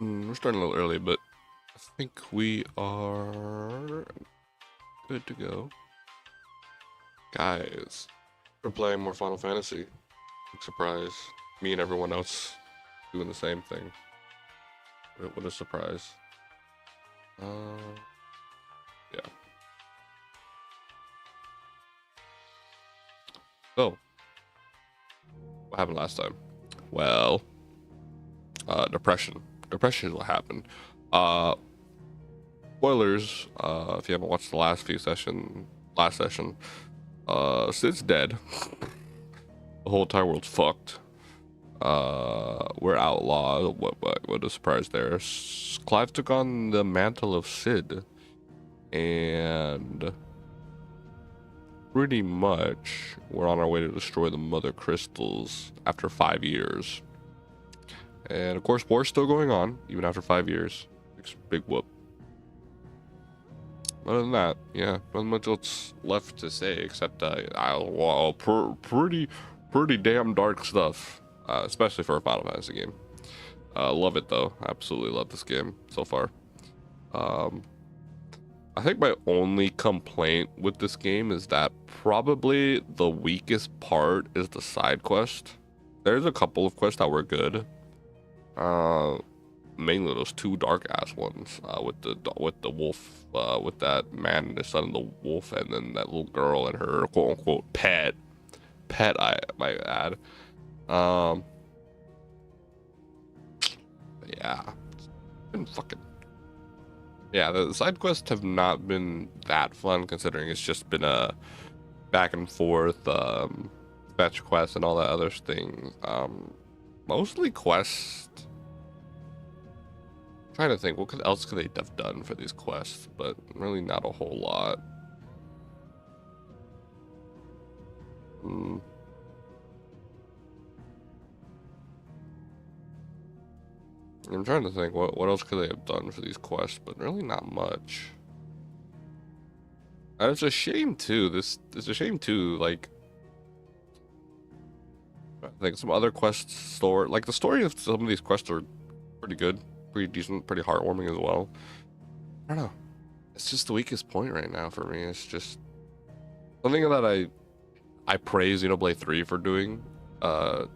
We're starting a little early, but I think we are good to go. Guys, we're playing more Final Fantasy. Big surprise. Me and everyone else doing the same thing. What a surprise. Yeah. So, what happened last time? Well, depression. Depression is what happened. Spoilers, if you haven't watched the last session, Sid's dead. The whole entire world's fucked. We're outlawed. What a surprise there. Clive took on the mantle of Sid, and pretty much we're on our way to destroy the mother crystals after 5 years. And of course, war's still going on even after 5 years. Big whoop. Other than that, yeah, not much else left to say except pretty damn dark stuff, especially for a Final Fantasy game. Love it though, absolutely love this game so far. I think my only complaint with this game is that probably the weakest part is the side quest. There's a couple of quests that were good. Mainly those two dark ass ones, with the wolf, with that man and the son of the wolf, and then that little girl and her quote unquote pet, I might add. Yeah, it's been fucking. Yeah, the side quests have not been that fun considering it's just been a back and forth, fetch quests and all that other thing. Mostly quests. Trying to think, what else could they have done for these quests? But really not a whole lot. I'm trying to think, what else could they have done for these quests? But really not much. And it's a shame too. It's a shame too. Like, I think some other quests like the story of some of these quests are pretty good, pretty decent, pretty heartwarming as well. I don't know. It's just the weakest point right now for me. It's just something that I praise Xenoblade 3 for doing.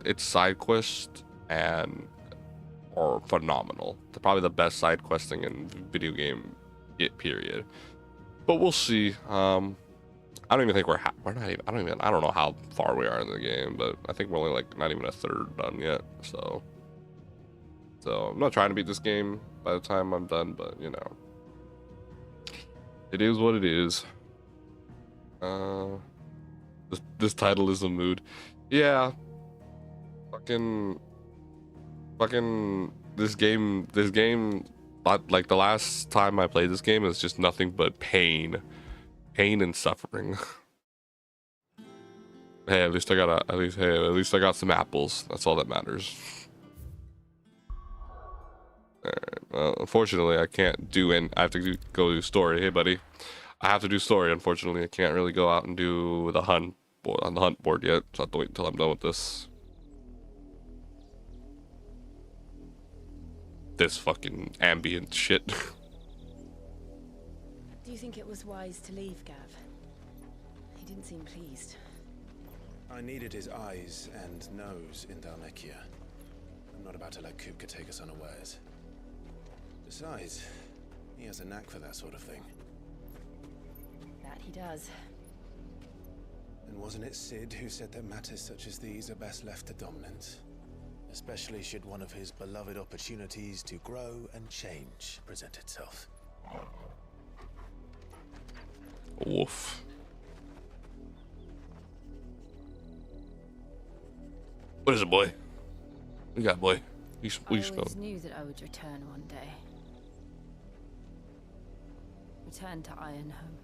Its side quest and are phenomenal. They're probably the best side questing in video game period. But we'll see. I don't even think we're not even. I don't know how far we are in the game, but I think we're only like not even a third done yet. So I'm not trying to beat this game by the time I'm done, but you know, it is what it is. This title is a mood. Yeah. Fucking this game, like the last time I played this game is just nothing but pain and suffering. Hey, at least I got some apples. That's all that matters. Alright, well, unfortunately I can't do I have to go do story. Hey buddy, I have to do story. Unfortunately I can't really go out and do the hunt on the hunt board yet, so I have to wait until I'm done with this fucking ambient shit. Do you think it was wise to leave, Gav? He didn't seem pleased. I needed his eyes and nose in Dhalmekia. I'm not about to let Kupka take us unawares. Besides, he has a knack for that sort of thing. That he does. And wasn't it Sid who said that matters such as these are best left to dominance? Especially should one of his beloved opportunities to grow and change present itself. Woof. What is it, boy? We got, boy. I always knew that I would return one day. Return to Ironhome.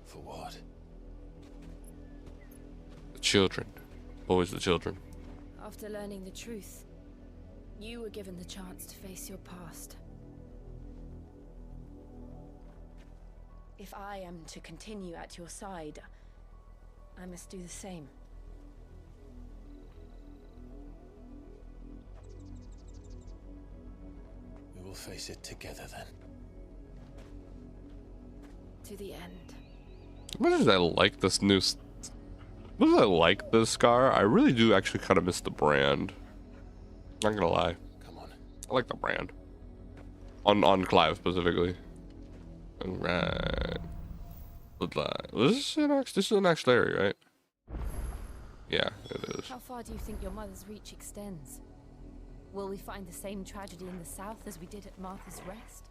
For what? The children. Always the children. After learning the truth, you were given the chance to face your past. If I am to continue at your side, I must do the same. face it together then. To the end. As much as I like this new, as much as I like this scar, I really do actually kind of miss the brand. Not gonna lie. Come on. I like the brand. On Clive specifically. Alright. This is the next area, right? Yeah, it is. How far do you think your mother's reach extends? Will we find the same tragedy in the south as we did at Martha's Rest?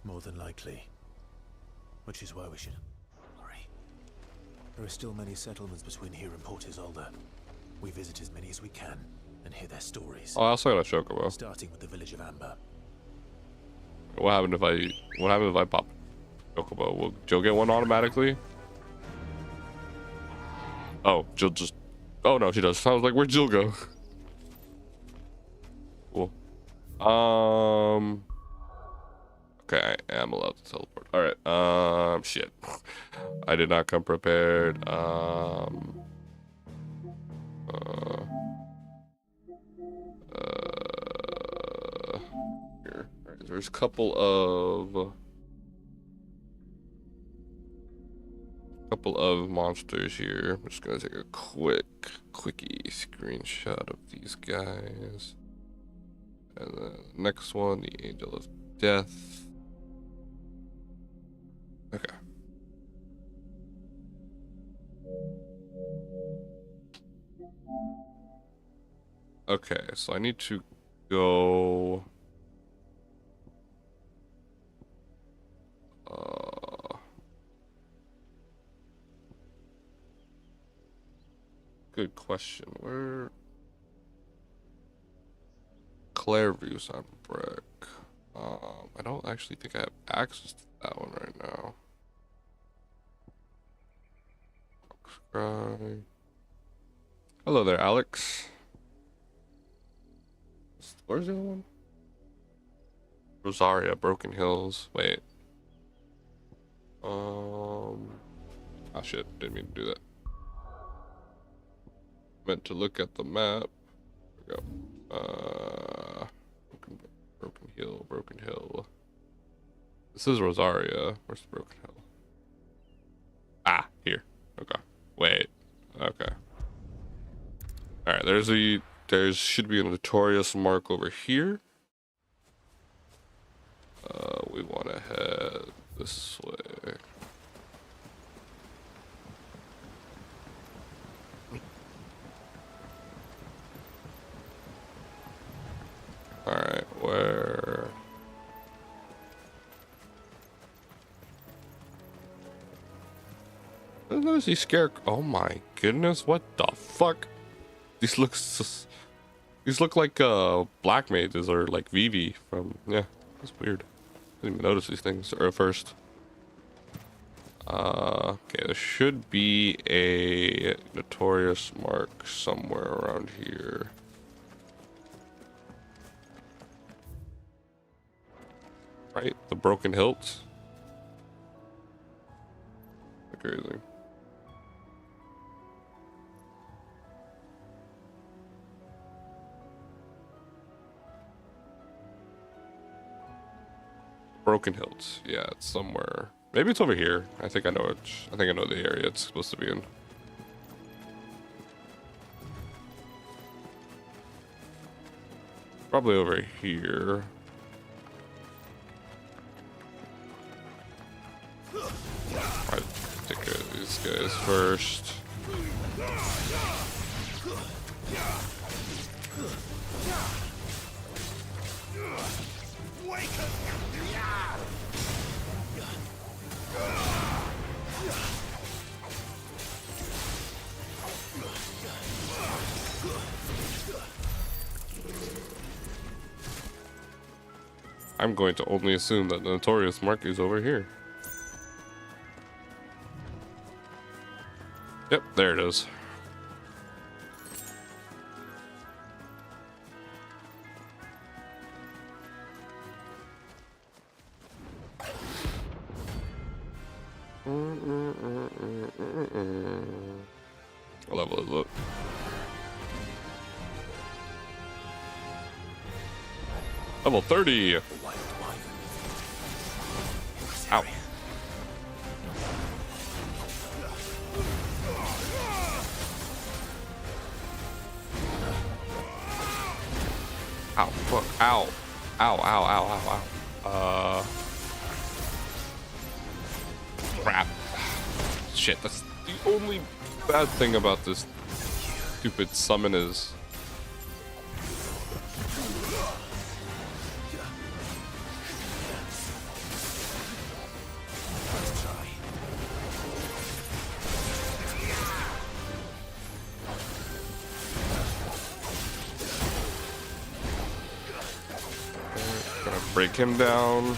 More than likely. Which is why we should hurry. There are still many settlements between here and Port Isolde. We visit as many as we can and hear their stories. Oh, I also got a chocobo. Starting with the village of Amber. What happened if I pop chocobo? Will Jill get one automatically? Oh, Jill just. Oh no, she does. I was like, where'd Jill go? Cool. Okay, I am allowed to teleport. All right. Shit. I did not come prepared. Here. All right, there's a couple of monsters here. I'm just gonna take a quickie screenshot of these guys. And then the next one, the Angel of Death. Okay. Okay, so I need to go. Good question. Where? Clairview's on Brick. I don't actually think I have access to that one right now. Subscribe. Hello there, Alex. Where's the other one? Rosaria, Broken Hills. Wait. Oh shit, didn't mean to do that. Meant to look at the map. There we go. Broken Hill. This is Rosaria. Where's the Broken Hill? Ah, here. Okay. Wait. Okay. Alright, there should be a notorious mark over here. We want to head this way. Alright, where? There's these Oh my goodness, what the fuck? These look like black mages or like Vivi from, yeah, that's weird. Didn't even notice these things at first. Okay, there should be a notorious mark somewhere around here. Right, the broken hilts. Crazy. Broken Hills. Yeah, it's somewhere. Maybe it's over here. I think I know it. I think I know the area it's supposed to be in. Probably over here. I'll take care of these guys first. I'm going to only assume that the notorious mark is over here. Yep, there it is. What level is it? Level 30. The wild Ow, fuck, ow. Ow, ow, ow, ow, ow. Crap. Shit, that's the only bad thing about this stupid summon is... Gonna break him down.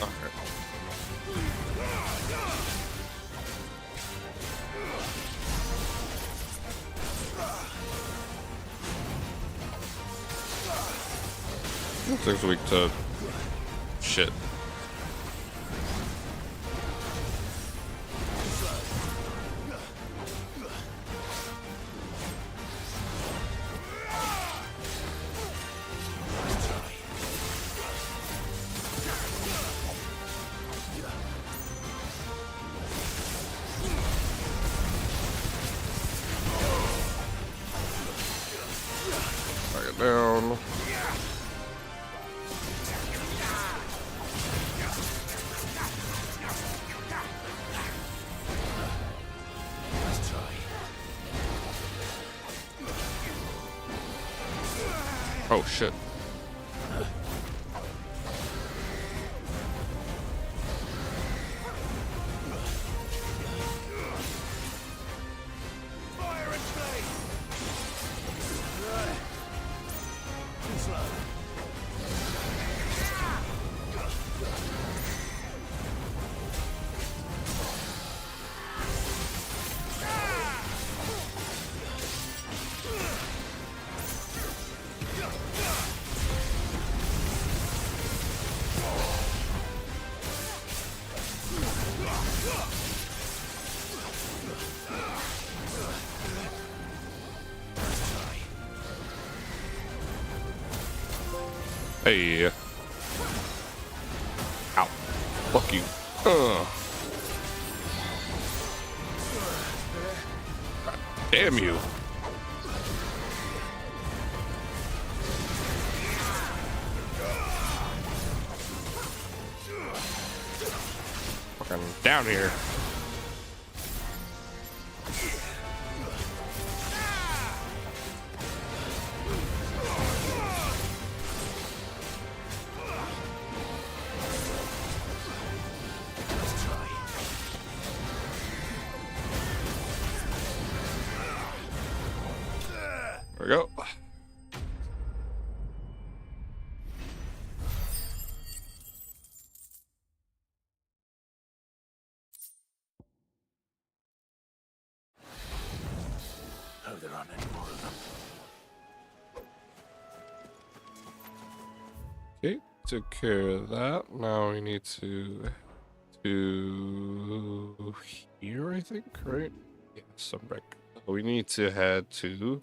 Okay. This thing's weak to shit. Knock it down. Oh shit. Hey. Ow. Fuck you. God damn you. Fucking down here. There we go. Oh, there aren't any more of them. Okay, took care of that. Now we need to here, I think, right? Yeah, Sunbreak. We need to head to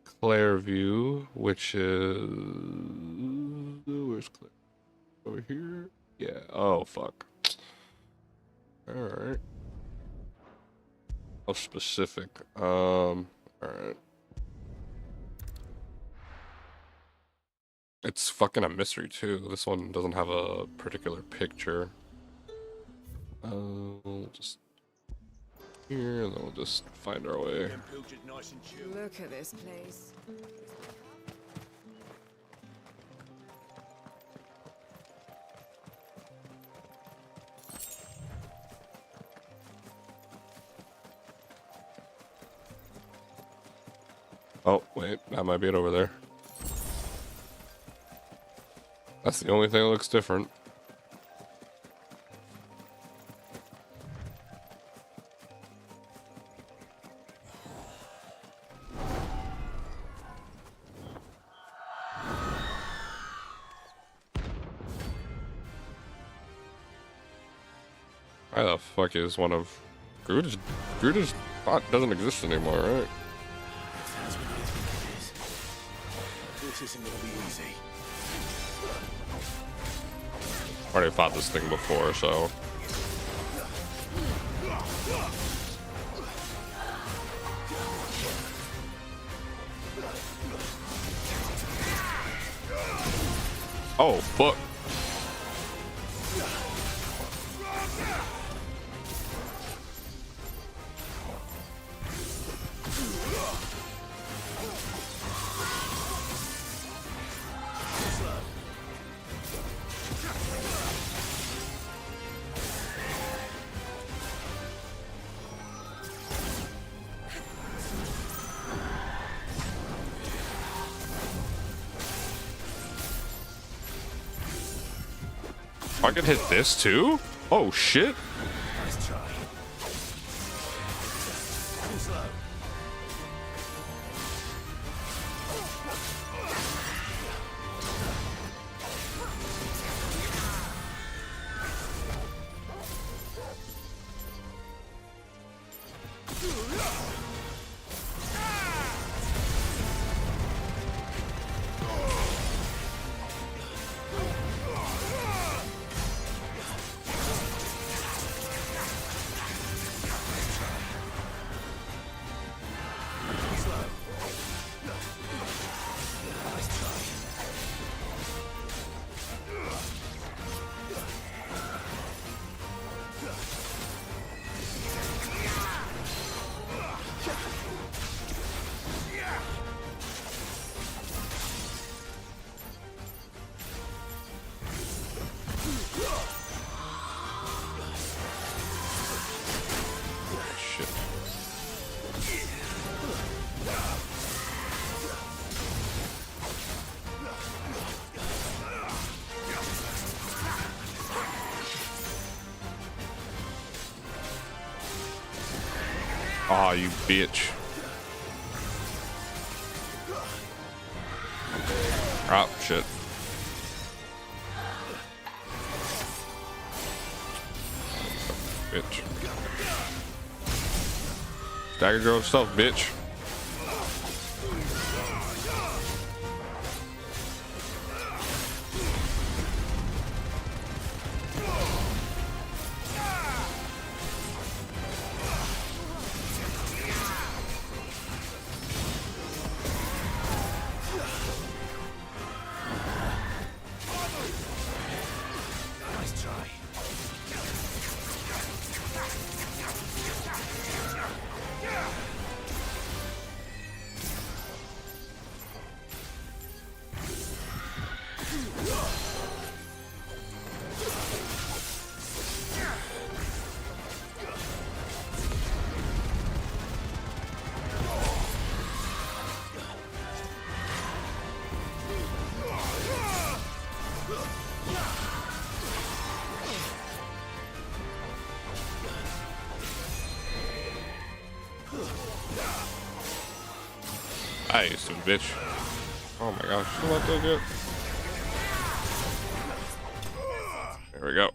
Clairview, which is where's Claire? Over here? Yeah. Oh fuck. All right. How specific? All right. It's fucking a mystery too. This one doesn't have a particular picture. We'll just here, and then we'll just find our way. Look at this place. Oh wait, that might be it over there. That's the only thing that looks different. Why the fuck is one of Gruder's bot doesn't exist anymore, right? Sounds what it is. This isn't gonna be easy. Already fought this thing before, so. Oh, fuck. I can hit this too? Oh shit. Nice try. Too slow. Shit. Aw, you bitch. Oh, shit. Bitch. Stagger girl yourself, bitch. Nice try. Nice, stupid bitch. Oh my gosh, still not that good. There we go.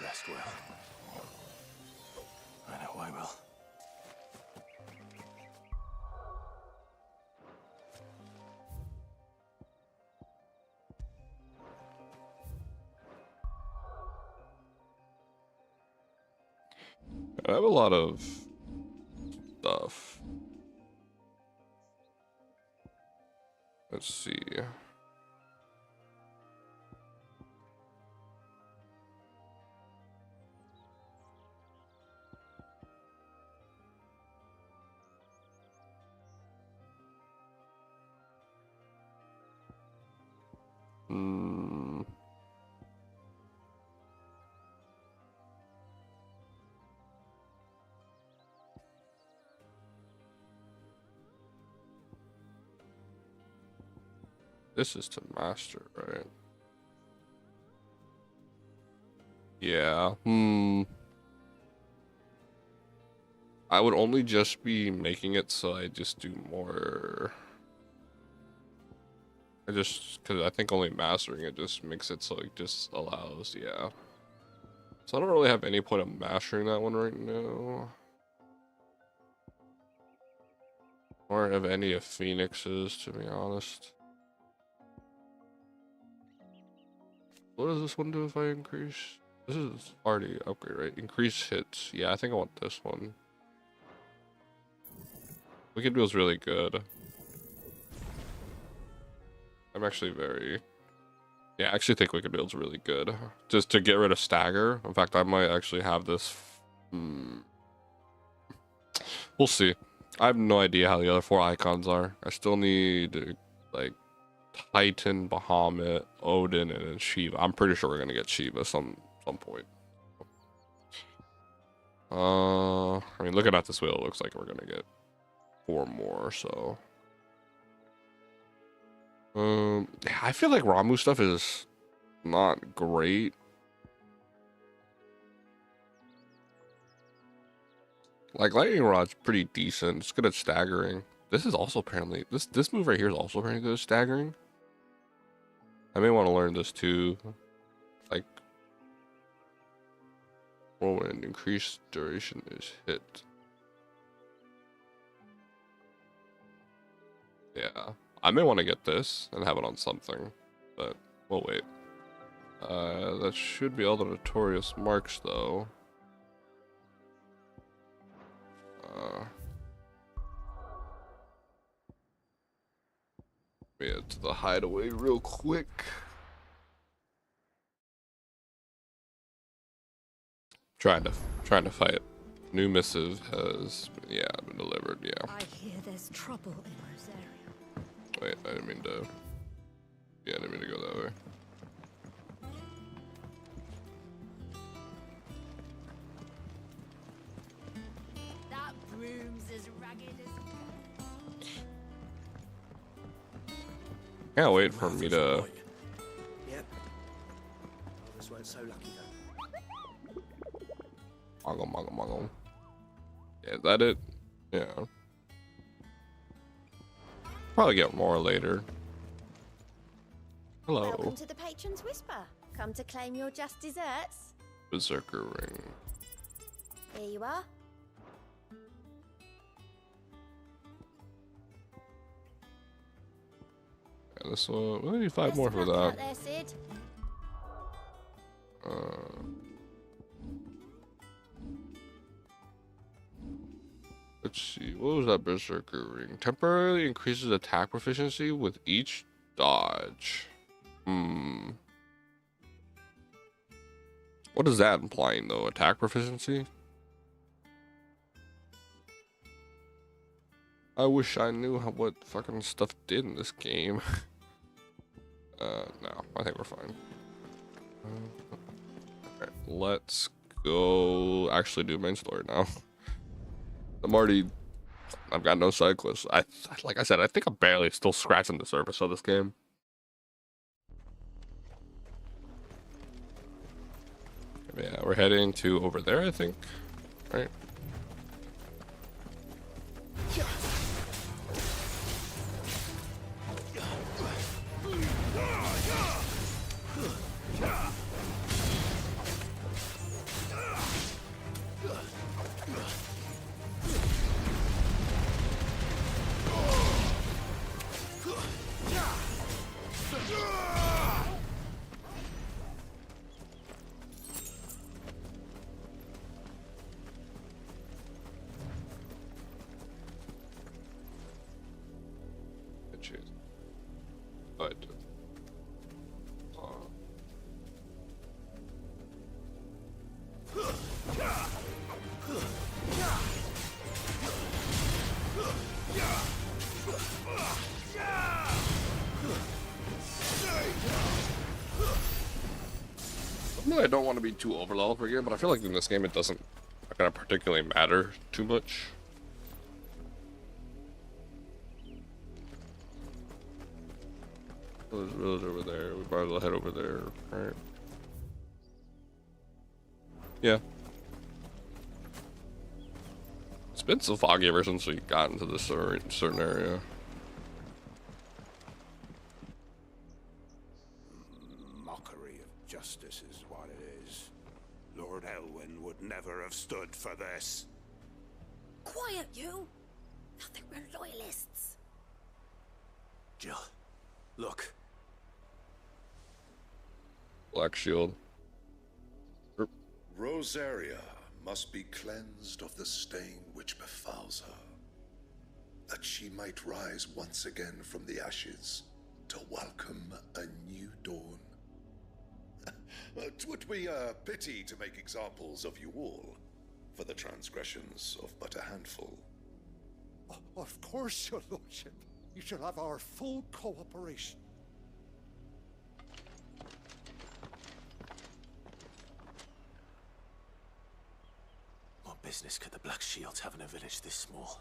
Rest well. I know I will. I have a lot of stuff. Let's see. Hmm. This is to master, right? Yeah. I would only just be making it so I just do more. Because I think only mastering it just makes it so it just allows, yeah. So I don't really have any point of mastering that one right now. Or of any of Phoenix's, to be honest. What does this one do if I increase? This is already upgrade, right? Increase hits. Yeah, I think I want this one. Wicked Wheel's really good. I'm actually very... Yeah, I actually think Wicked Wheel's really good. Just to get rid of stagger. In fact, I might actually have this... We'll see. I have no idea how the other 4 icons are. I still need, like, Titan, Bahamut, Odin, and then Shiva. I'm pretty sure we're gonna get Shiva some point. I mean, looking at this wheel, it looks like we're gonna get 4 more, so... Yeah, I feel like Ramu stuff is not great. Like, Lightning Rod's pretty decent. It's good at staggering. This is also apparently... This move right here is also apparently good at staggering. I may want to learn this too. Like... Whirlwind. Increased duration is hit. Yeah. I may want to get this and have it on something. But, we'll wait. That should be all the notorious marks, though. Get to the hideaway real quick. Trying to fight. New missive has been delivered. Yeah. I hear there's trouble in Rosaria. Wait, I didn't mean to. Yeah, I didn't mean to go that way. That broom's as ragged as... Can't wait for me to. Yep. Others weren't so lucky though. Mongo. Yeah, is that it? Yeah. Probably get more later. Hello. Welcome to the Patron's Whisper. Come to claim your just desserts. Berserker ring. Here you are. Yeah, this one. We need 5 Best more of for luck that. out there, Sid. Let's see. What was that Berserker ring? Temporarily increases attack proficiency with each dodge. What is that implying though? Attack proficiency? I wish I knew what fucking stuff did in this game. No, I think we're fine. Alright, let's go actually do main story now. I've got no side quests. Like I said, I think I'm barely still scratching the surface of this game. Yeah, we're heading to over there, I think. Right? But I don't want to be too overleveled per game, but I feel like in this game it doesn't gonna particularly matter too much. There's a village over there. We might as well head over there. Alright. Yeah. It's been so foggy ever since we got into this certain area. Mockery of justice is what it is. Lord Elwyn would never have stood for this. Quiet, you! Thought they were loyalists. Jill, look. Black Shield. Rosaria must be cleansed of the stain which befouls her, that she might rise once again from the ashes to welcome a new dawn. 'Twould be a pity to make examples of you all, for the transgressions of but a handful. Of course, your lordship. You shall have our full cooperation. What business could the Black Shields have in a village this small?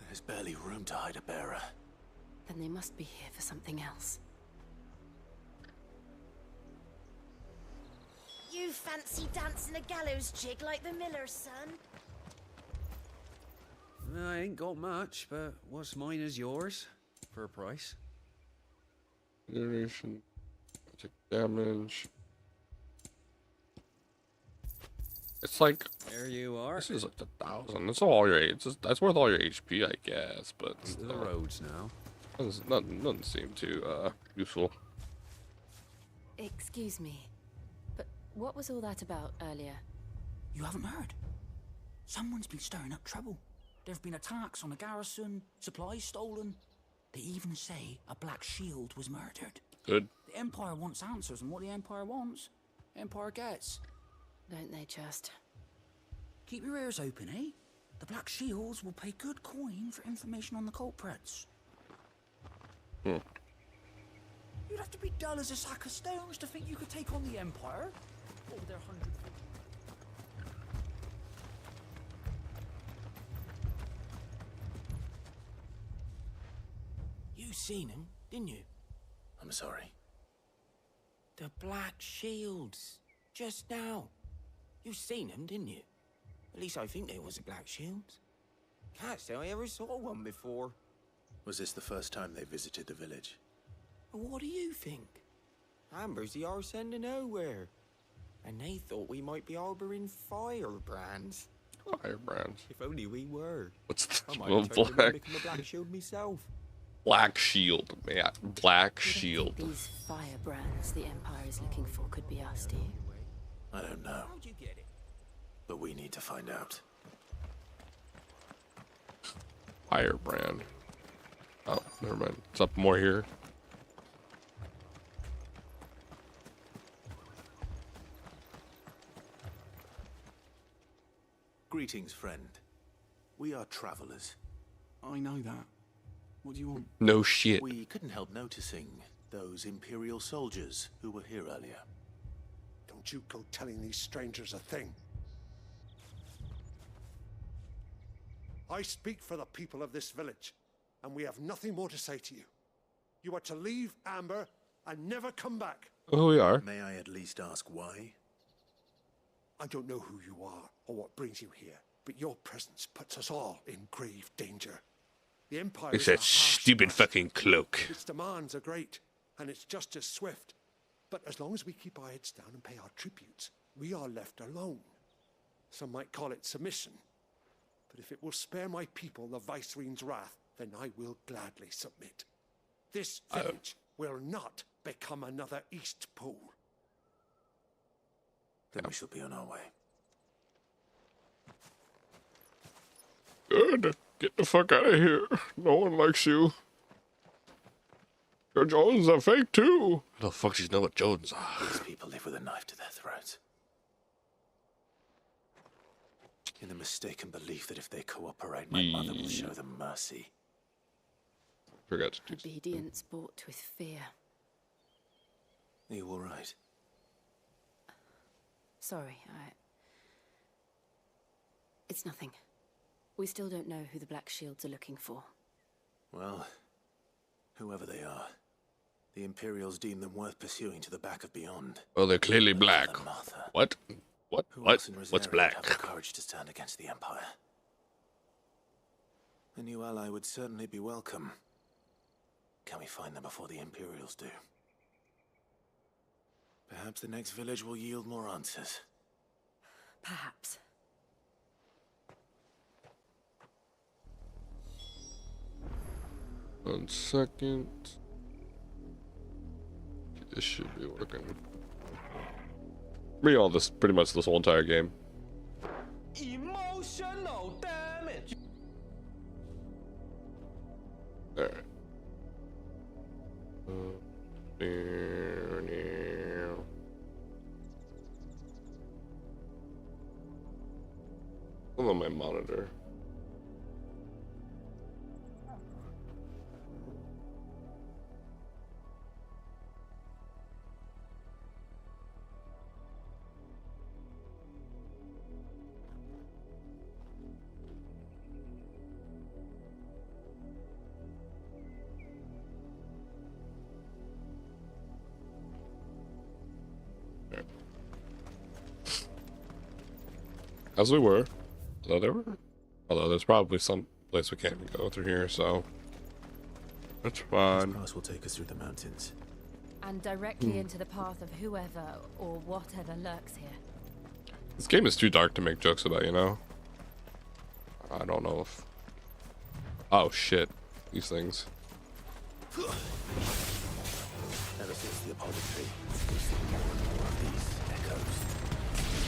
There's barely room to hide a bearer. Then they must be here for something else. You fancy dancing a gallows jig like the miller's son? I ain't got much, but what's mine is yours for a price. Generation. Take damage. It's like There you are. this is like 1,000. That's all your that's worth all your HP, I guess. But To the roads now. doesn't seem too useful. Excuse me, but what was all that about earlier? You haven't heard? Someone's been stirring up trouble. There have been attacks on the garrison, supplies stolen. They even say a Black Shield was murdered. Good. The Empire wants answers, and what the Empire wants, Empire gets. Don't they just? Keep your ears open, eh? The Black Shields will pay good coin for information on the culprits. Hmm. You'd have to be dull as a sack of stones to think you could take on the Empire. Over their 100 feet. You seen him, didn't you? I'm sorry. The Black Shields. Just now. You seen them, didn't you? At least I think they was a Black Shields. Can't say I ever saw one before. Was this the first time they visited the village? But what do you think? Amber's the arse end of nowhere. And they thought we might be harboring firebrands. Firebrands. If only we were. What's I the might have turned around and black become a Black Shield myself. Black Shield? Man, Black You don't Shield. think these firebrands the Empire is looking for could be us, do you? I don't know, How'd you get it? but we need to find out. Firebrand. Oh, never mind. It's up more here. Greetings, friend. We are travelers. I know that. What do you want? No shit. We couldn't help noticing those Imperial soldiers who were here earlier. Don't you go telling these strangers a thing. I speak for the people of this village, and we have nothing more to say to you. You are to leave Amber and never come back. Oh, we are. May I at least ask why? I don't know who you are or what brings you here, but your presence puts us all in grave danger. The Empire It's is a that harsh stupid master. fucking cloak. Its demands are great, and it's just as swift. But as long as we keep our heads down and pay our tributes, we are left alone. Some might call it submission. But if it will spare my people the Viceroy's wrath, then I will gladly submit. This village will not become another East Pool. Then we shall be on our way. Good. Get the fuck out of here. No one likes you. Your Jones are fake too. Who the fuck does know what Jones are? These people live with a knife to their throats. In the mistaken belief that if they cooperate, my mother will show them mercy. Forgot to do Obedience bought with fear. Are you all right? Sorry, It's nothing. We still don't know who the Black Shields are looking for. Well, whoever they are, The Imperials deem them worth pursuing to the back of beyond. Well, they're clearly black. Other than Martha. What? What? Who What? else in What's Rosaria would black? have the courage to stand against the Empire? A new ally would certainly be welcome. Can we find them before the Imperials do? Perhaps the next village will yield more answers. Perhaps. One second. This should be working. Me all this pretty much this whole entire game. Emotional damage. Alright. On my monitor. As we were, although there's probably some place we can't even go through here, so that's fine. This pass will take us through the mountains. And directly into the path of whoever or whatever lurks here. This game is too dark to make jokes about, you know? I don't know if... Oh shit, these things. Ever since the apology, we've seen more and more of these echoes.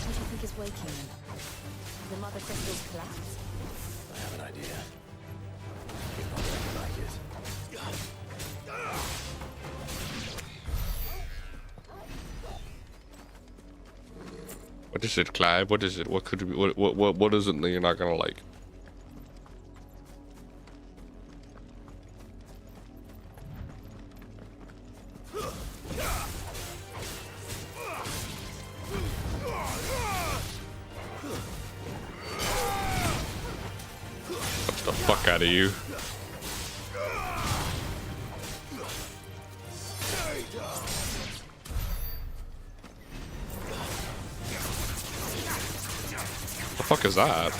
What do you think is waking them? The mother crystals collapse? I have an idea. You're not going to like it. What is it, Clive? What is it? What could it be? What is it that you're not gonna like? Touch the fuck out of you. The fuck is that?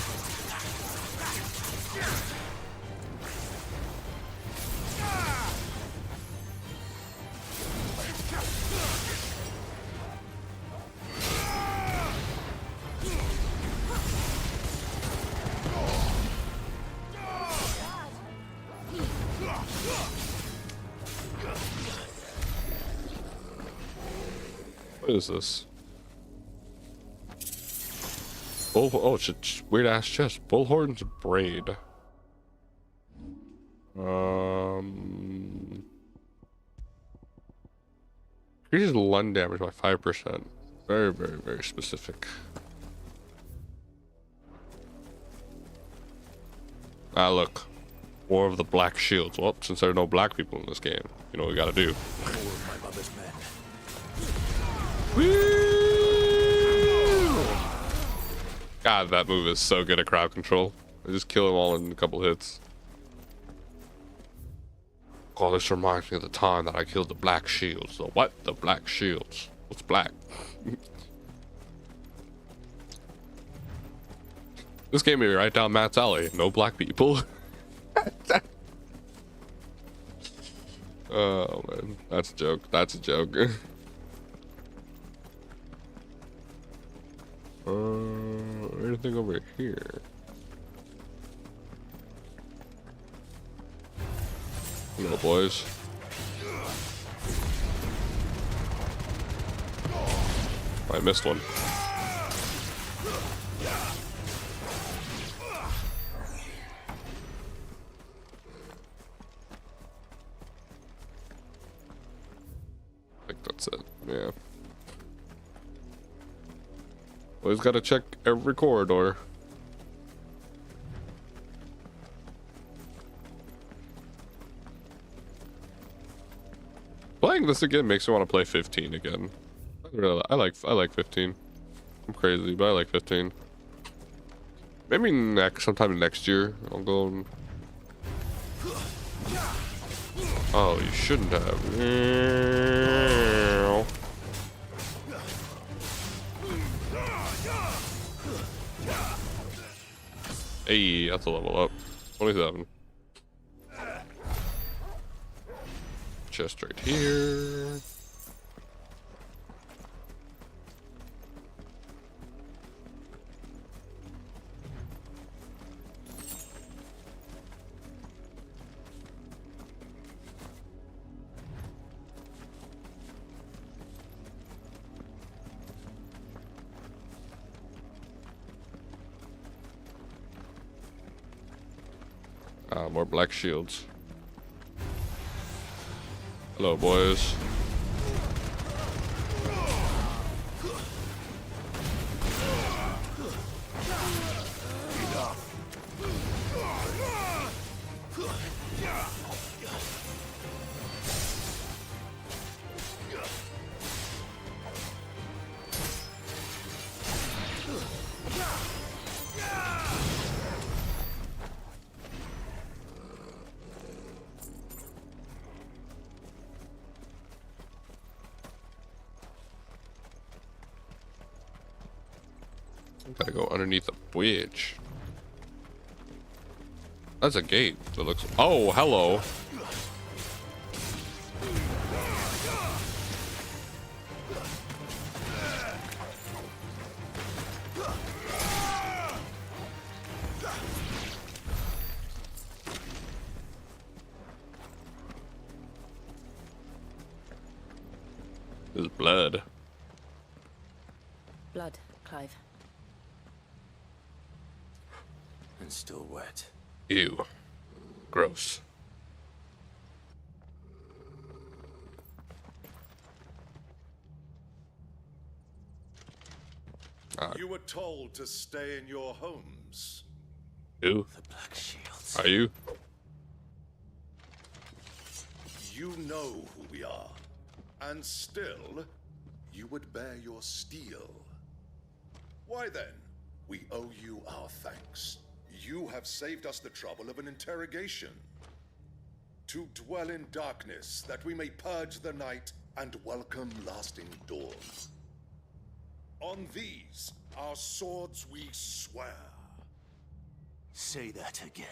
What is this? Bull, oh, it's a weird ass chest. Bullhorn's braid. Increases lung damage by 5%. Very, very, very specific. Ah, look. War of the Black Shields. Well, since there are no black people in this game, you know what we gotta do. More of my mother's men. God, that move is so good at crowd control. I just kill them all in a couple hits. Oh, this reminds me of the time that I killed the Black Shields. The what? The Black Shields. What's black? This game may be right down Matt's alley. No black people. Oh man, that's a joke. That's a joke. Anything over here? No, boys. I missed one. I think that's it. Yeah. Always gotta check every corridor. Playing this again makes me want to play 15 again. I like 15. I'm crazy, but I like 15. Maybe sometime next year I'll go and Oh, you shouldn't have. Hey, that's a level up. 27. Chest right here. More black shields. Hello, boys. Gotta go underneath the bridge. That's a gate that looks. Oh, hello. There's blood. Blood, Clive. And still wet. Ew. Gross. You were told to stay in your homes. Ew. The Black Shields. Are you? You know who we are. And still, you would bear your steel. Why then, we owe you our thanks. You have saved us the trouble of an interrogation. To dwell in darkness, that we may purge the night and welcome lasting dawn. On these, our swords we swear. Say that again.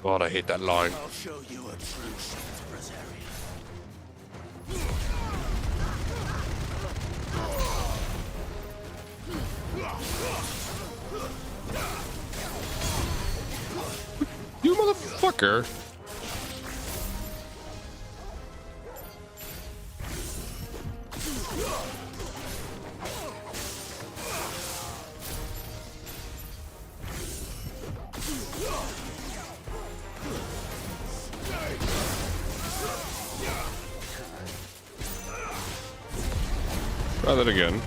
God, I hate that line. I'll show you a true Brazaria. You motherfucker. Try that again.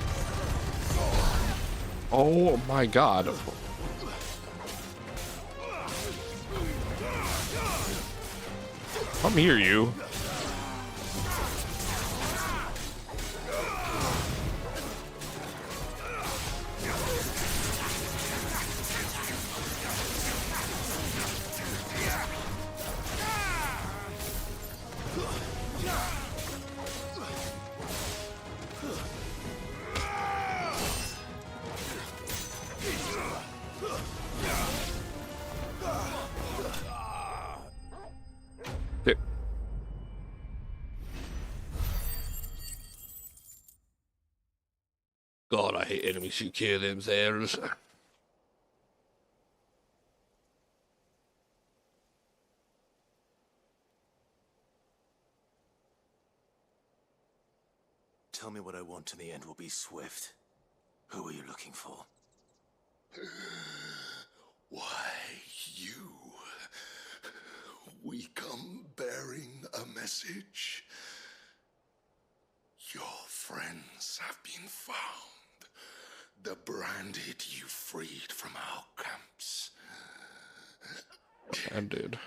Oh my god. Come here, you. God, I hate enemies who kill themselves. Tell me what I want and the end will be swift. Who are you looking for? Why, you. We come bearing a message. Your friends have been found. The branded you freed from our camps. Branded.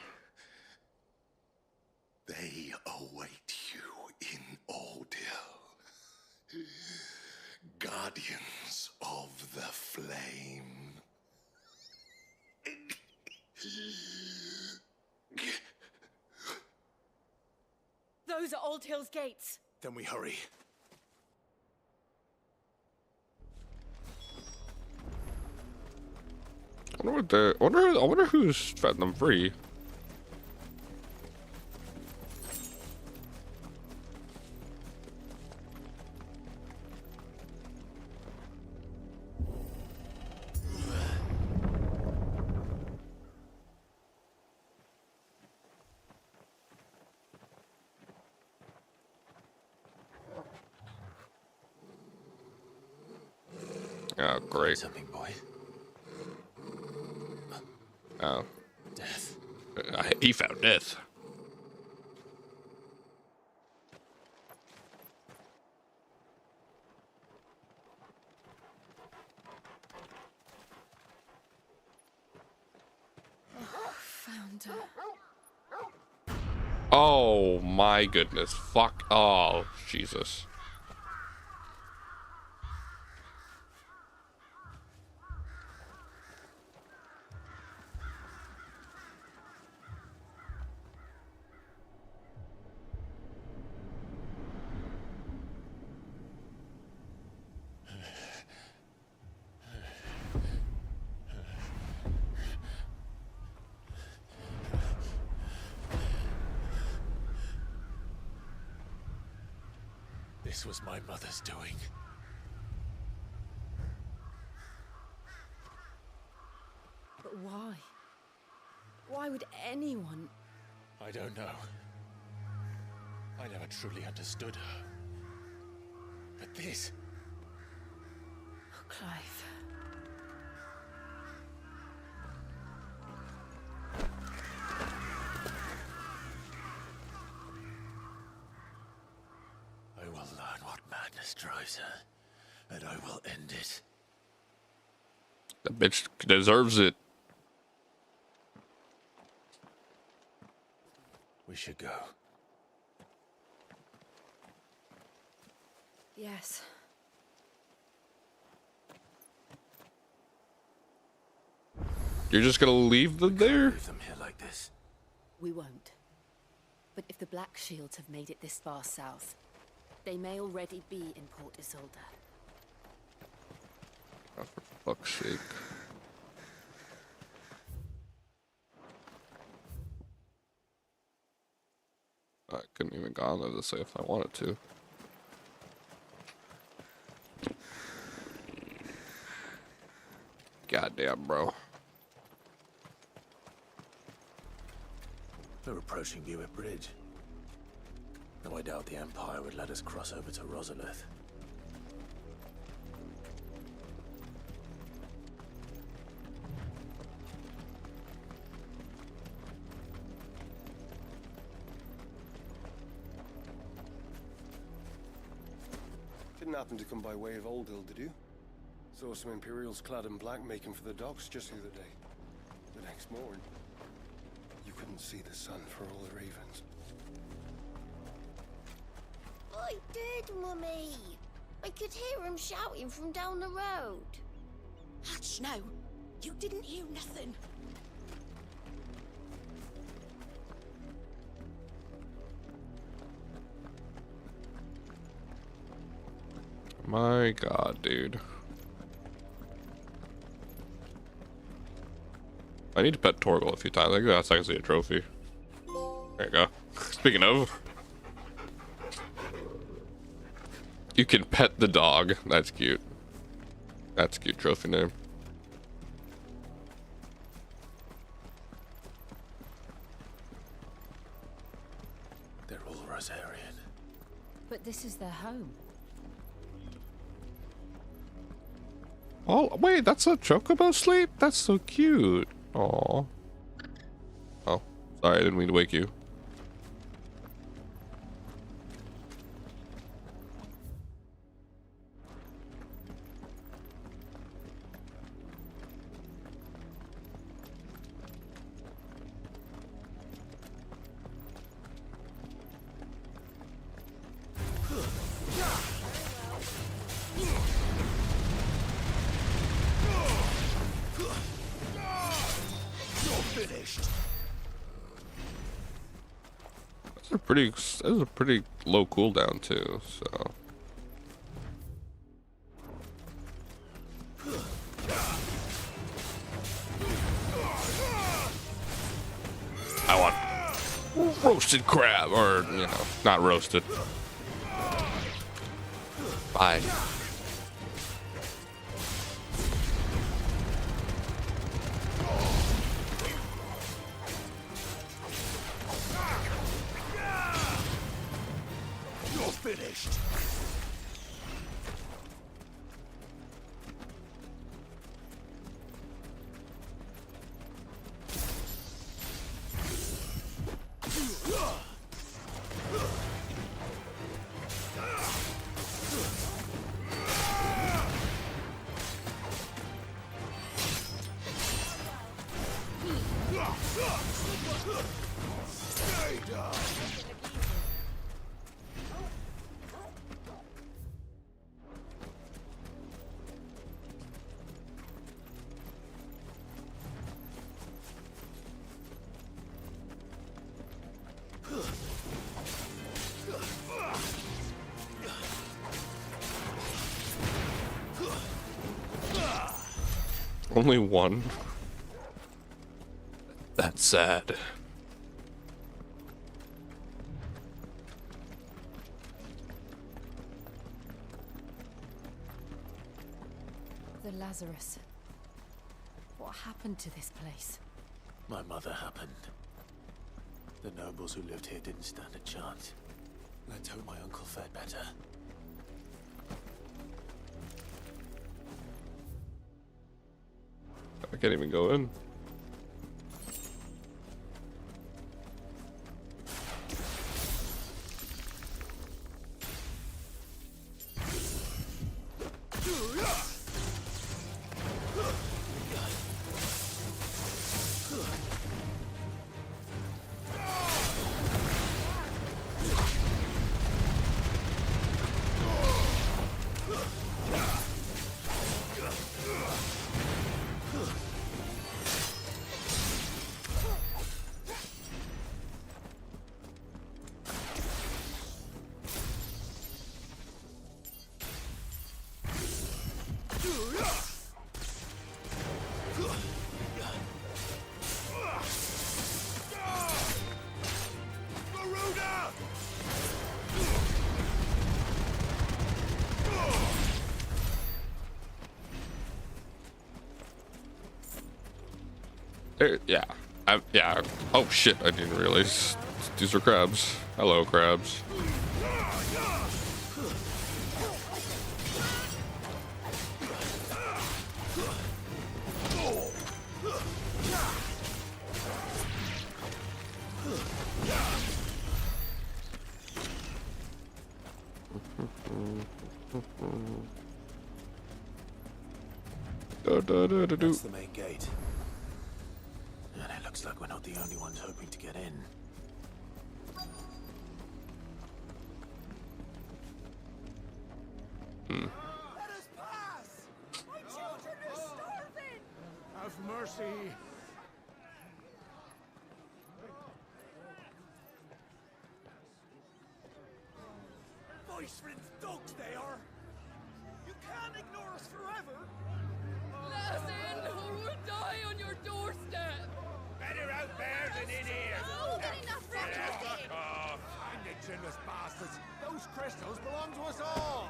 They await you in Ordeal. Guardians of the Flame. Those are Old Hill's gates. Then we hurry. I wonder who's setting them free. Oh, great. Something, boy. Oh. Death. He found death. Found her. Oh my goodness. Fuck. Oh, Jesus. This was my mother's doing. But why? Why would anyone? I don't know. I never truly understood her. But this... Oh, Clive. I will learn what madness drives her, and I will end it. The bitch deserves it. We should go. Yes. You're just gonna leave them there? Leave them here like this. We won't. But if the Black Shields have made it this far south, they may already be in Port Isolde. Oh, for fuck's sake. I couldn't even go on there to say if I wanted to. Goddamn, bro. We're approaching Buick Bridge. Though I doubt the Empire would let us cross over to Rosalith. Didn't happen to come by way of Old Hill, did you? Saw some Imperials clad in black making for the docks just the other day. The next morning, you couldn't see the sun for all the ravens. I did, Mummy. I could hear him shouting from down the road. Hush, no. You didn't hear nothing. My god, dude. I need to pet Torgal a few times. I think that's actually a trophy. There you go. Speaking of, you can pet the dog. That's cute. That's a cute trophy name. They're all Rosarian. But this is their home. Oh, wait, that's a chocobo sleep? That's so cute. Aw. Oh, sorry, I didn't mean to wake you. This is a pretty low cooldown too, so. I want roasted crab, or you know, not roasted. Bye. You're finished. Stay down. Only one. That's sad. The Lazarus. What happened to this place? My mother happened. The nobles who lived here didn't stand a chance. Let's hope my uncle fared better. I can't even go in. Yeah. Yeah. Oh shit, I didn't realize these are crabs. Hello, crabs. That's the main gate. And it looks like we're not the only ones hoping to get in. Let us pass! My children are starving! Have mercy! Voice-rinsed dogs they are! You can't ignore us forever! Let us in, or we'll die on your doorstep! Better out there than in here! More than enough for everything! Fuck off! Indigenous bastards! Those crystals belong to us all!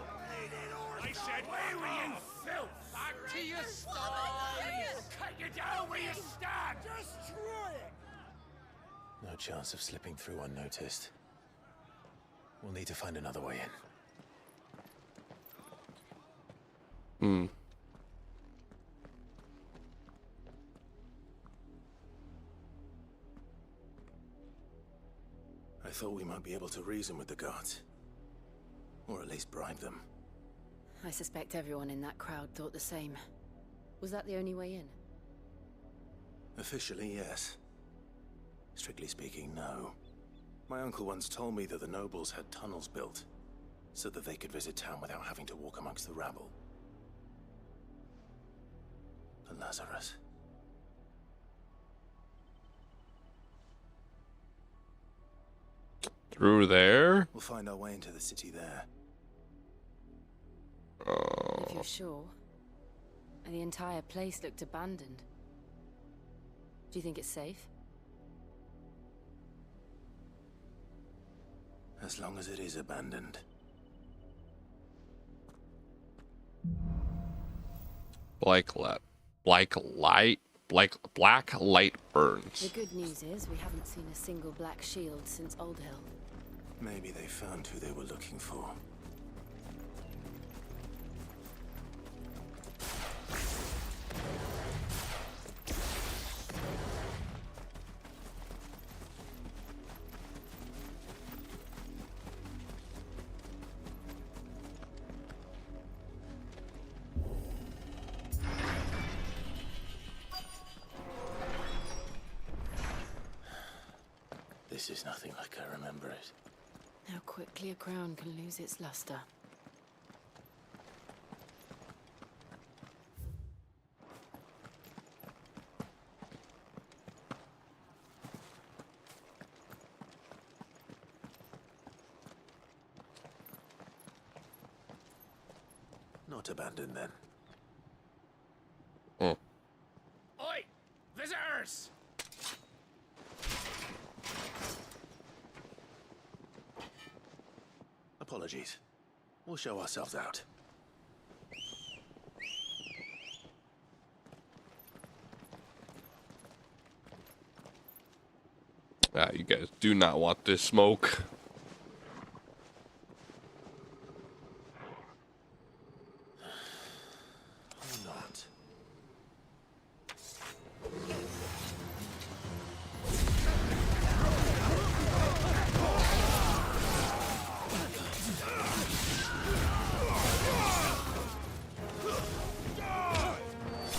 I said, where were you, filth? Back to your sties! Cut you down where you stand! Destroy it! No chance of slipping through unnoticed. We'll need to find another way in. I thought we might be able to reason with the guards. Or at least bribe them. I suspect everyone in that crowd thought the same. Was that the only way in? Officially, yes. Strictly speaking, no. My uncle once told me that the nobles had tunnels built, so that they could visit town without having to walk amongst the rabble. The Lazarus. Through there? We'll find our way into the city there. If you're sure. And the entire place looked abandoned. Do you think it's safe? As long as it is abandoned. Black light burns. The good news is we haven't seen a single black shield since Old Hill. Maybe they found who they were looking for. This is nothing like I remember it. How quickly a crown can lose its luster. Not abandoned then. Oh. Oi! Visitors! Apologies. We'll show ourselves out. Ah, you guys do not want this smoke. Or not.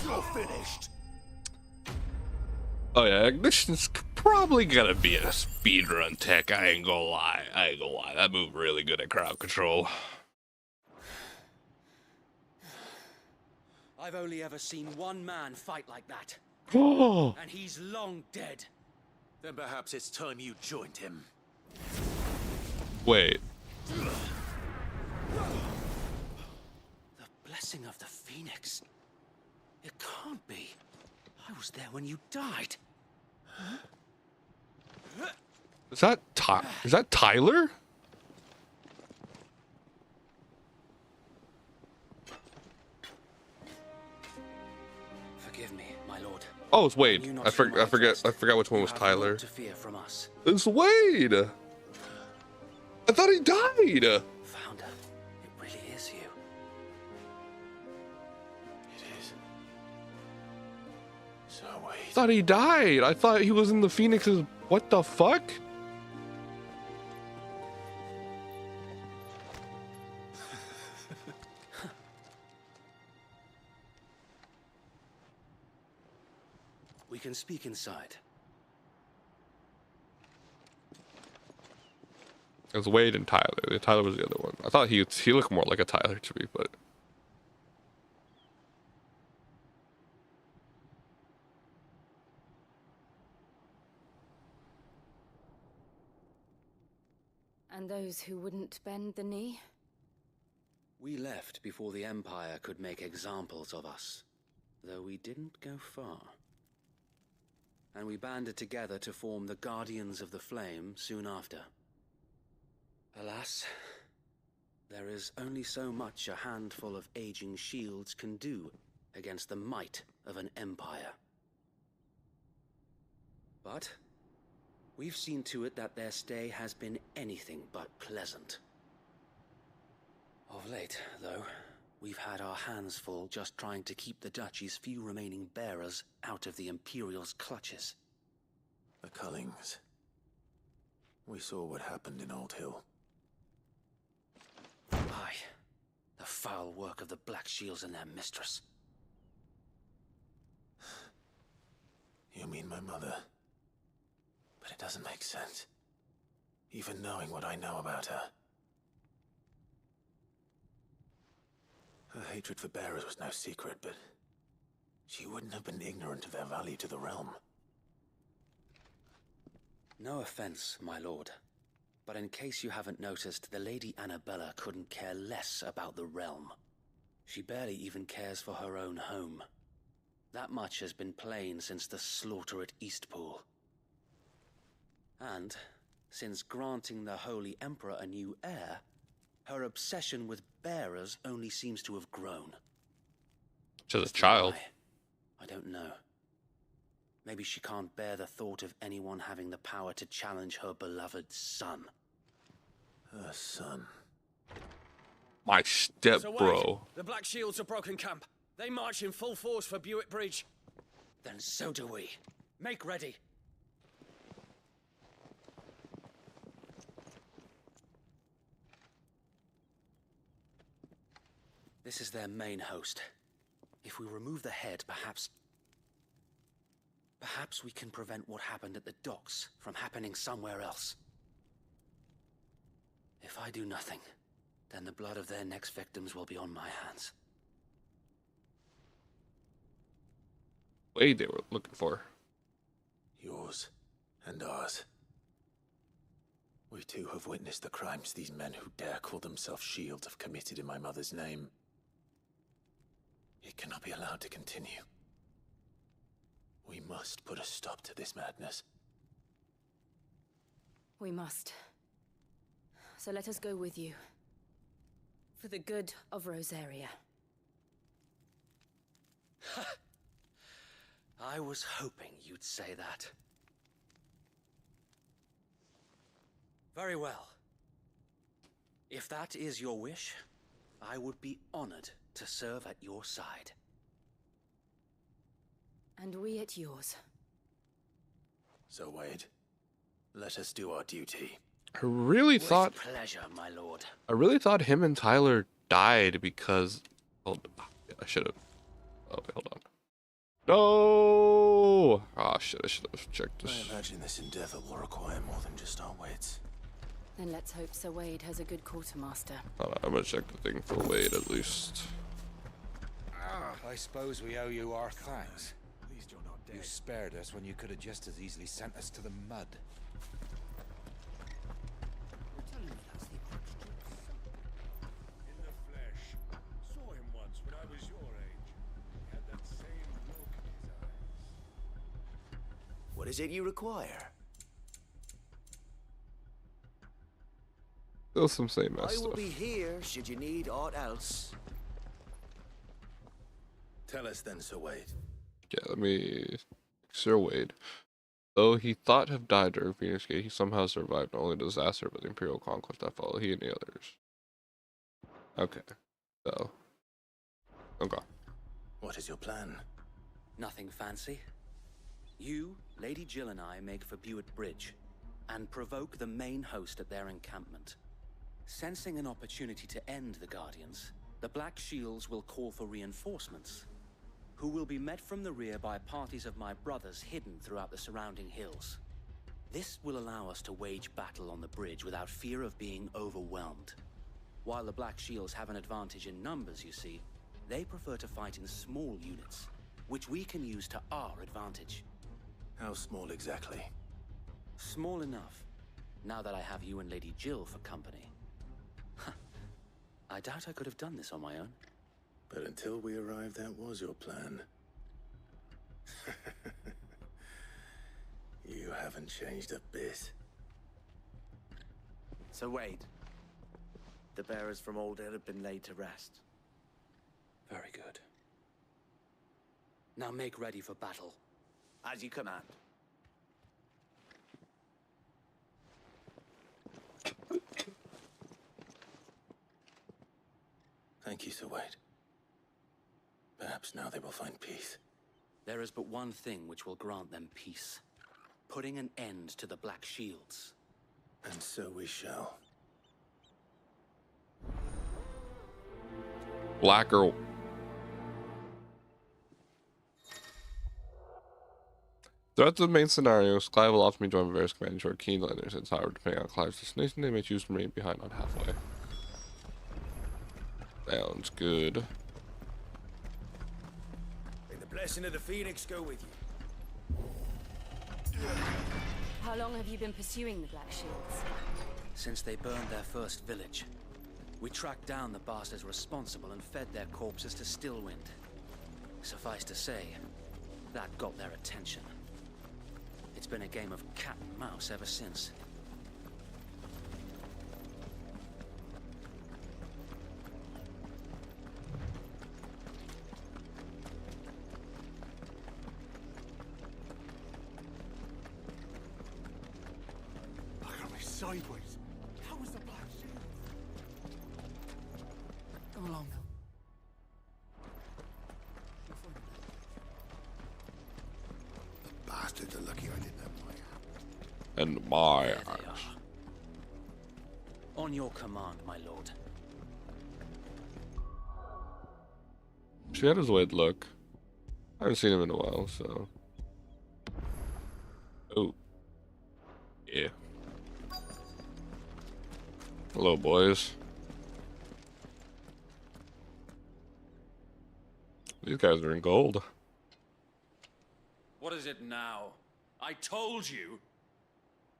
You're finished. Oh yeah, Ignition's probably gonna be a speedrun tech. I ain't gonna lie. That move really good at crowd control. I've only ever seen one man fight like that. Oh. And he's long dead. Then perhaps it's time you joined him. Wait. The blessing of the Phoenix. It can't be. I was there when you died. Is that Tyler? Forgive me, my lord. Oh, it's Wade. You not I show my forget trust. which one You was have Tyler. naught to fear from us. It's Wade. I thought he died. Founder, it really is you. It is. So wait. I thought he died. I thought he was in the Phoenix's. What the fuck? We can speak inside. It was Wade and Tyler. Tyler was the other one. I thought he looked more like a Tyler to me, but. And those who wouldn't bend the knee? We left before the Empire could make examples of us, though we didn't go far. And we banded together to form the Guardians of the Flame soon after. Alas, there is only so much a handful of aging shields can do against the might of an empire. But we've seen to it that their stay has been anything but pleasant. Of late, though, we've had our hands full just trying to keep the Duchy's few remaining bearers out of the Imperial's clutches. The Cullings. We saw what happened in Old Hill. Aye, the foul work of the Black Shields and their mistress. You mean my mother? But it doesn't make sense. Even knowing what I know about her. Her hatred for bearers was no secret, but she wouldn't have been ignorant of their value to the realm. No offense, my lord, But in case you haven't noticed, the Lady Annabella couldn't care less about the realm. She barely even cares for her own home. That much has been plain since the slaughter at Eastpool. And since granting the Holy Emperor a new heir, her obsession with bearers only seems to have grown. She's a child. I don't know. Maybe she can't bear the thought of anyone having the power to challenge her beloved son. Her son. My step bro. The Black Shields have broken camp. They march in full force for Buick Bridge. Then so do we. Make ready. This is their main host. If we remove the head, perhaps we can prevent what happened at the docks from happening somewhere else. If I do nothing, then the blood of their next victims will be on my hands. Wade they were looking for. Yours and ours. We too have witnessed the crimes these men who dare call themselves shields have committed in my mother's name. It cannot be allowed to continue. We must put a stop to this madness. We must. So let us go with you. For the good of Rosaria. I was hoping you'd say that. Very well. If that is your wish, I would be honored to serve at your side. And we at yours. So, Wade, let us do our duty. I really thought. With pleasure, my lord. I really thought him and Tyler died because. Hold. I should have. Oh wait, hold on. No! Ah, shit! I should have checked this. I imagine this endeavor will require more than just our wits. Then let's hope Sir Wade has a good quartermaster. Hold on, I'm gonna check the thing for Wade at least. I suppose we owe you our thanks. At least you're not dead. You spared us when you could have just as easily sent us to the mud. You're telling me that's the Archduke's son? In the flesh. Saw him once when I was your age. He had that same look in his eyes. What is it you require? Still some same mess I will stuff. be here should you need aught else. Tell us then, Sir Wade. Yeah, let me. Sir Wade. Though he thought to have died during Phoenix Gate, he somehow survived not only the disaster but the Imperial conquest that followed. He and the others. Okay. So. Okay. What is your plan? Nothing fancy. You, Lady Jill and I make for Buick Bridge and provoke the main host at their encampment. Sensing an opportunity to end the Guardians, the Black Shields will call for reinforcements, who will be met from the rear by parties of my brothers hidden throughout the surrounding hills. This will allow us to wage battle on the bridge without fear of being overwhelmed. While the Black Shields have an advantage in numbers, you see, they prefer to fight in small units, which we can use to our advantage. How small exactly? Small enough, now that I have you and Lady Jill for company. I doubt I could have done this on my own. But until we arrived, that was your plan. You haven't changed a bit. Sir Wade, the bearers from Old Hill have been laid to rest. Very good. Now make ready for battle. As you command. Thank you, Sir Wade. Perhaps now they will find peace. There is but one thing which will grant them peace. Putting an end to the Black Shields. And so we shall. Black or... Throughout the main scenarios, Clive will often be joined by various commanders who are keen learners, and however, depending on Clive's destination, they may choose to remain behind on halfway. Sounds good. May the blessing of the Phoenix go with you. How long have you been pursuing the Black Shields? since they burned their first village. We tracked down the bastards responsible and fed their corpses to Stillwind. Suffice to say, that got their attention. It's been a game of cat and mouse ever since. Look at me sideways. How was the Black Shield? Come along. Bastards are lucky I didn't have my hand. And my There they are. On your command, my lord. She had his weird look. I haven't seen him in a while, so. Oh. Yeah. Hello, boys. These guys are in gold. What is it now? I told you!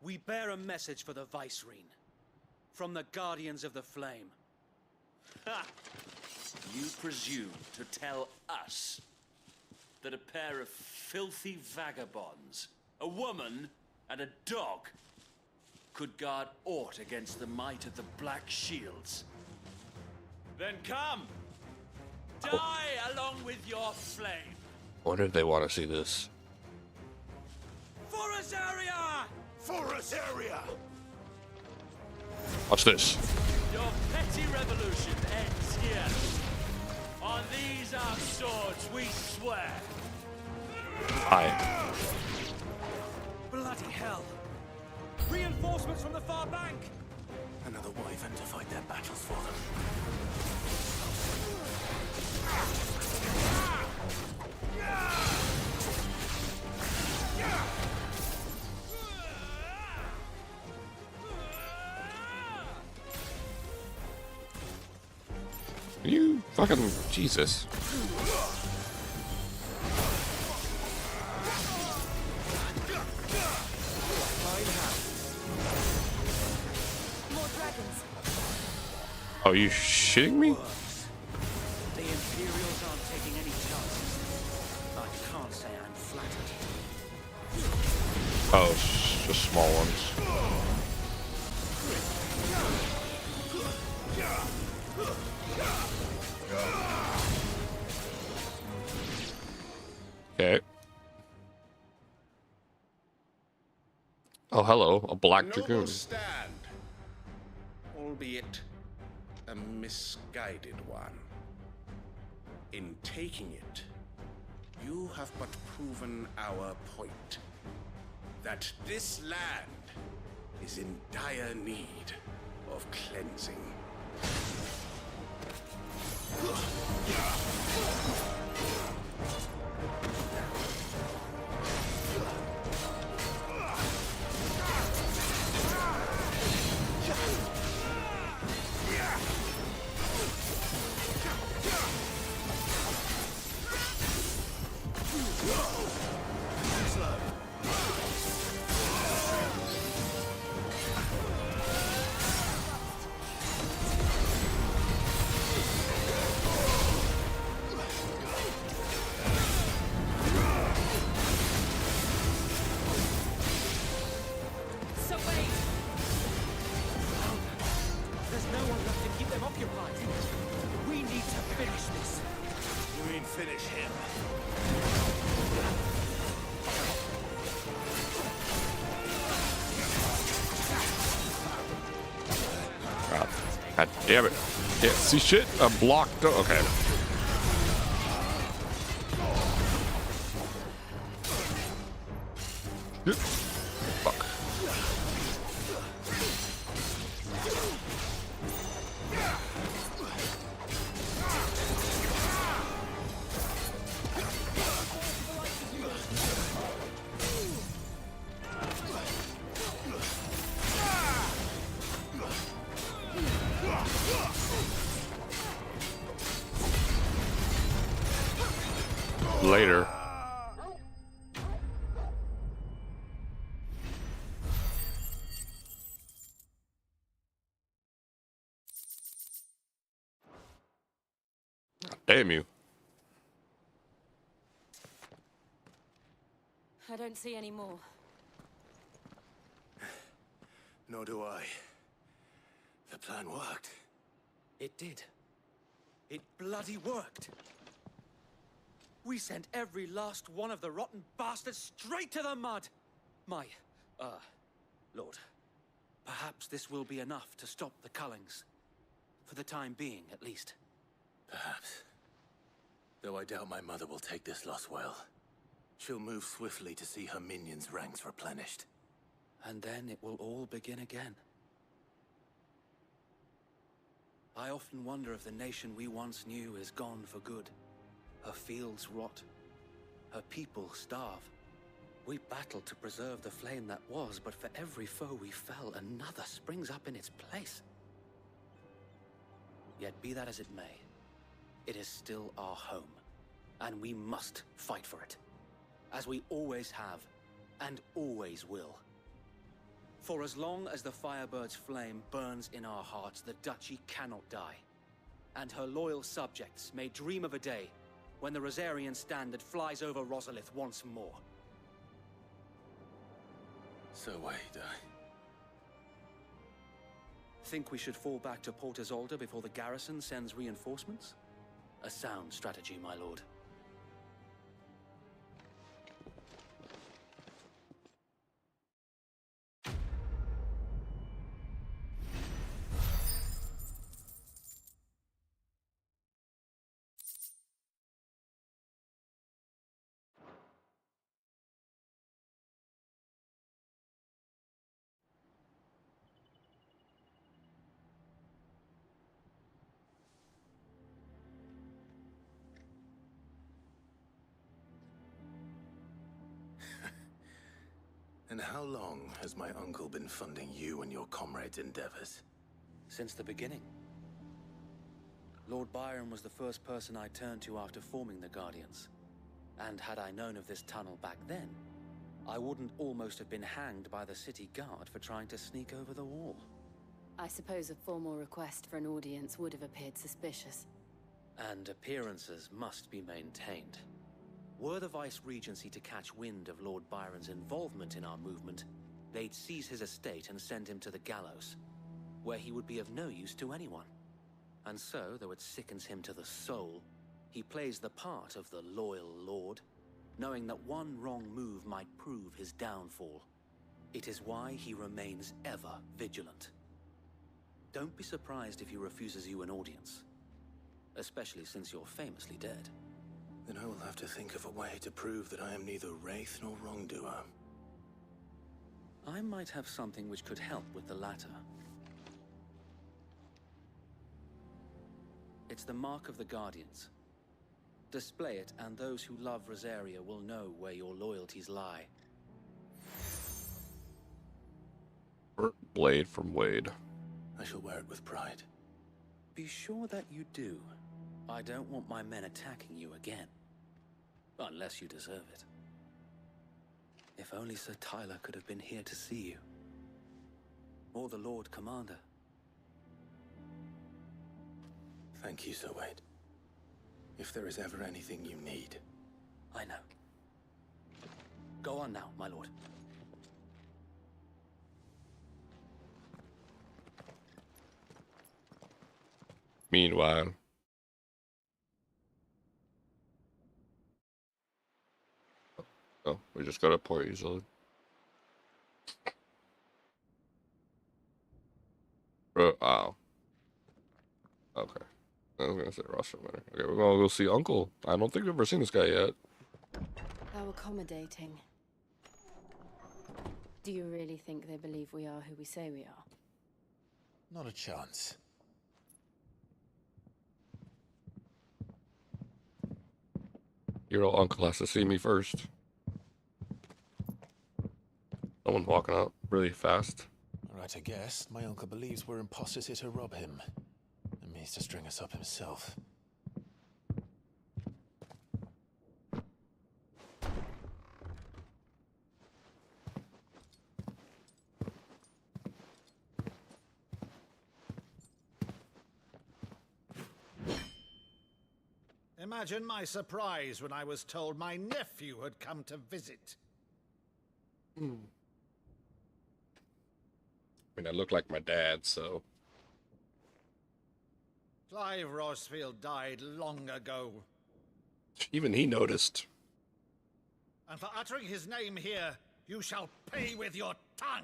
We bear a message for the Vicereine. From the Guardians of the Flame. Ha! You presume to tell us that a pair of filthy vagabonds, a woman and a dog, could guard aught against the might of the Black Shields? Then come! Die along with your flame! I wonder if they want to see this. For Azaria! For Azaria! Watch this. Your petty revolution ends here. On these our swords we swear. Hi. Bloody hell! Reinforcements from the far bank! Another wyvern to fight their battles for them. You fucking Jesus. More dragons. Oh, you shitting me? The Imperials aren't taking any chances. I can't say I'm flattered. Oh, it's just small ones. Okay. Oh, hello, a black dragoon. Noble stand, albeit a misguided one. In taking it, you have but proven our point. That this land is in dire need of cleansing. So wait. There's no one left to keep them occupied. We need to finish this. You mean finish him? God damn it. Can't see shit. I'm blocked. Okay. Shit. Fuck. Later. Damn you. I don't see any more. Nor do I. The plan worked. It did. It bloody worked. We sent every last one of the rotten bastards straight to the mud. My, Lord, perhaps this will be enough to stop the Cullings. For the time being, at least. Perhaps. Though I doubt my mother will take this loss well. She'll move swiftly to see her minions' ranks replenished. And then it will all begin again. I often wonder if the nation we once knew is gone for good. Her fields rot. Her people starve. We battled to preserve the flame that was, but for every foe we fell, another springs up in its place. Yet be that as it may, it is still our home, and we must fight for it, as we always have, and always will. For as long as the Firebird's flame burns in our hearts, the Duchy cannot die, and her loyal subjects may dream of a day when the Rosarian standard flies over Rosalith once more. So wait, Think we should fall back to Port Isolde before the garrison sends reinforcements? A sound strategy, my lord. And how long has my uncle been funding you and your comrades' endeavors? Since the beginning. Lord Byron was the first person I turned to after forming the Guardians. And had I known of this tunnel back then, I wouldn't almost have been hanged by the city guard for trying to sneak over the wall. I suppose a formal request for an audience would have appeared suspicious. And appearances must be maintained. Were the Vice-Regency to catch wind of Lord Byron's involvement in our movement, they'd seize his estate and send him to the gallows, where he would be of no use to anyone. And so, though it sickens him to the soul, he plays the part of the loyal lord, knowing that one wrong move might prove his downfall. It is why he remains ever vigilant. Don't be surprised if he refuses you an audience, especially since you're famously dead. Then I will have to think of a way to prove that I am neither wraith nor wrongdoer. I might have something which could help with the latter. It's the mark of the Guardians. Display it, and those who love Rosaria will know where your loyalties lie. Blade from Wade. I shall wear it with pride. Be sure that you do. I don't want my men attacking you again. Unless you deserve it. If only Sir Tyler could have been here to see you. Or the Lord Commander. Thank you, Sir Wade. If there is ever anything you need. I know. Go on now, my lord. Meanwhile. Oh, we just got a Port Isolde. Oh. Okay. I was gonna say Russia better. Okay, we're gonna go see Uncle. I don't think we've ever seen this guy yet. How accommodating. Do you really think they believe we are who we say we are? Not a chance. Your old uncle has to see me first. Someone's walking out really fast. Right, I guess. My uncle believes we're imposters here to rob him. And means to string us up himself. Imagine my surprise when I was told my nephew had come to visit. I mean, I look like my dad, so... Clive Rosfield died long ago. Even he noticed. And for uttering his name here, you shall pay with your tongue!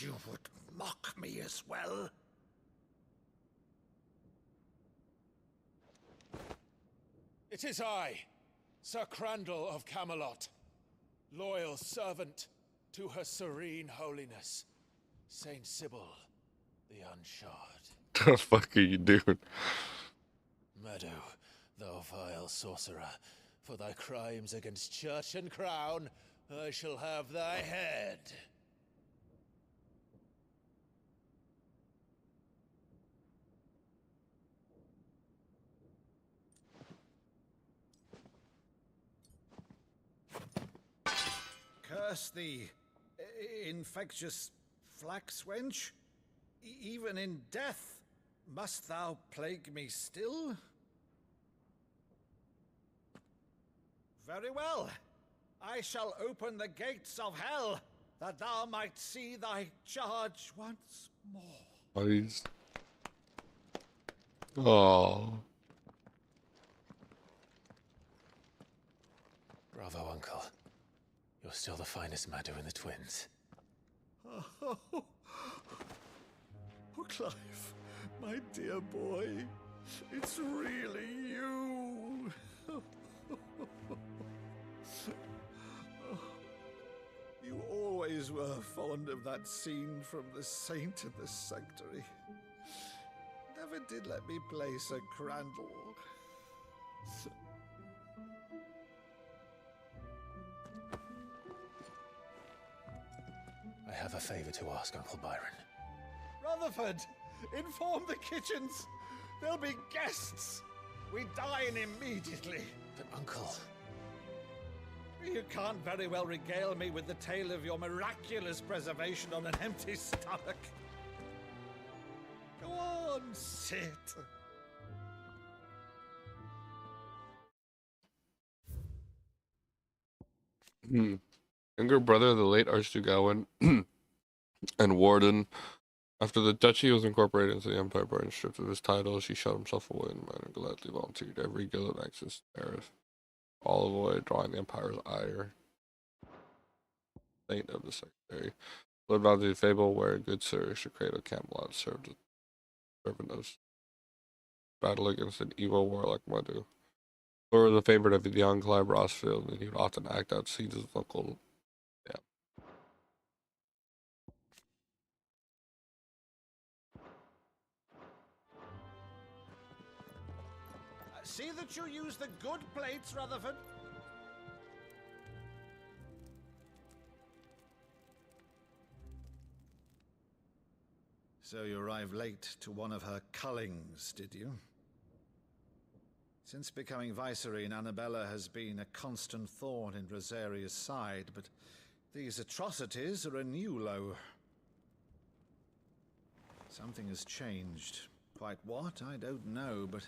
You would mock me as well? It is I, Sir Crandall of Camelot, loyal servant to Her Serene Holiness, Saint Sybil the Unshod. The fuck are you doing? Meadow, thou vile sorcerer, for thy crimes against church and crown, I shall have thy head. Curse thee, infectious flax wench. Even in death, must thou plague me still? Very well. I shall open the gates of hell, that thou might see thy charge once more. Please. Oh. Bravo, Uncle. You're still the finest Meadow in the twins. Oh, Clive, my dear boy, it's really you. You always were fond of that scene from The Saint in the Sanctuary. Never did let me play Sir Crandall. I have a favor to ask, Uncle Byron. Rutherford, inform the kitchens. There'll be guests. We dine immediately. But, Uncle... You can't very well regale me with the tale of your miraculous preservation on an empty stomach. Go on, sit. Younger brother of the late Archduke Gawain and Warden. After the duchy was incorporated into the Empire, Brian stripped of his title, she shut himself away in a manner, gladly volunteered every guild and access to Paris, all of the way drawing the Empire's ire. Saint of the Secretary. Lived out the fable where a good sir should create a Camelot, served as servant of battle against an evil warlike Meadow. Thor was a favorite of the young Clive Rosfield, and he would often act out scenes with his uncle. Yeah. See that you use the good plates, Rutherford. So you arrived late to one of her cullings, did you? Since becoming Vicereine, Annabella has been a constant thorn in Rosaria's side, but these atrocities are a new low. Something has changed. Quite what, I don't know, but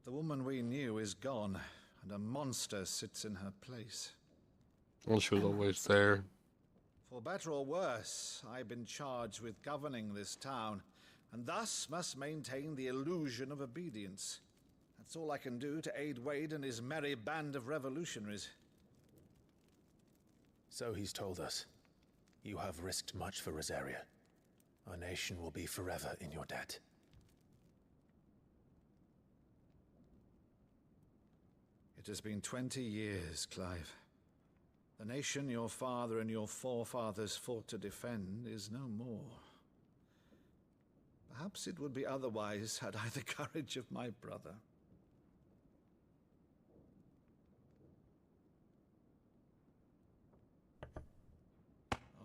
the woman we knew is gone, and a monster sits in her place. Well, she was always there. For better or worse, I've been charged with governing this town, and thus must maintain the illusion of obedience. That's all I can do to aid Wade and his merry band of revolutionaries. So he's told us. You have risked much for Rosaria. Our nation will be forever in your debt. It has been 20 years, Clive. The nation your father and your forefathers fought to defend is no more. Perhaps it would be otherwise had I the courage of my brother.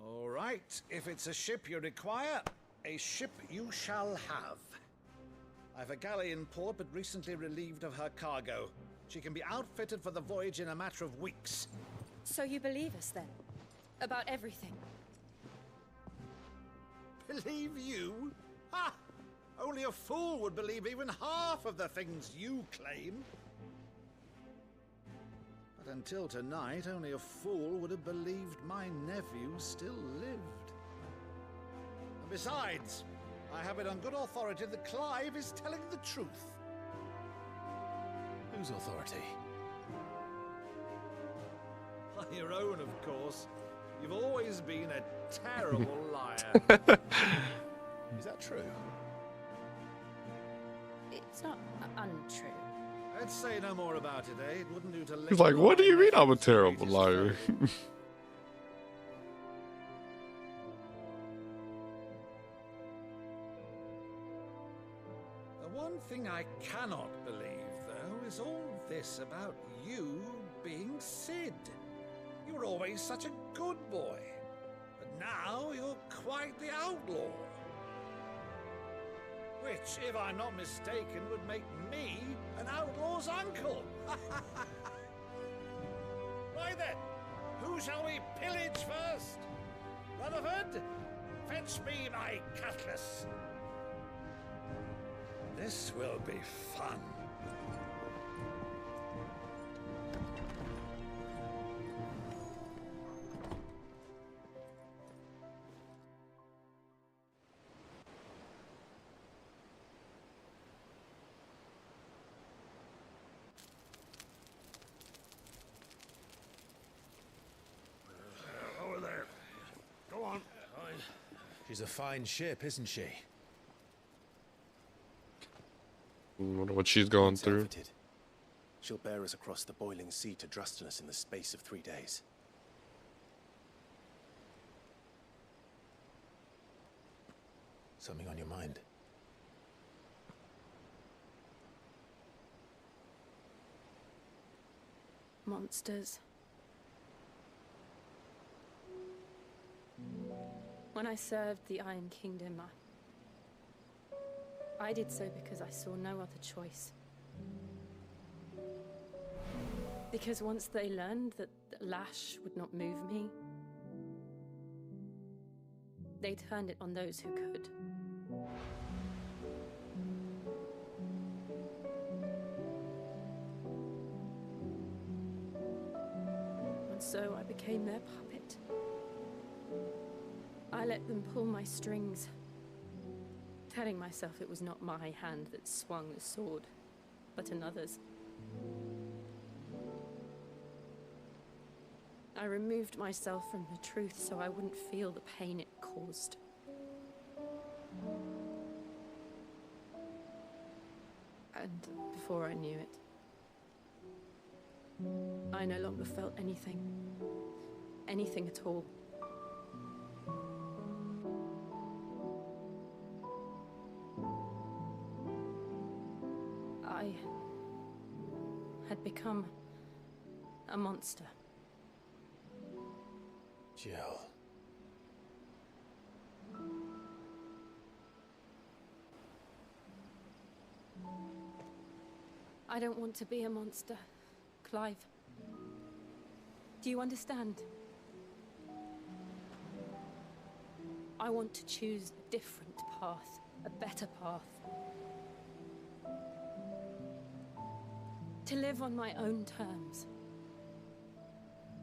All right, if it's a ship you require, a ship you shall have. I've a galley in port, but recently relieved of her cargo. She can be outfitted for the voyage in a matter of weeks. So you believe us then? About everything? Believe you? Ha! Only a fool would believe even half of the things you claim. But until tonight, only a fool would have believed my nephew still lived. And besides, I have it on good authority that Clive is telling the truth. Whose authority? Your own, of course. You've always been a terrible liar. Is that true? It's not untrue. Let's say no more about it, eh? It wouldn't do to He's like, what do you mean I'm a terrible liar? The one thing I cannot believe, though, is all this about you being Sid. You were always such a good boy, but now you're quite the outlaw. Which, if I'm not mistaken, would make me an outlaw's uncle. Right then, who shall we pillage first? Rutherford, fetch me my cutlass. This will be fun. Over there. Go on. She's a fine ship, isn't she? I wonder what she's going through. Outfitted. She'll bear us across the boiling sea to Drustinus in the space of 3 days. Something on your mind? Monsters. When I served the Iron Kingdom, I did so because I saw no other choice. Because once they learned that the lash would not move me, they turned it on those who could. And so I became their puppet. I let them pull my strings, telling myself it was not my hand that swung the sword, but another's. I removed myself from the truth so I wouldn't feel the pain it caused. And before I knew it, I no longer felt anything. Anything at all. I had become a monster. Jill. I don't want to be a monster, Clive. Do you understand? I want to choose a different path, a better path. To live on my own terms.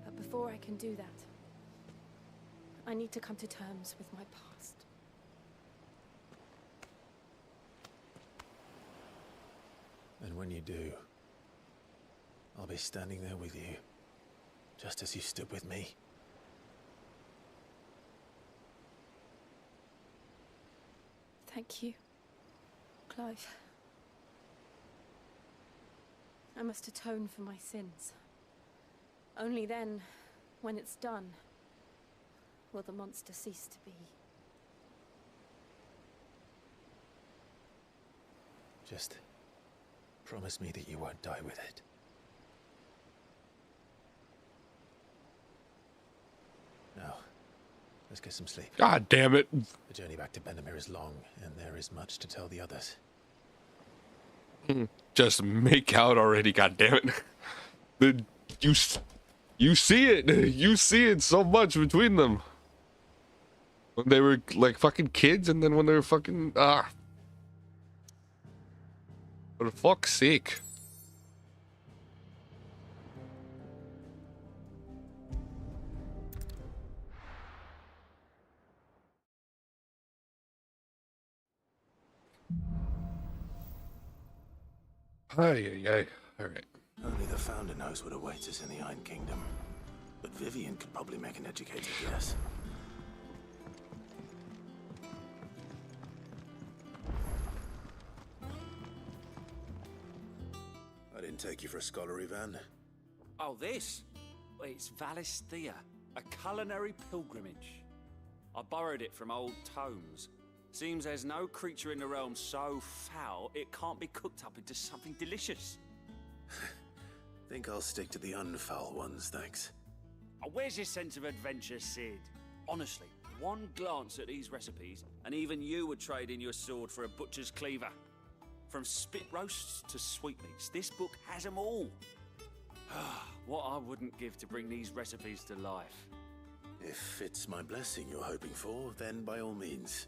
But before I can do that, I need to come to terms with my past. And when you do, I'll be standing there with you, just as you stood with me. Thank you, Clive. I must atone for my sins. Only then, when it's done, will the monster cease to be. Just promise me that you won't die with it. Now, let's get some sleep. God damn it. The journey back to Benamir is long, and there is much to tell the others. Just make out already, goddammit. You see it. You see it so much between them. When they were like fucking kids, and then when they were fucking for the fuck's sake. Ay. Alright. Only the Founder knows what awaits us in the Iron Kingdom. But Vivian could probably make an educated guess. I didn't take you for a scholar, Ivan. Oh, this? Well, it's Valisthea, a culinary pilgrimage. I borrowed it from old tomes. Seems there's no creature in the realm so foul it can't be cooked up into something delicious. Think I'll stick to the unfoul ones, thanks. Oh, where's your sense of adventure, Sid? Honestly, one glance at these recipes, and even you would trade in your sword for a butcher's cleaver. From spit roasts to sweetmeats, this book has them all. What I wouldn't give to bring these recipes to life. If it's my blessing you're hoping for, then by all means.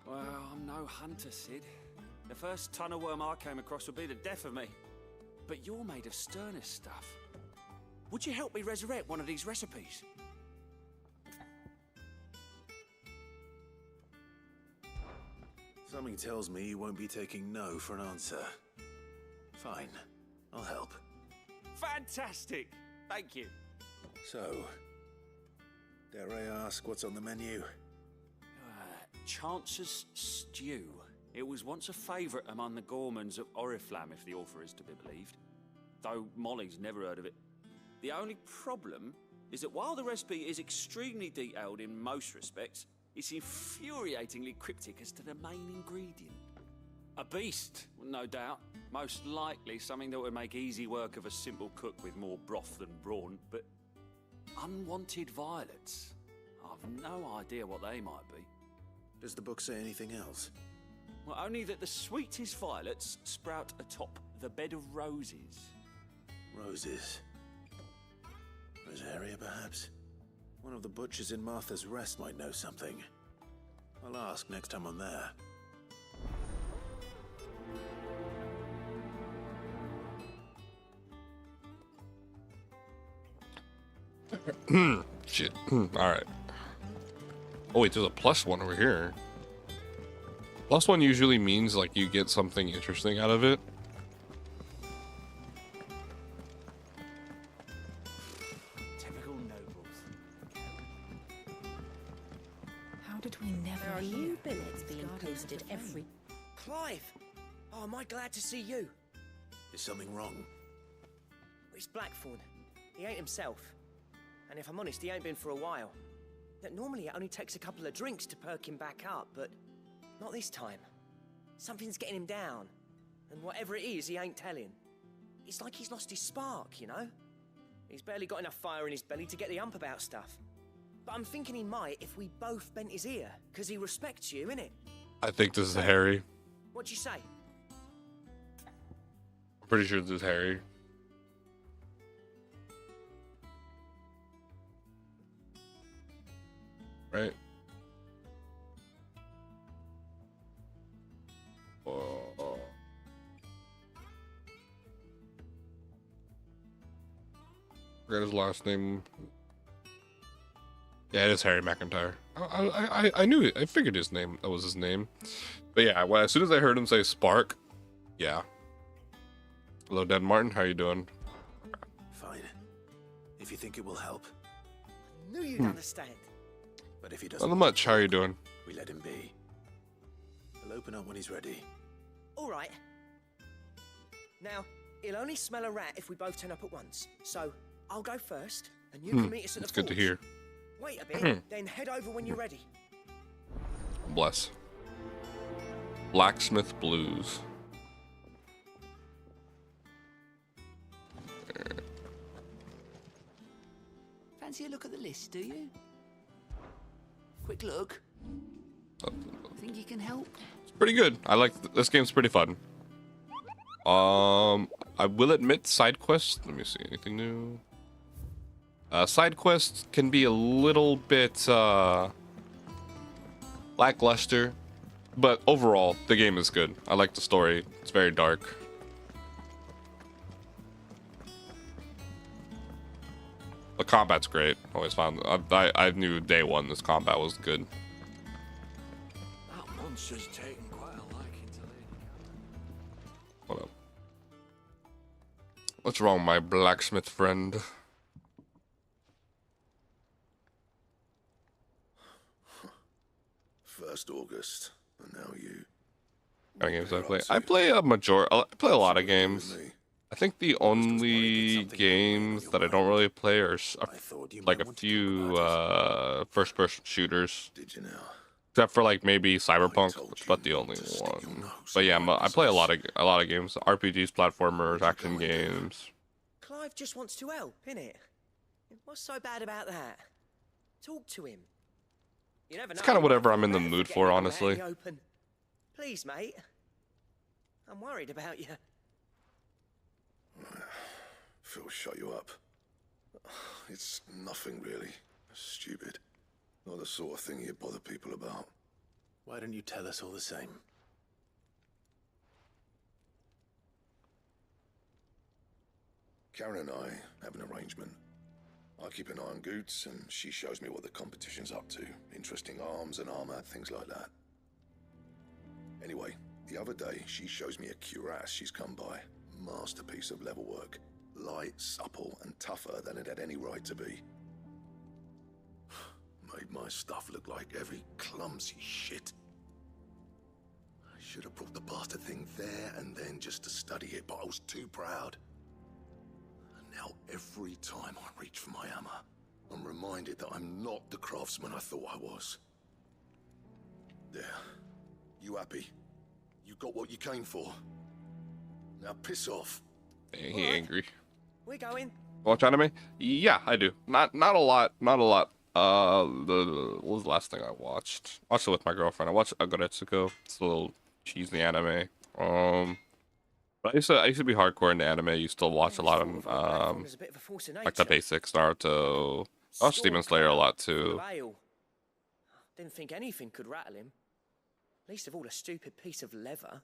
Well, I'm no hunter, Sid. The first tunnel worm I came across would be the death of me. But you're made of sterner stuff. Would you help me resurrect one of these recipes? Something tells me you won't be taking no for an answer. Fine, I'll help. Fantastic! Thank you. So, dare I ask what's on the menu? Chance's Stew. It was once a favourite among the gourmands of Oriflamme, if the author is to be believed. Though Molly's never heard of it. The only problem is that while the recipe is extremely detailed in most respects, it's infuriatingly cryptic as to the main ingredient. A beast, no doubt. Most likely something that would make easy work of a simple cook with more broth than brawn, but unwanted violets. I've no idea what they might be. Does the book say anything else? Well, only that the sweetest violets sprout atop the bed of roses. Roses. Rosaria, perhaps? One of the butchers in Martha's Rest might know something. I'll ask next time I'm there. Shit. Alright. Oh wait, there's a +1 over here. +1 usually means like you get something interesting out of it. Typical nobles. How did we never There are hear? new billets being posted every... Clive! Oh, am I glad to see you? Is something wrong? It's Blackthorn. He ain't himself. And if I'm honest, he ain't been for a while. That normally it only takes a couple of drinks to perk him back up, but not this time. Something's getting him down. And whatever it is, he ain't telling. It's like he's lost his spark, you know? He's barely got enough fire in his belly to get the ump about stuff. But I'm thinking he might if we both bent his ear, because he respects you, innit? I think this is Harry. What'd you say? I'm pretty sure this is Harry. Right? Oh. Forgot his last name. Yeah, it is Harry McIntyre. I knew it. I figured his name. That was his name. But yeah, well, as soon as I heard him say Spark, yeah. Hello, Dan Martin. How you doing? Fine. If you think it will help. I knew you'd understand. But if he doesn't... Not much. How are you doing? We let him be. He'll open up when he's ready. All right. Now, he'll only smell a rat if we both turn up at once. So, I'll go first, and you can meet us at the That's good to forge. hear. Wait a bit, then head over when you're ready. Bless. Blacksmith Blues. Fancy a look at the list, do you? Quick look. Think you can help? It's pretty good. I like this game's pretty fun. I will admit side quests. Let me see, anything new? Side quests can be a little bit lackluster, but overall the game is good. I like the story. It's very dark. The combat's great. Always found I knew day one this combat was good. That monster's taken quite a liking to Lady Gaga. Hold up. What's wrong, my blacksmith friend? First August, and now you. What kind of games I play? I play a lot of games. I think the only games that I don't really play are like a few first-person shooters. Did you know? Except for like maybe Cyberpunk, which is about the only one. But yeah, I play a lot of games: RPGs, platformers, action games. Clive just wants to help, innit? What's so bad about that? Talk to him. You never know. It's kind of whatever I'm in the mood for, honestly. Please, mate. I'm worried about you. Phil shut you up. It's nothing really. Stupid. Not the sort of thing you bother people about. Why don't you tell us all the same? Karen and I have an arrangement. I keep an eye on Goots, and she shows me what the competition's up to. Interesting arms and armor, things like that. Anyway, the other day, she shows me a cuirass she's come by. Masterpiece of level work. Light, supple, and tougher than it had any right to be. Made my stuff look like every clumsy shit. I should have brought the bastard thing there and then just to study it, but I was too proud. And now every time I reach for my hammer, I'm reminded that I'm not the craftsman I thought I was. There. You happy? You got what you came for? Now piss off. He angry. We're going. Watch anime? Yeah, I do. Not a lot. Not a lot. What was the last thing I watched? Watched it with my girlfriend. I watched Agoretsuko. It's a little cheesy anime. But I used to be hardcore into anime. I used to watch a lot of like the basics, Naruto. I watched Demon Slayer a lot too. Didn't think anything could rattle him. Least of all a stupid piece of leather.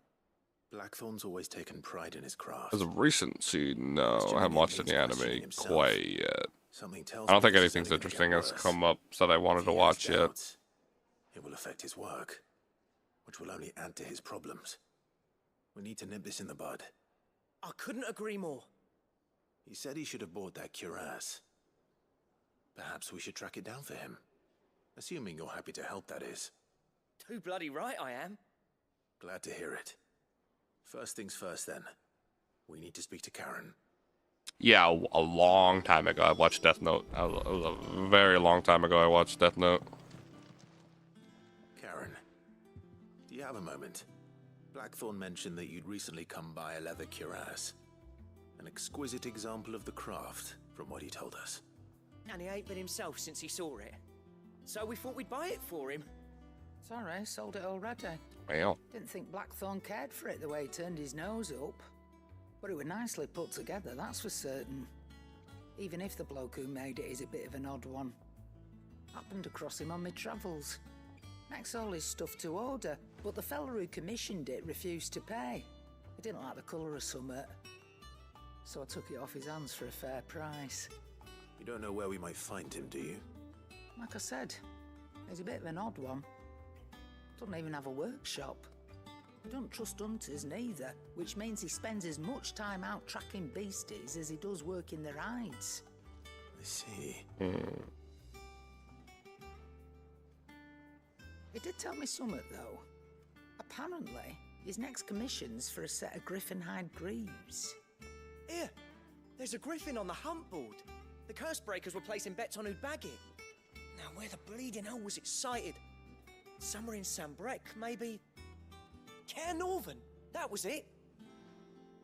Blackthorn's always taken pride in his craft. As of recency, no, I haven't watched any anime quite yet. Something tells I don't me think this is anything's only gonna interesting get has worse. come up that I wanted to watch yet. It will affect his work, which will only add to his problems. We need to nip this in the bud. I couldn't agree more. He said he should have bought that cuirass. Perhaps we should track it down for him. Assuming you're happy to help, that is. Too bloody right I am. Glad to hear it. First things first, then. We need to speak to Karen. Yeah, a long time ago I watched Death Note. It was a very long time ago I watched Death Note. Karen, do you have a moment? Blackthorn mentioned that you'd recently come by a leather cuirass. An exquisite example of the craft, from what he told us. And he ain't been himself since he saw it. So we thought we'd buy it for him. Sorry, sold it already. Well. Didn't think Blackthorn cared for it the way he turned his nose up. But it was nicely put together, that's for certain. Even if the bloke who made it is a bit of an odd one. Happened across him on my travels. Makes all his stuff to order, but the fella who commissioned it refused to pay. He didn't like the colour of summit. So I took it off his hands for a fair price. You don't know where we might find him, do you? Like I said, he's a bit of an odd one. Doesn't even have a workshop. He don't trust hunters neither, which means he spends as much time out tracking beasties as he does working the rides. I see. He did tell me something, though. Apparently, his next commission's for a set of griffin hide greaves. Here, there's a griffin on the hunt board. The curse breakers were placing bets on who'd bag it. Now, where the bleeding hell was it sighted? Somewhere in Sambrec, maybe. Care Northern, that was it.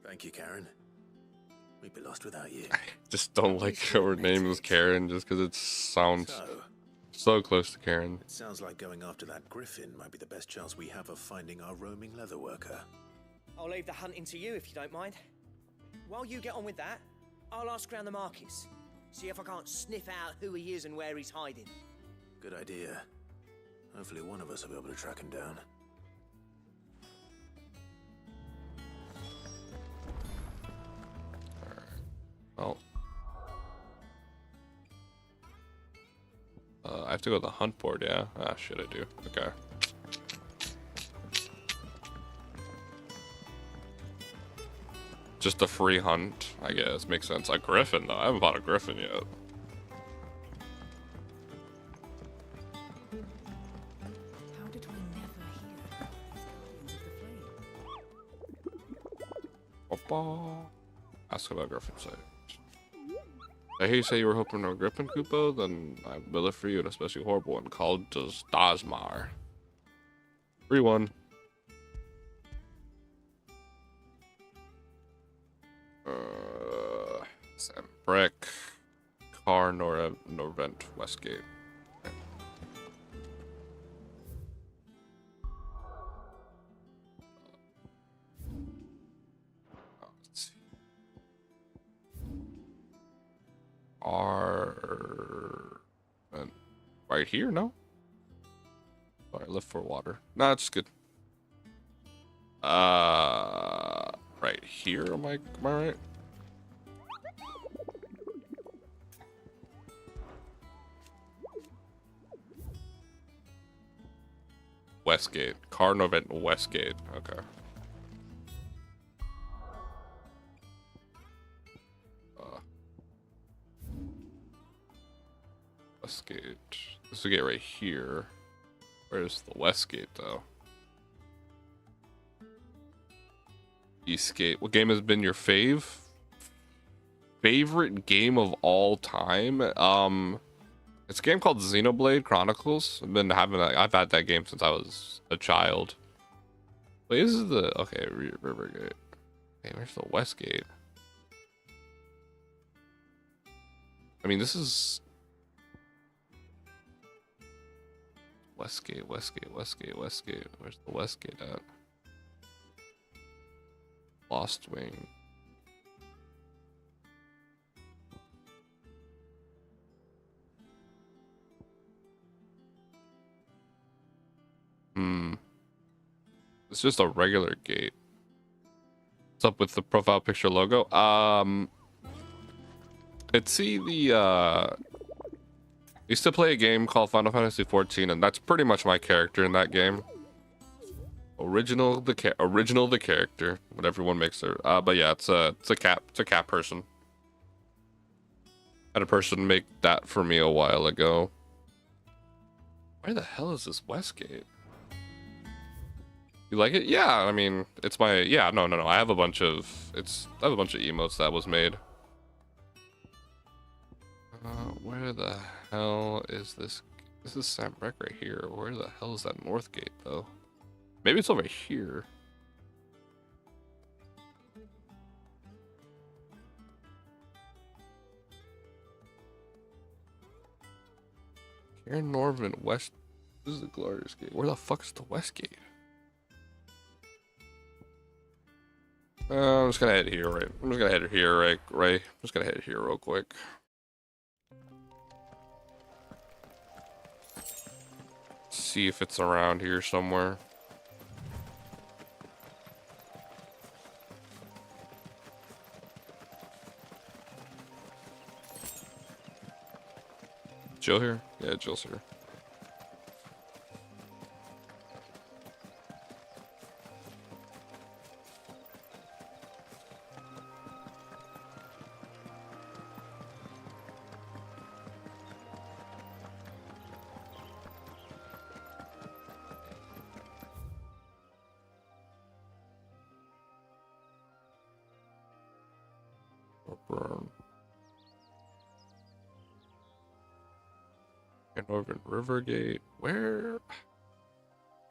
Thank you, Karen. We'd be lost without you. Just don't like her name is Karen just because it sounds so close to Karen. It sounds like going after that griffin might be the best chance we have of finding our roaming leather worker. I'll leave the hunting to you if you don't mind. While you get on with that, I'll ask around the markets. See if I can't sniff out who he is and where he's hiding. Good idea. Hopefully one of us will be able to track him down. Oh. I have to go to the hunt board, yeah? Ah, shit, I do. Okay. Just a free hunt, I guess. Makes sense. A griffin, though. I haven't bought a griffin yet. How did we never hear these Guardians of the Flame? Opa. Ask about griffin sight. I hear you say you were hoping for a griffin, Kupo, then I will it for you, an especially horrible one called Dazmar. Free one. Sam Brick, Car Norvent, Westgate. Let's see. Right here, no? Sorry, lift for water. No, it's good. Right here, am I right? Westgate. Cardinal event Westgate. Okay. Westgate. This is the gate right here. Where's the Westgate though? Eastgate. What game has been your favorite game of all time? It's a game called Xenoblade Chronicles. I've had that game since I was a child. Wait, this is the okay, Rivergate. Hey, where's the Westgate? I mean, this is Westgate. Where's the Westgate at? Lost Wing. It's just a regular gate. What's up with the profile picture logo? Let's see the used to play a game called Final Fantasy 14, and that's pretty much my character in that game. Original the character, what everyone makes her. But yeah, it's a cat person. Had a person make that for me a while ago. Where the hell is this Westgate? You like it? Yeah, I mean, it's my no. I have a bunch of emotes that was made. Where the hell is this? This is Sam Breck right here. Where the hell is that North Gate though? Maybe it's over here. Karen Norvin West. This is the Glorious Gate. Where the fuck is the West Gate? I'm just gonna head here, right? I'm just gonna head here, right? I'm just gonna head here real quick. See if it's around here somewhere. Jill here? Yeah, Jill's here. Northern Rivergate. Where?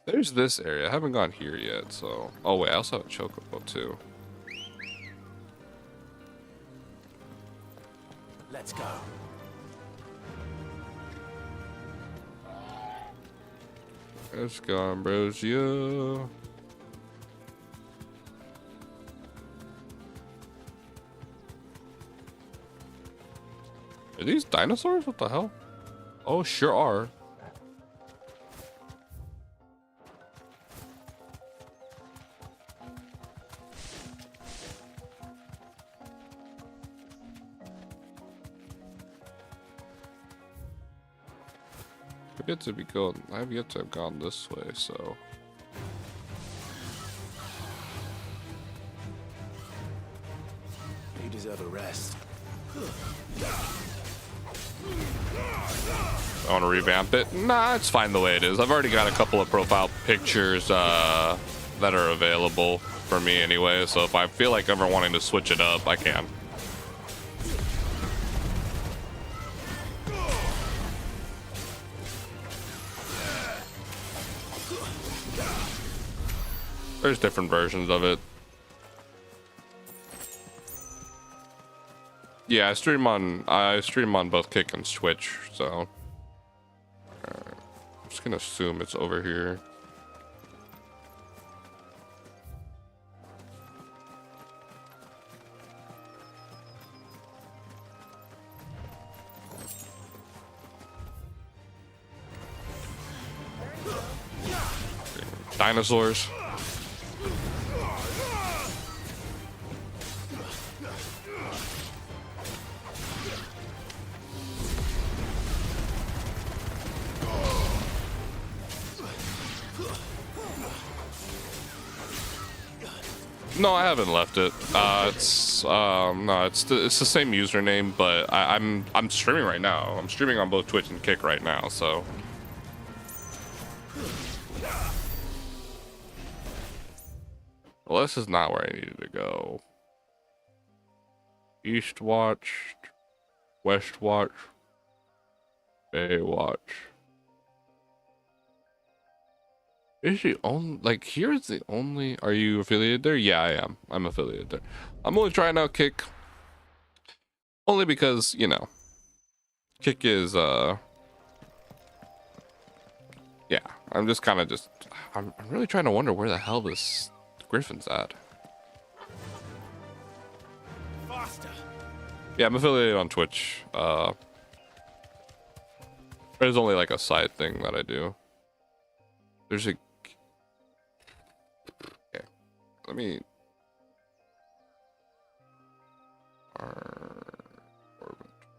There's this area. I haven't gone here yet, so. Oh wait, I also have a chocobo too. Let's go. Let's go, Ambrosia. Are these dinosaurs? What the hell? Oh, sure are. I've yet to have gone this way, so. You deserve a rest. I want to revamp it. Nah, it's fine the way it is. I've already got a couple of profile pictures that are available for me anyway, so if I feel like ever wanting to switch it up, I can. There's different versions of it. Yeah, I stream on both Kick and Switch, so I'm just gonna assume it's over here. Dinosaurs. No, I haven't left it. It's the same username, but I'm streaming right now. I'm streaming on both Twitch and Kick right now, so. Well, this is not where I needed to go. East Watch, West Watch, Bay Watch. Is the only, like, here's the only, are you affiliated there? Yeah, I am. I'm affiliated there. I'm only trying out Kick. Only because, you know, Kick is, yeah, I'm just kind of I'm really trying to wonder where the hell this Griffin's at. Faster. Yeah, I'm affiliated on Twitch. There's only like a side thing that I do. There's a, okay, let me,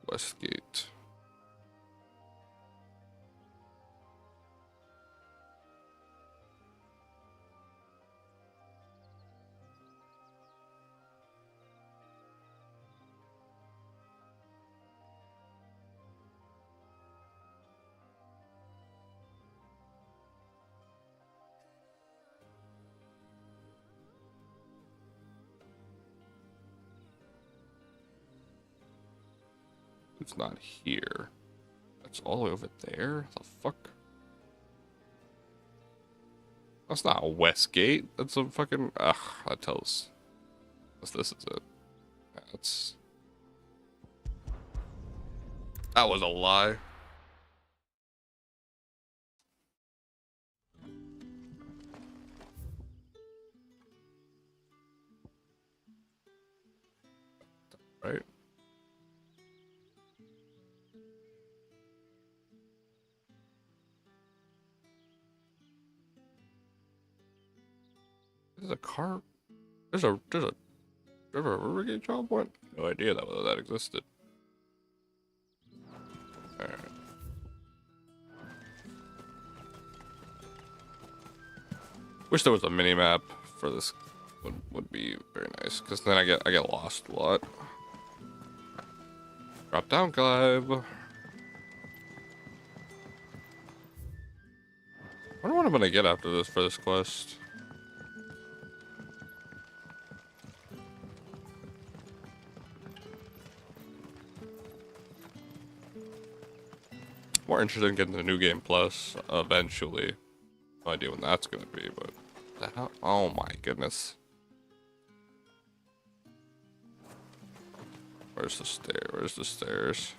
Westgate. It's not here. That's all the way over there? The fuck? That's not a Westgate. That's a fucking... Ugh, that tells... This is it. That's... That was a lie. Right? There's a car. There's a Rivergate job point. No idea that existed. All right. Wish there was a mini map for this. Would be very nice, because then I get lost a lot. Drop down, Clive. I wonder what I'm gonna get after this for this quest. More interested in getting the New Game Plus eventually. No idea when that's gonna be, but the hell? Oh my goodness. Where's the stair? Where's the stairs?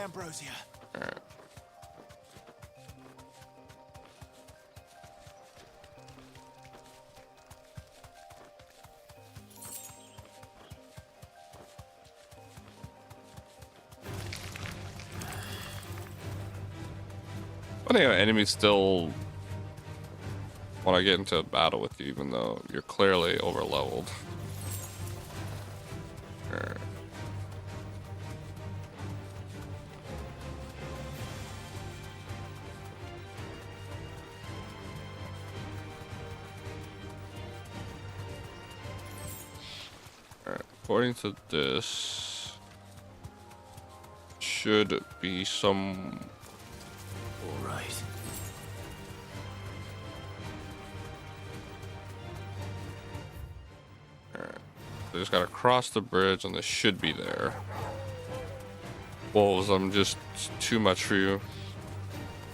ambrosia. All right. Funny how enemies still want to get into a battle with you, even though you're clearly overleveled. Alright. Alright, according to this, should be some. All right. Alright. They just gotta cross the bridge and this should be there. Wolves, I'm just too much for you.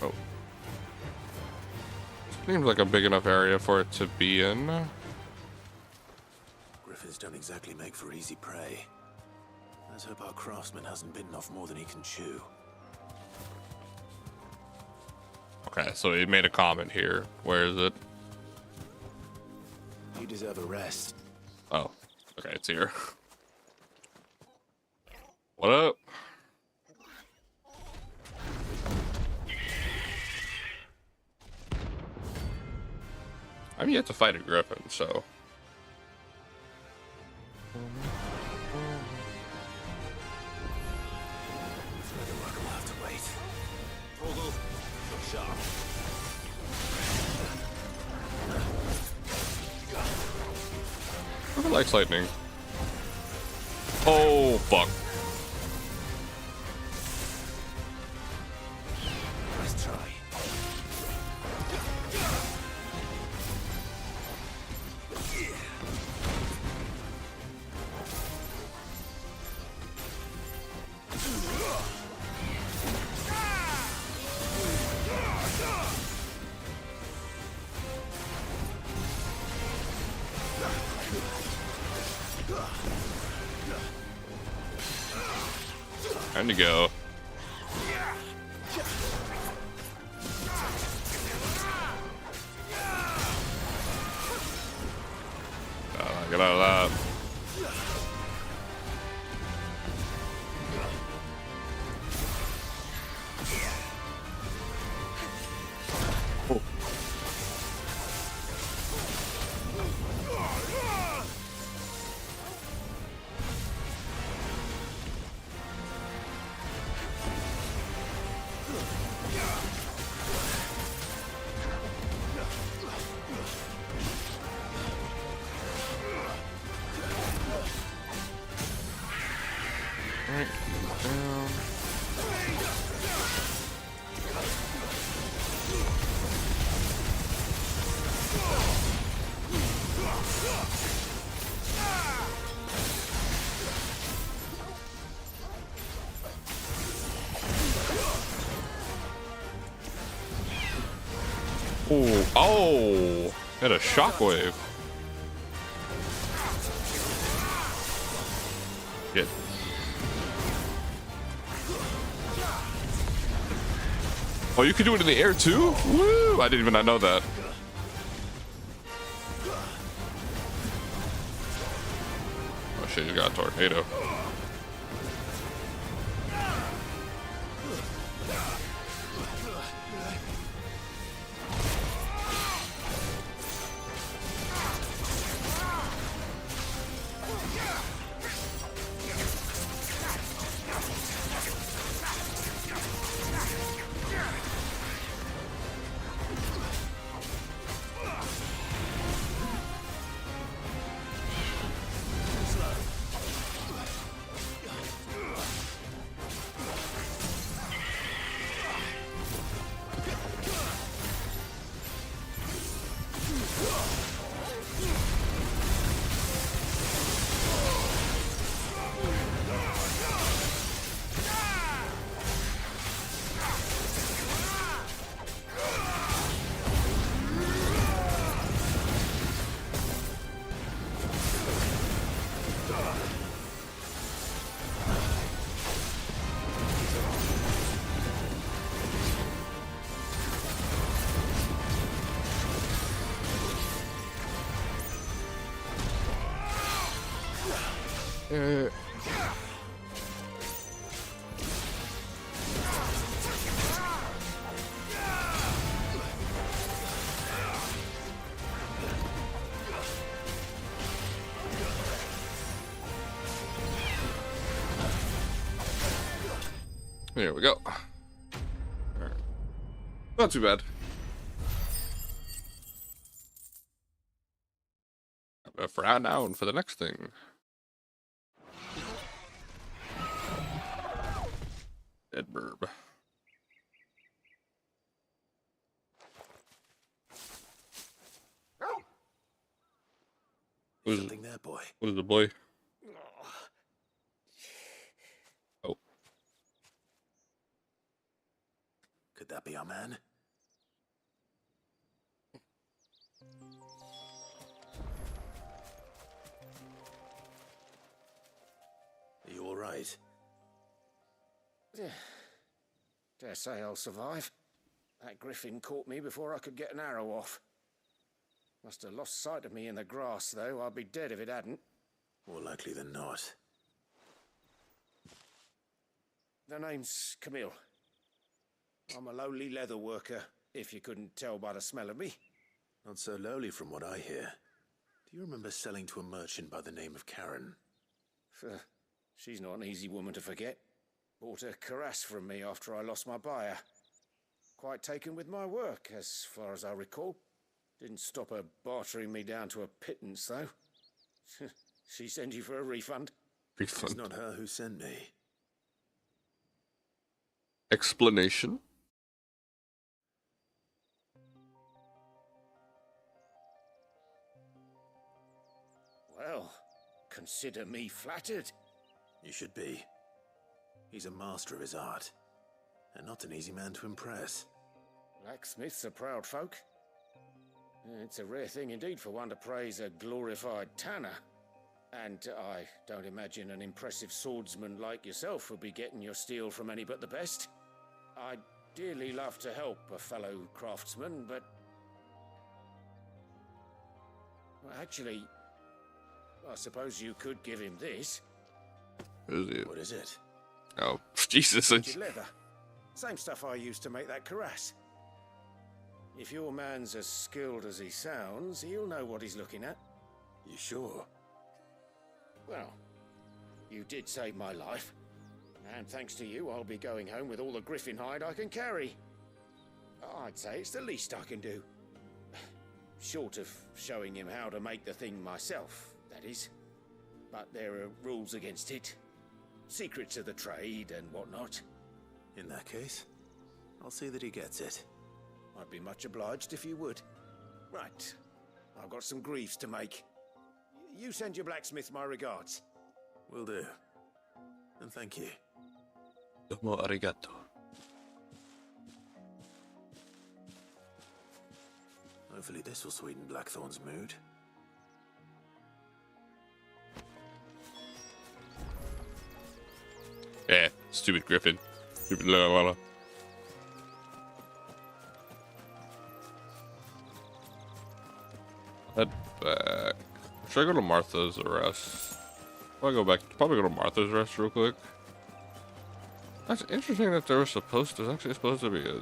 Oh. Seems like a big enough area for it to be in. Griffins don't exactly make for easy prey. Let's hope our craftsman hasn't bitten off more than he can chew. Okay, so he made a comment here. Where is it? You deserve a rest. Oh, okay, it's here. What up? I'm yet to fight a griffin, so. Further work will have to wait. Torgal, look sharp. Who likes lightning? Oh, fuck. Nice try. Time to go. Get out of that. Oh. Alright, down. Ooh, oh, hit a shockwave. Get. Oh, you can do it in the air too? Woo! I didn't even know that. Oh shit, you got a tornado. There we go. Alright. Not too bad. For now and for the next thing. Dead burb. Something there, boy. What is the boy? Oh. Could that be our man? Are you all right? Dare say I'll survive. That griffin caught me before I could get an arrow off. Must have lost sight of me in the grass, though. I'd be dead if it hadn't. More likely than not. The name's Camille. I'm a lowly leather worker, if you couldn't tell by the smell of me. Not so lowly from what I hear. Do you remember selling to a merchant by the name of Karen? She's not an easy woman to forget. Bought a cuirass from me after I lost my buyer. Quite taken with my work, as far as I recall. Didn't stop her bartering me down to a pittance, though. She sent you for a refund? Refund. It's not her who sent me. Explanation? Well, consider me flattered. You should be. He's a master of his art, and not an easy man to impress. Blacksmiths are proud folk. It's a rare thing indeed for one to praise a glorified tanner. And I don't imagine an impressive swordsman like yourself would be getting your steel from any but the best. I'd dearly love to help a fellow craftsman, but... Well, actually, I suppose you could give him this. Is it? What is it? Oh, Jesus. Leather. Same stuff I used to make that cuirass. If your man's as skilled as he sounds, he'll know what he's looking at. You sure? Well, you did save my life. And thanks to you, I'll be going home with all the griffin hide I can carry. I'd say it's the least I can do. Short of showing him how to make the thing myself, that is. But there are rules against it. Secrets of the trade and whatnot. In that case, I'll see that he gets it. I'd be much obliged if you would. Right. I've got some greaves to make. You send your blacksmith my regards. Will do. And thank you. Domo arigato. Hopefully this will sweeten Blackthorn's mood. Yeah, stupid griffin. Stupid la. Head back. Should I go to Martha's Rest? Probably go to Martha's Rest real quick. That's interesting that there was supposed to. There's actually supposed to be a.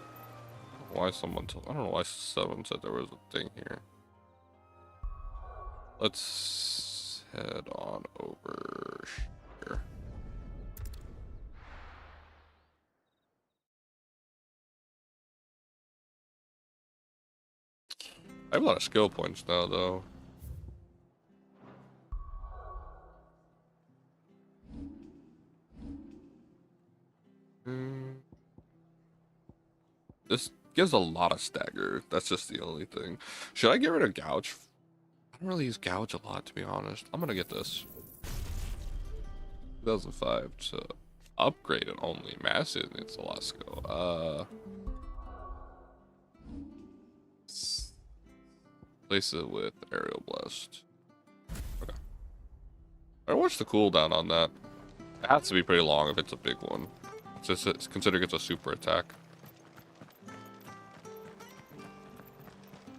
I don't know why someone said there was a thing here. Let's head on over here. I have a lot of skill points now, though. This gives a lot of stagger. That's just the only thing. Should I get rid of gouge? I don't really use gouge a lot, to be honest. I'm gonna get this. 2005 to upgrade it only. Massive, it's a lot of skill. Place it with Aerial Blast. Okay. What's the cooldown on that? It has to be pretty long if it's a big one. It's considering it's a super attack.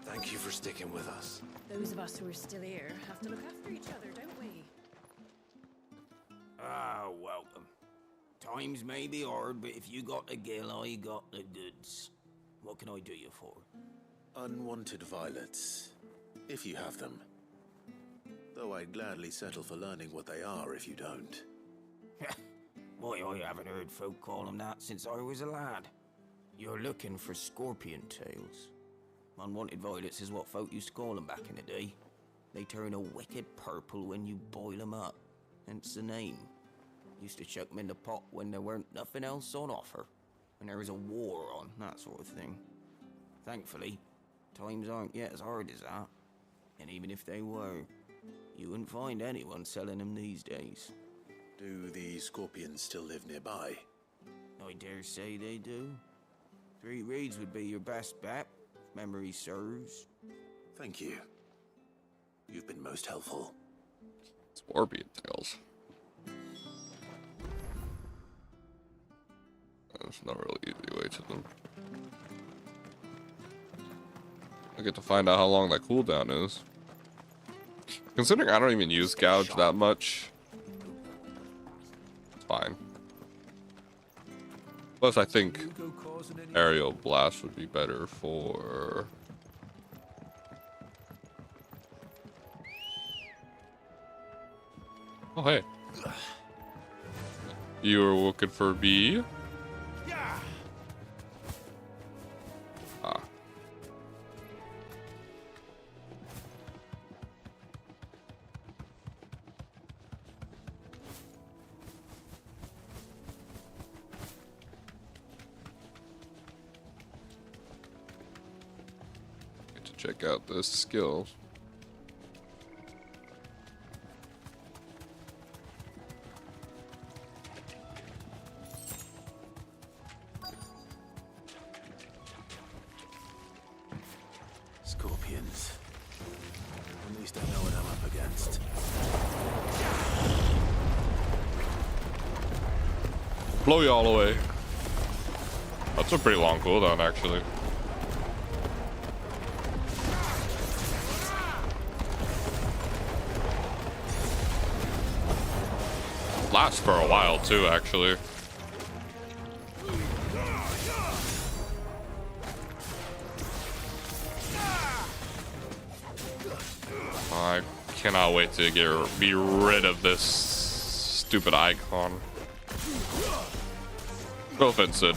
Thank you for sticking with us. Those of us who are still here have to look after each other, don't we? welcome. Times may be hard, but if you got the gill, I got the goods. What can I do you for? Unwanted violets, if you have them. Though I'd gladly settle for learning what they are if you don't. Boy, I haven't heard folk call them that since I was a lad. You're looking for scorpion tails. Unwanted violets is what folk used to call them back in the day. They turn a wicked purple when you boil them up, hence the name. Used to chuck them in the pot when there weren't nothing else on offer, when there was a war on, that sort of thing. Thankfully, times aren't yet as hard as that. And even if they were, you wouldn't find anyone selling them these days. Do the scorpions still live nearby? I dare say they do. 3 reeds would be your best bet, if memory serves. Thank you. You've been most helpful. Scorpion tails. There's no really easy way to them. I get to find out how long that cooldown is. Considering I don't even use gouge that much, it's fine. Plus, I think aerial blast would be better for. Oh hey, you were looking for B? Ah. Get to check out this skill. Scorpions. At least I know what I'm up against. Blow you all away. That's a pretty long cooldown, actually. Lasts for a while too, actually. I cannot wait to be rid of this stupid icon. No offense, Sid.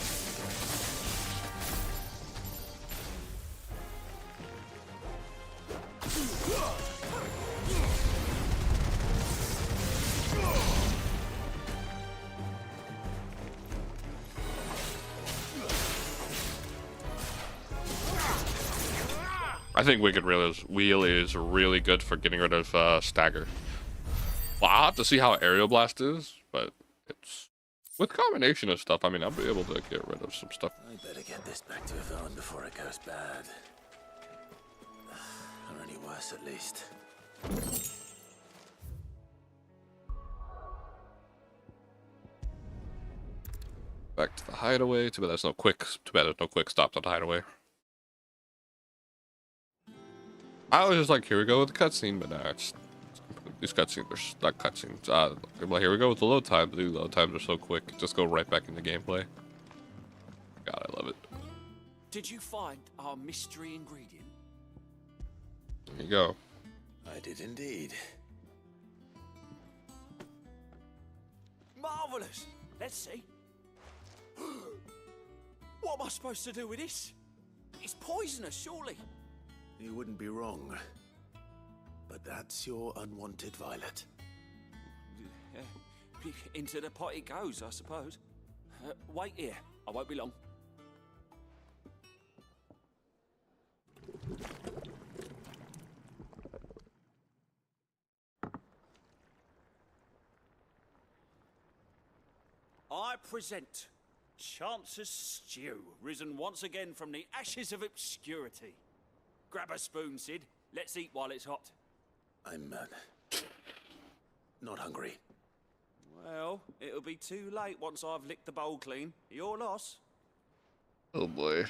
I think Wicked Wheel is really good for getting rid of Stagger. Well, I'll have to see how Aerial Blast is, but it's with combination of stuff. I mean, I'll be able to get rid of some stuff. I better get this back to Yvonne before it goes bad. Or any worse, at least. Back to the hideaway. Too bad there's no quick stops at the hideaway. I was just like, here we go with the cutscene, but now these cutscenes are not cutscenes. Like, here we go with the load times. Dude, load times are so quick. Just go right back into gameplay. God, I love it. Did you find our mystery ingredient? There you go. I did indeed. Marvelous! Let's see. What am I supposed to do with this? It's poisonous, surely. You wouldn't be wrong. But that's your unwanted violet. Into the pot it goes, I suppose. Wait here. I won't be long. I present Chance's Stew, risen once again from the ashes of obscurity. Grab a spoon, Sid. Let's eat while it's hot. I'm not hungry. Well, it'll be too late once I've licked the bowl clean. Your loss. Oh boy.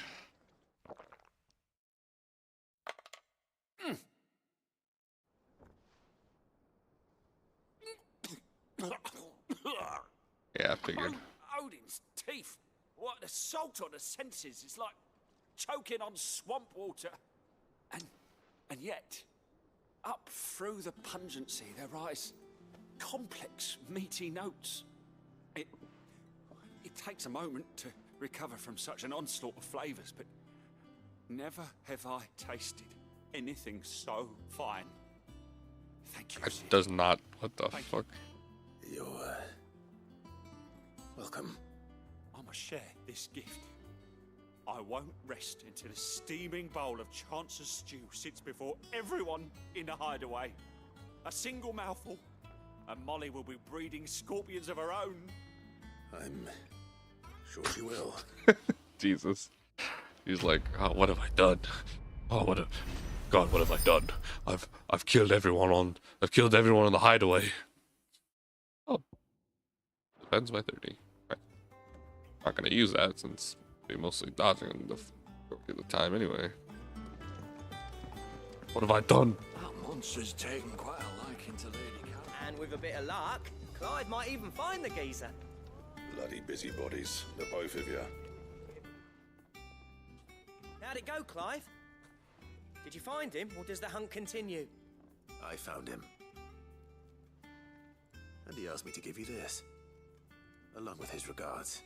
tongues, teeth. What an assault on the senses. It's like choking on swamp water. And yet, up through the pungency, there rise complex, meaty notes. It takes a moment to recover from such an onslaught of flavors, but never have I tasted anything so fine. Thank you. It does not. What the fuck? You're welcome. I must share this gift. I won't rest until a steaming bowl of Chance's stew sits before everyone in the hideaway. A single mouthful, and Molly will be breeding scorpions of her own. I'm sure she will. Jesus. He's like, oh, what have I done? Oh, God, what have I done? I've killed everyone in the hideaway. Oh. Depends by 30. Right. Not gonna use that since we're mostly dodging the time anyway. What have I done? That monster's taken quite a liking to Lady Catelyn. And with a bit of luck, Clive might even find the geezer. Bloody busybodies, the both of you. How'd it go, Clive? Did you find him, or does the hunt continue? I found him. And he asked me to give you this, along with his regards.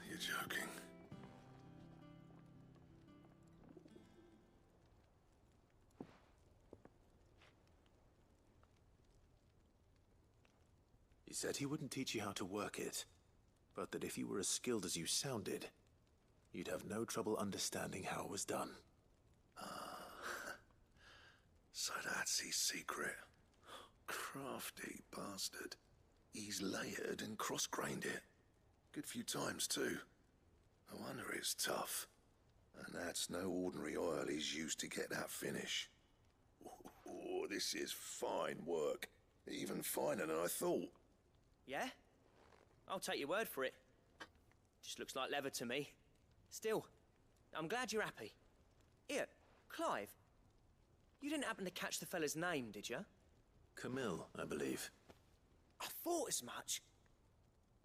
You're joking. He said he wouldn't teach you how to work it, but that if you were as skilled as you sounded, you'd have no trouble understanding how it was done. So that's his secret. Crafty bastard. He's layered and cross-grained it. Good few times, too. No wonder it's tough. And that's no ordinary oil he's used to get that finish. Oh, this is fine work. Even finer than I thought. Yeah? I'll take your word for it. Just looks like leather to me. Still, I'm glad you're happy. Here, Clive, you didn't happen to catch the fella's name, did you? Camille, I believe. I thought as much.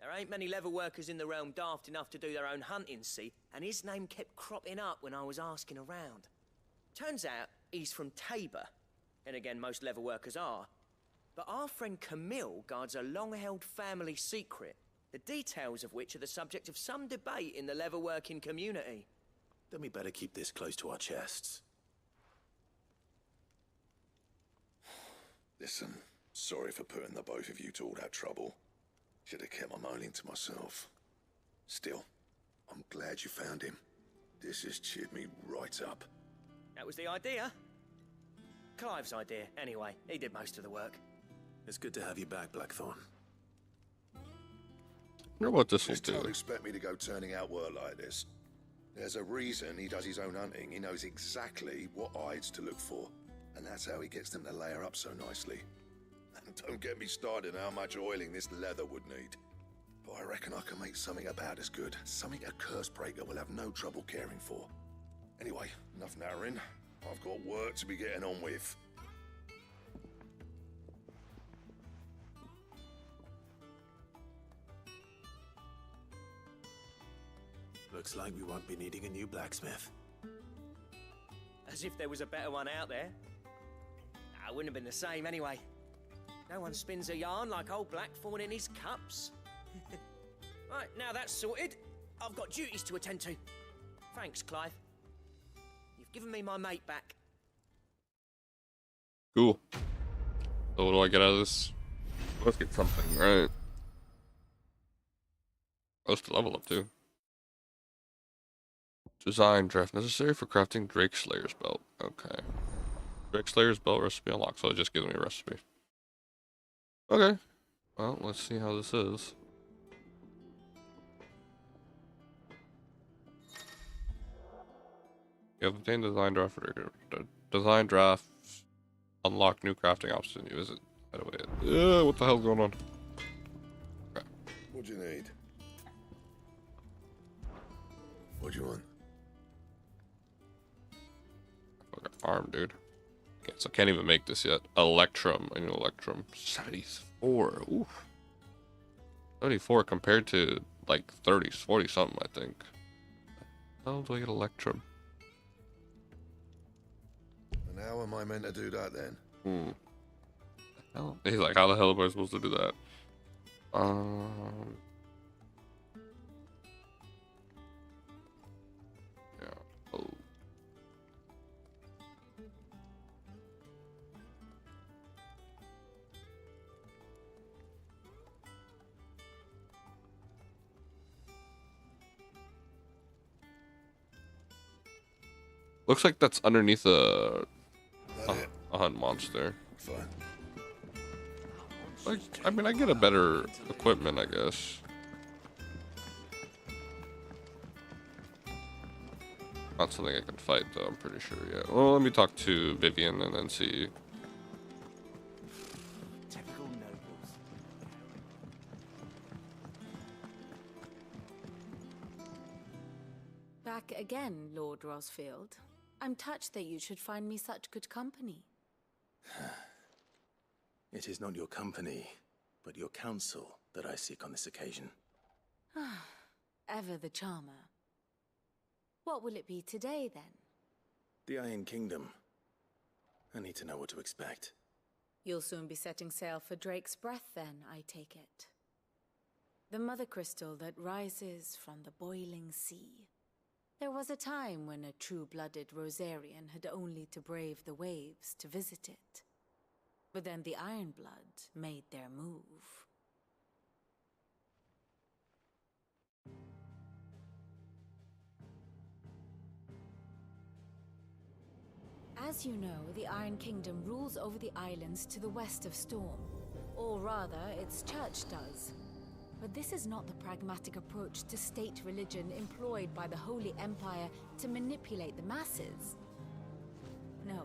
There ain't many leather workers in the realm daft enough to do their own hunting, see, and his name kept cropping up when I was asking around. Turns out he's from Tabor, and again, most leather workers are. But our friend Camille guards a long-held family secret, the details of which are the subject of some debate in the leather-working community. Then we better keep this close to our chests. Listen, sorry for putting the both of you to all that trouble. Should have kept my moaning to myself. Still, I'm glad you found him. This has cheered me right up. That was the idea. Clive's idea, anyway. He did most of the work. It's good to have you back, Blackthorn. I wonder what this will Just do. don't expect me to go turning out work like this. There's a reason he does his own hunting. He knows exactly what hides to look for. And that's how he gets them to layer up so nicely. And don't get me started on how much oiling this leather would need. But I reckon I can make something about as good. Something a Cursebreaker will have no trouble caring for. Anyway, enough narrowing. I've got work to be getting on with. Looks like we won't be needing a new blacksmith. As if there was a better one out there. It wouldn't have been the same anyway. No one spins a yarn like old Blackthorn in his cups. Right, now that's sorted, I've got duties to attend to. Thanks, Clive. You've given me my mate back. Cool. So what do I get out of this? Let's get something, right? Let's level up too. Design draft necessary for crafting Drake Slayer's belt. Okay. Drake Slayer's belt recipe unlocked, so it just gives me a recipe. Okay. Well, let's see how this is. You have obtained design draft for design draft. Unlock new crafting options. You visit. By the way, what the hell's going on? Okay. What do you need? What do you want? Fucking arm, dude. Okay, so I can't even make this yet. Electrum. I need Electrum. 74. Oof. 74 compared to like 30, 40 something, I think. How do I get Electrum? And how am I meant to do that then? Hell? He's like, how the hell am I supposed to do that? Yeah. Oh. Looks like that's underneath a hunt monster. Fine. Like, I mean, I get a better equipment, I guess. Not something I can fight, though, I'm pretty sure, yeah. Well, let me talk to Vivian and then see. Back again, Lord Rosfield. I'm touched that you should find me such good company. It is not your company, but your counsel that I seek on this occasion. Ever the charmer. What will it be today, then? The Iron Kingdom. I need to know what to expect. You'll soon be setting sail for Drake's Breath, then, I take it. The mother crystal that rises from the boiling sea. There was a time when a true-blooded Rosarian had only to brave the waves to visit it. But then the Ironblood made their move. As you know, the Iron Kingdom rules over the islands to the west of Storm. Or rather, its church does. But this is not the pragmatic approach to state religion employed by the Holy Empire to manipulate the masses. No,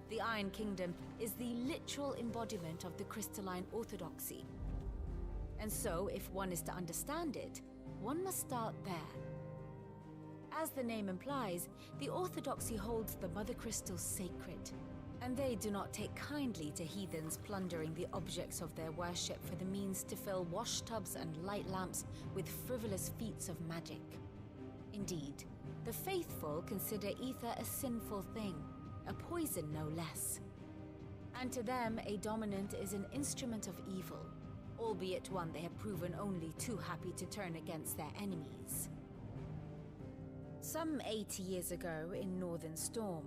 the Iron Kingdom is the literal embodiment of the crystalline orthodoxy. And so, if one is to understand it, one must start there. As the name implies, the orthodoxy holds the Mother Crystal sacred, and they do not take kindly to heathens plundering the objects of their worship for the means to fill washtubs and light lamps with frivolous feats of magic. Indeed, the faithful consider ether a sinful thing, a poison no less. And to them, a dominant is an instrument of evil, albeit one they have proven only too happy to turn against their enemies. Some 80 years ago in Northern Storm,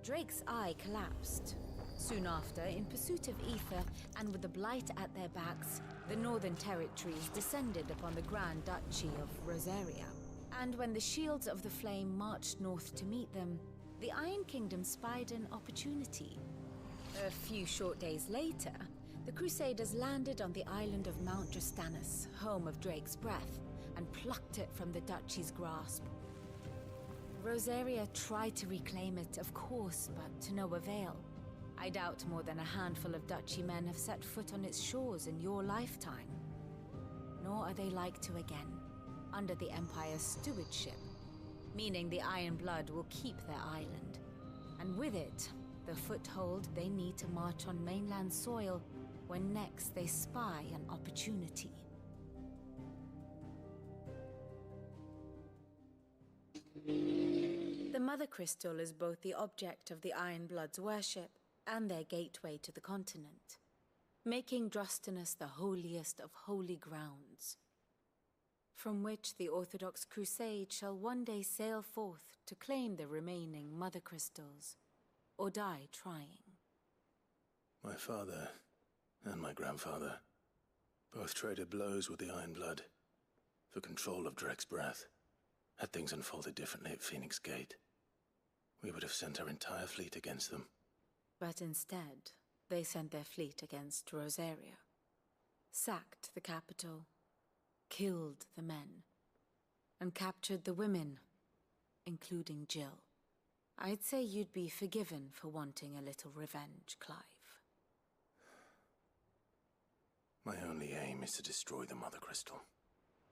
Drake's eye collapsed. Soon after, in pursuit of ether and with the blight at their backs, the Northern Territories descended upon the Grand Duchy of Rosaria. And when the Shields of the Flame marched north to meet them, the Iron Kingdom spied an opportunity. A few short days later, the Crusaders landed on the island of Mount Drastanus, home of Drake's Breath, and plucked it from the Duchy's grasp. Rosaria tried to reclaim it, of course, but to no avail. I doubt more than a handful of Duchy men have set foot on its shores in your lifetime. Nor are they like to again, under the Empire's stewardship, meaning the Iron Blood will keep their island, and with it, the foothold they need to march on mainland soil when next they spy an opportunity. The Mother Crystal is both the object of the Iron Blood's worship and their gateway to the continent, making Drastanus the holiest of holy grounds, from which the Orthodox Crusade shall one day sail forth to claim the remaining Mother Crystals, or die trying. My father and my grandfather both traded blows with the Iron Blood for control of Drake's Breath. Had things unfolded differently at Phoenix Gate, we would have sent our entire fleet against them. But instead, they sent their fleet against Rosaria, sacked the capital, killed the men, and captured the women, including Jill. I'd say you'd be forgiven for wanting a little revenge, Clive. My only aim is to destroy the Mother Crystal.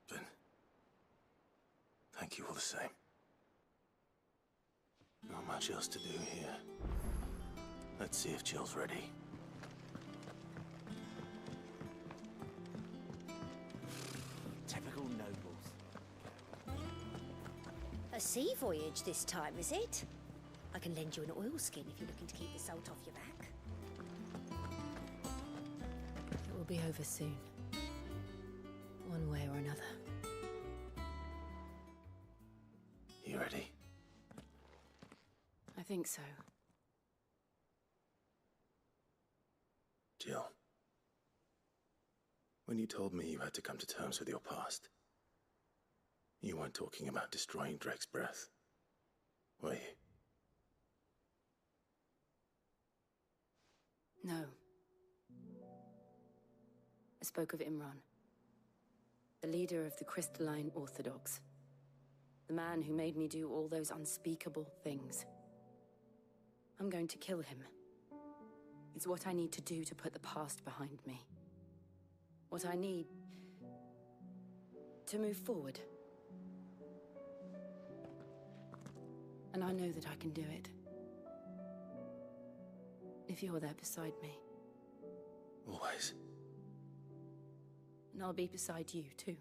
But thank you all the same. Not much else to do here. Let's see if Jill's ready. Typical nobles. A sea voyage this time, is it? I can lend you an oilskin if you're looking to keep the salt off your back. It will be over soon. One way or another. You ready? I think so. Jill, when you told me you had to come to terms with your past, you weren't talking about destroying Drake's breath, were you? No. I spoke of Imran, the leader of the Crystalline Orthodox. The man who made me do all those unspeakable things. I'm going to kill him. It's what I need to do to put the past behind me. What I need to move forward. And I know that I can do it. If you're there beside me. Always. And I'll be beside you, too.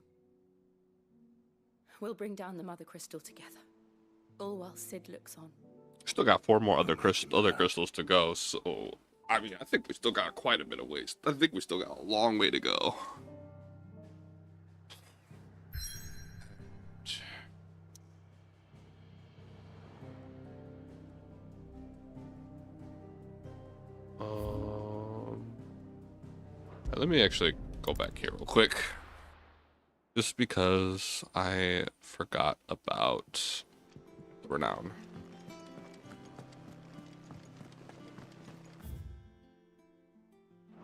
We'll bring down the Mother Crystal together. All while Sid looks on. Still got 4 more other crystals to go, so... I mean, I think we still got quite a bit of ways. I think we still got a long way to go. Let me actually go back here real quick. Just because I forgot about the renown.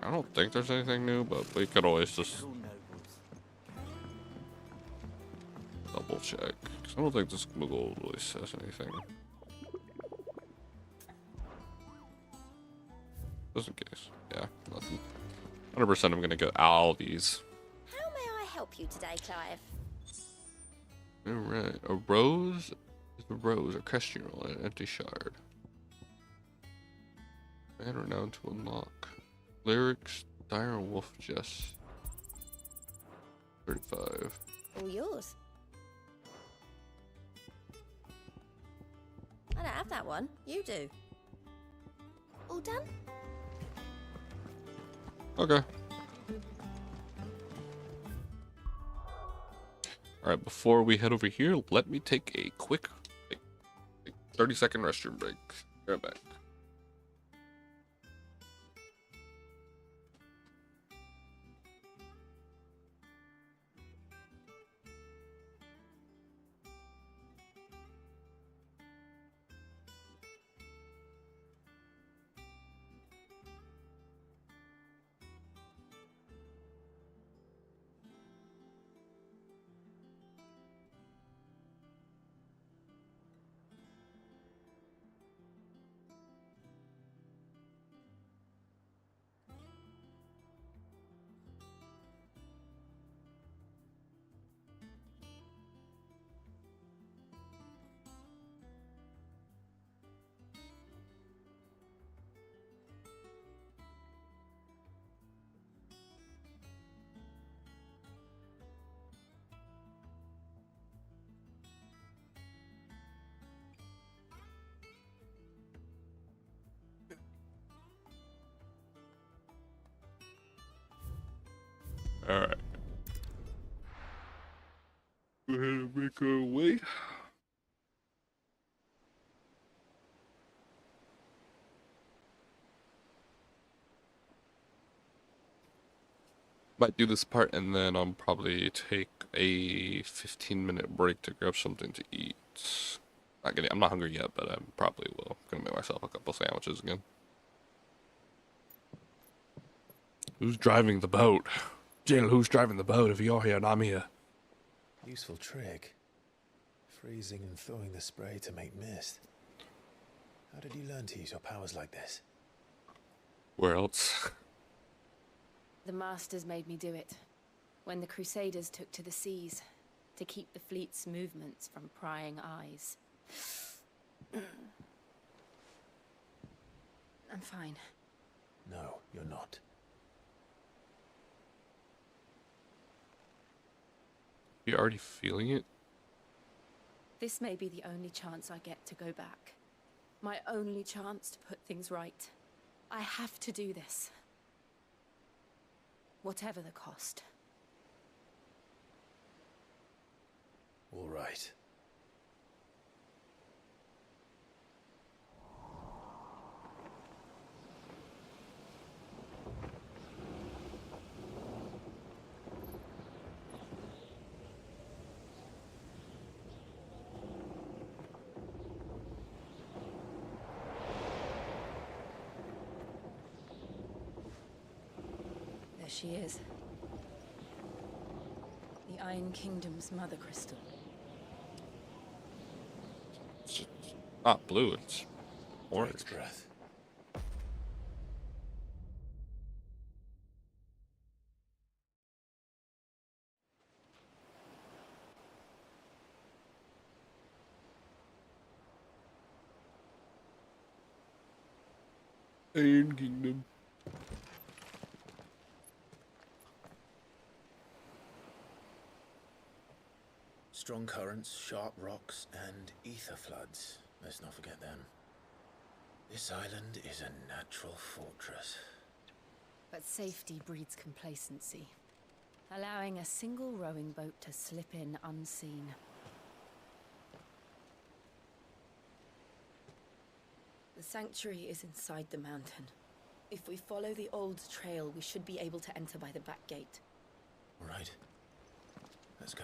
I don't think there's anything new, but we could always just double check. 'Cause I don't think this Google really says anything. Just in case. Yeah, nothing. 100% I'm gonna get all these. How may I help you today, Clive? Alright, a rose is a rose, a question roll, an empty shard. And renown to unlock. Lyrics, Dire Wolf Jess. 35. All yours. I don't have that one. You do. All done? Okay. Alright, before we head over here, let me take a quick 30-second restroom break. Be right back. Alright. Go ahead and make our way. Might do this part and then I'll probably take a 15-minute break to grab something to eat. I'm not hungry yet, but I probably will. I'm gonna make myself a couple sandwiches again. Who's driving the boat? Jill, who's driving the boat? If you're here and I'm here. Useful trick. Freezing and thawing the spray to make mist. How did you learn to use your powers like this? Where else? The Masters made me do it. When the Crusaders took to the seas, to keep the fleet's movements from prying eyes. I'm fine. No, you're not. You already feeling it? This may be the only chance I get to go back. My only chance to put things right. I have to do this. Whatever the cost. All right. There she is. The Iron Kingdom's mother crystal. It's not blue, it's orange. Breath. Iron Kingdom. Strong currents, sharp rocks, and ether floods. Let's not forget them. This island is a natural fortress. But safety breeds complacency, allowing a single rowing boat to slip in unseen. The sanctuary is inside the mountain. If we follow the old trail, we should be able to enter by the back gate. All right. Let's go.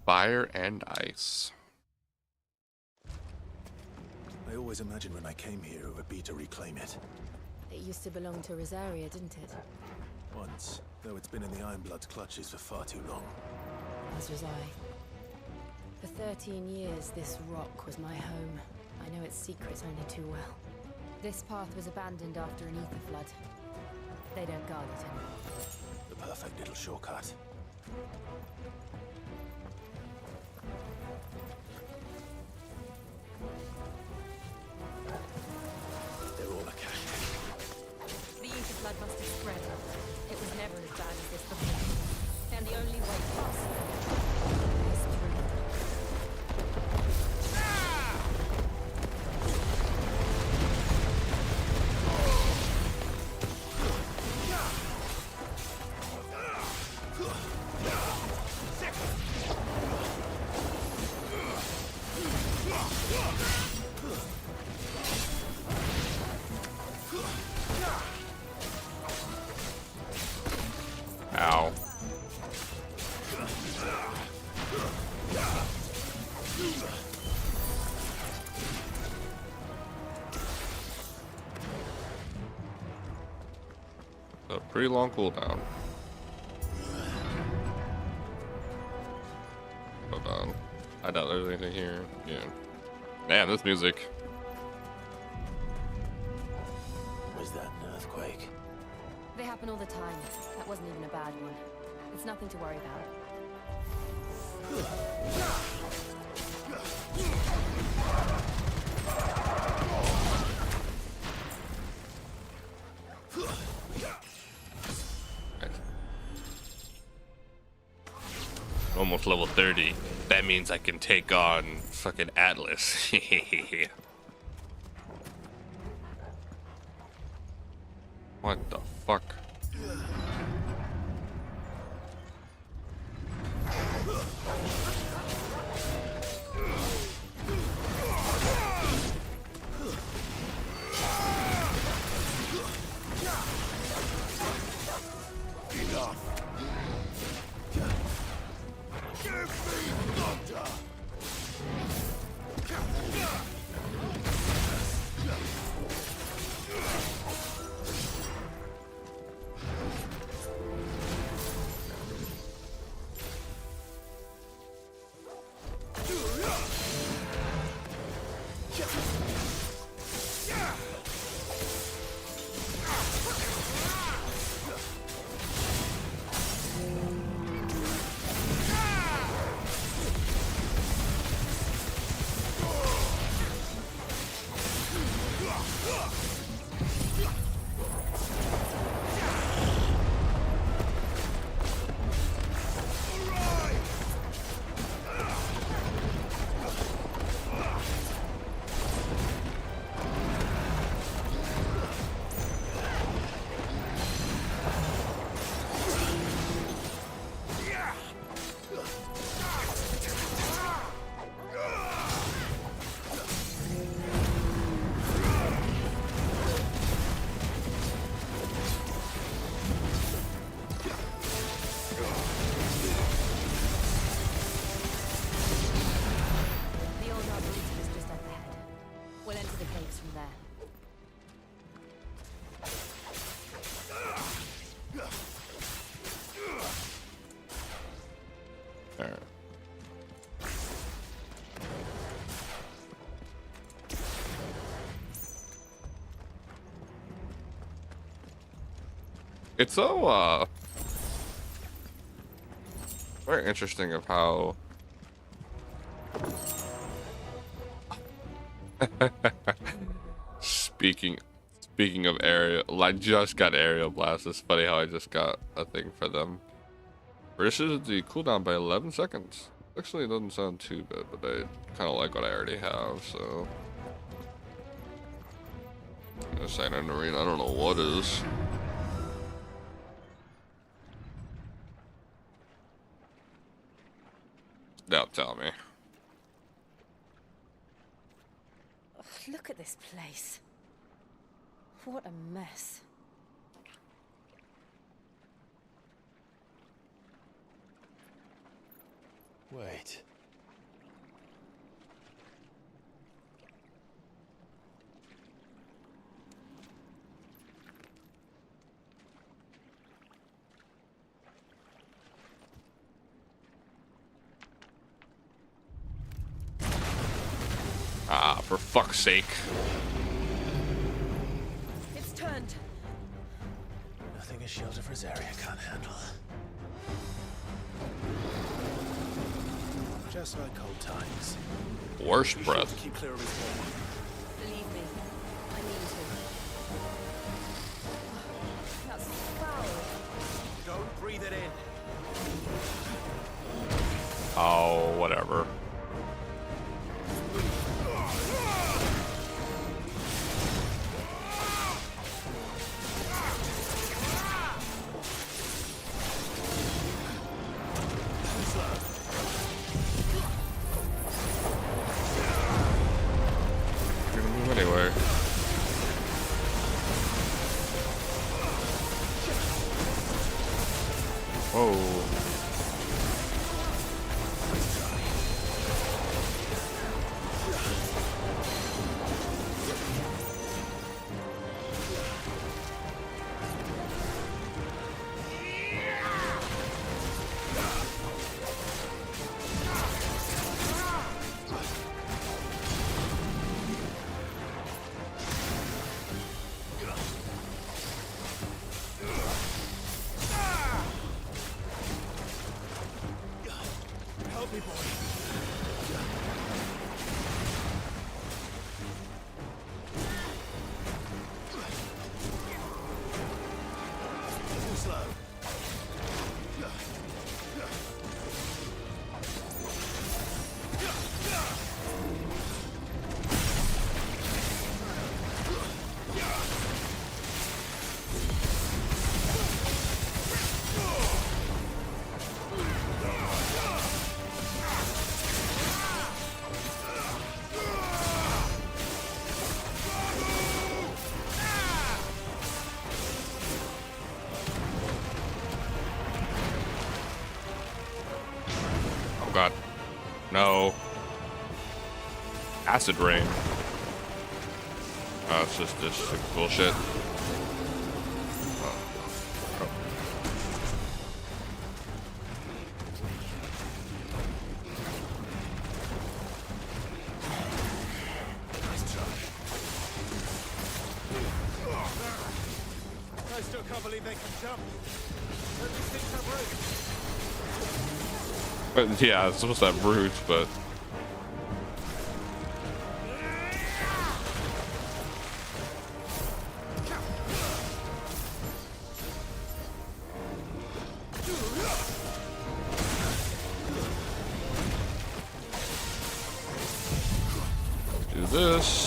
Fire and ice. I always imagined when I came here it would be to reclaim it. It used to belong to Rosaria, didn't it? Once, though it's been in the Ironblood's clutches for far too long. As was I. For 13 years, this rock was my home. I know its secrets only too well. This path was abandoned after an ether flood. They don't guard it anymore. The perfect little shortcut. They're all a cache. The ether flood must have spread. It was never as bad as this before. And the only way past them is through. Ow. A pretty long cooldown. Hold on. I doubt there's anything here. Yeah. Man, this music. Was that an earthquake? They happen all the time. That wasn't even a bad one. It's nothing to worry about. Almost level 30. That means I can take on fucking Atlas. What the fuck? Alright. It's so very interesting of how speaking of aerial, I just got aerial blast. It's funny how I just got a thing for them. Reduces the cooldown by 11 seconds. Actually, it doesn't sound too bad, but I kind of like what I already have, so. This ain't an arena, I don't know what is. Now tell me. Ugh, look at this place. What a mess. Wait. Ah, for fuck's sake. It's turned. Nothing a shield of Rosaria can't handle. Just like old times. Worst breath. Keep clear of his wall. Believe me, I mean to. That's foul. Don't breathe it in. Oh, whatever. Anyway. Whoa. Help me, boy. Too slow. Oh god. No. Acid rain. Oh, it's just this bullshit. Oh. I still can't believe they can jump. Don't these things have roots? But yeah, it's supposed to have roots, but do this.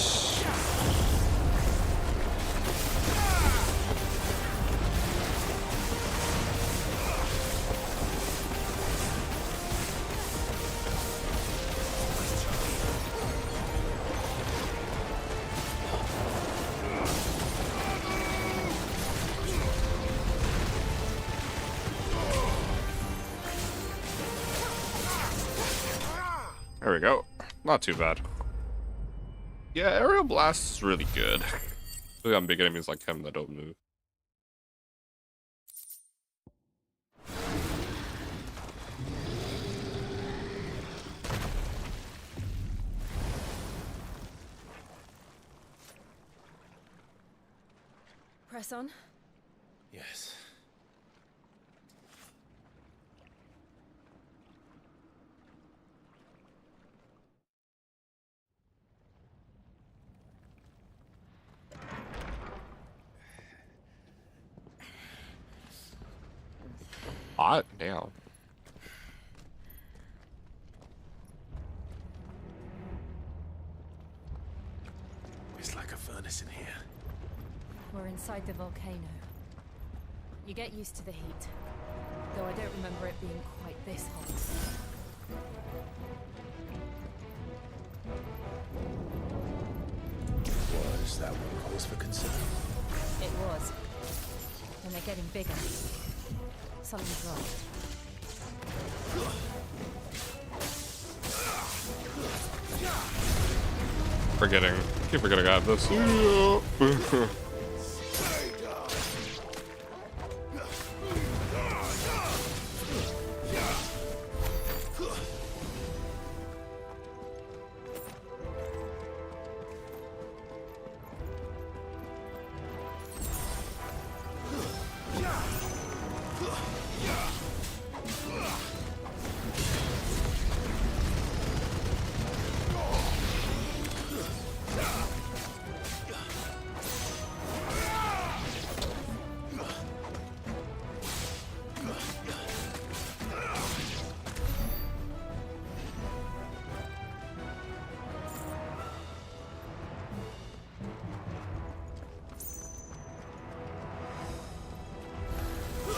There we go. Not too bad. Yeah, aerial blast is really good. Especially on big enemies like him that don't move. Press on. Yes. Hot damn. It's like a furnace in here. We're inside the volcano. You get used to the heat, though I don't remember it being quite this hot. Was that one cause for concern? It was. And they're getting bigger. Something's wrong. Keep forgetting I have this.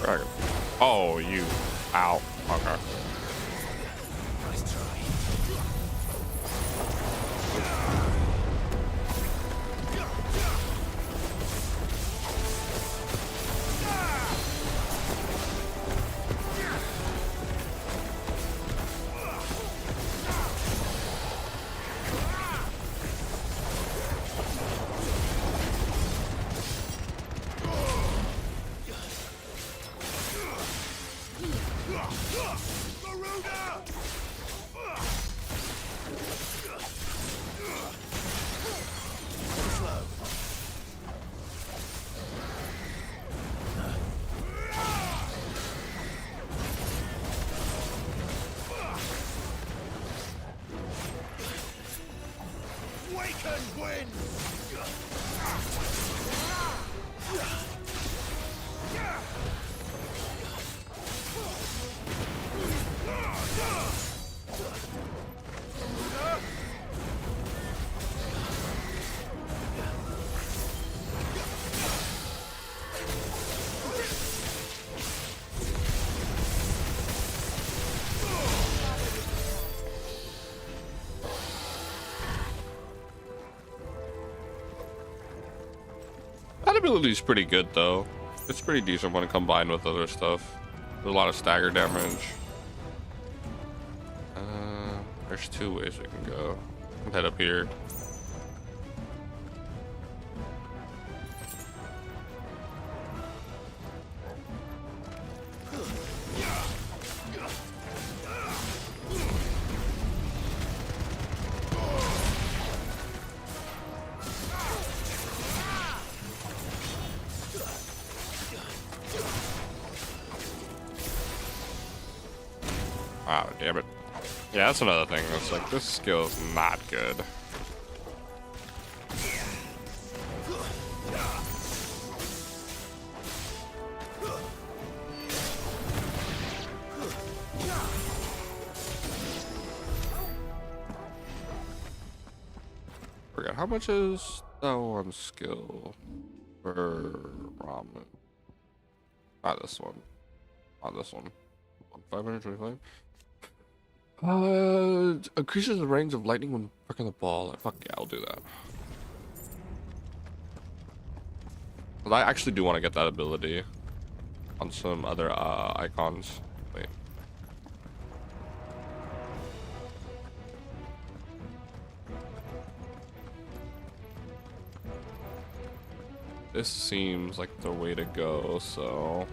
Dragon. Oh, you. Ow. Okay. Nice try. That ability's pretty good though. It's pretty decent when combined with other stuff. There's a lot of stagger damage. There's two ways we can go. Head up here. Wow, damn it. Yeah, that's another thing. It's like, this skill is not good. Forgot, how much is that one skill for ramen? Not this one. Not this one. 525? Increases the range of lightning when pricking the ball. Fuck yeah, I'll do that. But I actually do want to get that ability on some other icons. Wait. This seems like the way to go, so...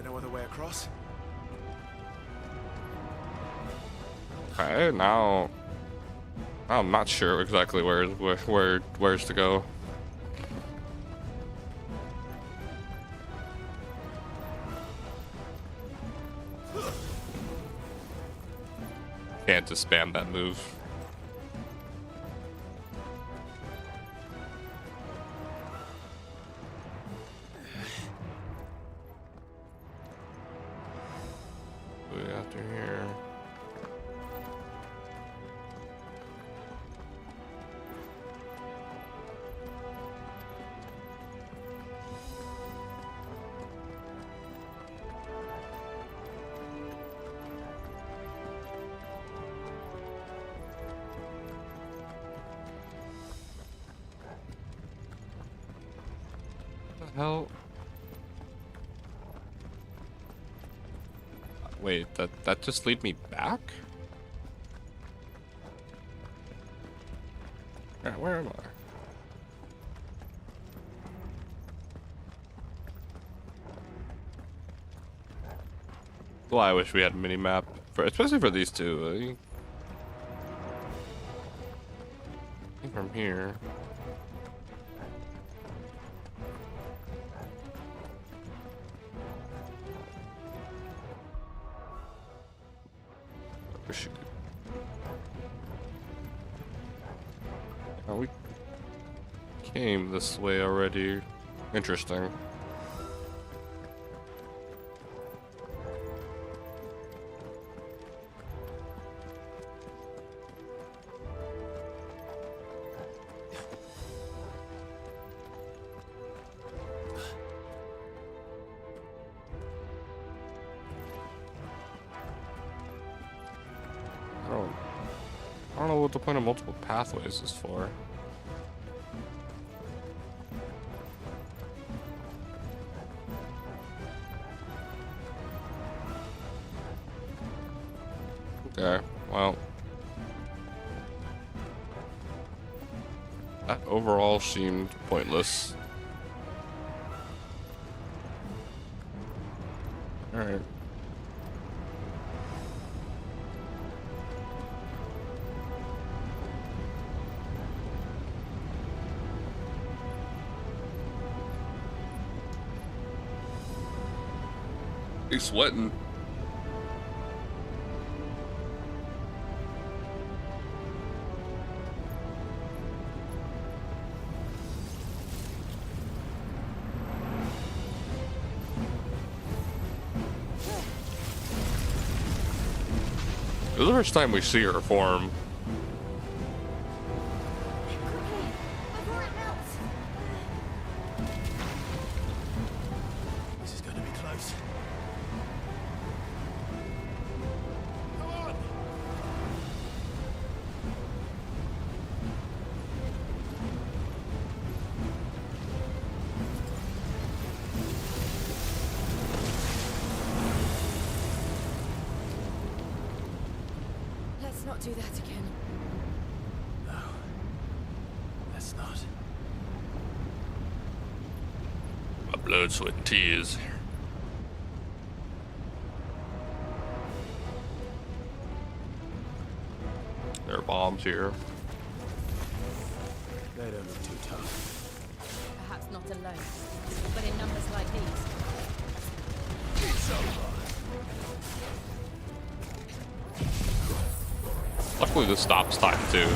there no other way across? Okay, now I'm not sure exactly where's to go. Can't just spam that move. What do we got through here? What the hell? Wait, that just lead me back? Where am I? Well, I wish we had a mini map for, especially for these two. From here. Oh, we came this way already. Interesting. I don't know what the point of multiple pathways is for. Okay, well, that overall seemed pointless. All right. He's sweating. This is the first time we see her form. This is going to be close. Let's not do that again. No. Let's not. My blood, sweat, and tears. There are bombs here. They don't look too tough. Perhaps not alone, but in numbers like these. It's over. Luckily this stops time too.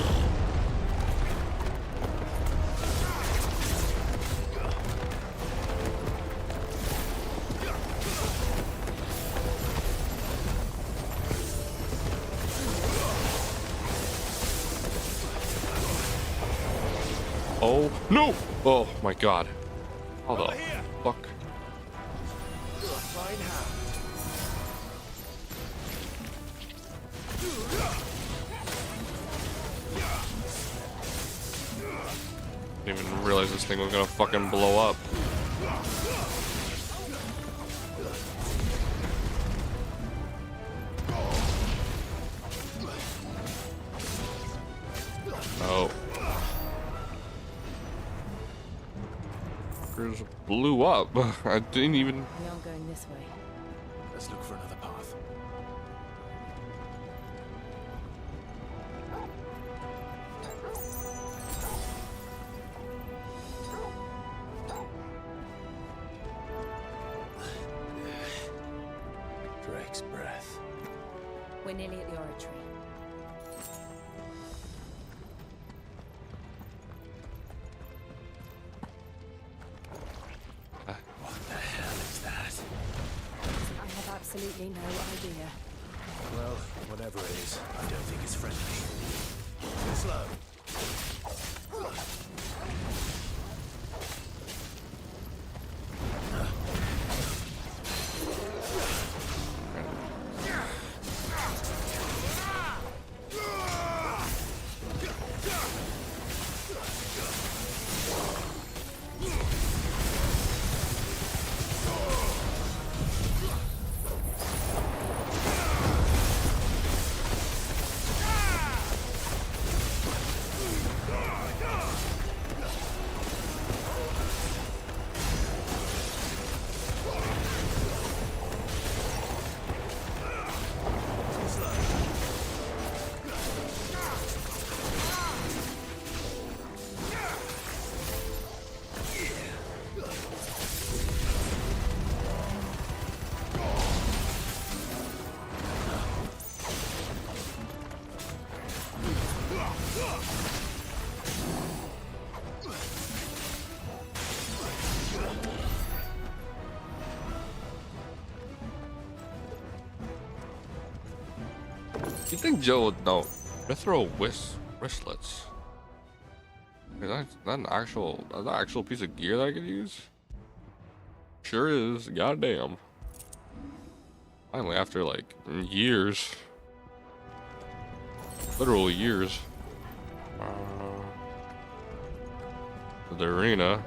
Oh no! Oh my god. How the fuck? Didn't even realize this thing was gonna fucking blow up. Oh. Fuckers blew up. I didn't even. We aren't going this way. look for another path. Drake's breath. We're nearly at the oratory. What the hell is that? I have absolutely no idea. Well, whatever it is, I don't think it's friendly. Slow. You think Joe would know? Throw wristlets. Is that an actual piece of gear that I could use? Sure is. Goddamn. Finally, after like years, literal years. The arena.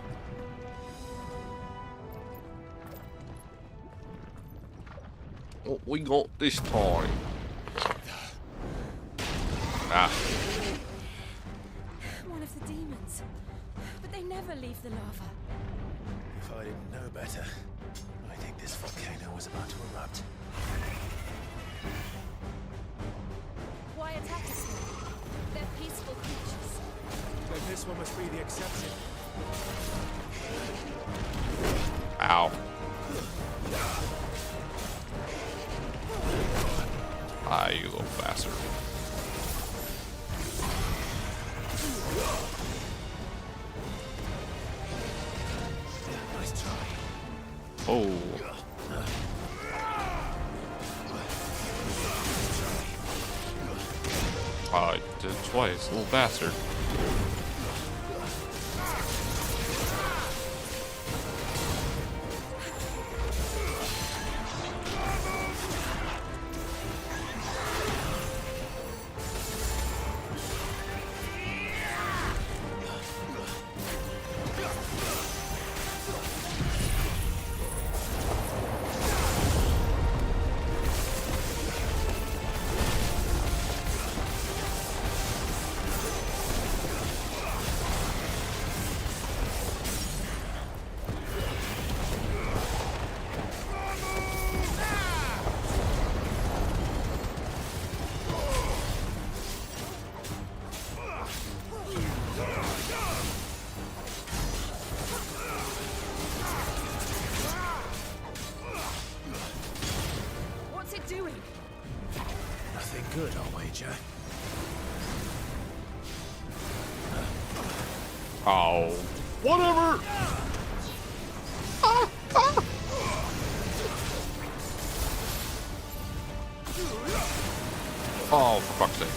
What we got this time? Ah. One of the demons. But they never leave the lava. If I didn't know better, I think this volcano was about to erupt. Why attack us then? They're peaceful creatures. Then this one must be the exception. Ow. Ah, you little bastard. Nice try. Oh. Ah, you did it twice, little bastard. What's it doing? Nothing good, I'll wager. Oh, whatever. Ah, ah. Oh, for fuck's sake.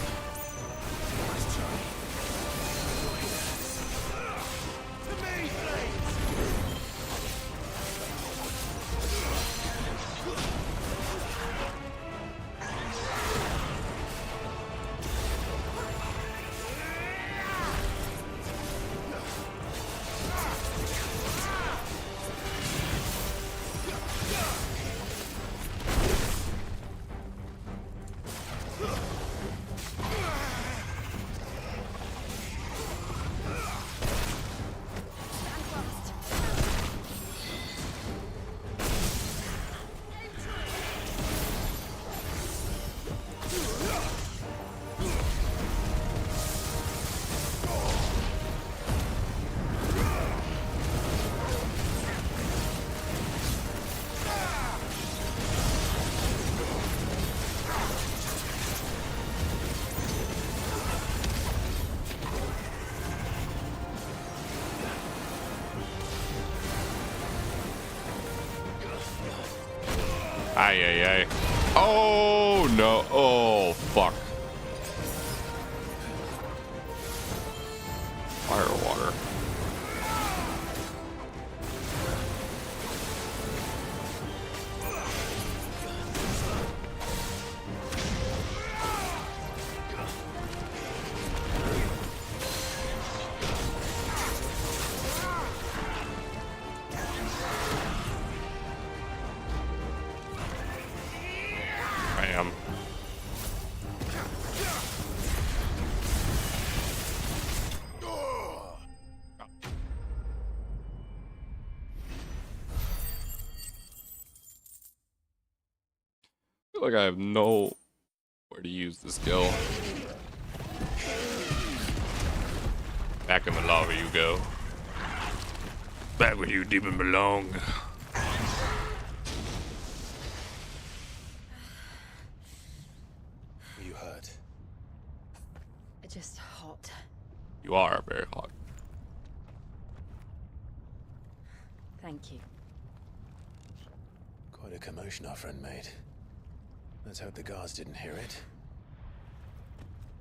Ay, ay, ay. Oh, no. Oh, fuck. Fire or water. Bam. I feel like I have no where to use the skill. Back in the lava you go. Back where you demon belong. Were you hurt? Just hot. You are very hot. Thank you. Quite a commotion our friend made. Let's hope the guards didn't hear it.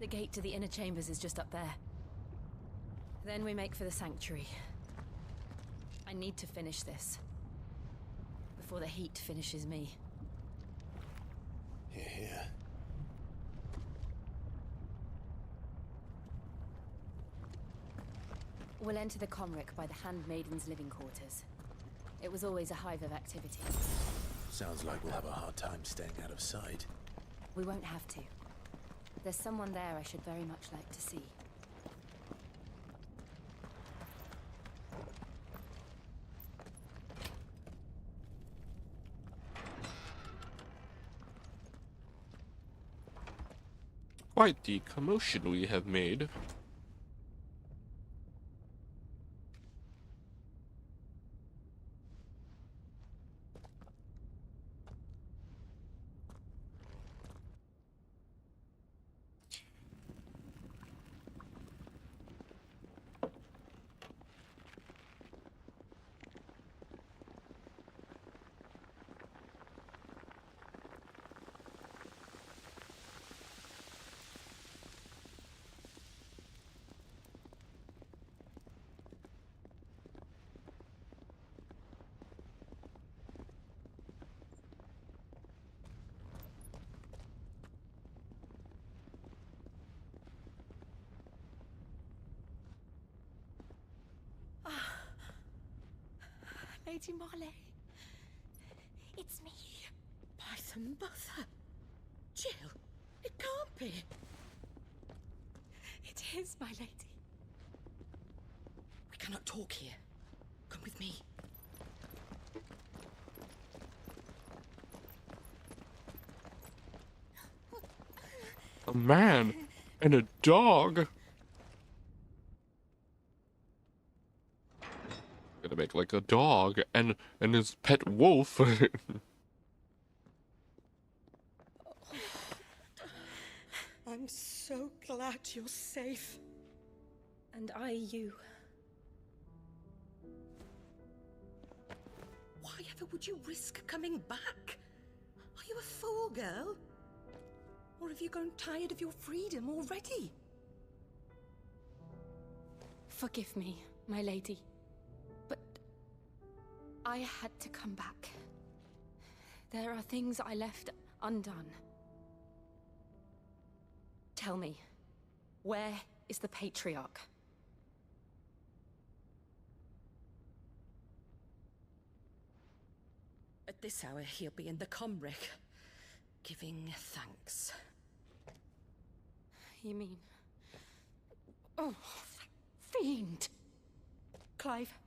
The gate to the inner chambers is just up there. Then we make for the sanctuary. I need to finish this. Before the heat finishes me. Hear, hear. We'll enter the Comric by the Handmaiden's living quarters. It was always a hive of activity. Sounds like we'll have a hard time staying out of sight. We won't have to. There's someone there I should very much like to see. Quite the commotion we have made. Lady Marley. It's me. By the mother. Jill, it can't be. It is, my lady. We cannot talk here. Come with me. A man and a dog. Gonna make like a dog and his pet wolf. I'm so glad you're safe. And I you. Why ever would you risk coming back? Are you a fool, girl? Or have you grown tired of your freedom already? Forgive me, my lady. But I had to come back. There are things I left undone. Tell me, where is the Patriarch? At this hour, he'll be in the Comric, giving thanks. You mean... Oh, that fiend! Clive,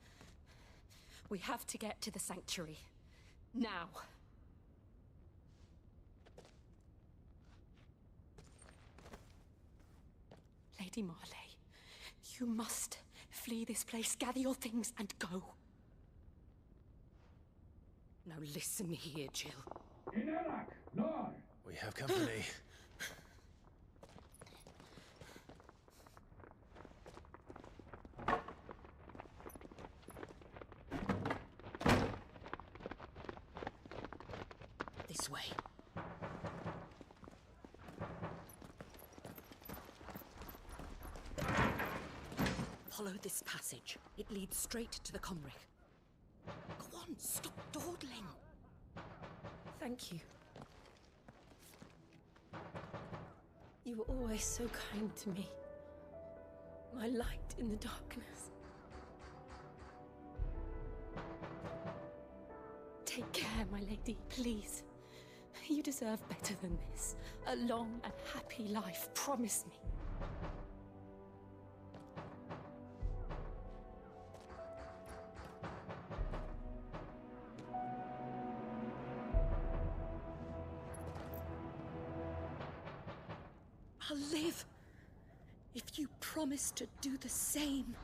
we have to get to the sanctuary. Now. Lady Marley, you must flee this place, gather your things and go. Now listen here, Jill. We have company. This this way. Follow this passage. It leads straight to the Comric. Go on, stop dawdling. Thank you. You were always so kind to me. My light in the darkness. Take care, my lady, please. You deserve better than this. A long and happy life, promise me. I'll live if you promise to do the same.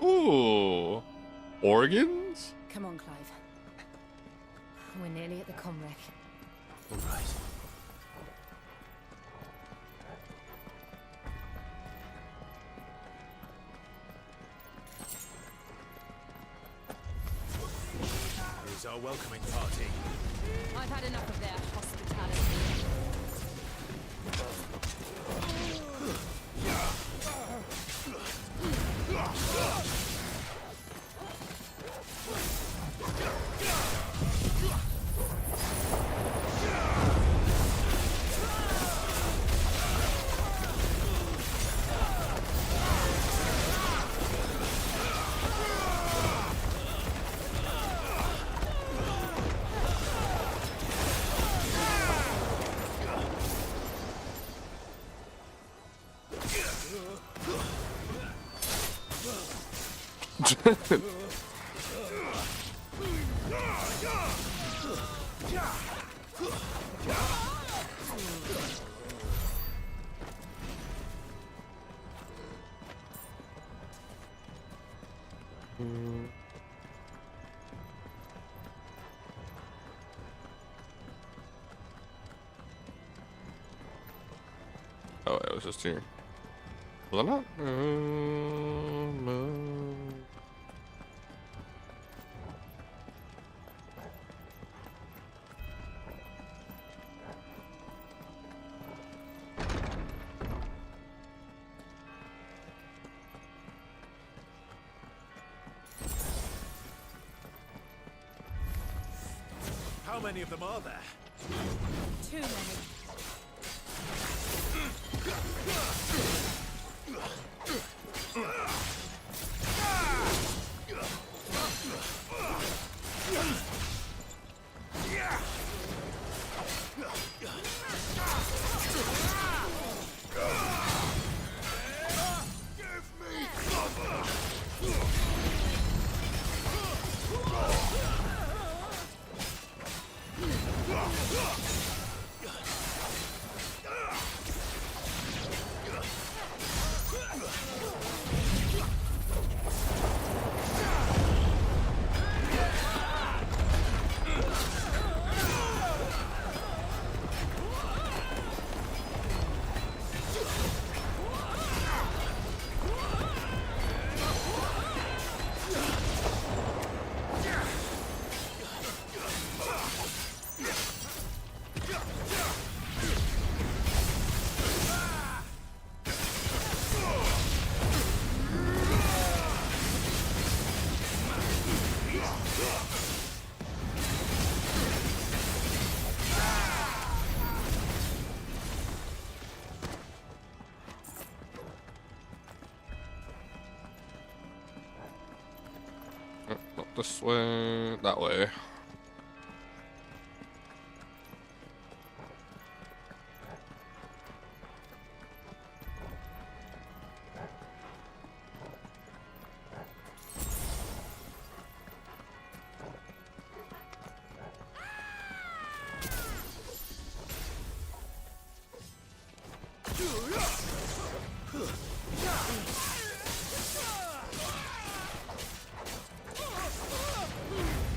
Ooh, organs? Come on, Clive. We're nearly at the Comric. All right. Here's our welcoming party. I've had enough of their hospitality. Oh, it was just here. Was I not? No. How many of them are there? Too many. Not this way, that way.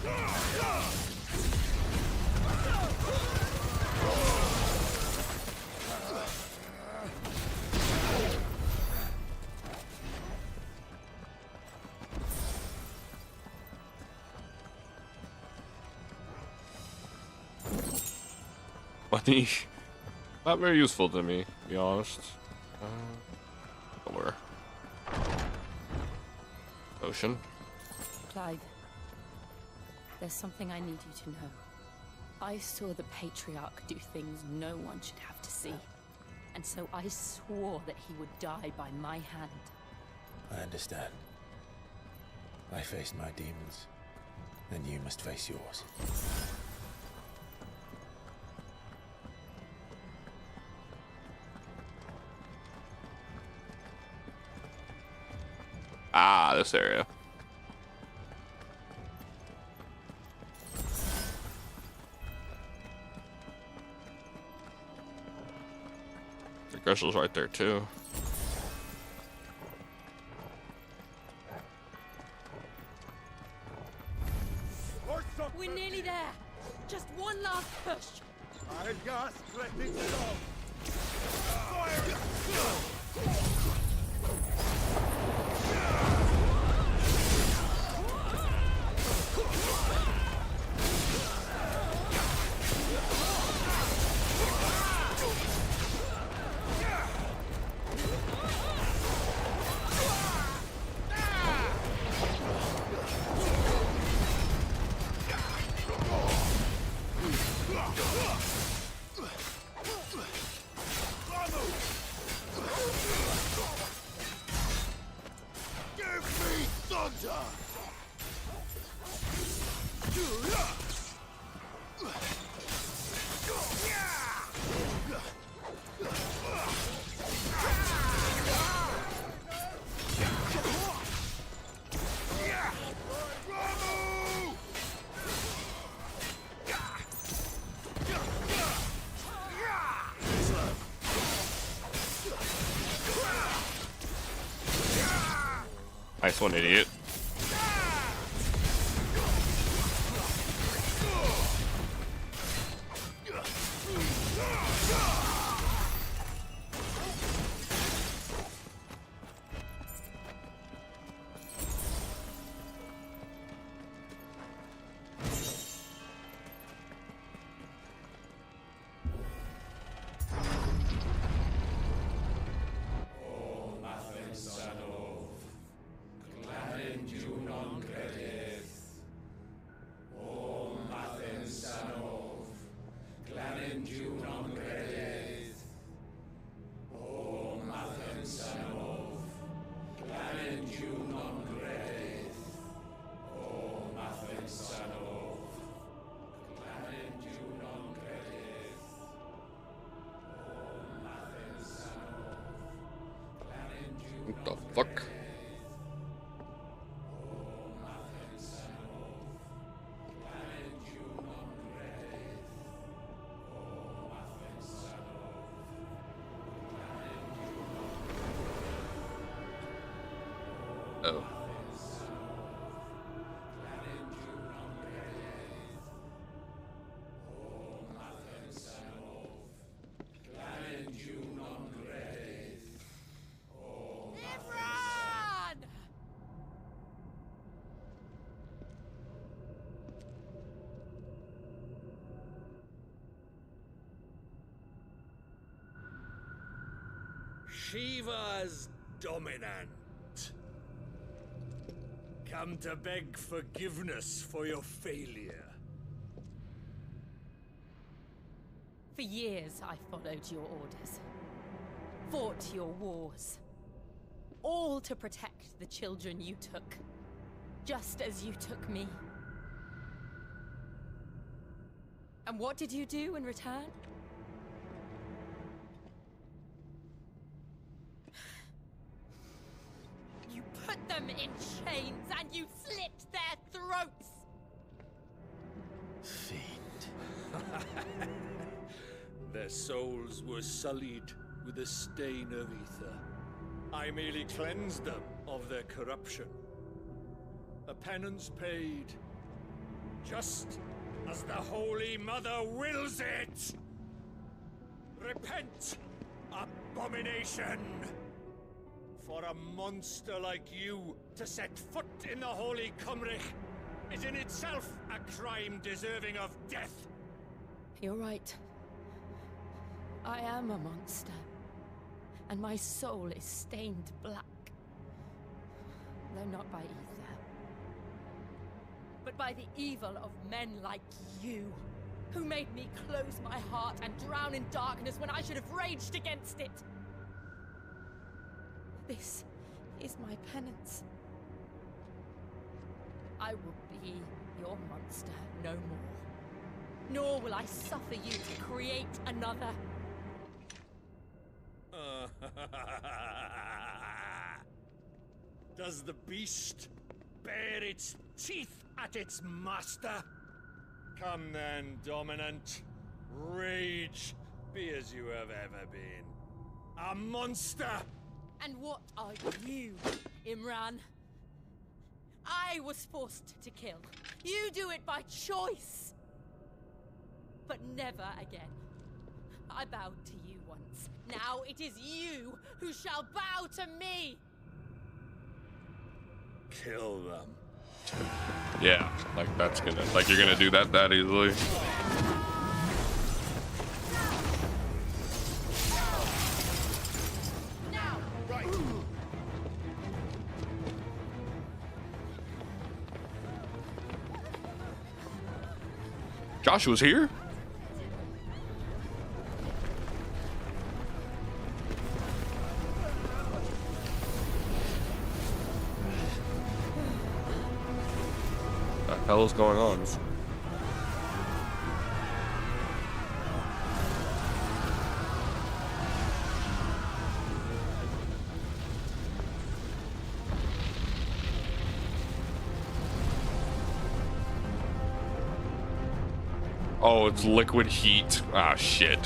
Yeah! money. Not very useful to me, to be honest. Somewhere. Ocean. Clive, there's something I need you to know. I saw the Patriarch do things no one should have to see. And so I swore that he would die by my hand. I understand. I faced my demons, and you must face yours. Ah, this area. The crystal's right there too. We're nearly there. Just one last push. I just let it go. Fire! Nice one, idiot. What the fuck? Oh. Shiva's dominant. Come to beg forgiveness for your failure. For years, I followed your orders. Fought your wars. All to protect the children you took. Just as you took me. And what did you do in return? You put them in chains and you slit their throats! Fiend. Their souls were sullied with the stain of ether. I merely cleansed them of their corruption. A penance paid, just as the Holy Mother wills it! Repent, abomination! For a monster like you to set foot in the Holy Cymric is in itself a crime deserving of death. You're right. I am a monster, and my soul is stained black. Though not by ether, but by the evil of men like you, who made me close my heart and drown in darkness when I should have raged against it. This is my penance. I will be your monster no more, nor will I suffer you to create another. Does the beast bare its teeth at its master? Come then, Dominant. Rage, be as you have ever been. A monster! And what are you, Imran? I was forced to kill. You do it by choice. But never again. I bowed to you once. Now it is you who shall bow to me. Kill them. Yeah, like that's gonna, like you're gonna do that easily. Now, right. Joshua's here? What the hell is going on? Oh, it's liquid heat. Ah, shit.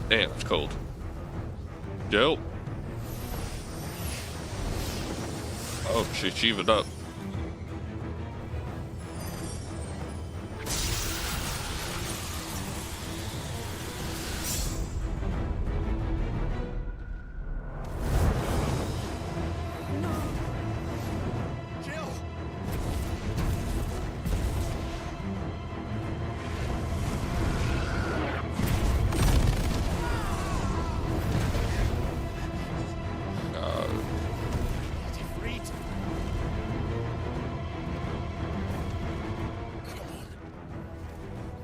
Damn, it's cold. Joe. Oh, she achieved up.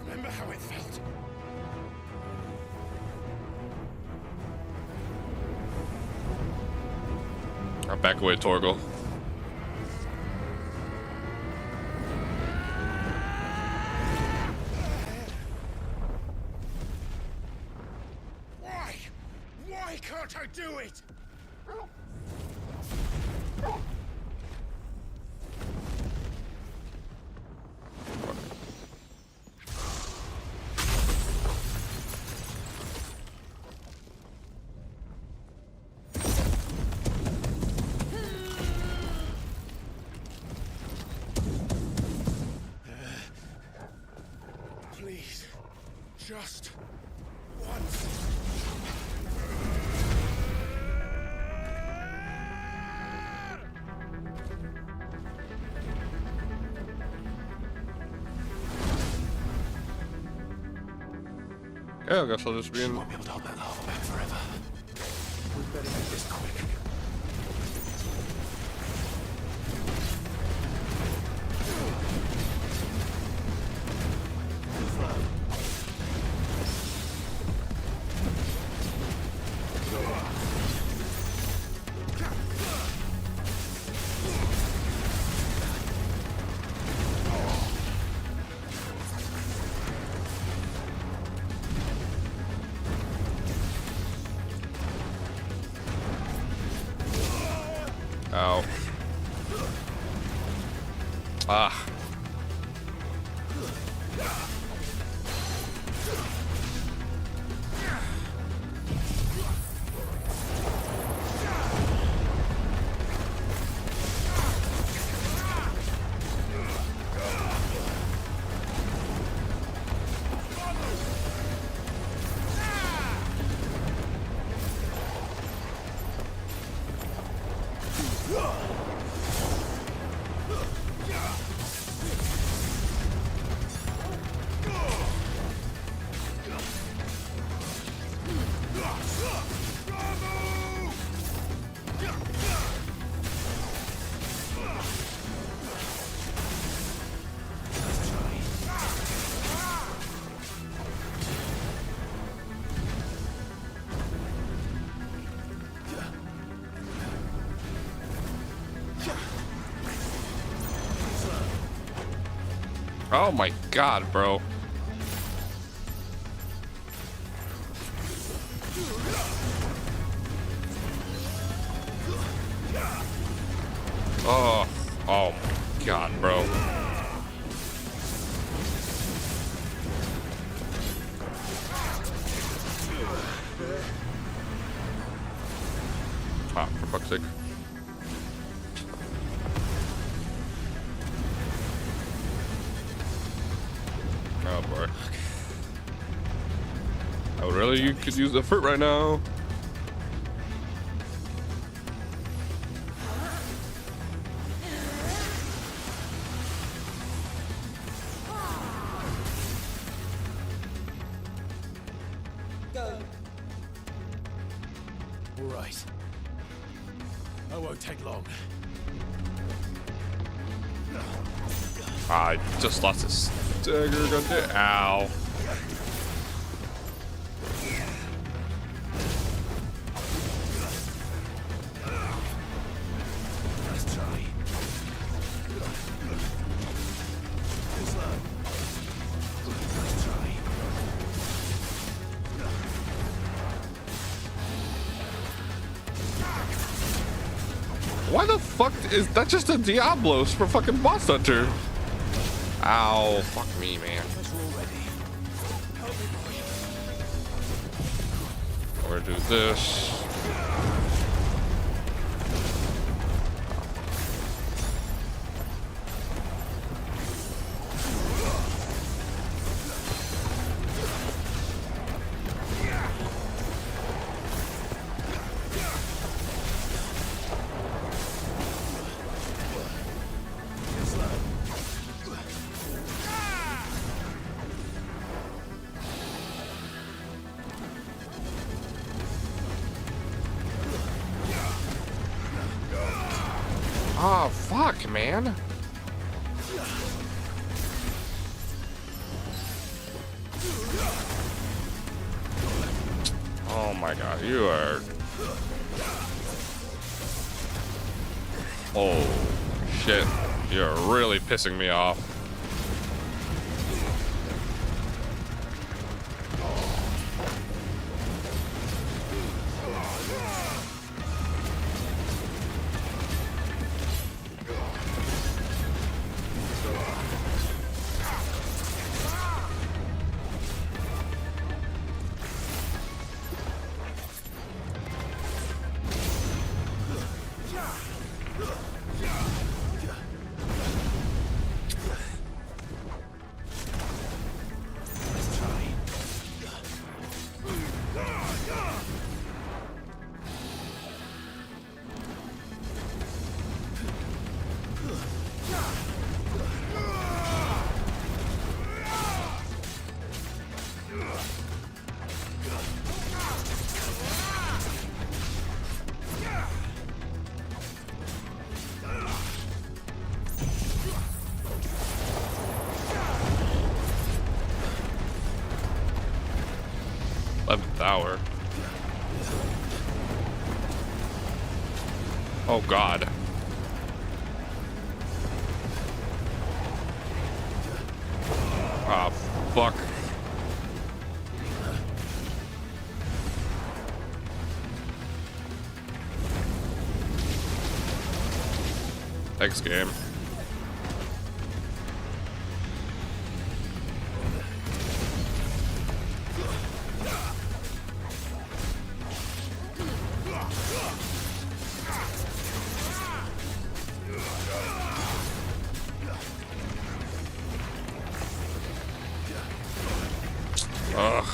Remember how it felt? I'll back away, Torgal. Why? Why can't I do it? Please, just once. Yeah, I guess I'll just be in. Won't be able to hold that lava back forever. We better make this quick. Ow. Ah. Oh my god, bro. Oh my god, bro. Ah, for fuck's sake. Oh boy. Oh really? You could use the fruit right now. Go. All right. I won't take long. I just lost his dagger. Ow. Let's try. Let's try. Why the fuck is that just a Diablos for fucking boss hunter? Ow, fuck me, man. Or do this. Oh, fuck, man. Oh my god, you are... Oh, shit. You're really pissing me off. Hour. Oh god. Ah, fuck. Next game. Ugh.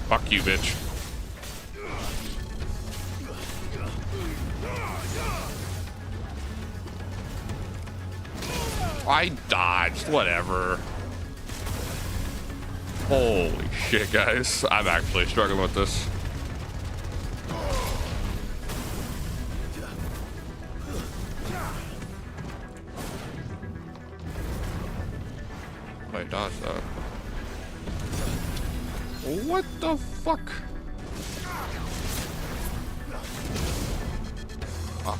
Fuck you, bitch. I dodged, whatever. Holy shit, guys. I'm actually struggling with this. What the fuck? Ah.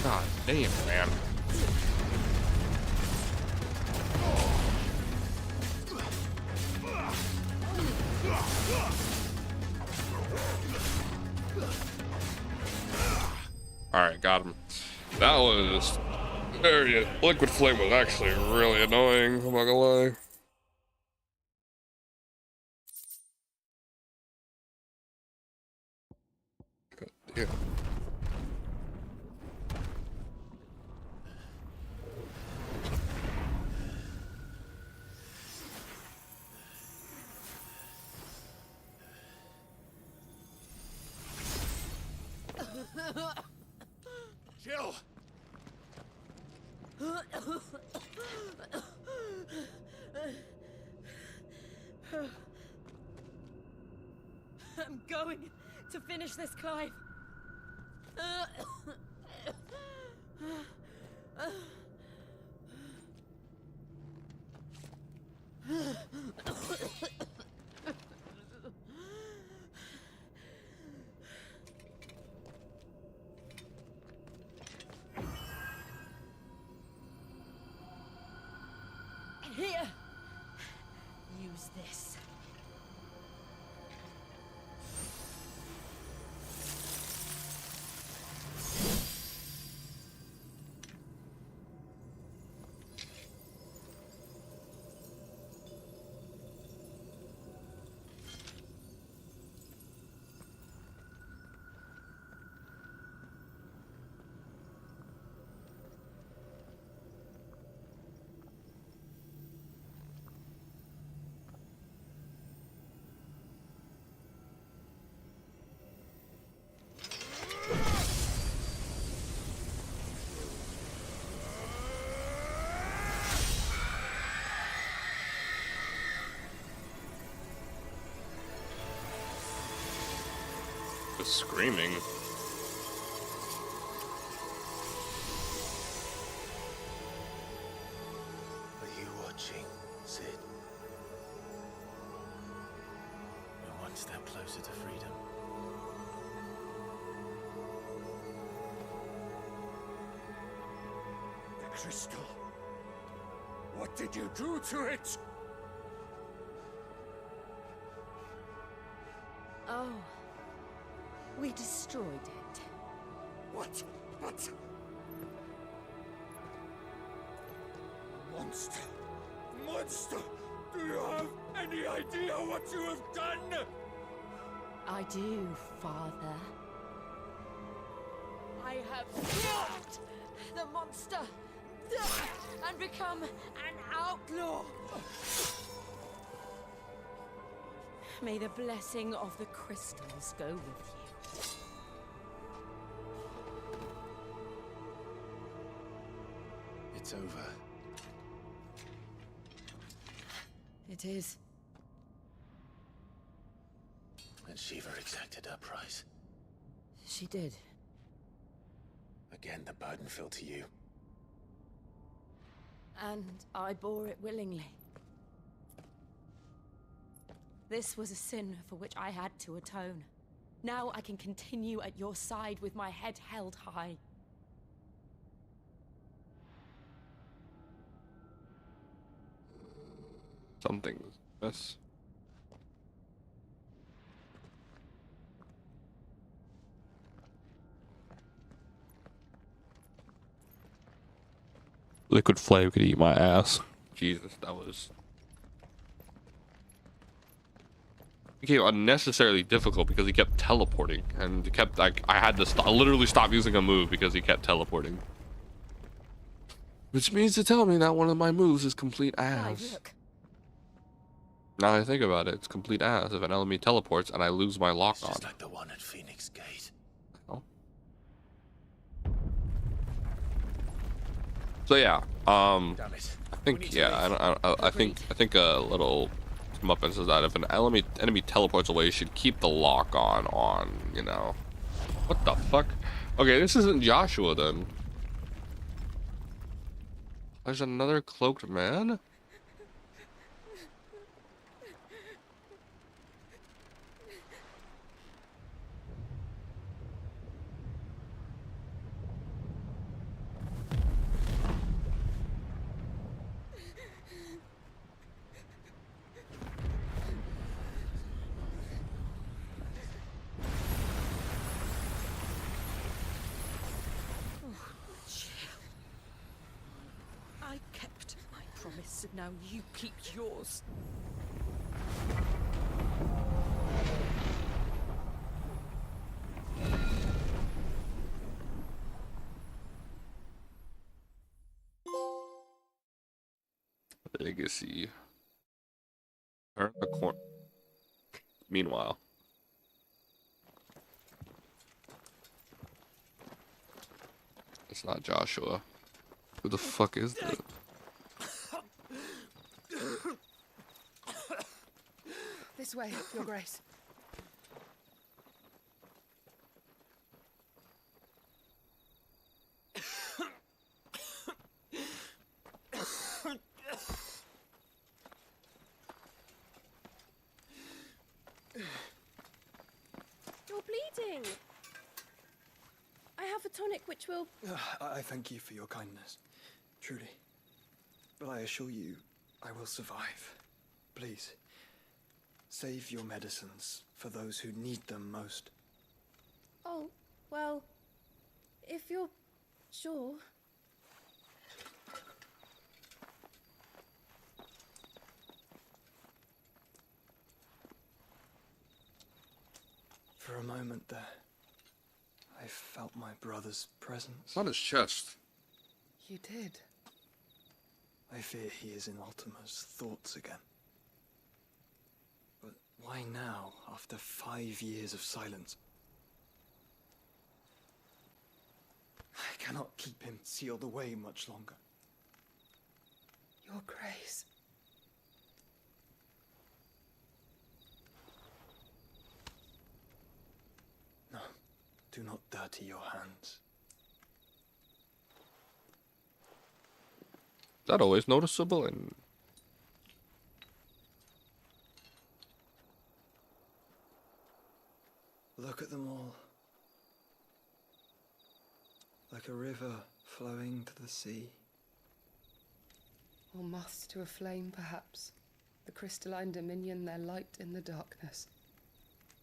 God damn, man. Alright, got him. That was very... Liquid Flame was actually really annoying, I'm not gonna lie. God damn. Jill! I'm going to finish this, Clive. Here. Use this. The screaming. Are you watching, Sid? We're one step closer to freedom. The crystal. What did you do to it? Oh. We destroyed it. What? But... Monster! Monster! Do you have any idea what you have done? I do, Father. I have killed the monster and become an outlaw. May the blessing of the crystals go with you. It's over. It is. And Shiva exacted her price. She did. Again, the burden fell to you. And I bore it willingly. This was a sin for which I had to atone. Now I can continue at your side with my head held high. Something. Yes. Liquid Flame could eat my ass. Jesus, that was... It became unnecessarily difficult because he kept teleporting, and it kept like I had to literally stop using a move because he kept teleporting. Which means to tell me that one of my moves is complete ass. Look. Now I think about it, it's complete ass if an enemy teleports and I lose my lock on. Just like the one at Phoenix Gate. Oh. So yeah, Damn it. I think I think a little comeuppance is that if an enemy teleports away, you should keep the lock on. You know, what the fuck? Okay, this isn't Joshua then. There's another cloaked man. I kept my promise, and now you keep yours. Legacy. Turn the corner. Meanwhile. It's not Joshua. Who the fuck is that? This way, Your Grace. You're bleeding. I have a tonic which will... I thank you for your kindness, truly. But I assure you, I will survive. Please, save your medicines for those who need them most. Oh, well, if you're sure... For a moment there, I felt my brother's presence. It's on his chest. You did. I fear he is in Ultima's thoughts again. But why now, after 5 years of silence? I cannot keep him sealed away much longer. Your Grace. No, do not dirty your hands. Is that always noticeable? And look at them all. Like a river flowing to the sea. Or moths to a flame, perhaps. The crystalline dominion, their light in the darkness.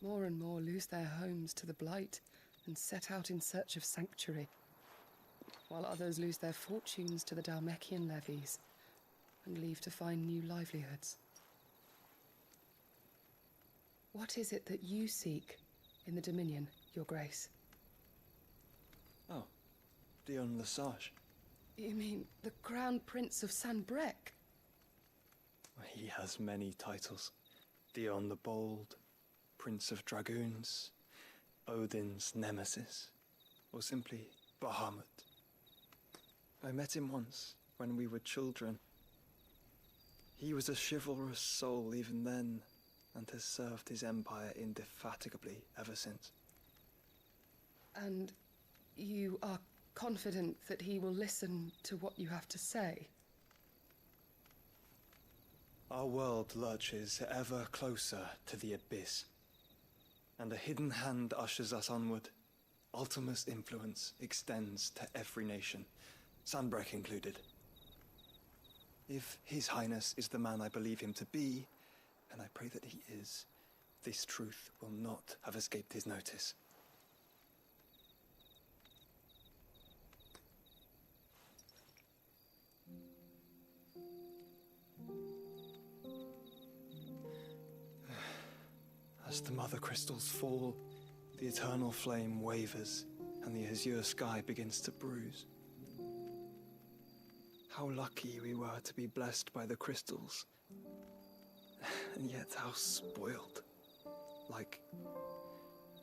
More and more lose their homes to the blight and set out in search of sanctuary, while others lose their fortunes to the Dalmekian levies and leave to find new livelihoods. What is it that you seek in the Dominion, Your Grace? Oh, Dion Lesage. You mean the Crown Prince of Sanbrec? He has many titles. Dion the Bold, Prince of Dragoons, Odin's Nemesis, or simply Bahamut. I met him once, when we were children. He was a chivalrous soul even then, and has served his empire indefatigably ever since. And you are confident that he will listen to what you have to say? Our world lurches ever closer to the abyss, and a hidden hand ushers us onward. Ultima's influence extends to every nation, Sanbrec included. If His Highness is the man I believe him to be, and I pray that he is, this truth will not have escaped his notice. As the mother crystals fall, the eternal flame wavers, and the azure sky begins to bruise. How lucky we were to be blessed by the crystals, and yet how spoiled. Like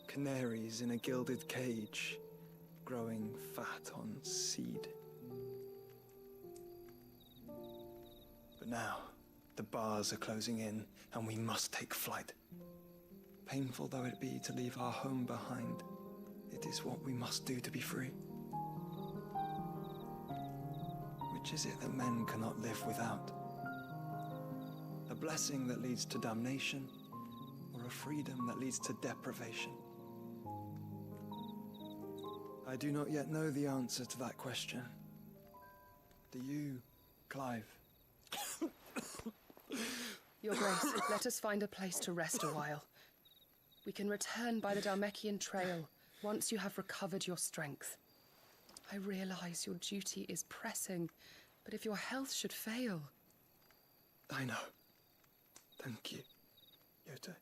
canaries in a gilded cage, growing fat on seed. But now, the bars are closing in, and we must take flight. Painful though it be to leave our home behind, it is what we must do to be free. Which is it that men cannot live without? A blessing that leads to damnation, or a freedom that leads to deprivation? I do not yet know the answer to that question. Do you, Clive? Your Grace, let us find a place to rest a while. We can return by the Dalmekian trail once you have recovered your strength. I realize your duty is pressing, but if your health should fail... I know. Thank you, Yote.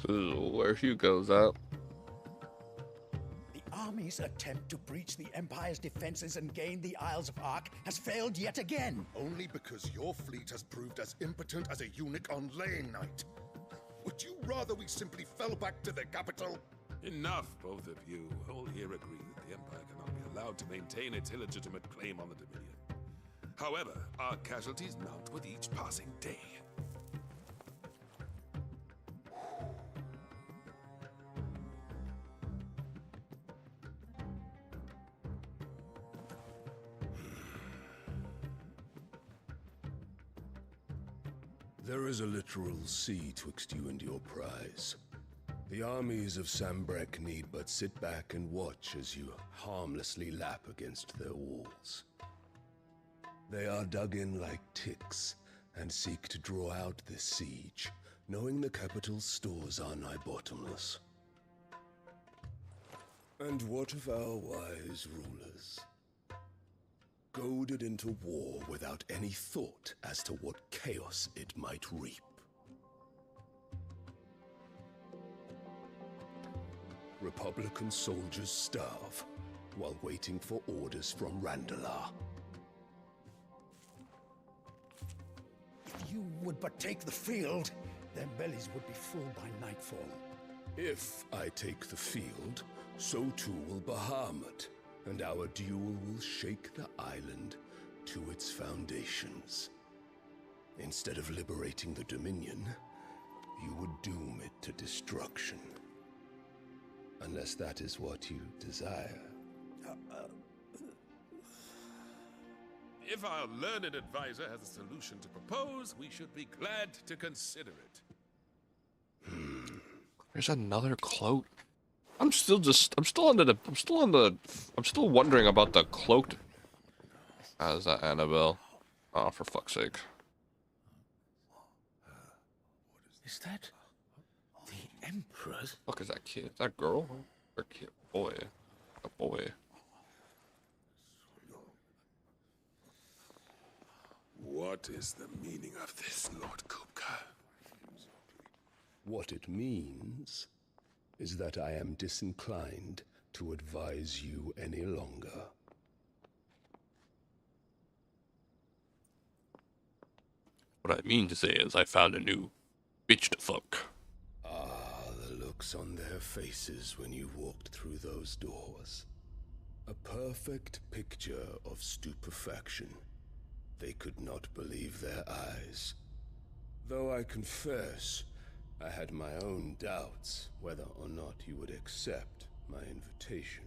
Where Hugo's at. The army's attempt to breach the Empire's defenses and gain the Isles of Ark has failed yet again. Only because your fleet has proved as impotent as a eunuch on laying night. Would you rather we simply fell back to the capital? Enough, both of you. All here agree that the Empire cannot be allowed to maintain its illegitimate claim on the Dominion. However, our casualties mount with each passing day. There is a literal sea twixt you and your prize. The armies of Sambrek need but sit back and watch as you harmlessly lap against their walls. They are dug in like ticks and seek to draw out this siege, knowing the capital's stores are nigh bottomless. And what of our wise rulers? Goaded into war without any thought as to what chaos it might reap. Republican soldiers starve while waiting for orders from Randalar. If you would but take the field, their bellies would be full by nightfall. If I take the field, so too will Bahamut, and our duel will shake the island to its foundations. Instead of liberating the Dominion, you would doom it to destruction. Unless that is what you desire. If our learned advisor has a solution to propose, we should be glad to consider it. There's another cloak. I'm still wondering about the cloaked. Is that Annabelle? Oh, for fuck's sake. Is that the Emperor's? Fuck is that kid? Is that girl? Or kid? Boy. A boy. What is the meaning of this, Lord Kupka? What it means is that I am disinclined to advise you any longer. What I mean to say is I found a new bitch to fuck. Ah, the looks on their faces when you walked through those doors. A perfect picture of stupefaction. They could not believe their eyes. Though I confess, I had my own doubts whether or not you would accept my invitation.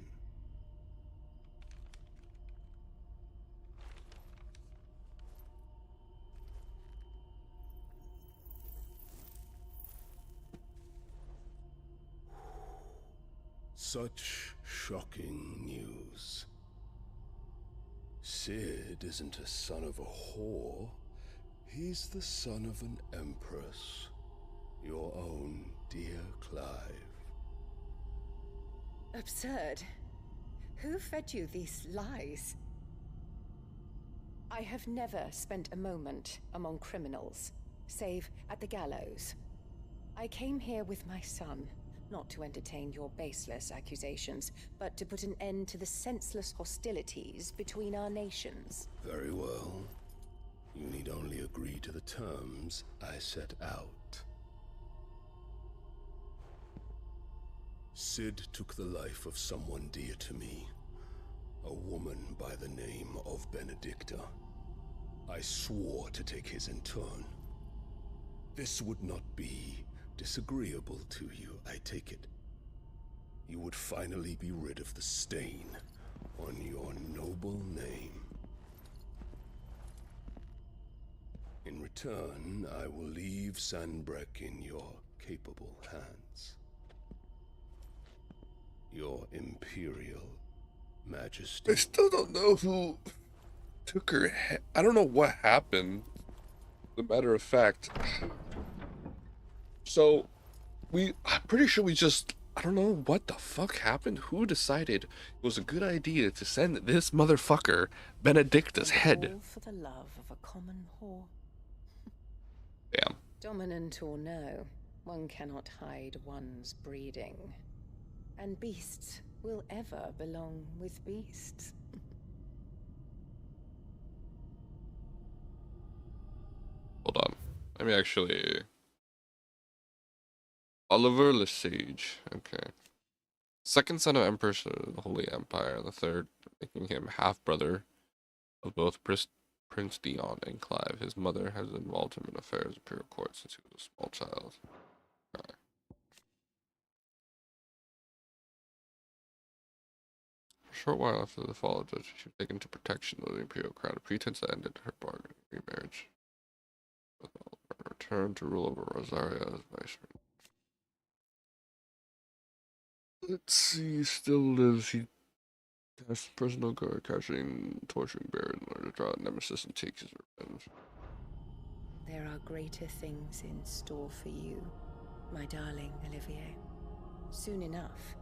Such shocking news. Sid isn't a son of a whore. He's the son of an empress. Your own dear Clive. Absurd. Who fed you these lies? I have never spent a moment among criminals, save at the gallows. I came here with my son, not to entertain your baseless accusations, but to put an end to the senseless hostilities between our nations. Very well. You need only agree to the terms I set out. Sid took the life of someone dear to me, a woman by the name of Benedicta. I swore to take his in turn. This would not be disagreeable to you, I take it. You would finally be rid of the stain on your noble name. In return, I will leave Sanbreque in your capable hands. Your Imperial Majesty. I still don't know who took her head. I don't know what happened. As a matter of fact. So, I'm pretty sure we just, I don't know what the fuck happened. Who decided it was a good idea to send this motherfucker Benedicta's head? All for the love of a common whore. Damn. Dominant or no, one cannot hide one's breeding. And beasts will ever belong with beasts. Hold on. Let me actually... Oliver Lesage. Okay. Second son of Empress of the Holy Empire. The third, making him half-brother of both Prince Dion and Clive. His mother has involved him in affairs of imperial court since he was a small child. Okay. A short while after the fall of Judge, she was taken to protection of the imperial crown, a pretense that ended her bargain remarriage. With Oliver returned to rule over Rosaria as viceroy. Let's see, still lives. He has personal guard, capturing, torturing Baron in order to draw out Nemesis and take his revenge. There are greater things in store for you, my darling Olivier. Soon enough,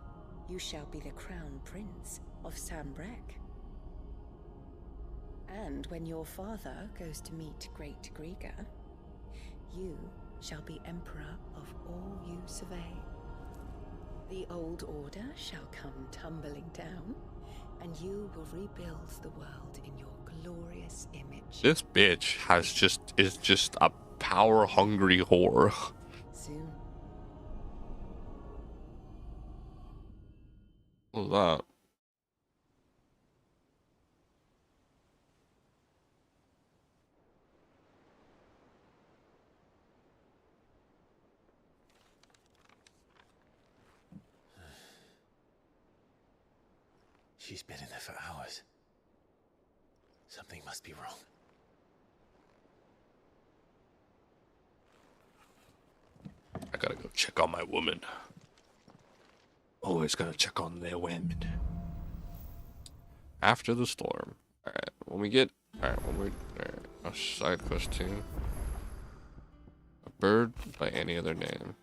you shall be the crown prince of Sanbreque. And when your father goes to meet Great Griga, you shall be emperor of all you survey. The old order shall come tumbling down, and you will rebuild the world in your glorious image. This bitch is just a power-hungry whore. Soon. What was that? She's been in there for hours. Something must be wrong. I gotta go check on my woman. Always gotta check on their women. After the storm. Alright, when we get... Alright, a side quest 2. A bird by any other name.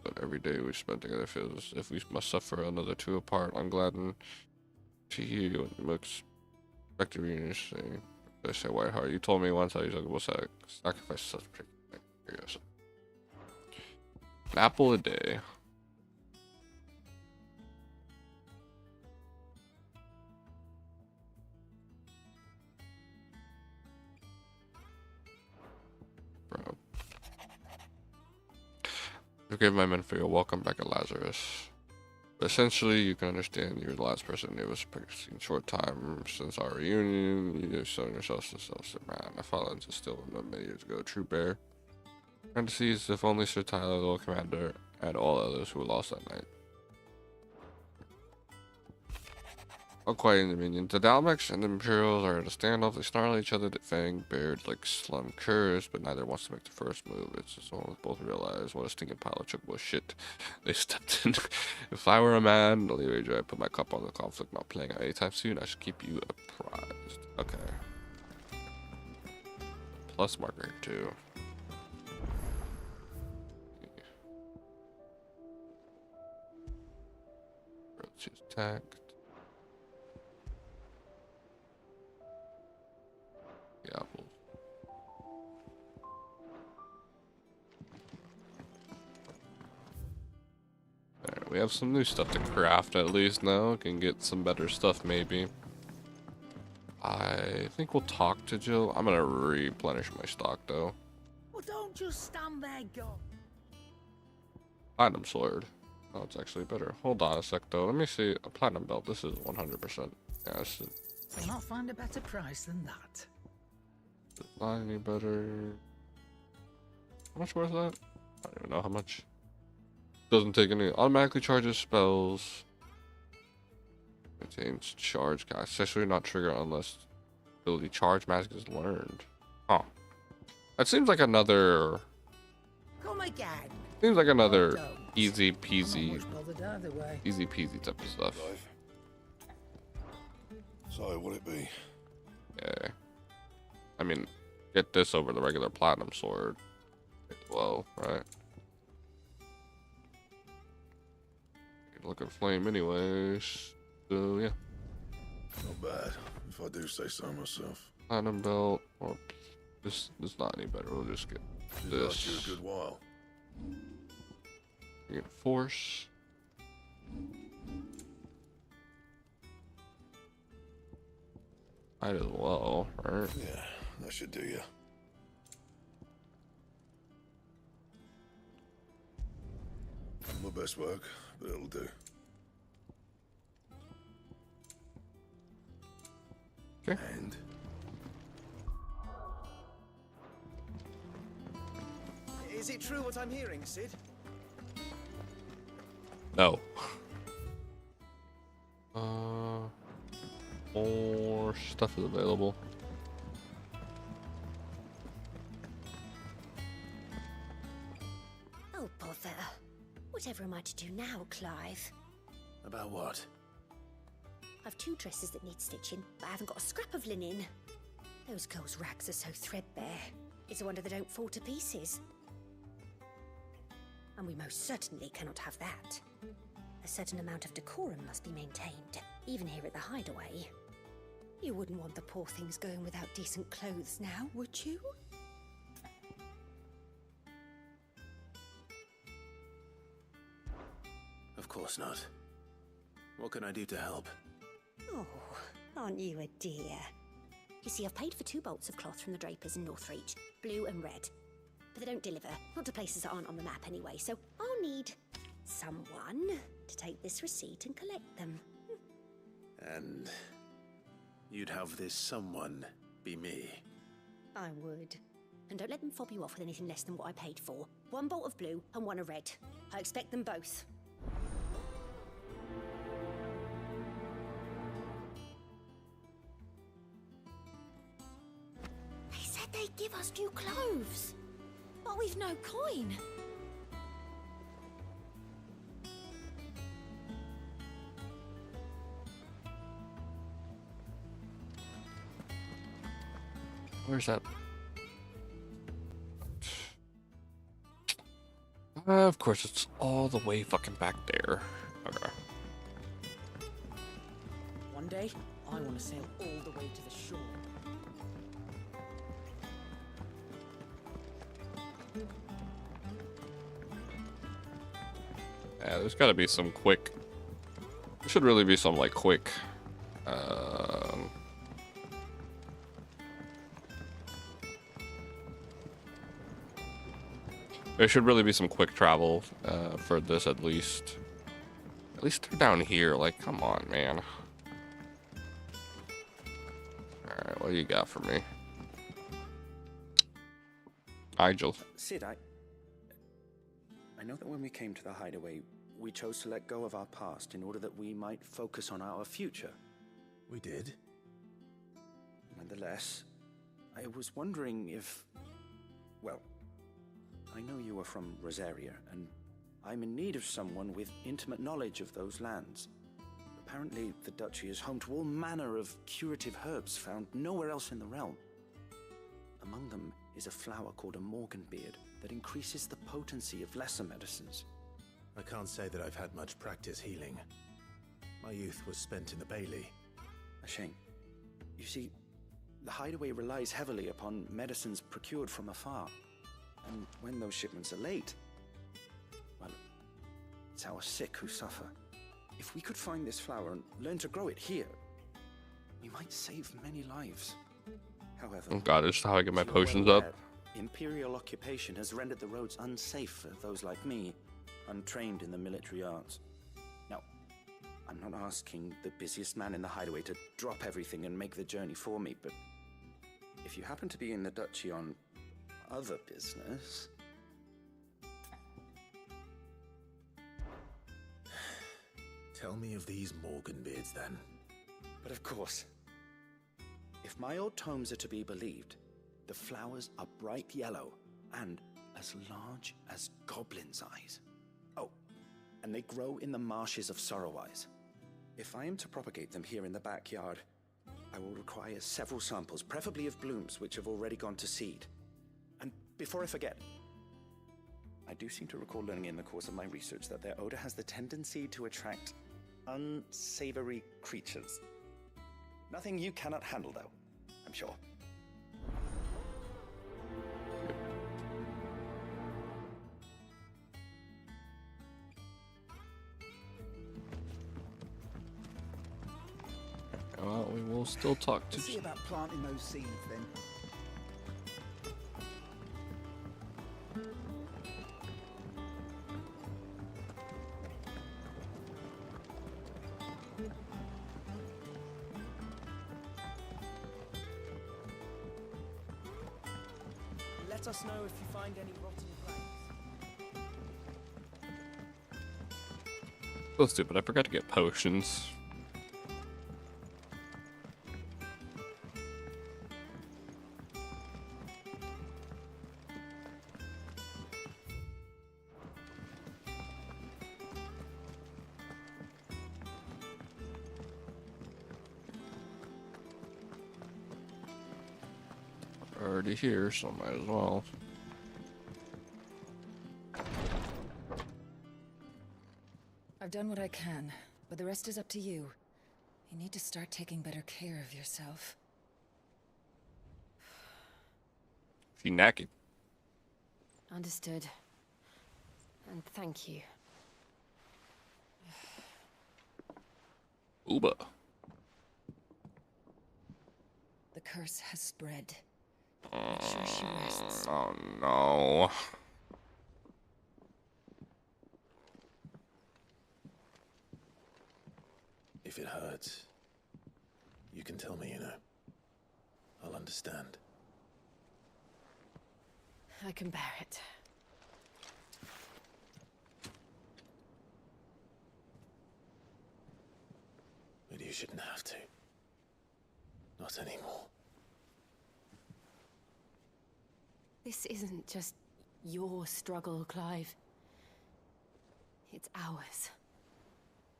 But every day we spend together feels as if we must suffer another two apart. I'm glad to hear you and expect to reunion. I say Whiteheart. You told me once how you will sacrifice such curiosity. An apple a day. Bro. Forgive my men for your welcome back at Lazarus. But essentially, you can understand you're the last person it was practicing short time since our reunion. You're showing yourself to man. I followed into still many years ago. True bear. Trying to see if only Sir Tyler, the Lord Commander, and all others who were lost that night. Acquiring Dominion. The Dalmex and the Imperials are at a standoff. They snarl at each other, fang bared like slum curs, but neither wants to make the first move. It's just almost both realize what a stinking pile of chocobo shit they stepped in. If I were a man, the leeway I put my cup on the conflict not playing out anytime soon. I should keep you apprised. Okay. Plus marker here too. Choose tact. The apples. Alright, we have some new stuff to craft at least now. Can get some better stuff maybe. I think we'll talk to Jill. I'm gonna replenish my stock though. Well, don't just stand there, go. Platinum sword. Oh, it's actually better. Hold on a sec though. Let me see. A platinum belt. This is 100%. Yeah, this is I'll not find a better price than that. not any better. How much was that? I don't even know how much. Doesn't take any. Automatically charges spells. Maintains charge. Accessory not trigger unless ability charge magic is learned. Huh. That seems like another. Come again. Seems like another easy peasy. I'm not much bothered either way. Easy peasy type of stuff. So, will it be? Yeah. I mean, get this over the regular platinum sword as well, right? Look at flame anyways. So yeah. Not bad, if I do say so myself. Platinum belt, or this is not any better. We'll just get Should this. last you a good while. Get force. Might as well, right? Yeah, that should do you. My best work, but it'll do. Okay. And is it true what I'm hearing, Sid? No. More stuff is available. Oh, bother. Whatever am I to do now, Clive? About what? I've 2 dresses that need stitching, but I haven't got a scrap of linen. Those girls' rags are so threadbare. It's a wonder they don't fall to pieces. And we most certainly cannot have that. A certain amount of decorum must be maintained, even here at the hideaway. You wouldn't want the poor things going without decent clothes now, would you? Of course not. What can I do to help? Oh, aren't you a dear? You see, I've paid for 2 bolts of cloth from the drapers in Northreach, blue and red. But they don't deliver, not to places that aren't on the map anyway, so I'll need someone to take this receipt and collect them. And you'd have this someone be me. I would. And don't let them fob you off with anything less than what I paid for. 1 bolt of blue and 1 of red. I expect them both. They said they'd give us new clothes. But we've no coin. Where's that? Of course, it's all the way fucking back there. Okay. One day, I want to sail all the way to the shore. Yeah, there's gotta be some quick. There should really be some like quick. There should really be some quick travel for this at least. At least they're down here. Like, come on, man. Alright, what do you got for me? Nigel. Sid, I know that when we came to the hideaway, we chose to let go of our past in order that we might focus on our future. We did? Nonetheless, I was wondering if... Well, I know you are from Rosaria, and I'm in need of someone with intimate knowledge of those lands. Apparently, the duchy is home to all manner of curative herbs found nowhere else in the realm. Among them is a flower called a morganbeard that increases the potency of lesser medicines. I can't say that I've had much practice healing. My youth was spent in the Bailey. A shame. You see, the hideaway relies heavily upon medicines procured from afar. And when those shipments are late, well, it's our sick who suffer. If we could find this flower and learn to grow it here, we might save many lives. However, Oh god, this is how I get my as you're potions well up. aware, Imperial occupation has rendered the roads unsafe for those like me, untrained in the military arts. Now, I'm not asking the busiest man in the hideaway to drop everything and make the journey for me, but if you happen to be in the duchy on other business... Tell me of these Morganbeards, then. But of course, if my old tomes are to be believed, the flowers are bright yellow and as large as goblins' eyes. Oh, and they grow in the marshes of Sorrowise. If I am to propagate them here in the backyard, I will require several samples, preferably of blooms which have already gone to seed. And before I forget, I do seem to recall learning in the course of my research that their odor has the tendency to attract unsavory creatures. Nothing you cannot handle, though, I'm sure. Well, we will still talk to... Let's see about planting those seeds, then. Let us know if you find any rotten plants. So stupid, I forgot to get potions. Already here, so might as well. I've done what I can, but the rest is up to you. You need to start taking better care of yourself. She knackered. Understood. And thank you. Uba. The curse has spread. Make sure she rests. Oh no. If it hurts, you can tell me, you know. I'll understand. I can bear it. But you shouldn't have to. Not anymore. This isn't just your struggle, Clive. It's ours.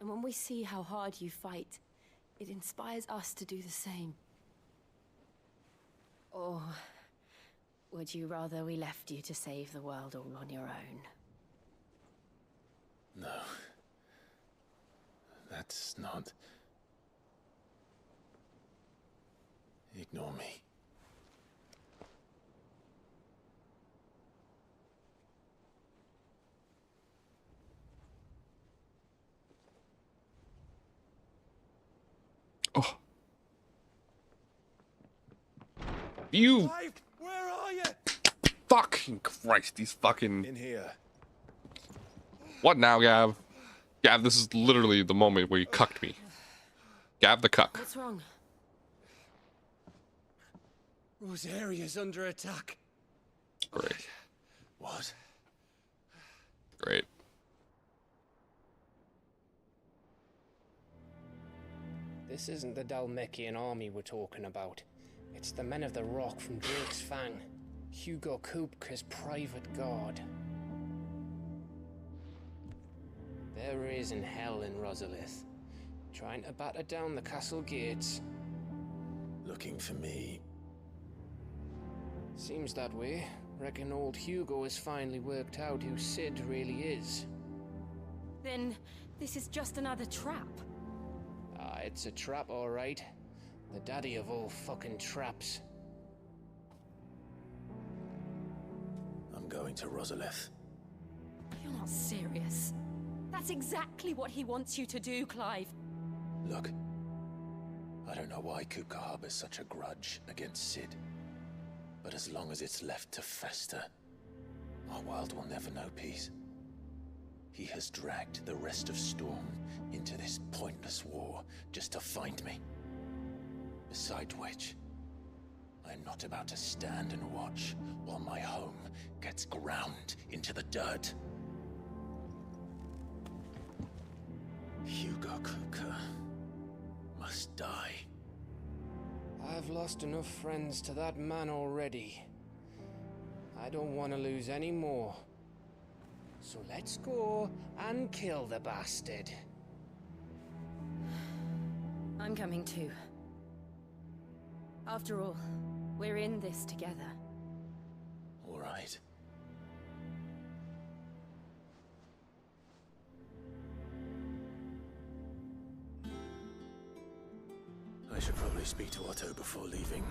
And when we see how hard you fight, it inspires us to do the same. Or would you rather we left you to save the world all on your own? No. That's not... Ignore me. Oh. You... Clive, where are you? Fucking Christ, these fucking... In here. What now, Gav? Gav, this is literally the moment where you cucked me. Gav the cuck. What's wrong? Rosaria's under attack. Great. What? Great. This isn't the Dalmekian army we're talking about. It's the men of the Rock from Drake's Fang. Hugo Kupka's private guard. There is in hell in Rosalith, trying to batter down the castle gates. Looking for me? Seems that way. Reckon old Hugo has finally worked out who Sid really is. Then this is just another trap. Ah, it's a trap, all right. The daddy of all fucking traps. I'm going to Rosalith. You're not serious. That's exactly what he wants you to do, Clive. Look, I don't know why Kupka harbors such a grudge against Sid. But as long as it's left to fester, our world will never know peace. He has dragged the rest of Storm into this pointless war just to find me. Besides which, I'm not about to stand and watch while my home gets ground into the dirt. Hugo Kupka must die. I've lost enough friends to that man already. I don't want to lose any more. So let's go and kill the bastard. I'm coming too. After all, we're in this together. All right. I should probably speak to Otto before leaving.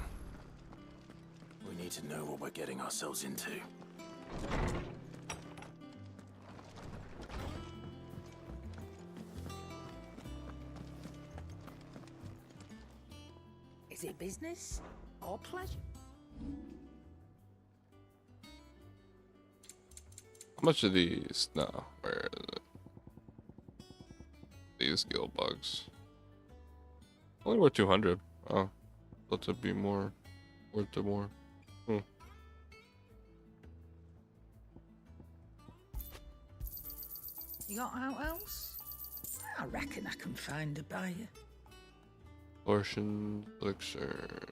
We need to know what we're getting ourselves into. Is it business or pleasure? How much are these? No, where is it? These guild bugs. Only worth 200. Oh, thought to be more worth it more. Hmm. You got out else? I reckon I can find a buyer. Portion elixir.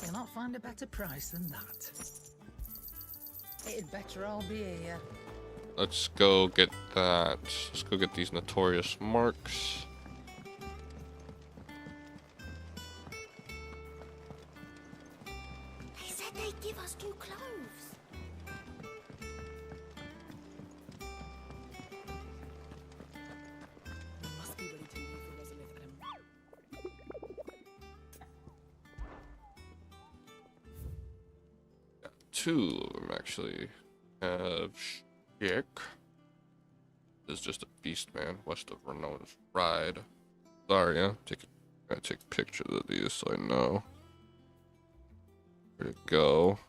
You'll not find a better price than that. It'd better all be here. Let's go get that. Let's go get these notorious marks. They said they'd give us new clothes. We must be ready to leave for Rosalith, Adam. Two of them actually have Chick. Is just a beast, man. West of Reno's Ride. Sorry, yeah. I take pictures of these so I know where to go.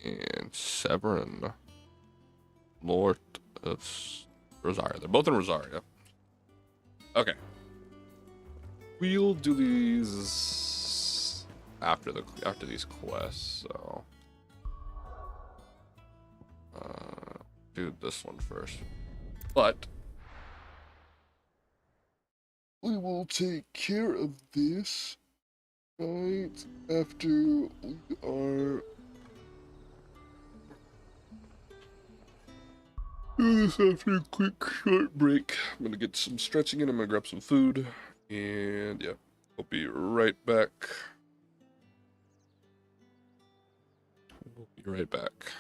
And Severin, Lord of Rosaria. They're both in Rosaria. Okay. We'll do these after these quests. So, do this one first. But we will take care of this right after we are do this after a quick short break. I'm gonna get some stretching in. I'm gonna grab some food, and yeah, I'll be right back. We'll be right back.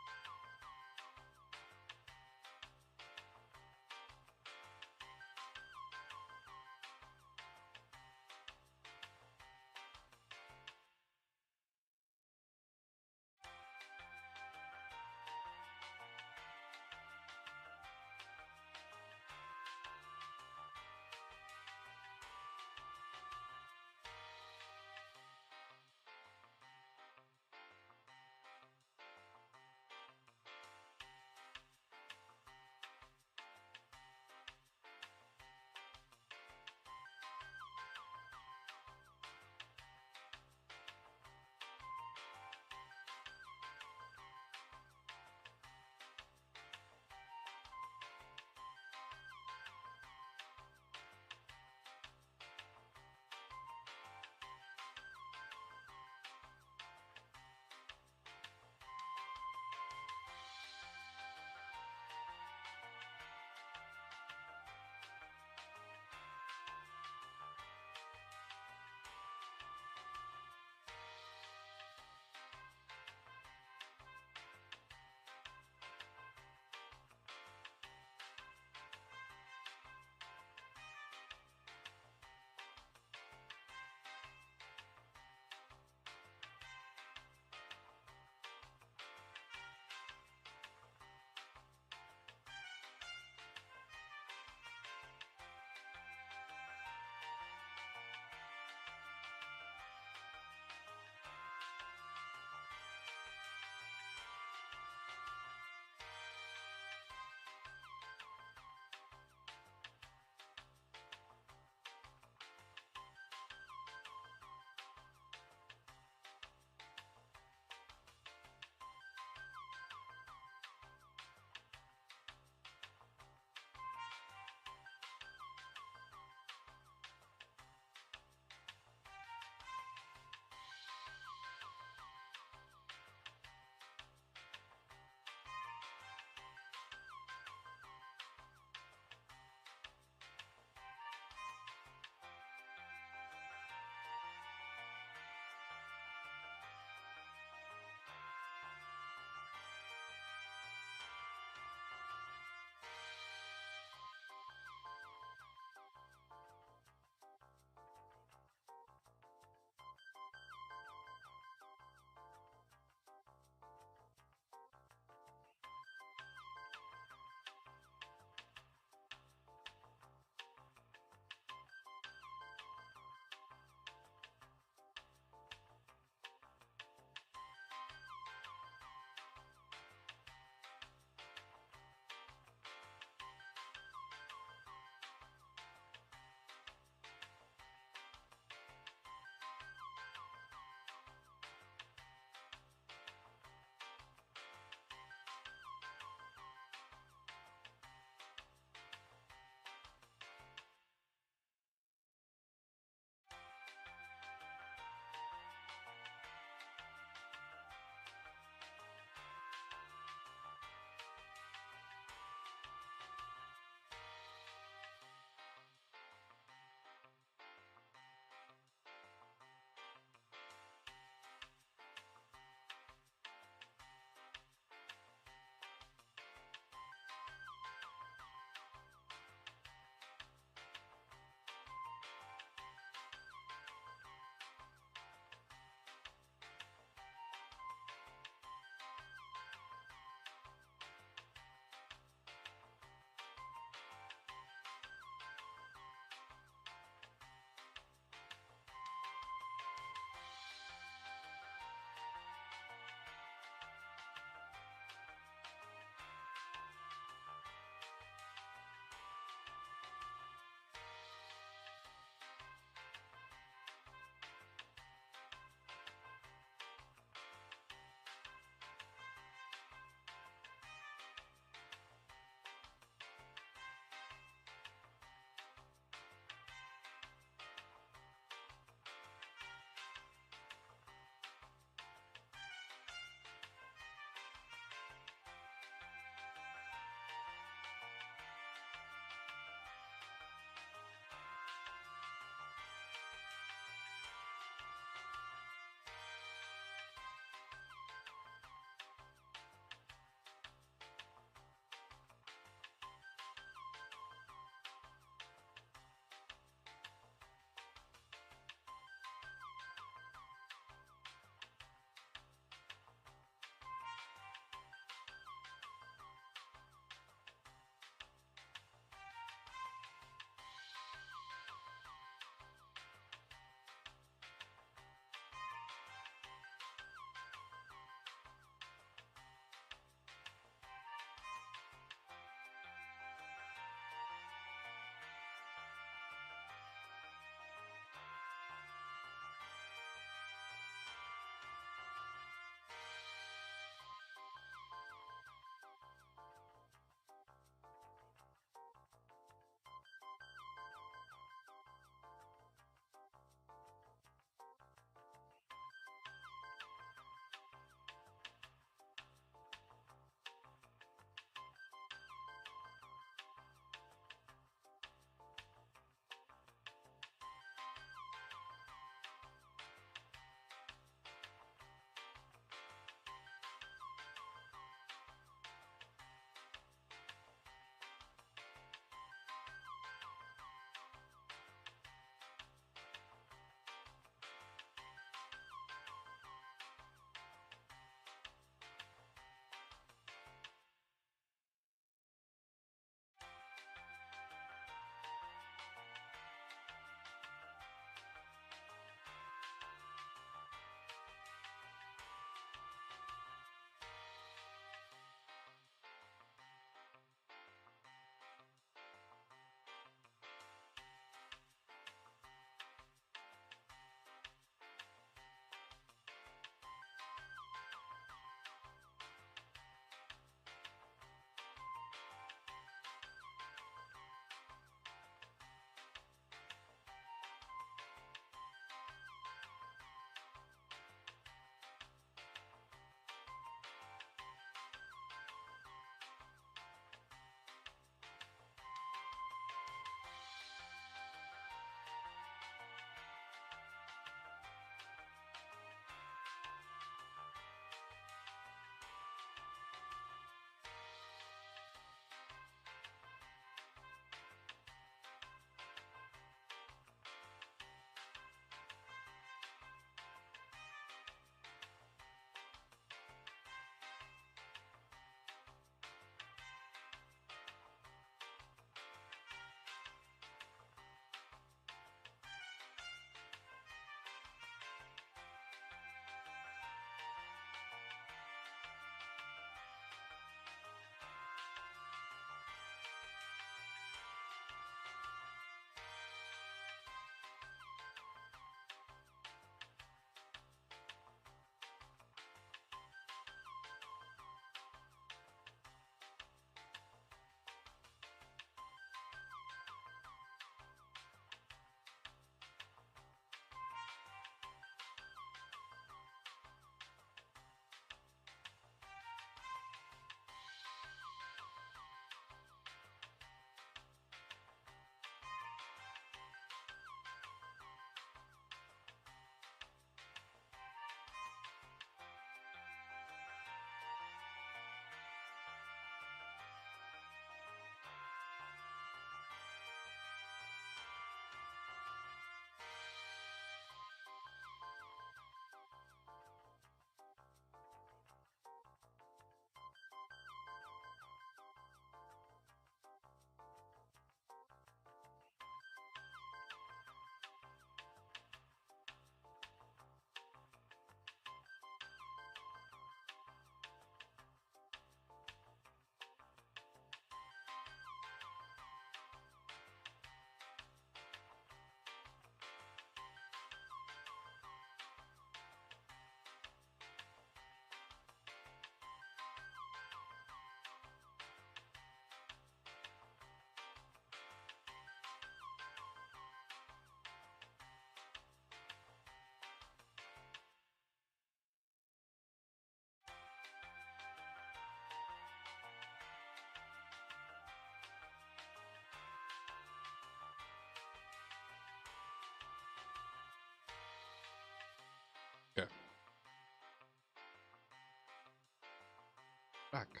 Back.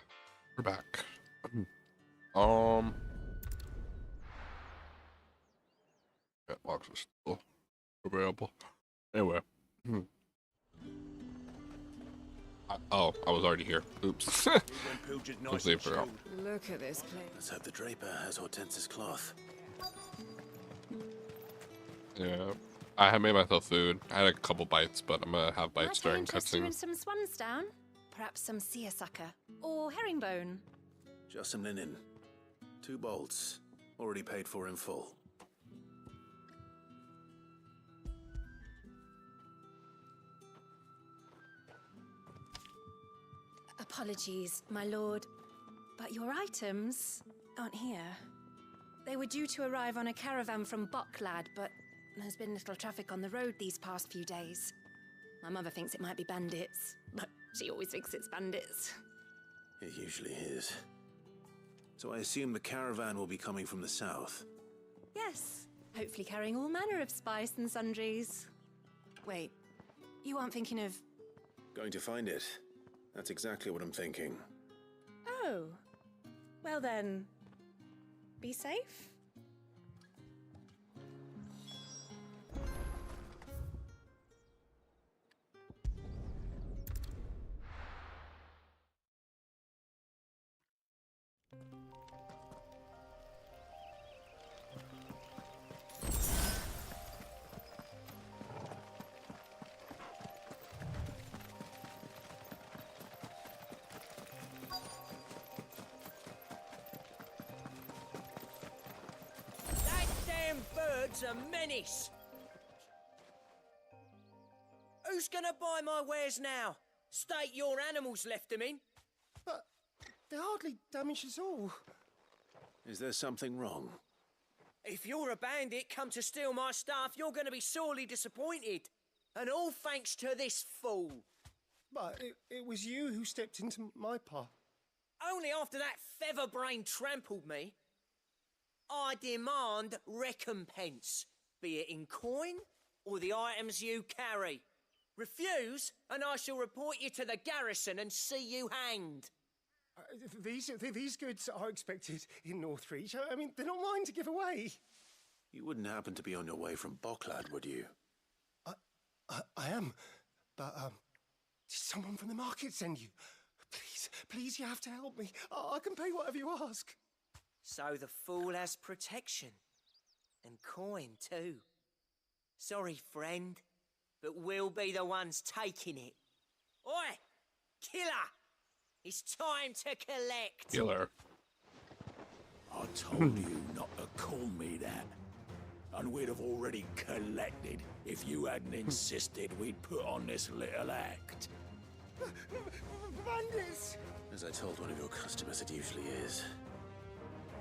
We're back. That box is still available. Anyway. Oh, I was already here. Oops. Completely forgot. Look at this place. Let's hope the Draper has Hortense's cloth. Yeah. I had made myself food. I had a couple bites, but I'm gonna have bites during Interest you in cutscenes. some swansdown? Perhaps some seersucker or herringbone? Just some linen. 2 bolts. Already paid for in full. Apologies, my lord, but your items aren't here. They were due to arrive on a caravan from Bucklad, but there's been little traffic on the road these past few days. My mother thinks it might be bandits, but she always thinks it's bandits. It usually is. So I assume the caravan will be coming from the south. Yes, hopefully carrying all manner of spice and sundries. Wait, you aren't thinking of... Going to find it. That's exactly what I'm thinking. Oh, well then, be safe. That damn bird's a menace! Who's gonna buy my wares now? State your animals left them in. But they hardly damaged us all. Is there something wrong? If you're a bandit come to steal my stuff, you're gonna be sorely disappointed. And all thanks to this fool. But it was you who stepped into my path. Only after that feather-brain trampled me. I demand recompense, be it in coin or the items you carry. Refuse, and I shall report you to the garrison and see you hanged. These goods are expected in Northreach. I mean, they're not mine to give away. You wouldn't happen to be on your way from Bucklad, would you? I am, but did someone from the market send you? Please, you have to help me. I can pay whatever you ask. So the fool has protection. And coin, too. Sorry, friend, but we'll be the ones taking it. Oi! Killer! It's time to collect! Killer. I told you not to call me that. And we'd have already collected if you hadn't insisted we'd put on this little act. Bandits! As I told one of your customers, it usually is.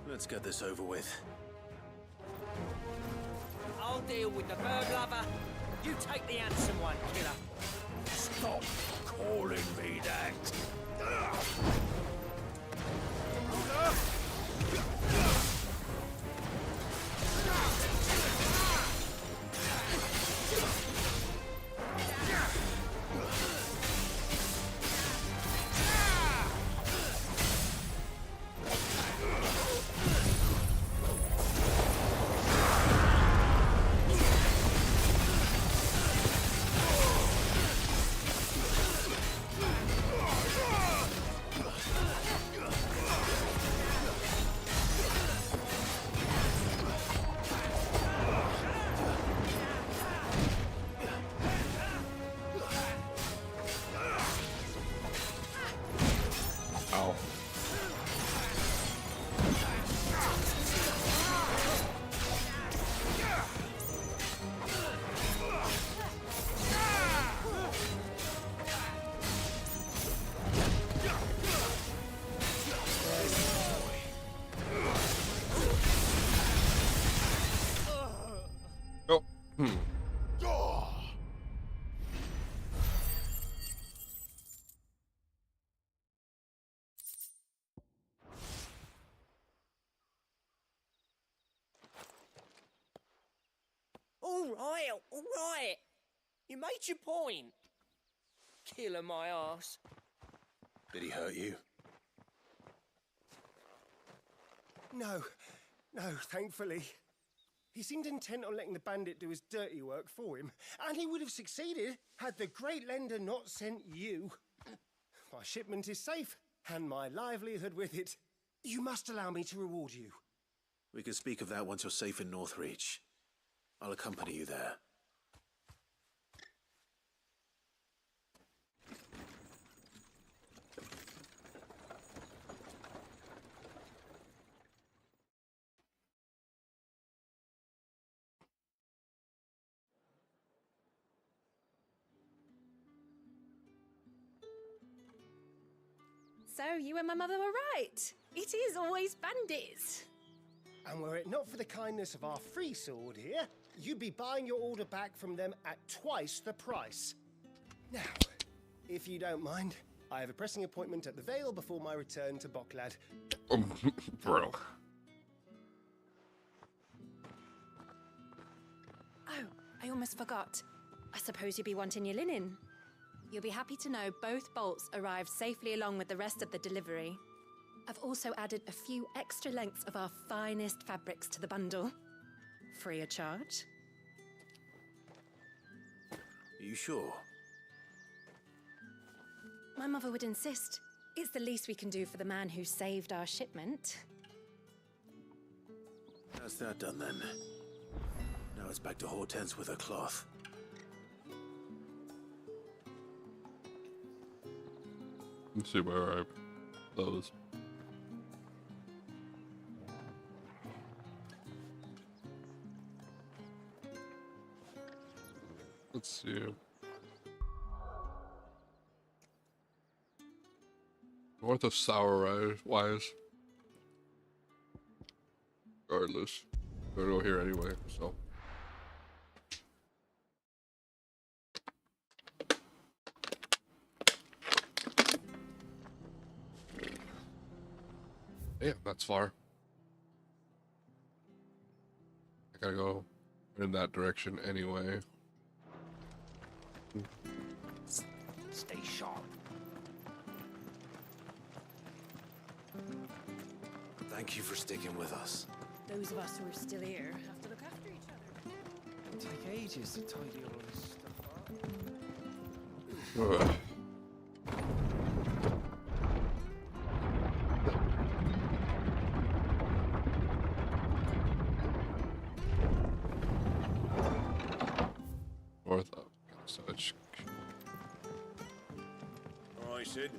Let's get this over with. I'll deal with the bird lover. You take the handsome one, killer. Stop calling me that. Ow. Oh. All right. You made your point. Killer my ass. Did he hurt you? No, thankfully. He seemed intent on letting the bandit do his dirty work for him, and he would have succeeded had the great lender not sent you. My shipment is safe, and my livelihood with it. You must allow me to reward you. We can speak of that once you're safe in Northreach. I'll accompany you there. So you and my mother were right. It is always bandits. And were it not for the kindness of our free sword here, you'd be buying your order back from them at twice the price. Now, if you don't mind, I have a pressing appointment at the Vale before my return to Boklad. Bro. Oh, I almost forgot. I suppose you'll be wanting your linen. You'll be happy to know both bolts arrived safely along with the rest of the delivery. I've also added a few extra lengths of our finest fabrics to the bundle. Free of charge. Are you sure? My mother would insist. It's the least we can do for the man who saved our shipment. That's that done then. Now it's back to Hortense with her cloth. Let's see where I close. Let's see. North of Sour Wise. Regardless. We're gonna go here anyway, so. Yeah, that's far. I gotta go in that direction anyway. Stay sharp. Thank you for sticking with us. Those of us who are still here have to look after each other. It'll take ages to tidy all this stuff up. Ugh. North of such. All right, Sid.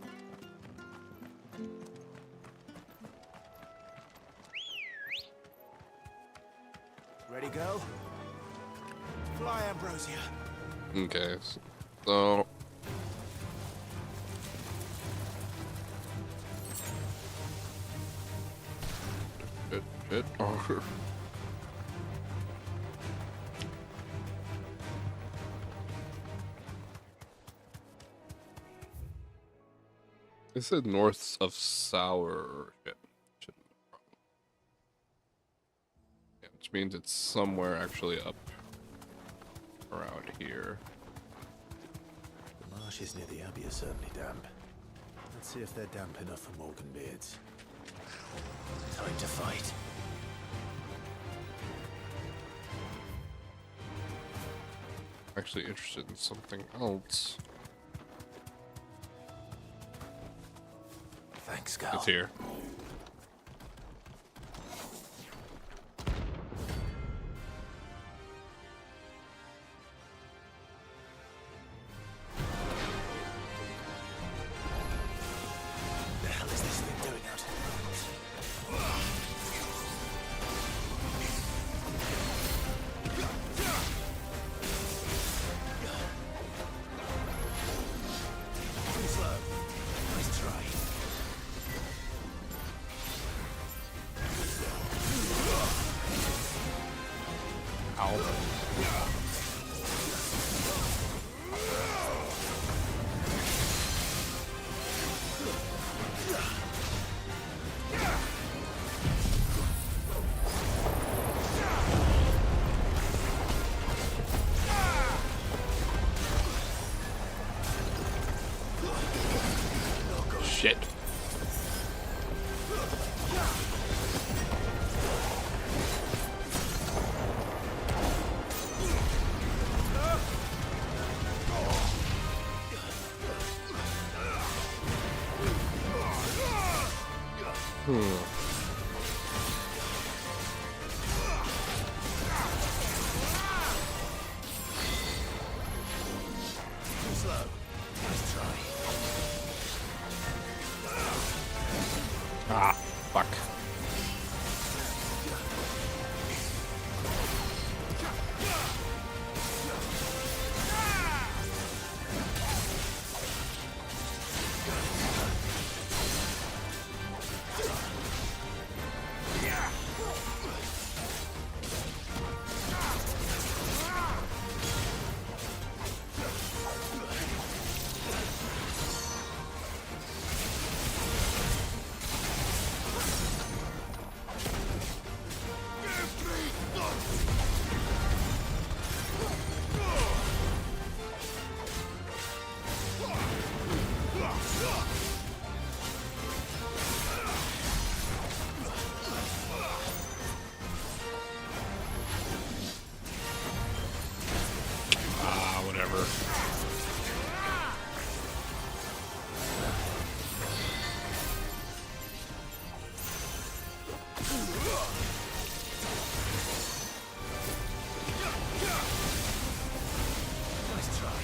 Ready, go? Fly, Ambrosia. Okay, so. Shit. Oh. It said north of Sour. Shit. Yeah, which means it's somewhere actually up around here. The marshes near the Abbey are certainly damp. Let's see if they're damp enough for Morgan beards. Time to fight. Actually interested in something else. Thanks, Cal. It's here. The hell is this thing doing out? Too slow. Nice try. Shit. Slow. Nice try. Ah, fuck. Whatever. Nice try.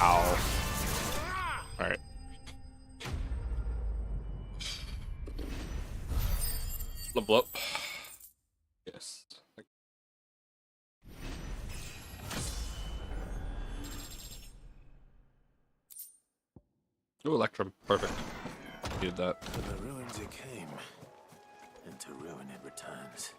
Ow. Alright. Level up. Yes. Ooh, Electrum. Perfect. Needed that. To the ruins it came, and to ruin it returns.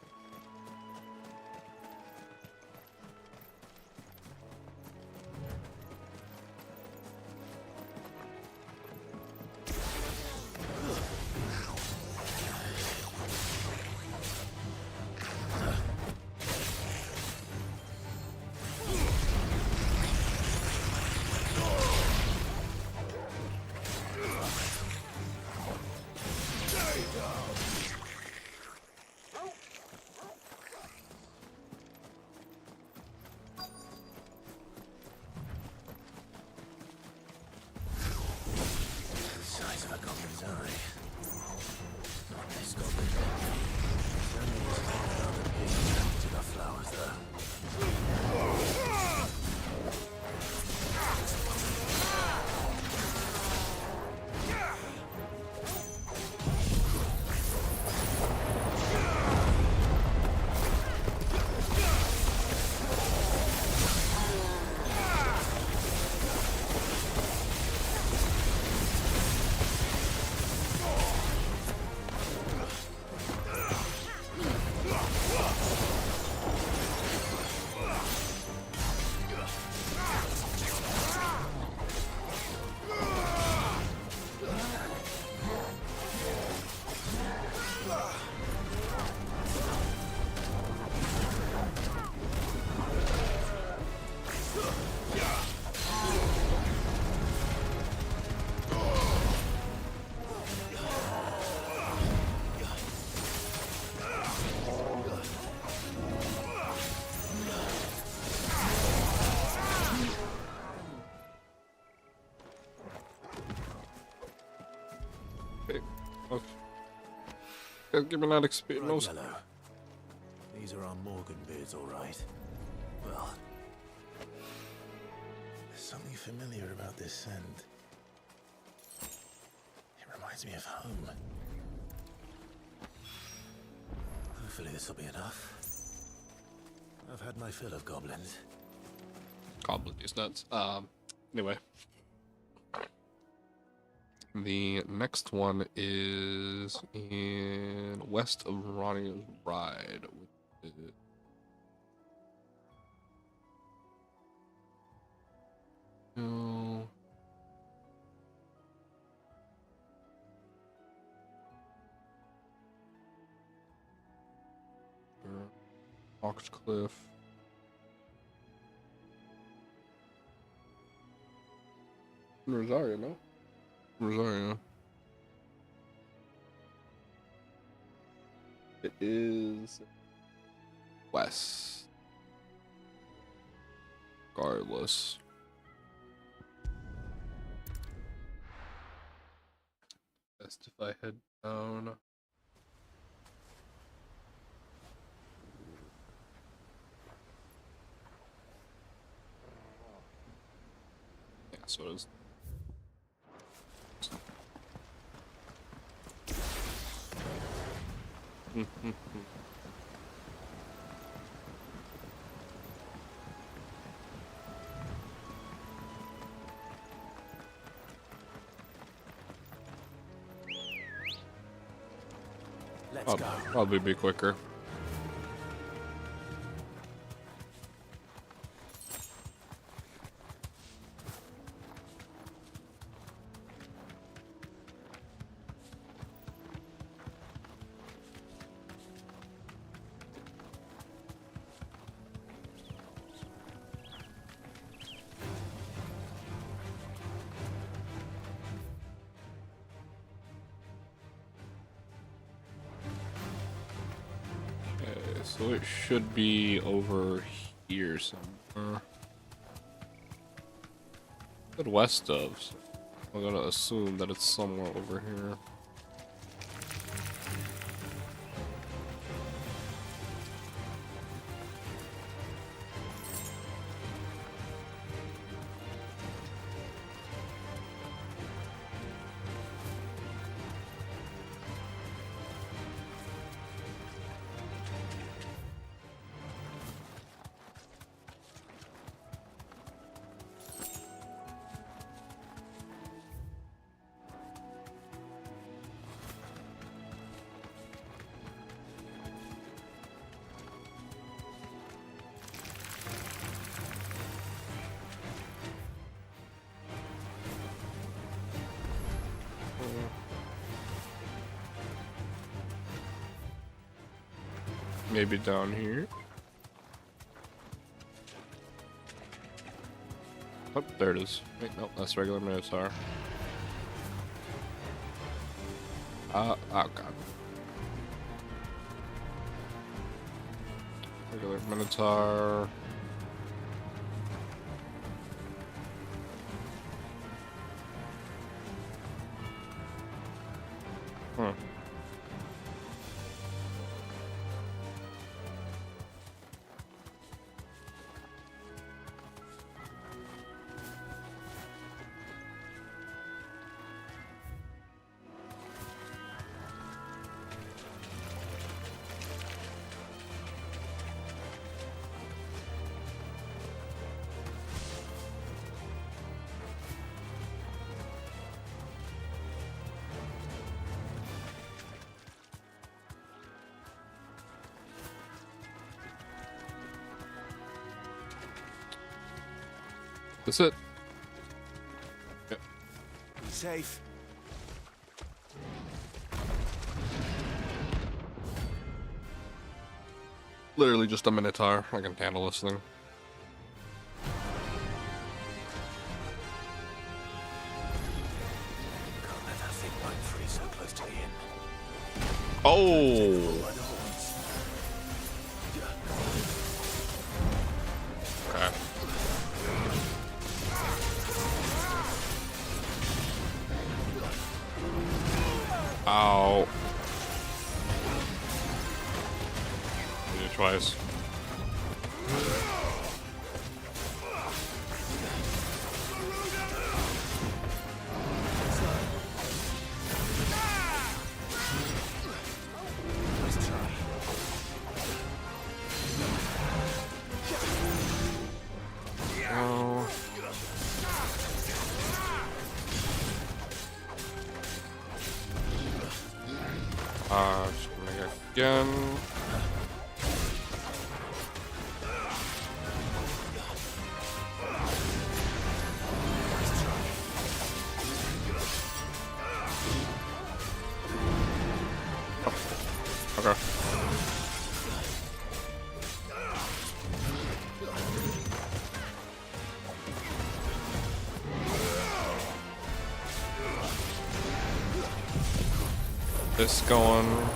Give me that experience. Right, Yellow. These are our Morgan beards, all right. Well, there's something familiar about this scent. It reminds me of home. Hopefully this will be enough. I've had my fill of goblins. goblin is nuts. Anyway. The next one is in west of Ronnie's Bride. No. Oxcliff. Rosario, no? Rosario. It is west. Regardless. Best if I head down. Yeah, so it is. Let's go. Probably be quicker. So it should be over here somewhere. But west of, so I'm gonna assume that it's somewhere over here. Maybe down here. Oh, there it is. Wait, nope, that's regular Minotaur. Oh god. Regular Minotaur. Huh. That's it. Yep. Safe. Literally just a Minotaur. I can handle this thing. Can't let that thing run free so close to the inn. Oh! Okay. Ow. Do it twice. Oh. Just gonna again. Okay. This going.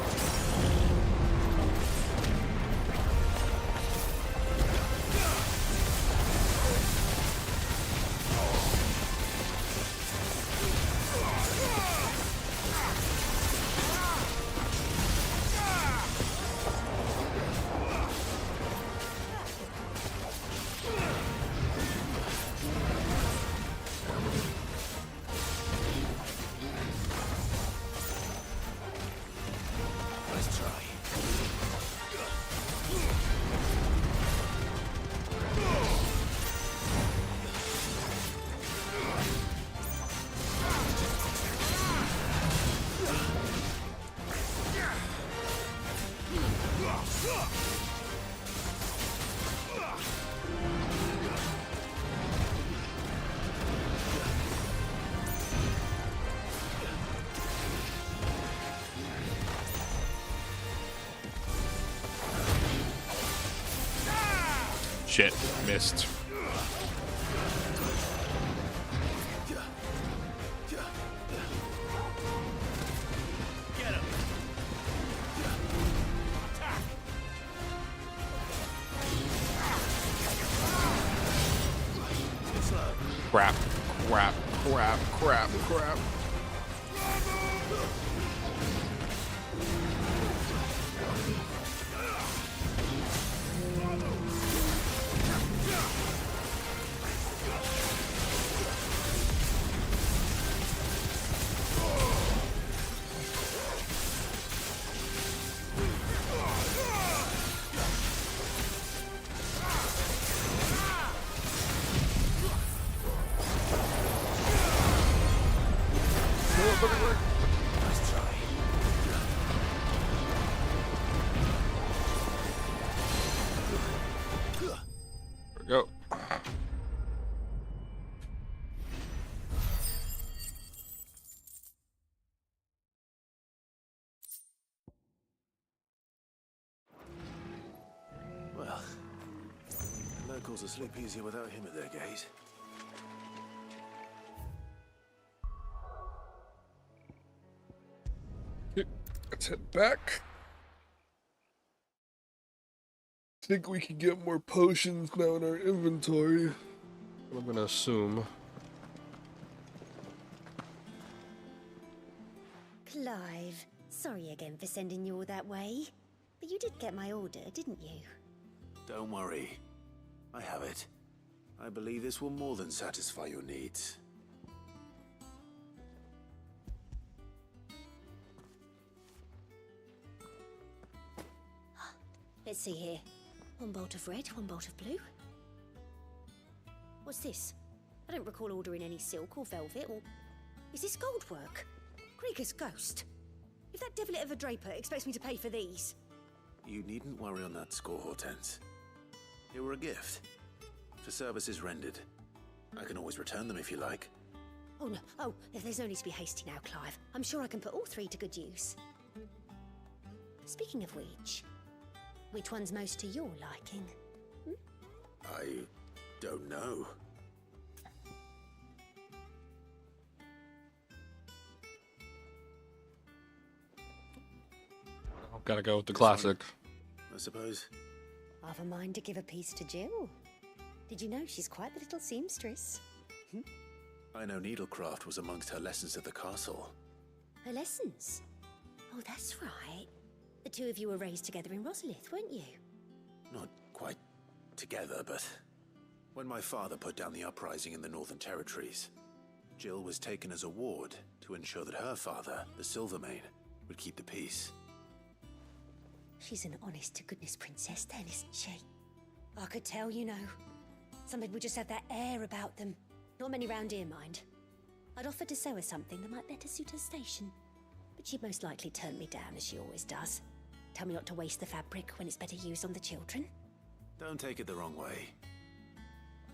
Shit, missed. Crap, crap, crap, crap, crap. Go. Well, locals will sleep easier without him at their gate. Let's head back. Think we can get more potions now in our inventory. I'm gonna assume. Clive, sorry again for sending you all that way. But you did get my order, didn't you? Don't worry. I have it. I believe this will more than satisfy your needs. Let's see here. One bolt of red, one bolt of blue. What's this? I don't recall ordering any silk or velvet or... Is this gold work? Krieger's ghost. If that devilet of a draper expects me to pay for these... You needn't worry on that score, Hortense. They were a gift. For services rendered. I can always return them if you like. Oh no, oh, there's no need to be hasty now, Clive. I'm sure I can put all three to good use. Speaking of which one's most to your liking? I don't know. Gotta go with the classic. I suppose. I've a mind to give a piece to Jill. Did you know she's quite the little seamstress? I know needlecraft was amongst her lessons at the castle. Her lessons? Oh, that's right. The two of you were raised together in Rosalith, weren't you? Not quite together, but... When my father put down the uprising in the Northern Territories, Jill was taken as a ward to ensure that her father, the Silvermane, would keep the peace. She's an honest-to-goodness princess then, isn't she? I could tell, you know. Some people just have that air about them. Not many round here, mind. I'd offered to sew her something that might better suit her station. But She'd most likely turn me down, as she always does. Tell me not to waste the fabric when it's better used on the children. Don't take it the wrong way.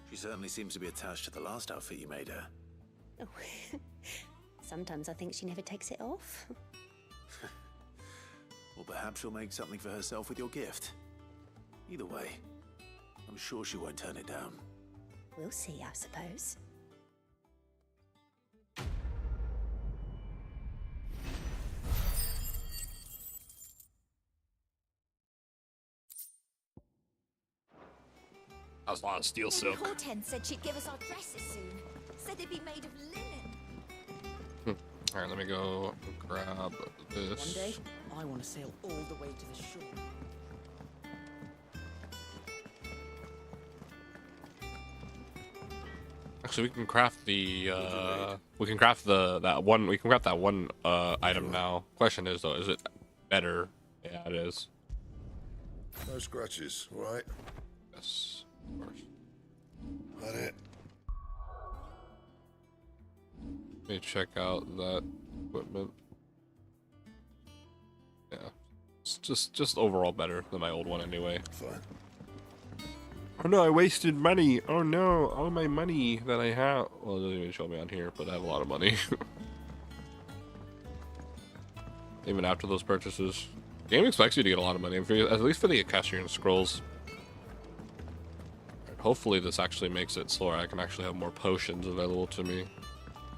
She certainly seems to be attached to the last outfit you made her. Oh. Sometimes I think she never takes it off. Or perhaps she'll make something for herself with your gift. Either way, I'm sure she won't turn it down. We'll see, I suppose. That was a lot of steel silk. Hortense said she'd give us our dresses soon. Said they'd be made of linen. Alright, let me go grab this. One day, I want to sail all the way to the shore. Actually, we can craft the we can craft that one item now. Question is though, is it better? Yeah, it is. No scratches, right? Yes, of course. That it. Let me check out that equipment. Yeah, it's just overall better than my old one anyway. Fine. Oh no, I wasted money. Oh no, all my money that I have. Well, it doesn't even show me on here, but I have a lot of money. Even after those purchases. The game expects you to get a lot of money, at least for the Acacian Scrolls. Hopefully this actually makes it so I can actually have more potions available to me.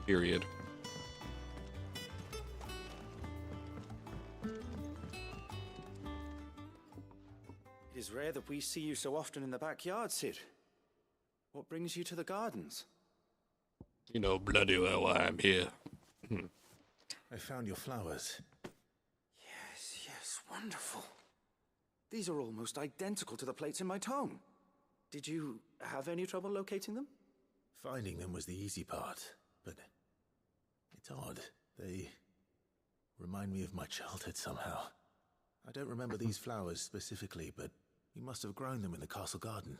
Period. It is rare that we see you so often in the backyard, Sid. What brings you to the gardens? You know bloody well why I'm here. I found your flowers. Yes, wonderful. These are almost identical to the plates in my tome. Did you have any trouble locating them? Finding them was the easy part, but it's odd. They remind me of my childhood somehow. I don't remember these flowers specifically, but we must have grown them in the castle garden.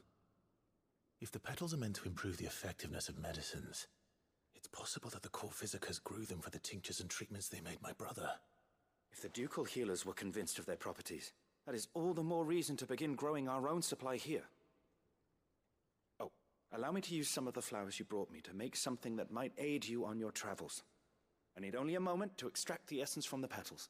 If the petals are meant to improve the effectiveness of medicines, it's possible that the core physicers grew them for the tinctures and treatments they made my brother. If the ducal healers were convinced of their properties, that is all the more reason to begin growing our own supply here. Oh, allow me to use some of the flowers you brought me to make something that might aid you on your travels. I need only a moment to extract the essence from the petals.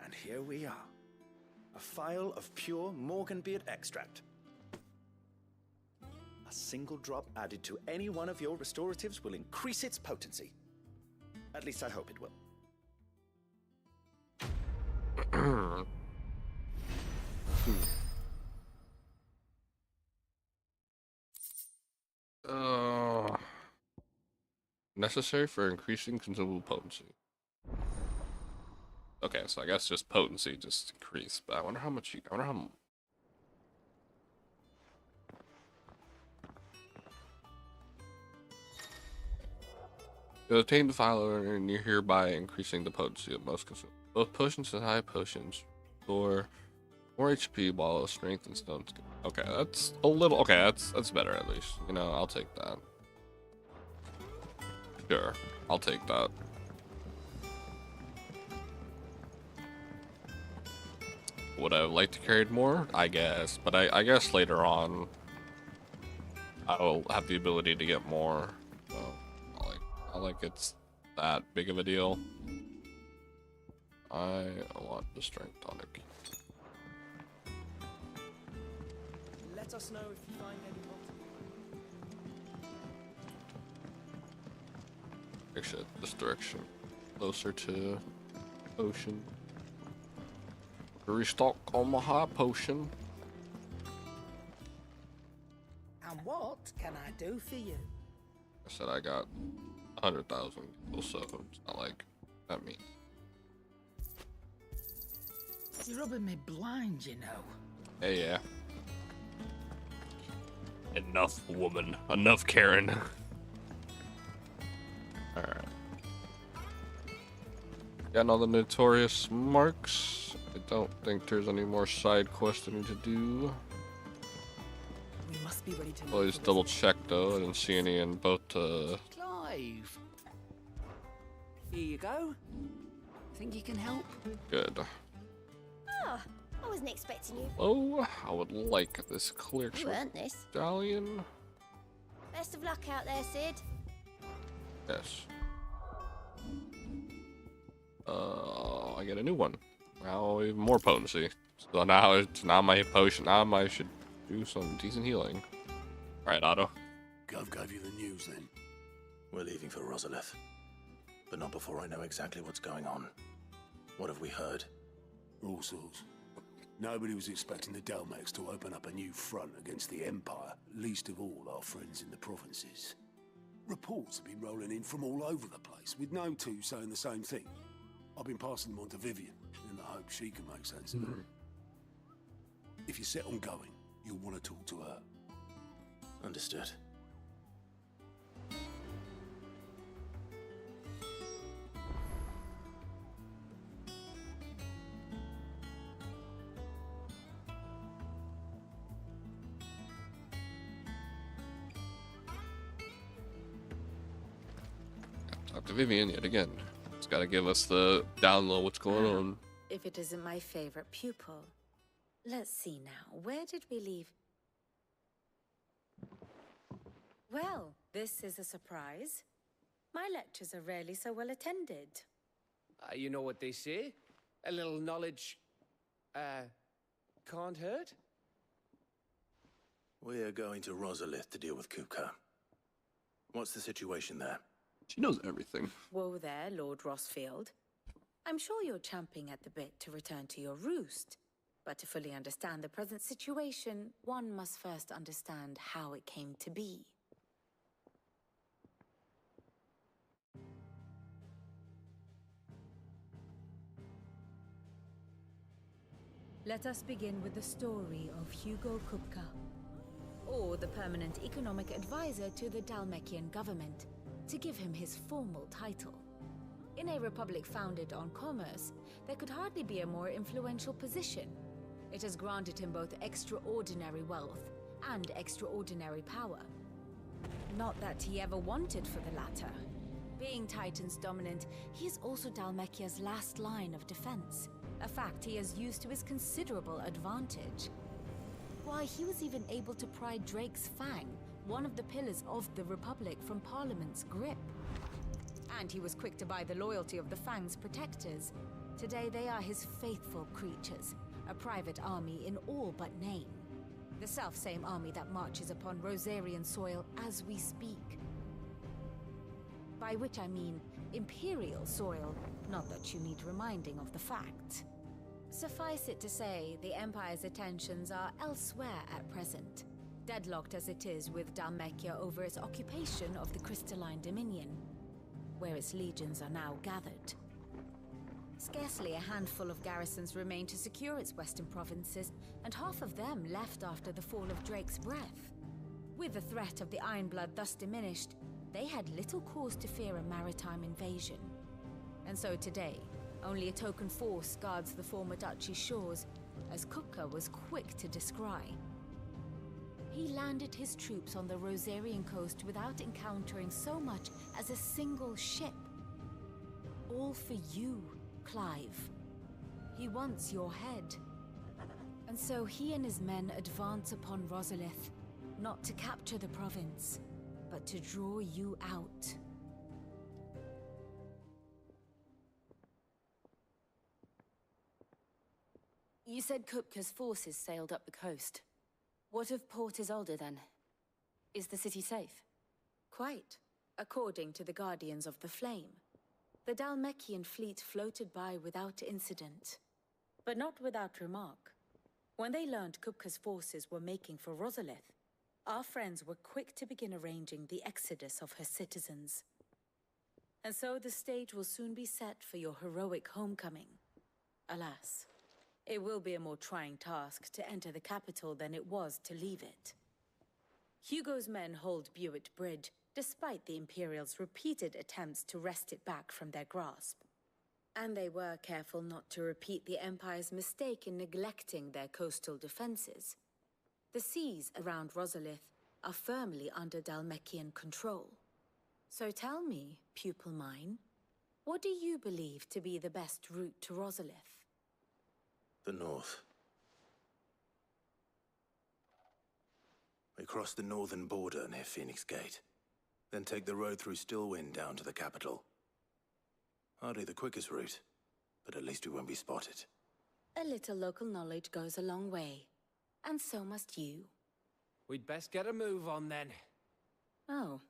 And here we are. A phial of pure Morganbeard extract. A single drop added to any one of your restoratives will increase its potency. At least I hope it will. Necessary for increasing consumable potency. Okay, so I guess just potency just increased, but I wonder how much I wonder how. You obtain the file and you're hereby increasing the potency of most consumables. Both potions and high potions for more HP while strength and stone. Okay, that's a little. Okay, that's better at least. You know, I'll take that. Sure, I'll take that. Would I have liked to carry more? I guess, but I guess later on I'll have the ability to get more. So I like it's that big of a deal. I want the strength tonic. Let us know if you find any Actually, this direction, closer to ocean. Restock on my high potion. And what can I do for you? I said I got 100,000, so it's not like that means. You're rubbing me blind, you know. Hey, yeah. Enough, woman. Enough, Karen. Alright. Getting all the notorious marks. I don't think there's any more side quests I need to do. We must be ready to I'll just double check though. I didn't see any in both. Clive. Here you go. Think you can help? Good. Oh, I wasn't expecting you. Oh, I would like this clear You earned this. stallion. Best of luck out there, Sid. Yes. I get a new one. Now even more potency. So now it's not my potion. Now I should do some decent healing. Right, Otto. Gov gave you the news then. We're leaving for Rosalith. But not before I know exactly what's going on. What have we heard? All sorts. Nobody was expecting the Dalmex to open up a new front against the Empire, least of all our friends in the provinces. Reports have been rolling in from all over the place, with no two saying the same thing. I've been passing them on to Vivian, in the hope she can make sense of it. If you're set on going, you'll want to talk to her. Understood. Talk to Vivian yet again. It's got to give us the download what's going on. If it isn't my favorite pupil. Let's see now. Where did we leave? Well, this is a surprise. My lectures are rarely so well attended. You know what they say? A little knowledge, can't hurt? We are going to Rosalith to deal with Kupka. What's the situation there? She knows everything. Whoa there, Lord Rossfield. I'm sure you're champing at the bit to return to your roost. But to fully understand the present situation, one must first understand how it came to be. Let us begin with the story of Hugo Kupka, or the permanent economic advisor to the Dalmekian government, to give him his formal title. In a republic founded on commerce, there could hardly be a more influential position. It has granted him both extraordinary wealth and extraordinary power. Not that he ever wanted for the latter. Being Titan's dominant, he is also Dalmekia's last line of defense, a fact he has used to his considerable advantage. Why, he was even able to pry Drake's Fang, one of the pillars of the Republic, from Parliament's grip. And he was quick to buy the loyalty of the Fang's protectors. Today they are his faithful creatures, a private army in all but name. The self-same army that marches upon Rosarian soil as we speak. By which I mean Imperial soil, not that you need reminding of the fact. Suffice it to say, the Empire's attentions are elsewhere at present, deadlocked as it is with Dalmekia over its occupation of the Crystalline Dominion, where its legions are now gathered. Scarcely a handful of garrisons remain to secure its western provinces, and half of them left after the fall of Drake's Breath. With the threat of the Ironblood thus diminished, they had little cause to fear a maritime invasion. And so today, only a token force guards the former duchy's shores, as Kupka was quick to descry. He landed his troops on the Rosarian coast without encountering so much as a single ship. All for you, Clive. He wants your head. And so he and his men advance upon Rosalith, not to capture the province, but to draw you out. You said Kupka's forces sailed up the coast. What of Port Isolde then? Is the city safe? Quite, according to the Guardians of the Flame. The Dalmekian fleet floated by without incident, but not without remark. When they learned Kupka's forces were making for Rosalith, our friends were quick to begin arranging the exodus of her citizens. And so the stage will soon be set for your heroic homecoming. Alas, it will be a more trying task to enter the capital than it was to leave it. Hugo's men hold Buett Bridge, despite the Imperials' repeated attempts to wrest it back from their grasp. And they were careful not to repeat the Empire's mistake in neglecting their coastal defenses. The seas around Rosalith are firmly under Dhalmekian control. So tell me, pupil mine, what do you believe to be the best route to Rosalith? The north. We cross the northern border near Phoenix Gate, then take the road through Stillwind down to the capital. Hardly the quickest route, but at least we won't be spotted. A little local knowledge goes a long way, and so must you. We'd best get a move on then. Oh,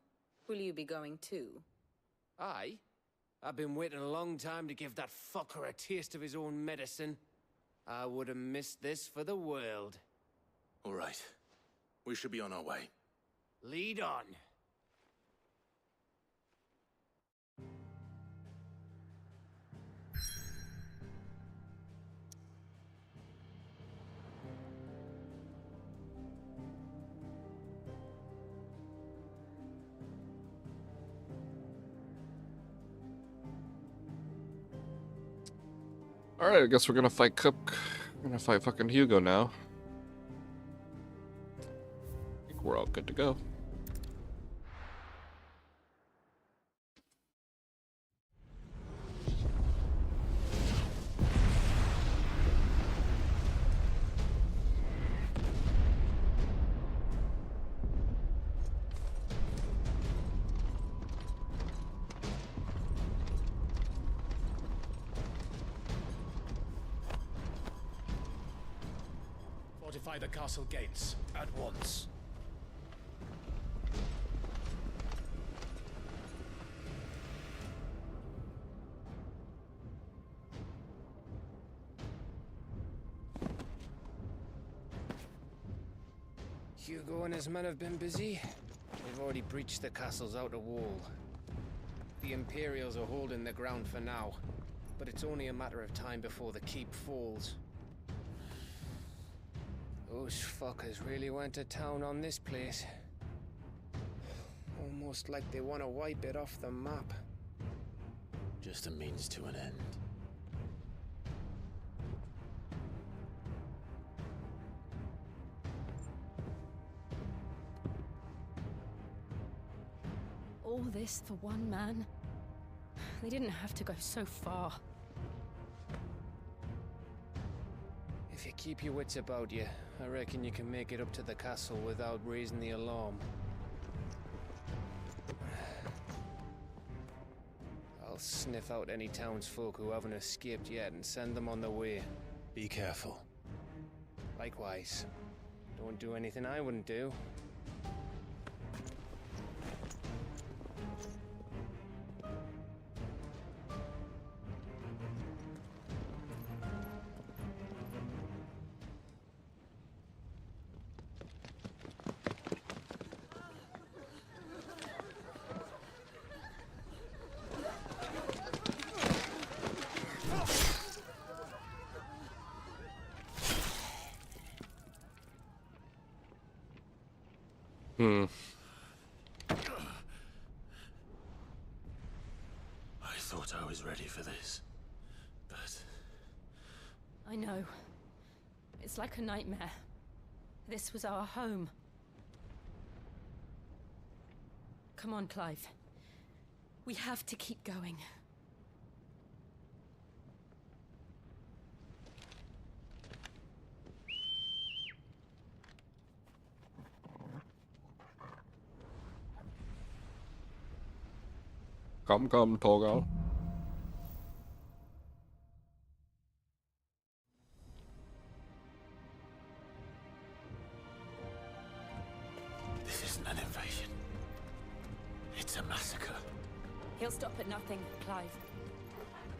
will you be going too? Aye. I've been waiting a long time to give that fucker a taste of his own medicine. I would have missed this for the world. All right. We should be on our way. Lead on. Alright, I guess we're gonna fight Cook. We're gonna fight fucking Hugo now. I think we're all good to go. Fortify the castle gates at once. Hugo and his men have been busy. They've already breached the castle's outer wall. The Imperials are holding the ground for now, but it's only a matter of time before the keep falls. Those fuckers really went to town on this place. Almost like they want to wipe it off the map. Just a means to an end. All this for one man? They didn't have to go so far. If you keep your wits about you, I reckon you can make it up to the castle without raising the alarm. I'll sniff out any townsfolk who haven't escaped yet and send them on their way. Be careful. Likewise. Don't do anything I wouldn't do. I thought I was ready for this, but... I know. It's like a nightmare. This was our home. Come on, Clive. We have to keep going. Come, Torgal. This isn't an invasion. It's a massacre. He'll stop at nothing, Clive.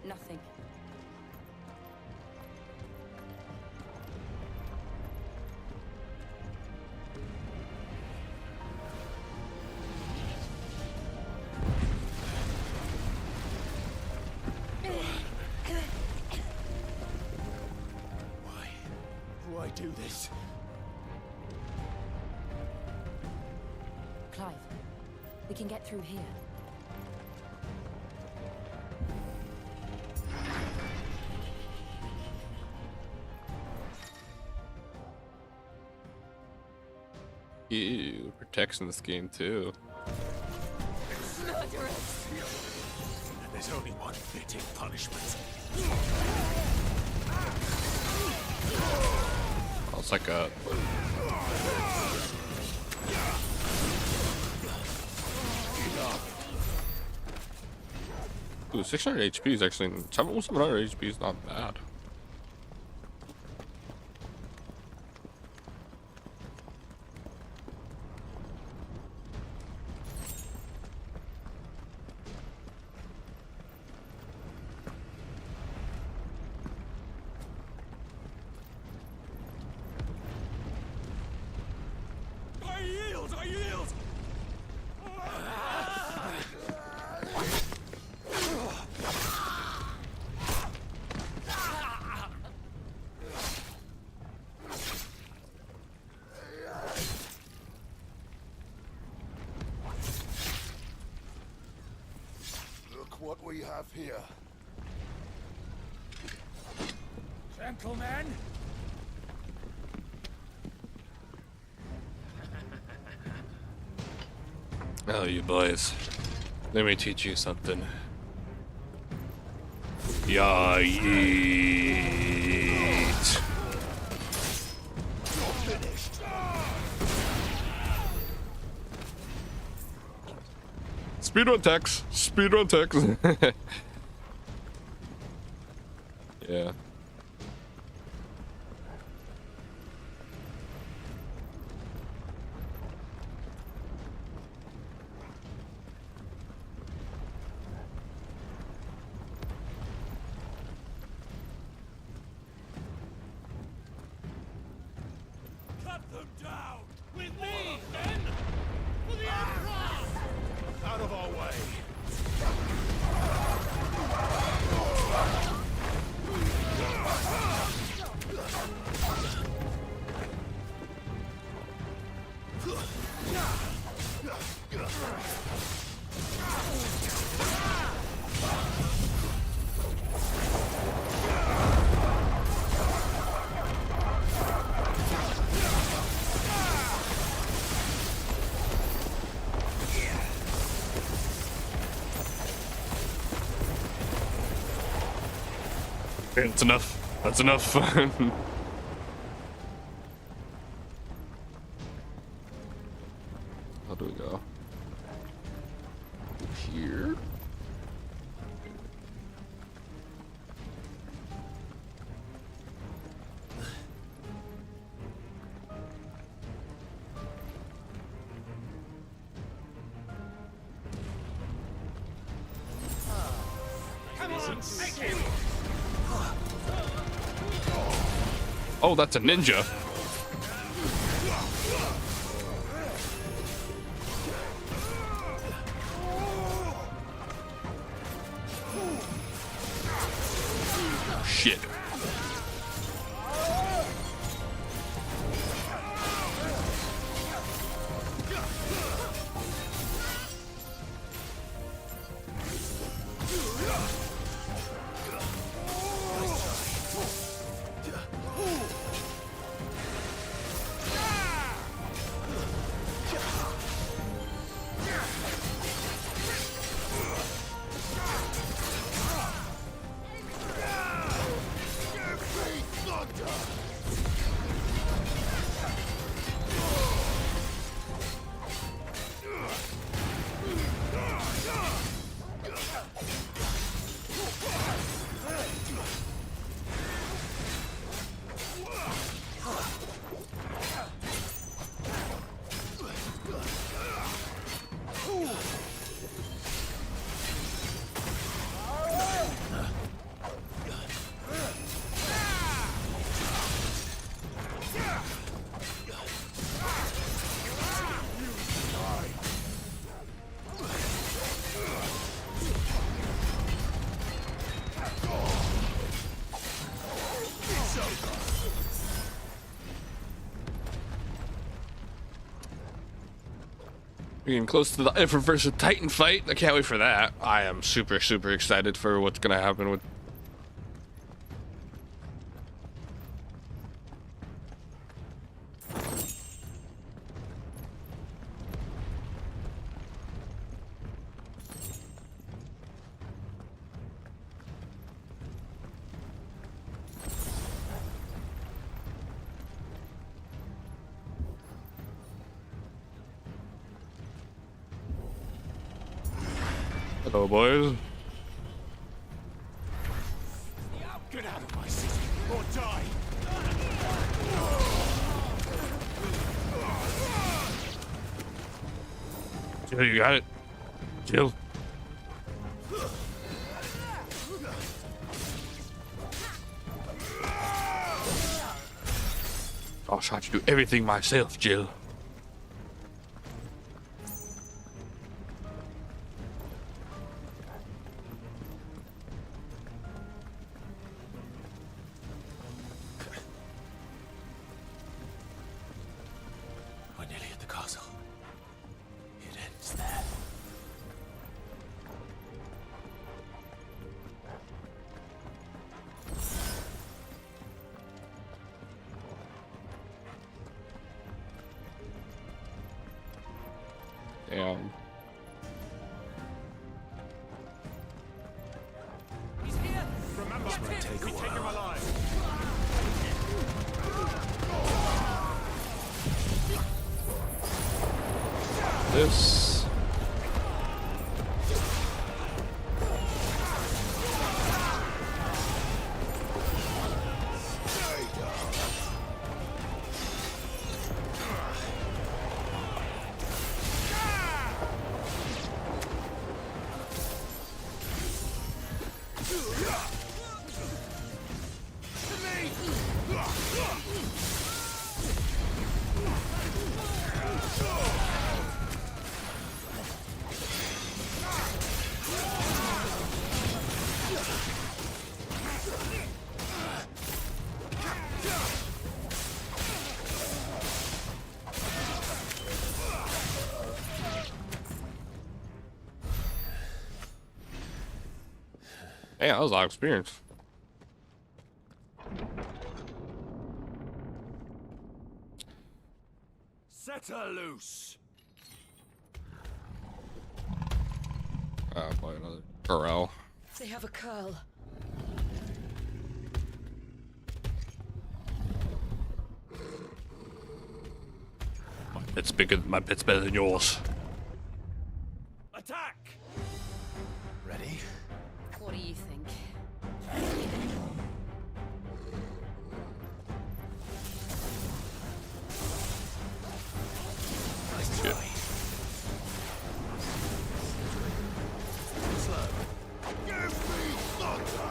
Nothing. Why do this? Clive, We can get through here. Ew, protects in this game too. There's only one fitting punishment. Oh, it's like a... Ooh, 600 HP is actually... 700 HP is not bad. I yield! I yield! Look what we have here. Gentlemen! Oh, you boys. Let me teach you something. Ya yeet. Speedrun text. Speedrun text. Yeah. Cut them down! With me, men! For the Emperor! Out of our way! That's enough. That's enough. How do we go? Here? Come on, take him! Oh, that's a ninja. Shit. Getting close to the Ever versus Titan fight. I can't wait for that. I am super, super excited for what's gonna happen with. Hello, boys. Get out of my city or die! Jill, you got it. Jill. I'll try to do everything myself, Jill. We're nearly at the castle. It ends there. Damn. Remember, we take him alive. This. Yeah, that was a lot of experience. Set her loose. Boy, another corral. They have a curl. It's bigger. My bit's better than yours. Attack! Ready? What do you think? Nice try. Slow. Give me thunder!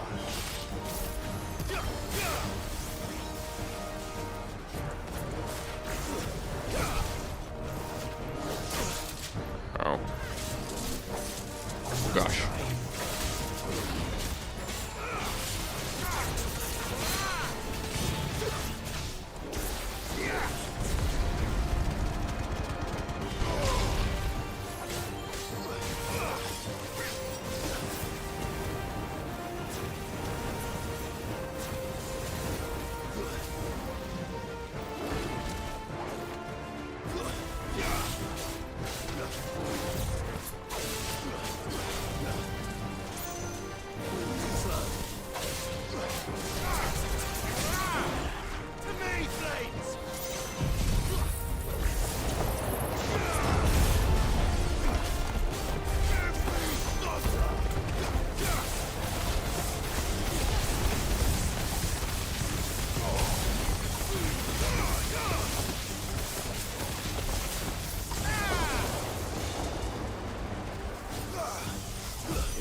Oh. Gosh.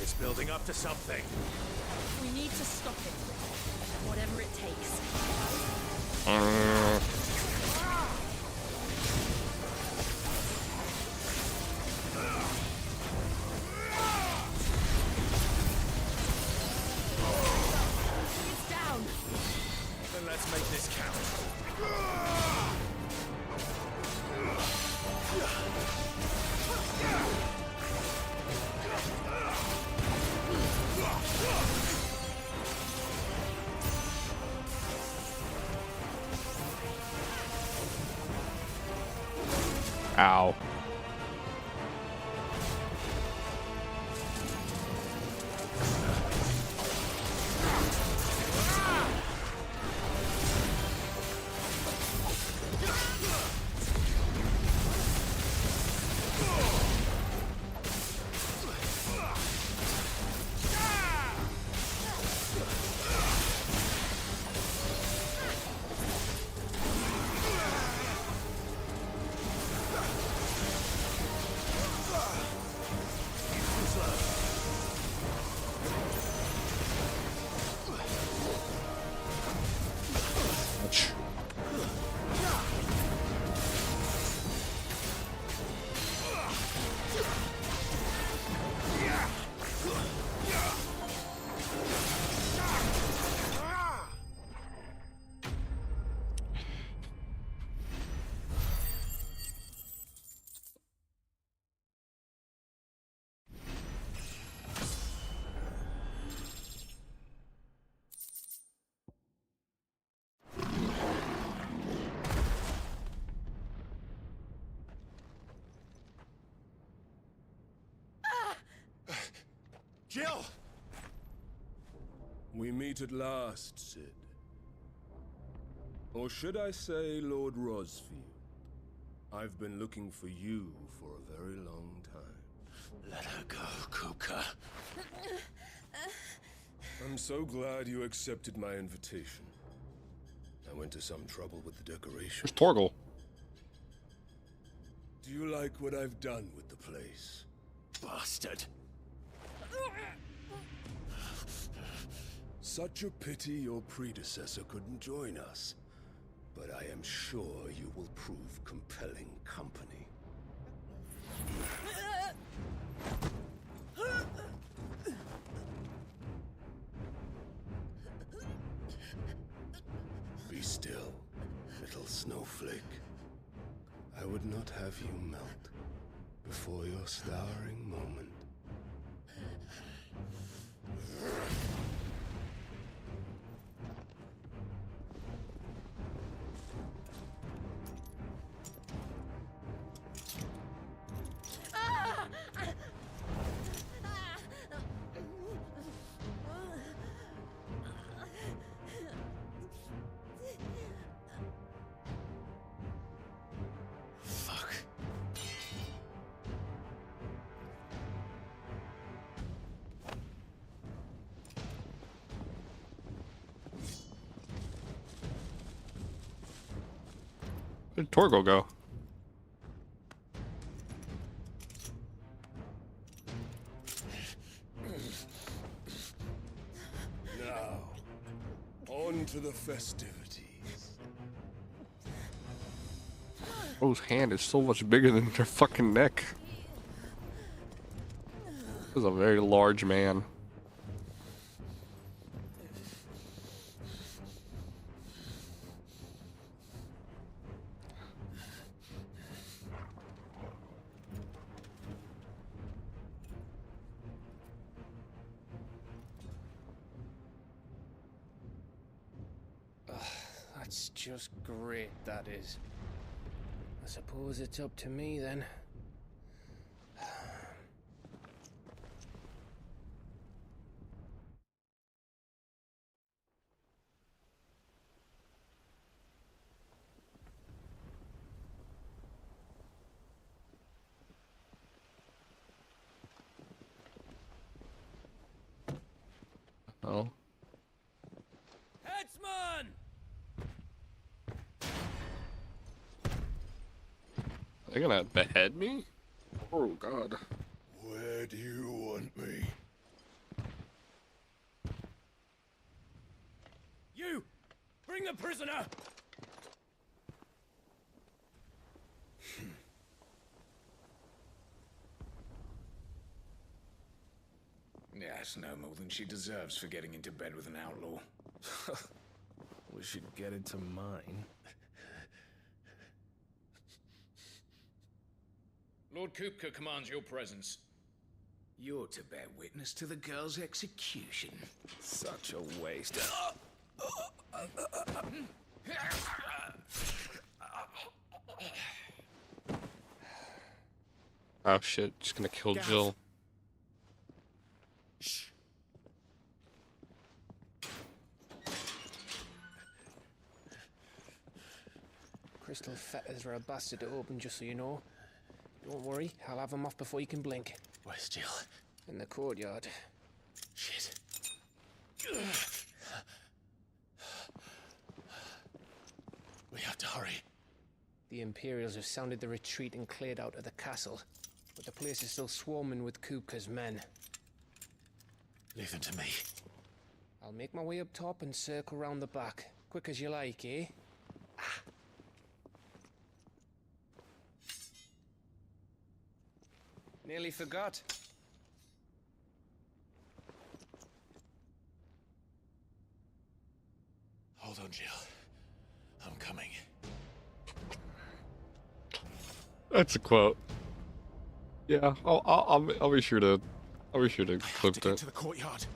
It's building up to something. We need to stop it. Whatever it takes. It's down. Then let's make this count. Ow. Jill! We meet at last, Sid. Or should I say, Lord Rosfield? I've been looking for you for a very long time. Let her go, Kupka. I'm so glad you accepted my invitation. I went to some trouble with the decoration. There's Torgal. Do you like what I've done with the place? Bastard. Such a pity your predecessor couldn't join us. But I am sure you will prove compelling company. Be still, little snowflake. I would not have you melt before your starring moment. Where'd Torgal go? Now, on to the festivities. Bro's hand is so much bigger than their fucking neck. This is a very large man. That's just great, that is. I suppose it's up to me then. Oh. Headsman! They're gonna behead me? Oh god. Where do you want me? You! Bring the prisoner! Yes, no more than she deserves for getting into bed with an outlaw. We should get into mine. Lord Kupka commands your presence. You're to bear witness to the girl's execution. Such a waste. Oh shit, just gonna kill Jill. Crystal fetters are a bastard to open, just so you know. Don't worry, I'll have them off before you can blink. Where's Jill? In the courtyard. Shit. We have to hurry. The Imperials have sounded the retreat and cleared out of the castle, but the place is still swarming with Kupka's men. Leave them to me. I'll make my way up top and circle round the back. Quick as you like, eh? Nearly forgot. Hold on, Jill. I'm coming. That's a quote. Yeah, I'll be sure to clip that. To the courtyard.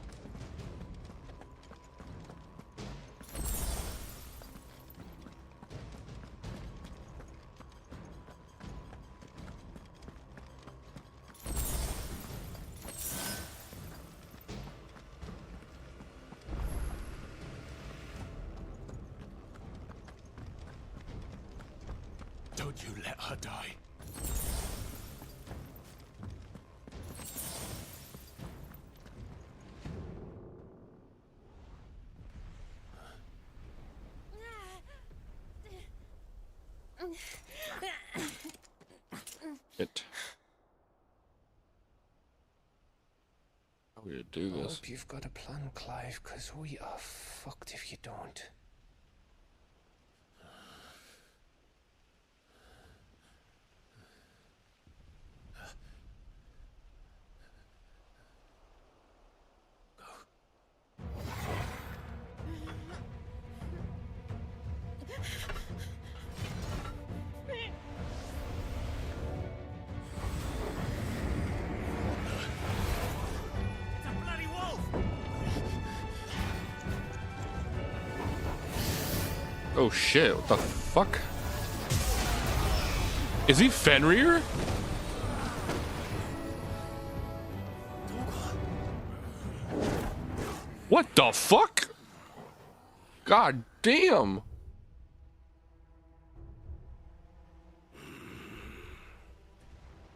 Don't you let her die. It. How are we gonna do I this? hope you've got a plan, Clive, because we are fucked if you don't. Oh shit, what the fuck? Is he Fenrir? What the fuck? God damn.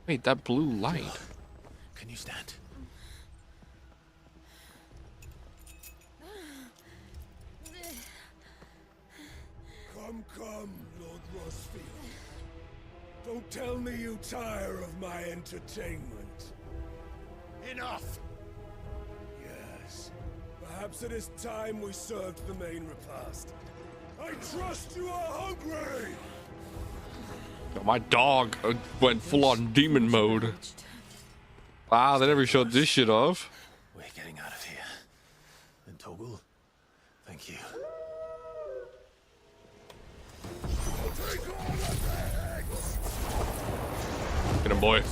Wait, that blue light. Can you stand? Come, Lord Rosfield. Don't tell me you tire of my entertainment. Enough! Yes, perhaps it is time we served the main repast. I trust you are hungry! My dog went full on demon mode. Wow, they never showed this shit off. We're getting out of here. And Toggle, thank you. Get him, boy.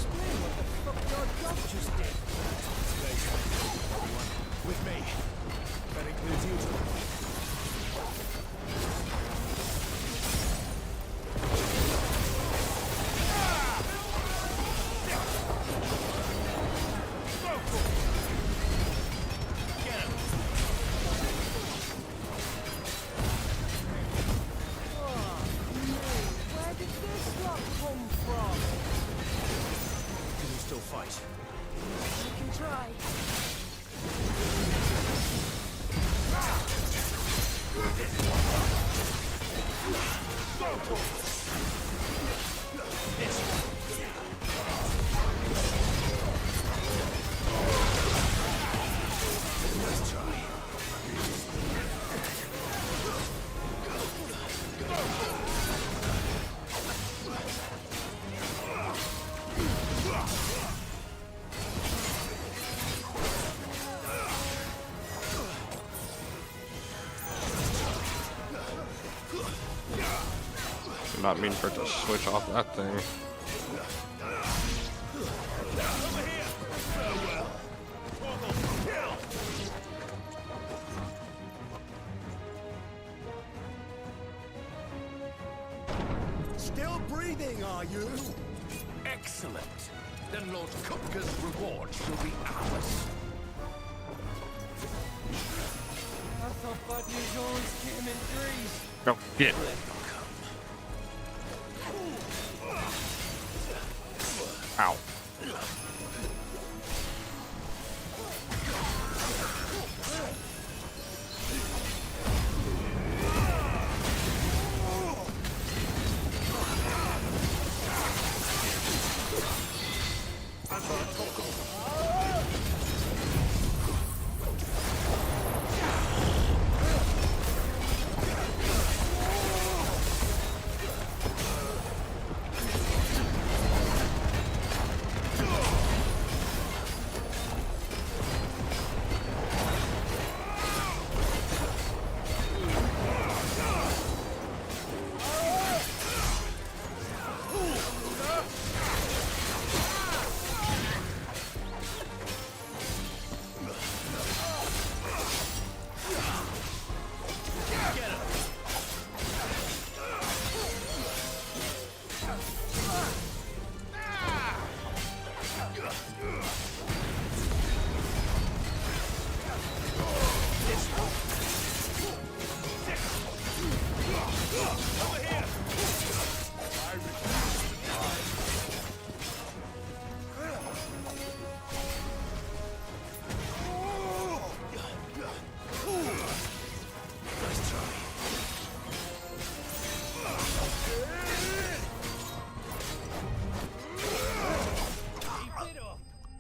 With me. That includes you two. Did not mean for it to switch off that thing. Still breathing, are you? Excellent. then Lord Kupka's reward shall be ours. I thought bad news always came in threes. Oh, shit. Ow.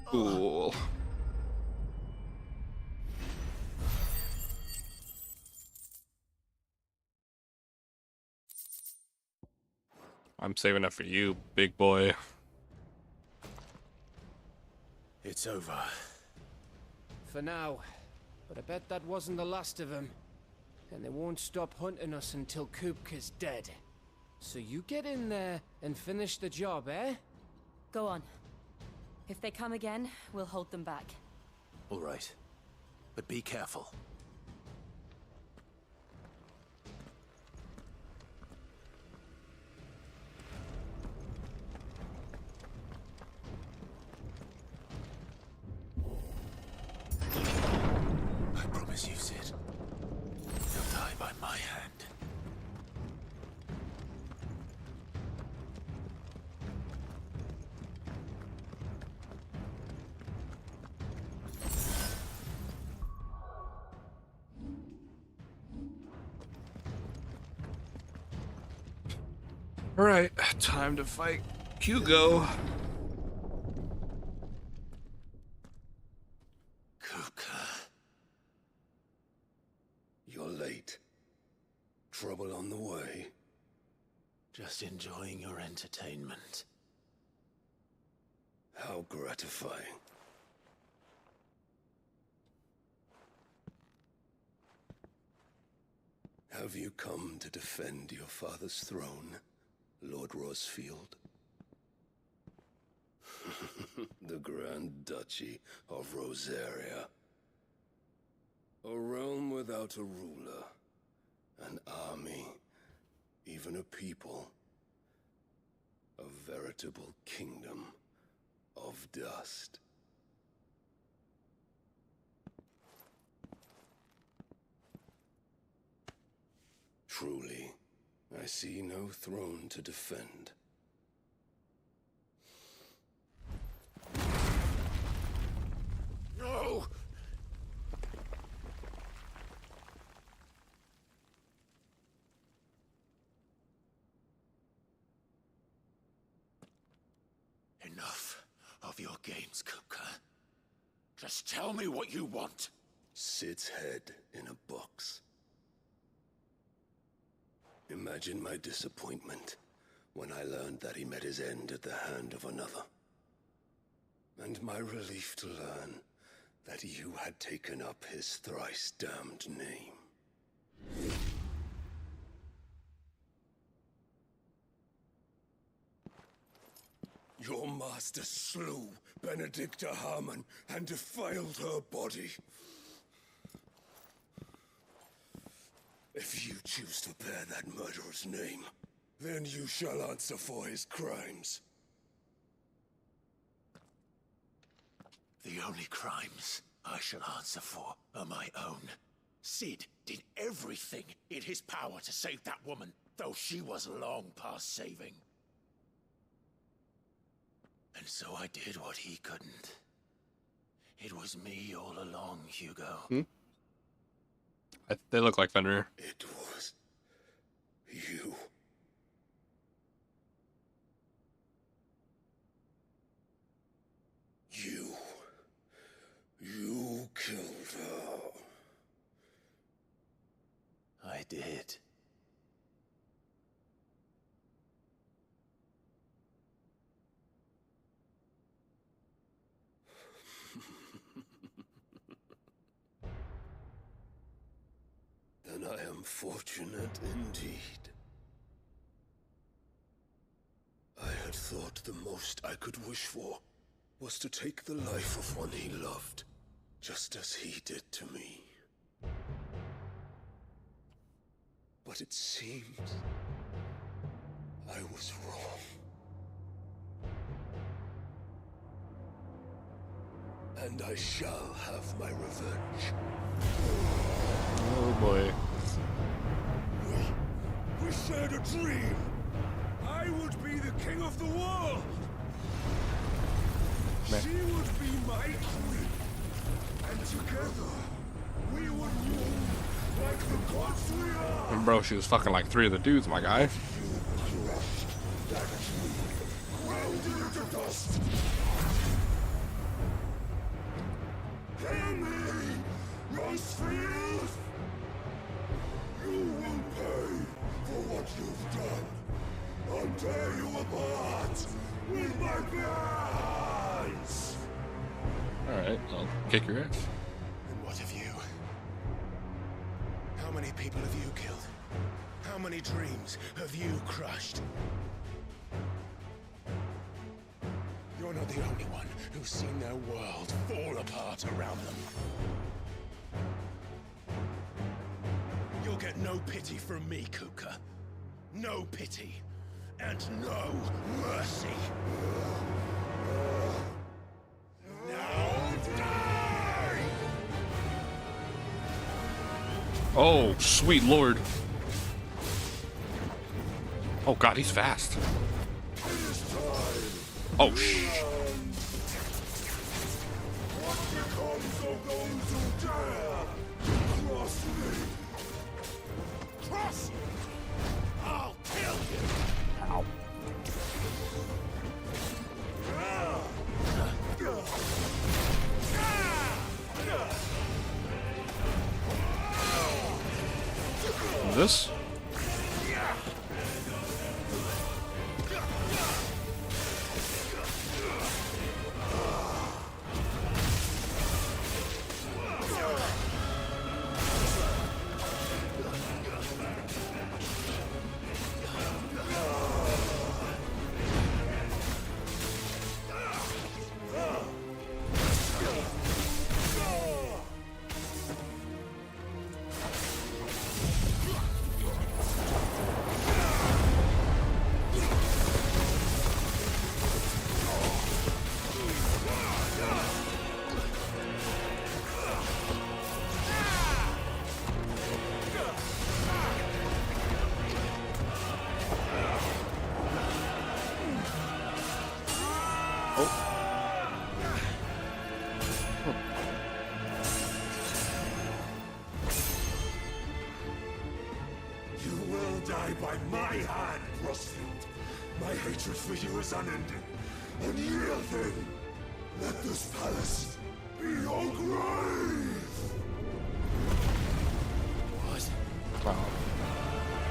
Cool. I'm saving that for you, big boy. It's over. For now. But I bet that wasn't the last of them. And they won't stop hunting us until Kupka's dead. So you get in there and finish the job, eh? Go on. If they come again, we'll hold them back. All right. But be careful. I promise you, Sid. You'll die by my hand. All right, time to fight Hugo. You're late. Trouble on the way. Just enjoying your entertainment. How gratifying. Have you come to defend your father's throne, Lord Rosfield? The Grand Duchy of Rosaria. A realm without a ruler, an army, even a people. A veritable kingdom of dust. Truly, I see no throne to defend. No! Enough of your games, Kupka. Just tell me what you want. Sid's head in a box. Imagine my disappointment when I learned that he met his end at the hand of another. And my relief to learn that you had taken up his thrice damned name. Your master slew Benedicta Harmon and defiled her body. If you choose to bear that murderer's name, then you shall answer for his crimes. The only crimes I shall answer for are my own. Sid did everything in his power to save that woman, though she was long past saving. And so I did what he couldn't. It was me all along, Hugo. They look like Fenrir. It was you. You killed her. I did. Then I am fortunate indeed. I had thought the most I could wish for was to take the life of one he loved, just as he did to me. But it seems I was wrong. And I shall have my revenge. Oh boy. We shared a dream. I would be the king of the world. Man. She would be my queen. And together, we would rule like the gods we are. And bro, she was fucking like 3 of the dudes, my guy. Ground it into dust. Hear me, Rosefield. You will pay for what you've done. I'll tear you apart with my hands. Alright, I'll kick your ass. And what of you? How many people have you killed? How many dreams have you crushed? You're not the only one who's seen their world fall apart around them. You'll get no pity from me, Kuka. No pity. And no mercy. Now die! Oh, sweet lord. Oh god, he's fast. Oh shh. What becomes of those who dare cross me? Cross you! I'll kill you! Ow. This? You will die by my hand, Rosefield. My hatred for you is unending. Unyielding. Let this palace be your grave. What? Wow.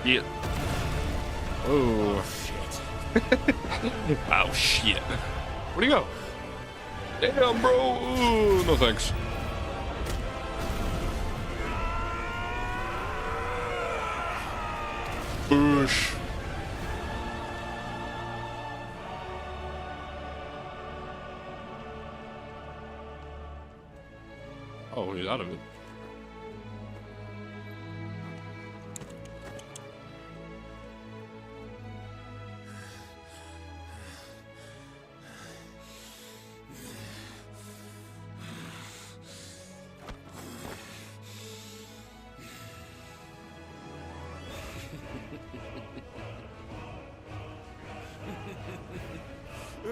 Yeah. Oh. Oh shit. Where'd he go? Damn, bro. Ooh, no thanks. Boosh. Oh, he's out of it. The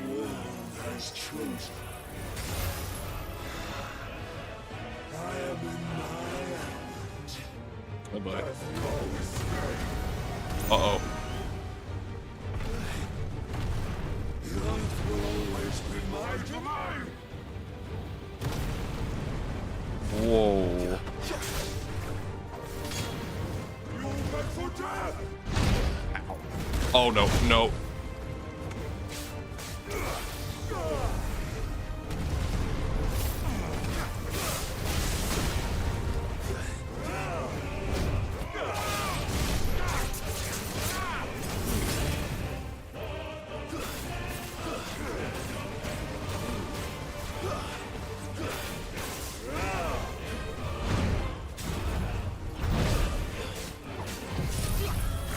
world has chosen. I am in my element. Oh boy. No Uh-oh. Life will always be my domain. Whoa. You beg for death. Oh no, no.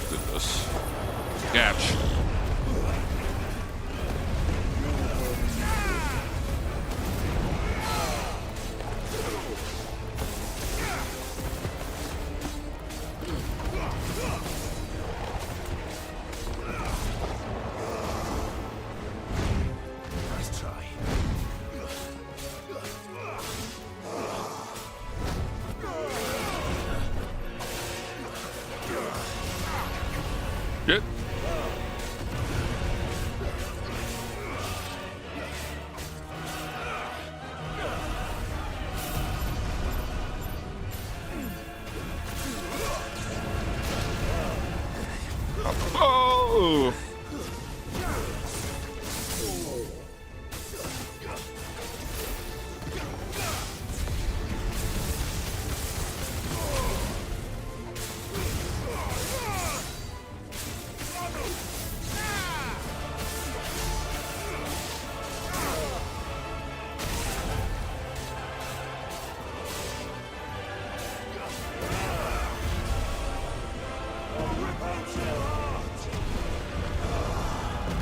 Goodness. Catch. Nice try. Get. Oh.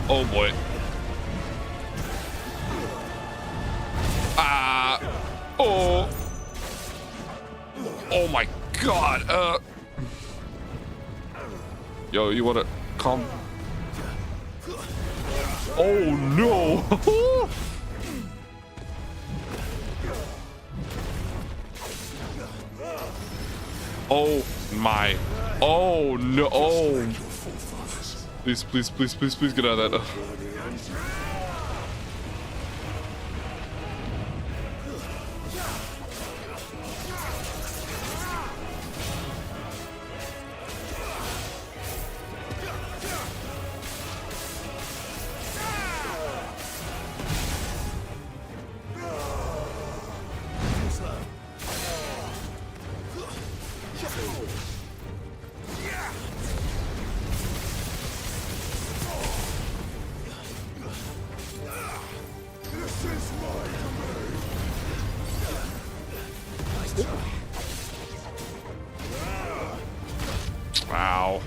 Oh boy. Ah. Oh. Oh my god. Yo, you wanna come? Oh no. Oh my. Oh no. Oh. Please, please, please, please, please get out of that. This is my domain. Wow.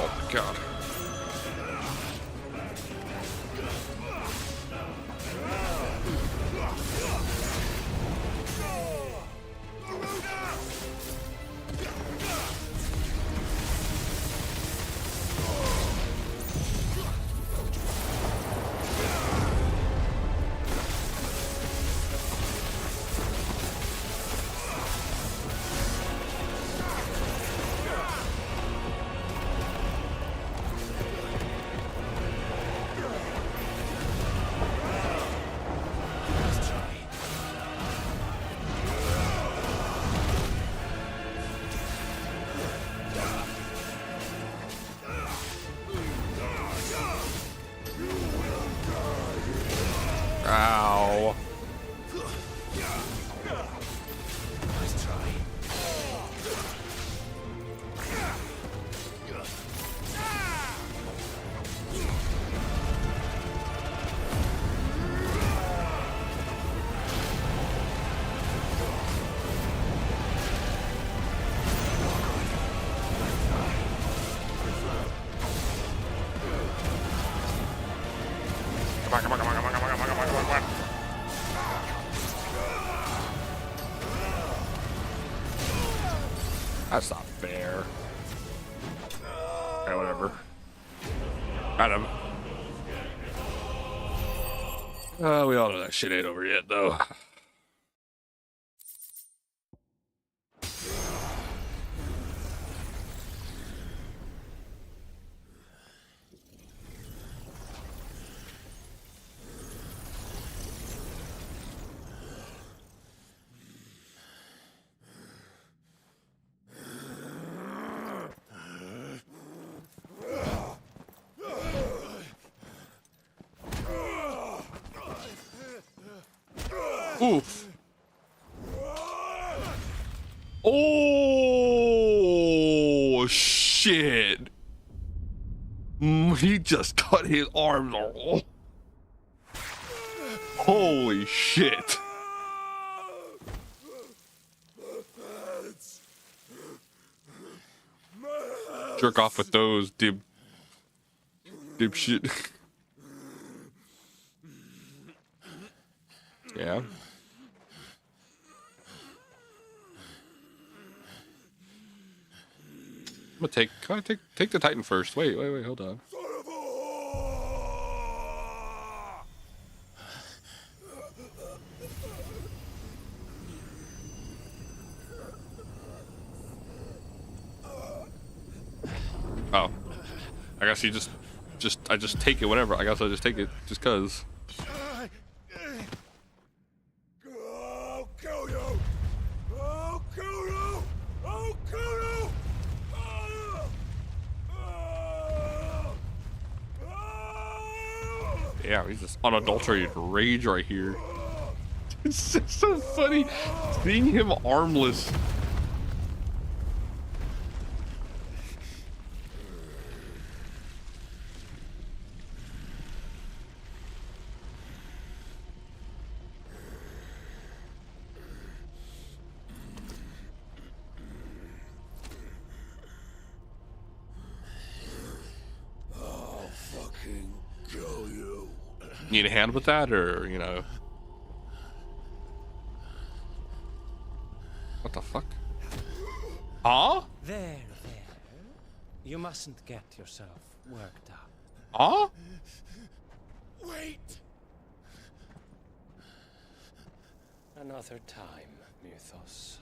Oh god. Ow. That's not fair. Okay, whatever. Got him. We all know that shit ain't over yet, though. Oof. Oh, shit. He just cut his arms off. Holy shit. Jerk off with those, dipshit. Yeah. I'm gonna take the Titan first. Wait, hold on. Oh. I guess you I just take it whenever. I guess I just take it just cause. I'll kill you! I'll kill you! I'll kill you! Yeah, he's just unadulterated rage right here. It's just so funny seeing him armless. I'll fucking kill you. Need a hand with that, or, you know? What the fuck? Huh? There. You mustn't get yourself worked up. Huh? Wait! Another time, Mythos.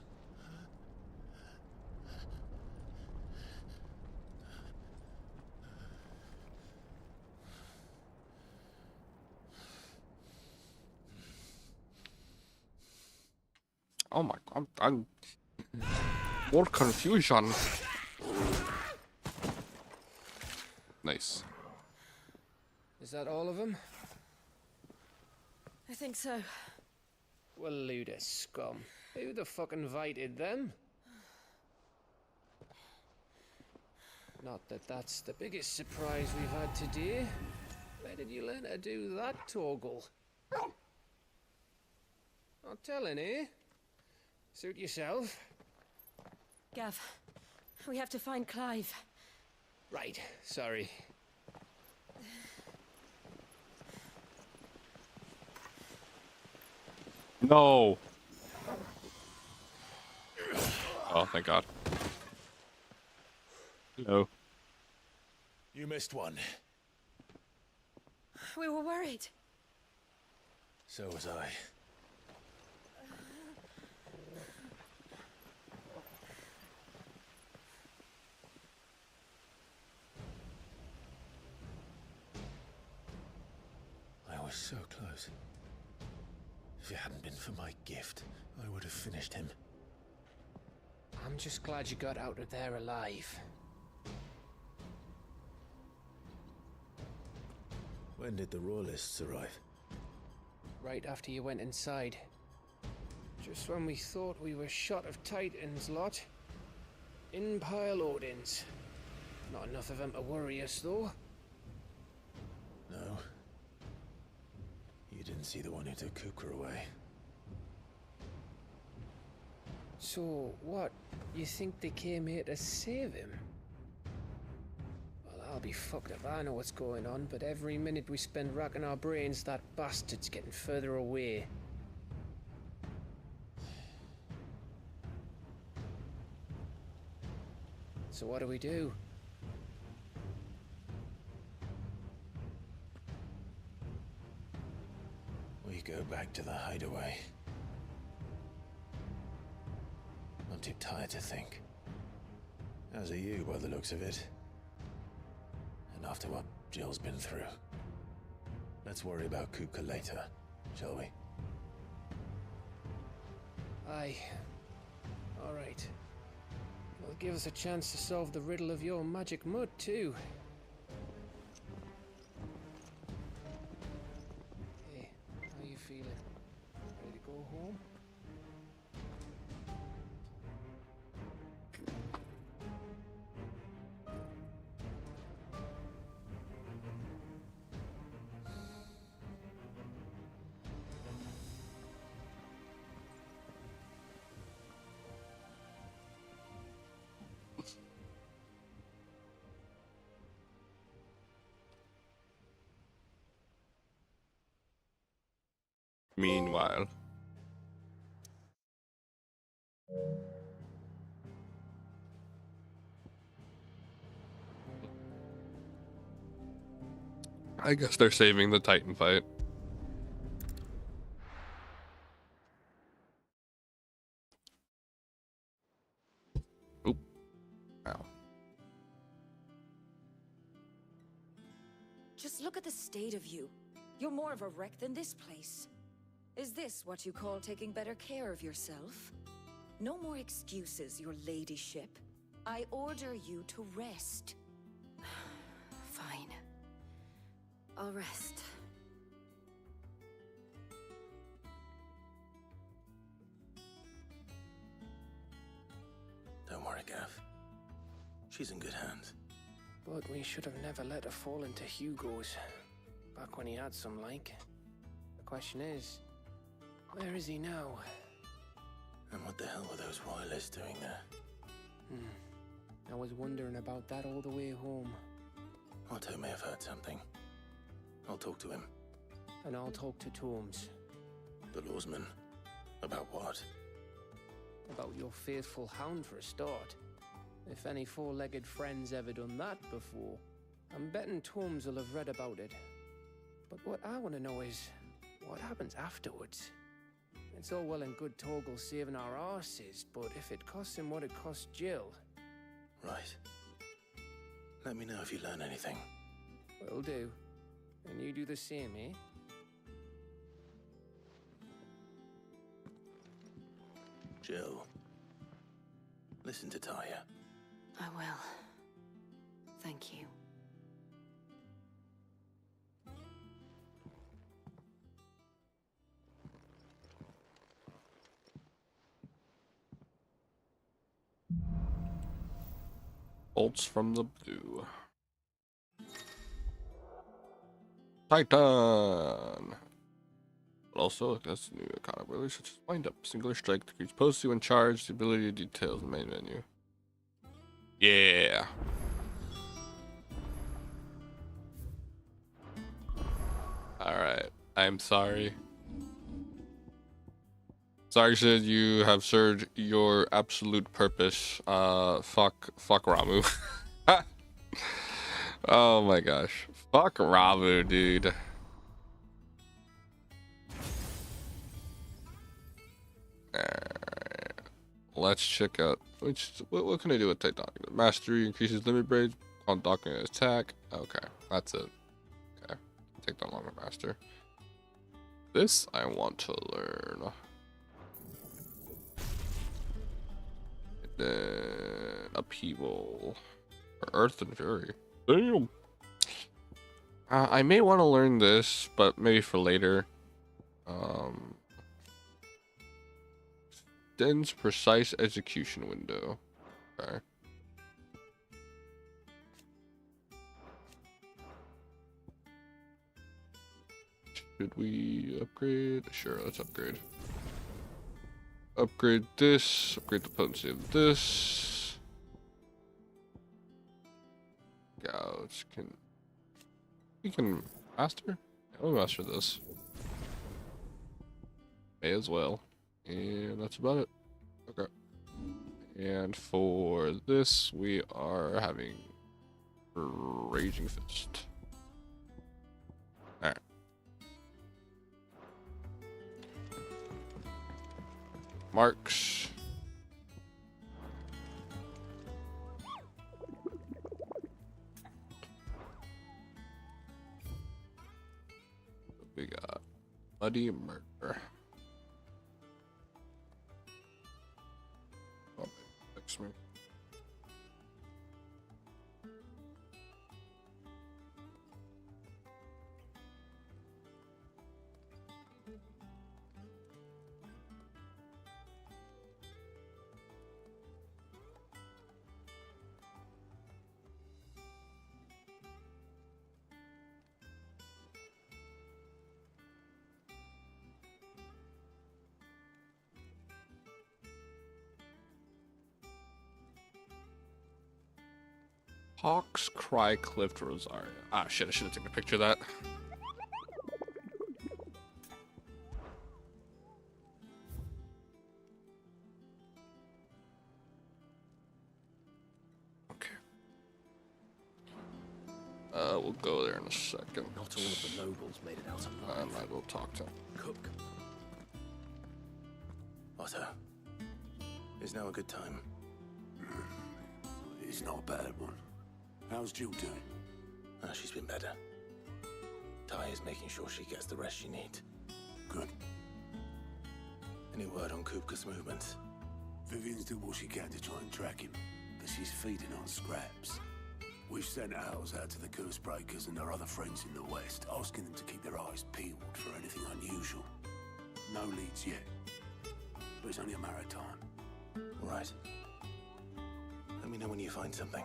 Oh my god, I'm more confusion. Nice. Is that all of them? I think so. Well, load of scum. Who the fuck invited them? Not that that's the biggest surprise we've had today. Where did you learn to do that, Torgal? Not telling, eh? Suit yourself. Gav, we have to find Clive. Right, sorry. No. Oh, thank God. Hello. You missed one. We were worried. So was I. I was so close. If it hadn't been for my gift, I would have finished him. I'm just glad you got out of there alive. When did the Royalists arrive? Right after you went inside. Just when we thought we were shot of Titans, lot. In pile Odins. Not enough of them to worry us, though. No. You didn't see the one who took Kupka away. So, what? You think they came here to save him? Well, I'll be fucked if I know what's going on, but every minute we spend racking our brains, that bastard's getting further away. So what do? We go back to the hideaway. I'm too tired to think. As are you, by the looks of it. And after what Jill's been through. Let's worry about Kupka later, shall we? Aye. Alright. It'll give us a chance to solve the riddle of your magic mud, too. Hey, how you feeling? Ready to go home? Meanwhile. I guess they're saving the Titan fight. Oop. Ow. Just look at the state of you. You're more of a wreck than this place. Is this what you call taking better care of yourself? No more excuses, your ladyship. I order you to rest. Fine. I'll rest. Don't worry, Gav. She's in good hands. But we should have never let her fall into Hugo's. Back when he had some like. The question is, where is he now? And what the hell were those royalists doing there? I was wondering about that all the way home. Otto may have heard something. I'll talk to him. And I'll talk to Tomes. The lawsman? About what? About your faithful hound for a start. If any four-legged friend's ever done that before, I'm betting Tomes will have read about it. But what I want to know is, what happens afterwards? It's all well and good Torgal saving our arses, but if it costs him what it cost Jill... Right. Let me know if you learn anything. Will do. And you do the same, eh? Jill. Listen to Taya. I will. Thank you. Bolts from the blue. Titan! But also, that's new iconic abilities such as wind up, singular strike, decrease posty when charged, the ability to details the main menu. Yeah! Alright, I'm sorry. Sorry, Sid, you have served your absolute purpose. Fuck Ramu. Oh my gosh. Fuck Ramu, dude. Alright. Let's check out what can I do with Titan? Mastery increases limit break on docking and attack. Okay, that's it. Okay. Take that longer master. This I want to learn. Then upheaval, or Earth and Fury. Damn. I may want to learn this, but maybe for later. Extends precise execution window. Okay. Should we upgrade? Sure, let's upgrade. Upgrade this, upgrade the potency of this. Gouge. let's we can master? Yeah, we'll master this. May as well. And that's about it. Okay. And for this, we are having Raging Fist. Alright. Marks. We got Bloody Murder. Oh, fix me. Hawks Cry Cliff Rosario. Ah, shit, I should have taken a picture of that. Okay. We'll go there in a second. Not all of the nobles made it out alive. I might as well talk to him. Cook. Otto, is now a good time? It's not a bad one. How's Jill doing? She's been better. Ty is making sure she gets the rest she needs. Good. Any word on Kupka's movements? Vivian's doing what she can to try and track him, but she's feeding on scraps. We've sent ours out to the curse breakers and their other friends in the west, asking them to keep their eyes peeled for anything unusual. No leads yet, but it's only a matter of time. Right. Let me know when you find something.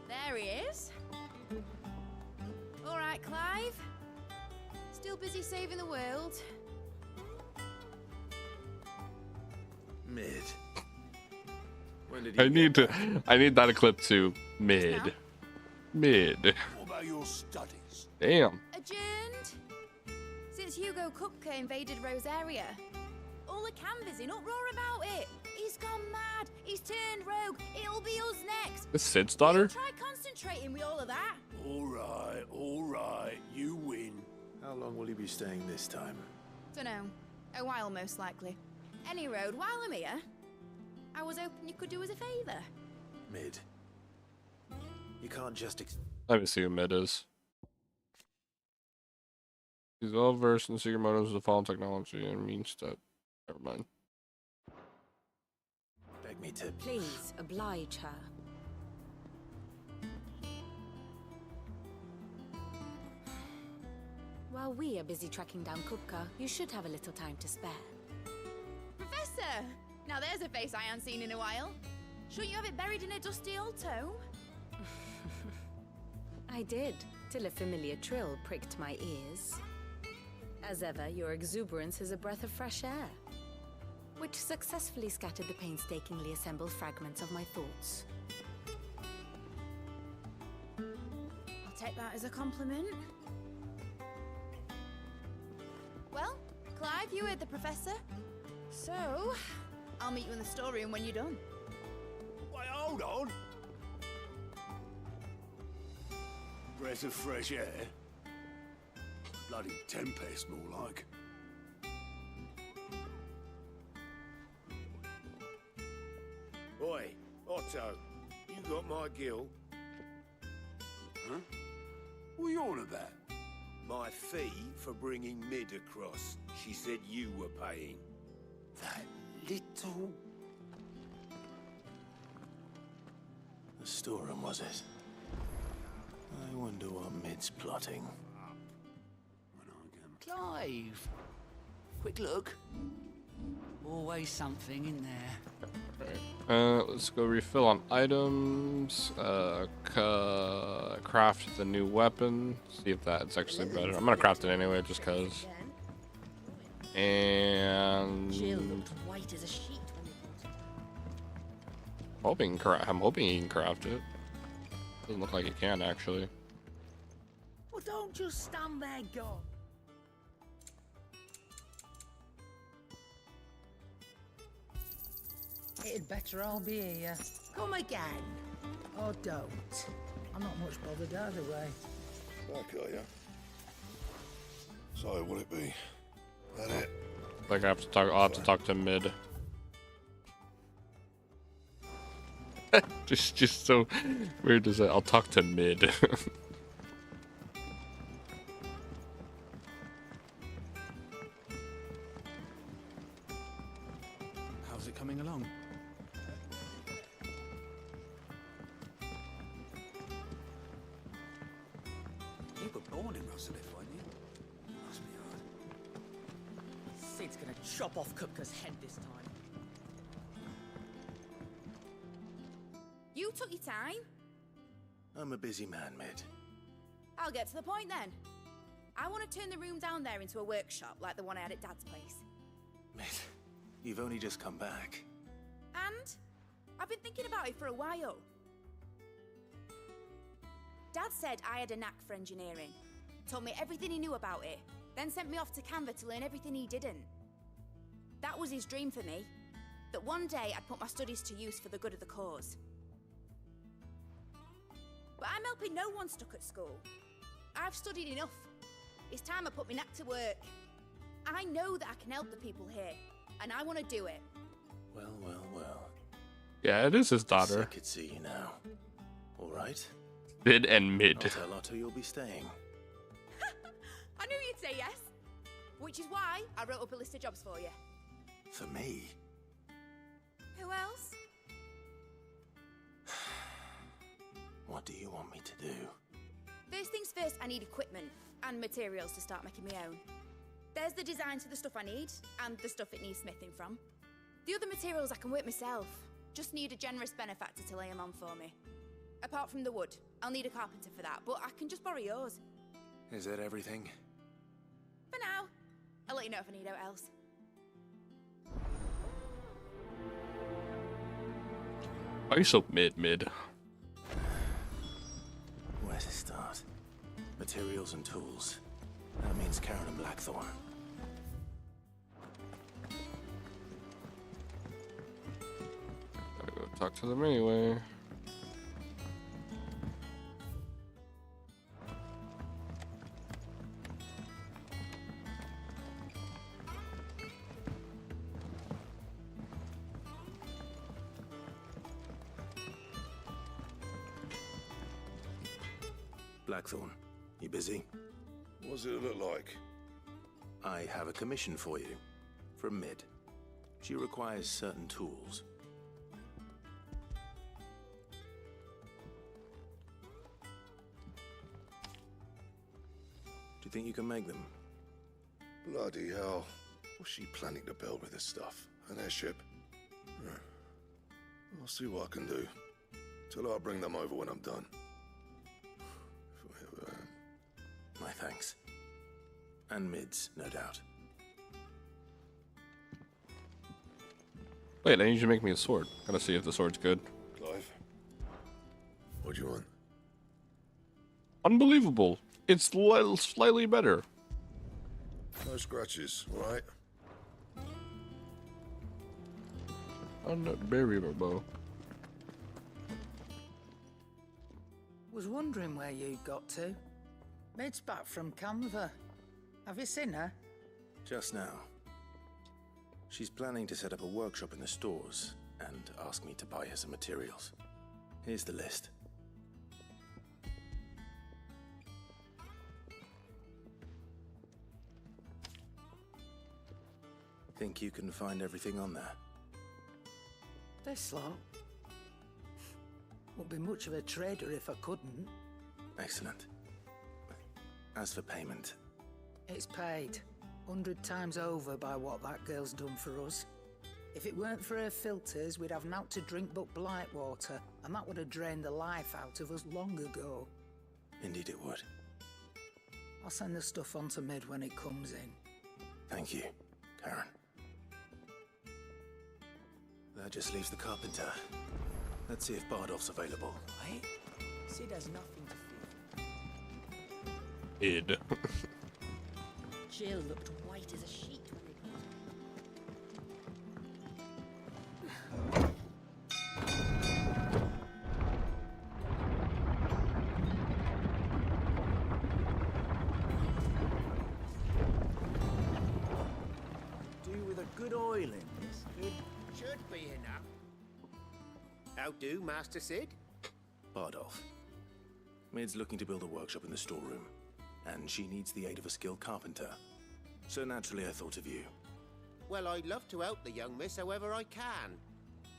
There he is. All right, Clive. Still busy saving the world. Mid. When did I need that clip too. Mid. Mid. What about your studies? Damn. Adjourned. Since Hugo Kupka invaded Rosaria. All the canvas in uproar about it. He's gone mad. He's turned rogue. It'll be us next. This Sid's daughter? Try concentrating with all of that. All right. You win. How long will you be staying this time? Dunno. A while, most likely. Any road, while I'm here, I was hoping you could do us a favour. Mid. You can't just Let me see who Mid is. He's well versed in the secret motives of the fallen technology and means that. Never mind. Beg me to. Please, oblige her. While we are busy tracking down Kupka, you should have a little time to spare. Professor! Now there's a face I haven't seen in a while. Shouldn't you have it buried in a dusty old tome? I did, till a familiar trill pricked my ears. As ever, your exuberance is a breath of fresh air, which successfully scattered the painstakingly assembled fragments of my thoughts. I'll take that as a compliment. Well, Clive, you heard the professor. So, I'll meet you in the storeroom when you're done. Wait, hold on. Breath of fresh air. Bloody tempest, more like. Oi, Otto, you got my gill? Huh? What are you on about? My fee for bringing Mid across. She said you were paying. That little... The storeroom, was it? I wonder what Mid's plotting. Clive! Quick look. Always something in there. Let's go refill on items. Craft the new weapon. See if that's actually better. I'm gonna craft it anyway, just cause. And Jill looked white as a sheet when we brought her. I'm hoping he can craft it. Doesn't look like it can, actually. Well, don't just stand there, go. It'd better all be here. Come again. Or don't. I'm not much bothered either way. Back, are you? So, will it be? That it? Like I'll have to talk to Mid. just so weird to say. I'll talk to Mid. How's it coming along? You were born in Rosalith, weren't you? Must be hard. Sid's gonna chop off Kupka's head this time. You took your time. I'm a busy man, Mid. I'll get to the point then. I want to turn the room down there into a workshop like the one I had at Dad's place. Mid, you've only just come back. And I've been thinking about it for a while. Dad said I had a knack for engineering, told me everything he knew about it, then sent me off to Canva to learn everything he didn't. That was his dream for me, that one day I'd put my studies to use for the good of the cause. But I'm helping no one stuck at school. I've studied enough. It's time I put my knack to work. I know that I can help the people here, and I want to do it. Well, well, well. Yeah, it is his daughter. I could see you now. All right. Mid and Mid. I'll tell Otto you'll be staying. I knew you'd say yes. Which is why I wrote up a list of jobs for you. For me? Who else? What do you want me to do? First things first, I need equipment and materials to start making my own. There's the designs for the stuff I need and the stuff it needs smithing from. The other materials I can work myself. Just need a generous benefactor to lay them on for me. Apart from the wood, I'll need a carpenter for that, but I can just borrow yours. Is that everything? For now. I'll let you know if I need out else. Why are you so mid? Where to start? Materials and tools. That means Karen and Blackthorn. Gotta go talk to them anyway. Blackthorn, you busy? What does it look like? I have a commission for you. From Mid. She requires certain tools. Do you think you can make them? Bloody hell. What's she planning to build with this stuff? An airship? I'll see what I can do. Tell her I'll bring them over when I'm done. My thanks. And Mid's, no doubt. Wait, I need you to make me a sword. Gotta see if the sword's good. Clive, what do you want? Unbelievable. It's slightly better. No scratches, alright? I'm not very bow. Was wondering where you got to. Mid's back from Canva. Have you seen her? Just now. She's planning to set up a workshop in the stores and ask me to buy her some materials. Here's the list. Think you can find everything on there? This lot. Wouldn't be much of a trader if I couldn't. Excellent. As for payment... It's paid. 100 times over by what that girl's done for us. If it weren't for her filters, we'd have naught to drink but blight water, and that would have drained the life out of us long ago. Indeed it would. I'll send the stuff on to Mid when it comes in. Thank you, Karen. That just leaves the carpenter. Let's see if Bardolph's available. Right? Sid has nothing to fear. Id. Jill looked white as a sheet when they Do with a good oil in this. Good. Should be enough. How do, Master Sid? Bardolph. Mid's looking to build a workshop in the storeroom, and she needs the aid of a skilled carpenter. So naturally I thought of you. Well, I'd love to help the young miss however I can.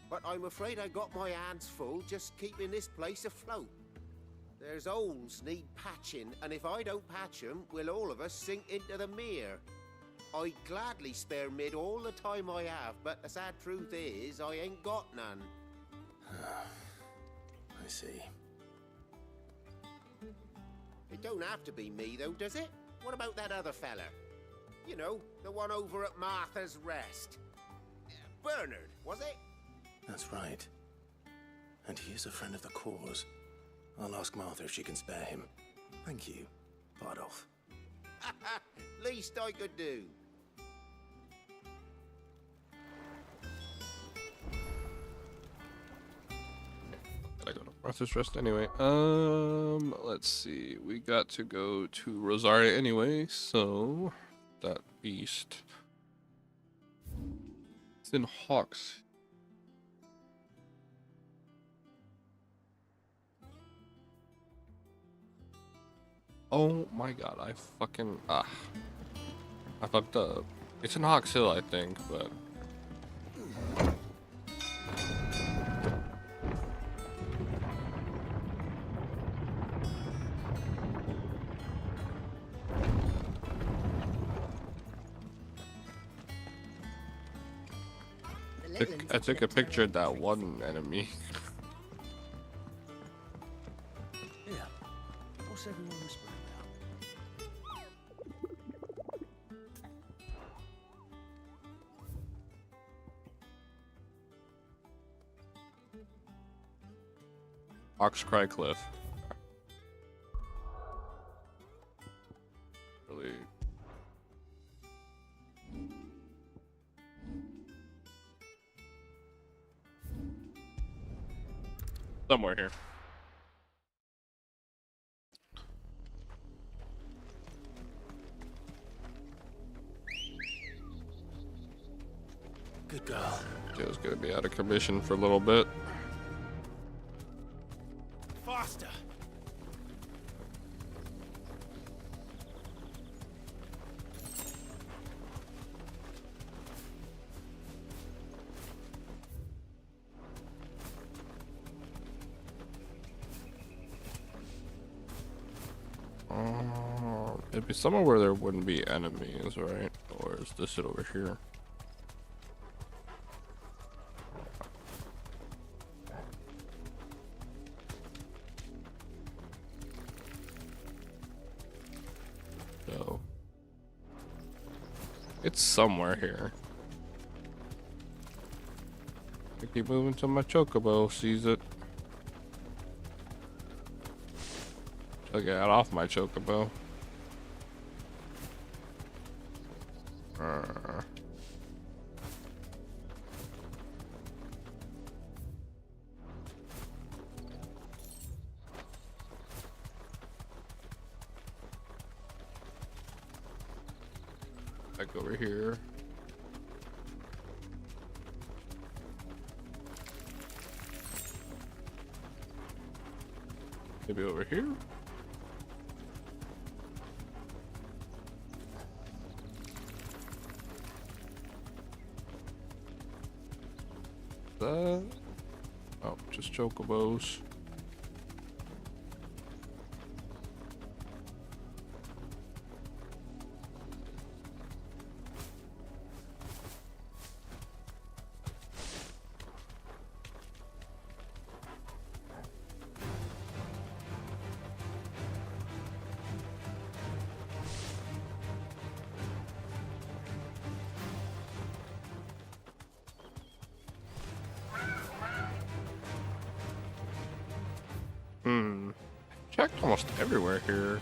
But I'm afraid I got my hands full just keeping this place afloat. There's holes need patching, and if I don't patch 'em, we'll all of us sink into the mere. I'd gladly spare Mid all the time I have, but the sad truth is, I ain't got none. I see. It don't have to be me, though, does it? What about that other fella? You know, the one over at Martha's Rest. Bernard, was it? That's right. And he is a friend of the cause. I'll ask Martha if she can spare him. Thank you, Bardolph. Least I could do. I go to Martha's Rest anyway. Let's see. We got to go to Rosaria anyway, so that beast. It's in Hawks. Oh my god, I fucking I fucked up. It's in Hawks Hill, I think, but I took a picture of that one enemy. Yeah. What's everyone whispering Hawks Cry Cliff. Really. Somewhere here. Good girl. Joe's gonna be out of commission for a little bit. Faster! It'd be somewhere where there wouldn't be enemies, right? Or is this it over here? No. It's somewhere here. I keep moving till my chocobo sees it. I got off my chocobo. Back over here. Maybe over here. That? Oh, just chocobos. Checked almost everywhere here.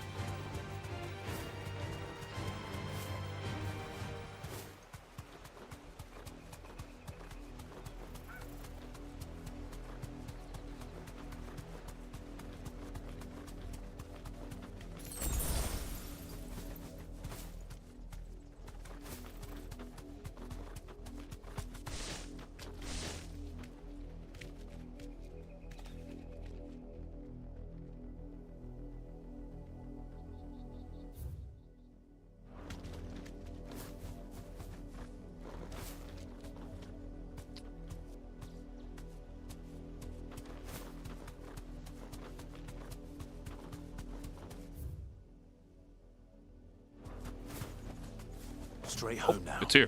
Straight home now. It's here.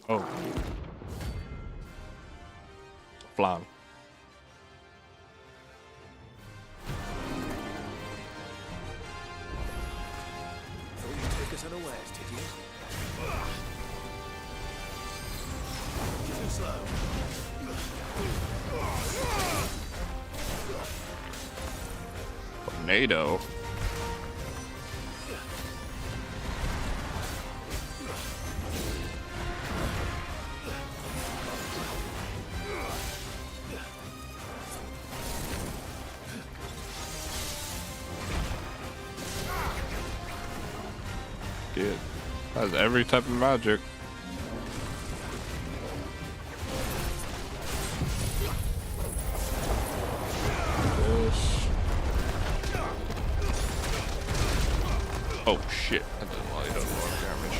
Oh. Flan. Thought you'd take us unawares, did you? You're too slow. Tornado. Good. Has every type of magic. This. Oh shit! That did a lot of damage.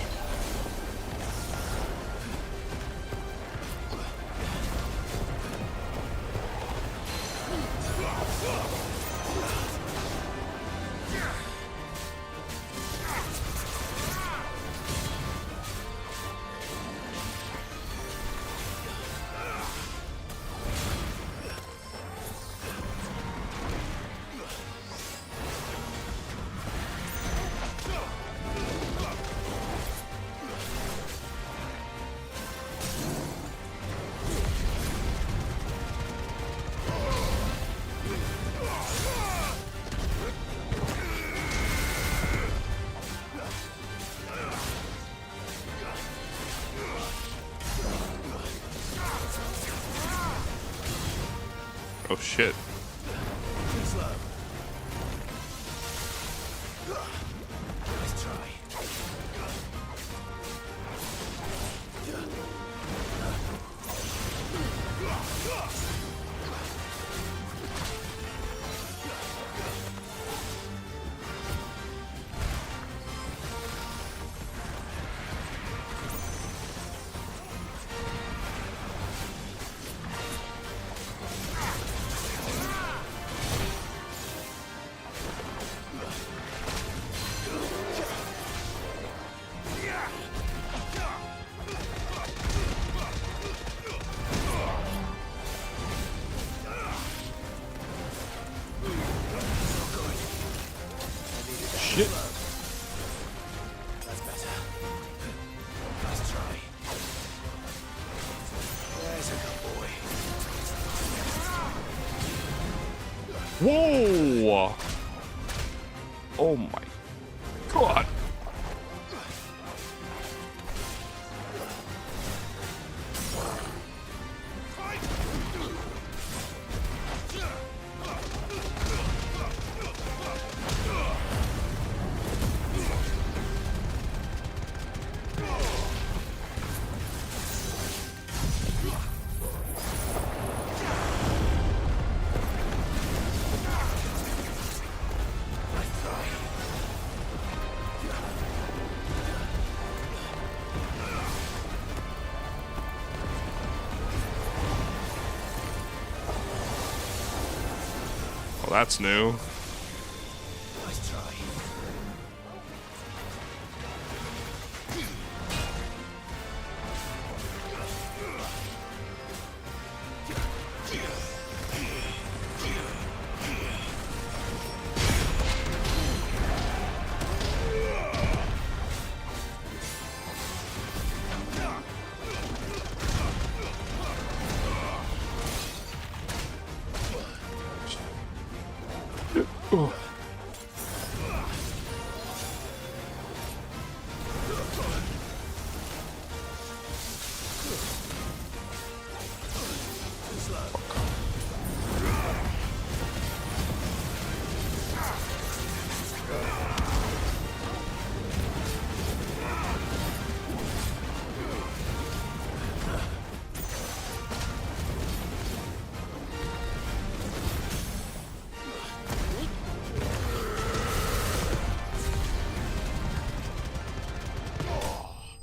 Oh shit. Too slow. Let's try. Shit. That's better. Let's try. There's a good boy. Whoa! Oh my god! Well, that's new. Let's try.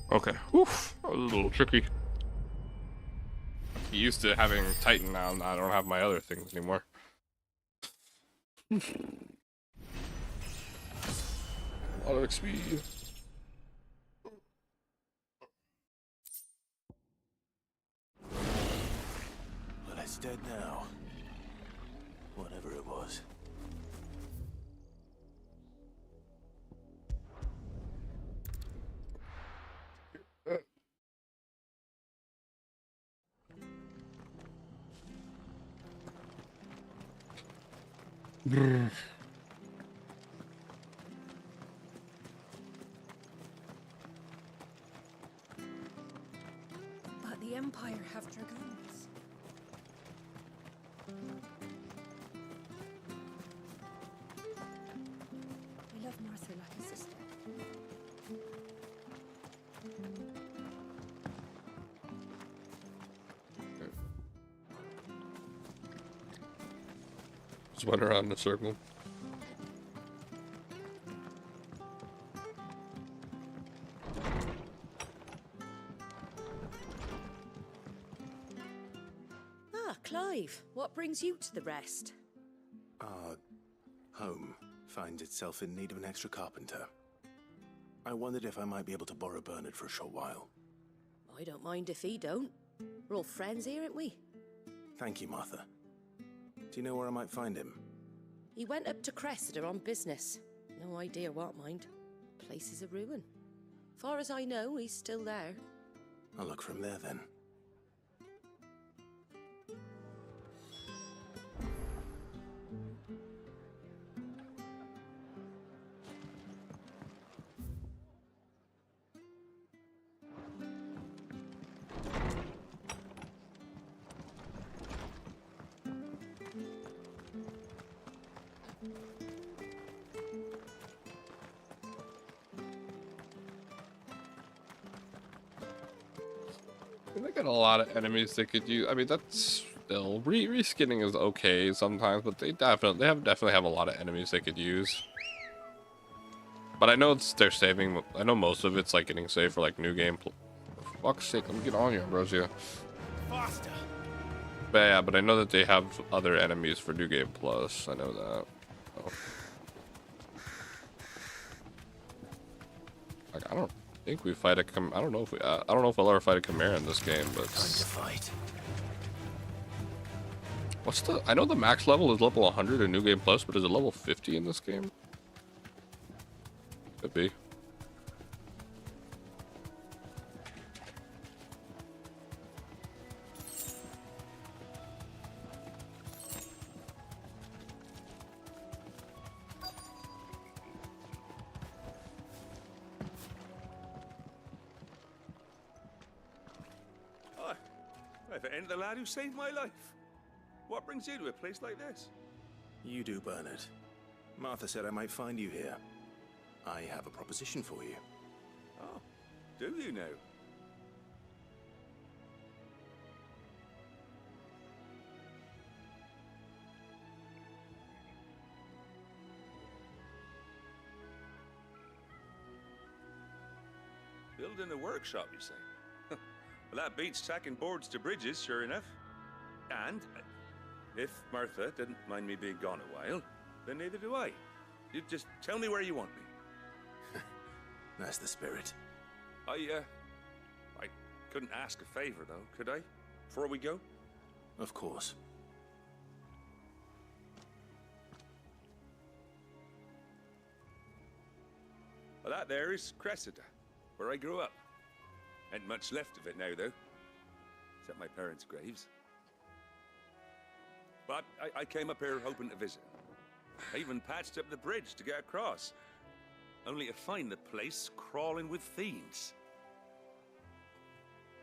Okay. Oof. That was a little tricky. I'm used to having Titan now, and I don't have my other things anymore. A lot of XP. Well, it's dead now. Whatever it was. But the Empire have dragoons. I love Martha like a sister. Just went around in a circle. Ah, Clive, what brings you to the rest? Our home finds itself in need of an extra carpenter. I wondered if I might be able to borrow Bernard for a short while. I don't mind if he don't. We're all friends here, aren't we? Thank you, Martha. Do you know where I might find him? He went up to Cressida on business. No idea what, mind. Place is a ruin. Far as I know, he's still there. I'll look from there then. They got a lot of enemies they could use. I mean, that's still reskinning is okay sometimes, but they definitely have a lot of enemies they could use. But I know they're saving. I know most of it's like getting saved for like new game. For fuck's sake, let me get on here, Ambrosia. Faster. But yeah, but I know that they have other enemies for New Game Plus. I know that. Oh. Like, I don't think we fight a I don't know if I don't know if I'll ever fight a Chimera in this game, but. Time to fight. What's the? I know the max level is level 100 in New Game Plus, but is it level 50 in this game? Could be. If it ain't the lad who saved my life. What brings you to a place like this? You do, Bernard. Martha said I might find you here. I have a proposition for you. Oh, do you now? Building a workshop, you say? Well, that beats tacking boards to bridges, sure enough. And if Martha didn't mind me being gone a while, then neither do I. You just tell me where you want me. That's the spirit. I couldn't ask a favor, though, could I? Before we go? Of course. Well, that there is Cressida, where I grew up. Ain't much left of it now, though. Except my parents' graves. But I came up here hoping to visit. I even patched up the bridge to get across. Only to find the place crawling with fiends.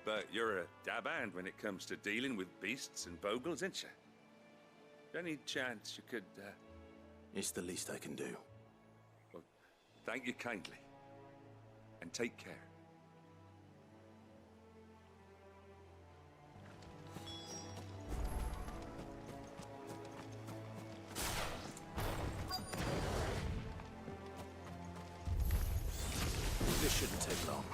But you're a dab hand when it comes to dealing with beasts and bogles, ain't you? Any chance you could, It's the least I can do. Well, thank you kindly. And take care. This shouldn't take long.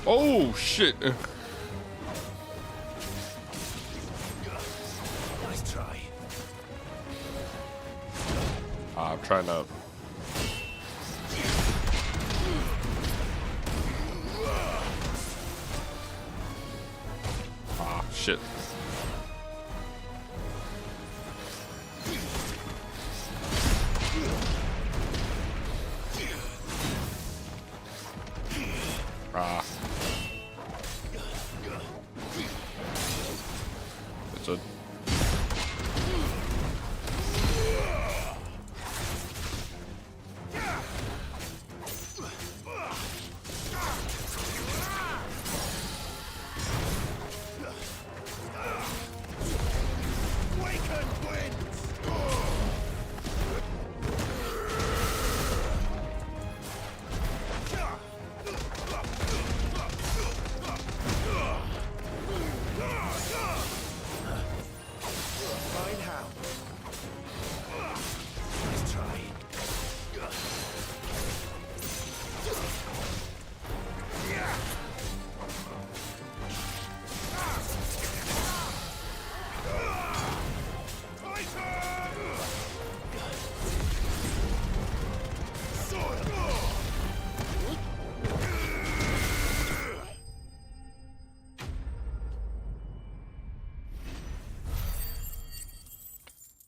Oh shit. Nice try. I'm trying to. Ah, shit. Ah. It's a.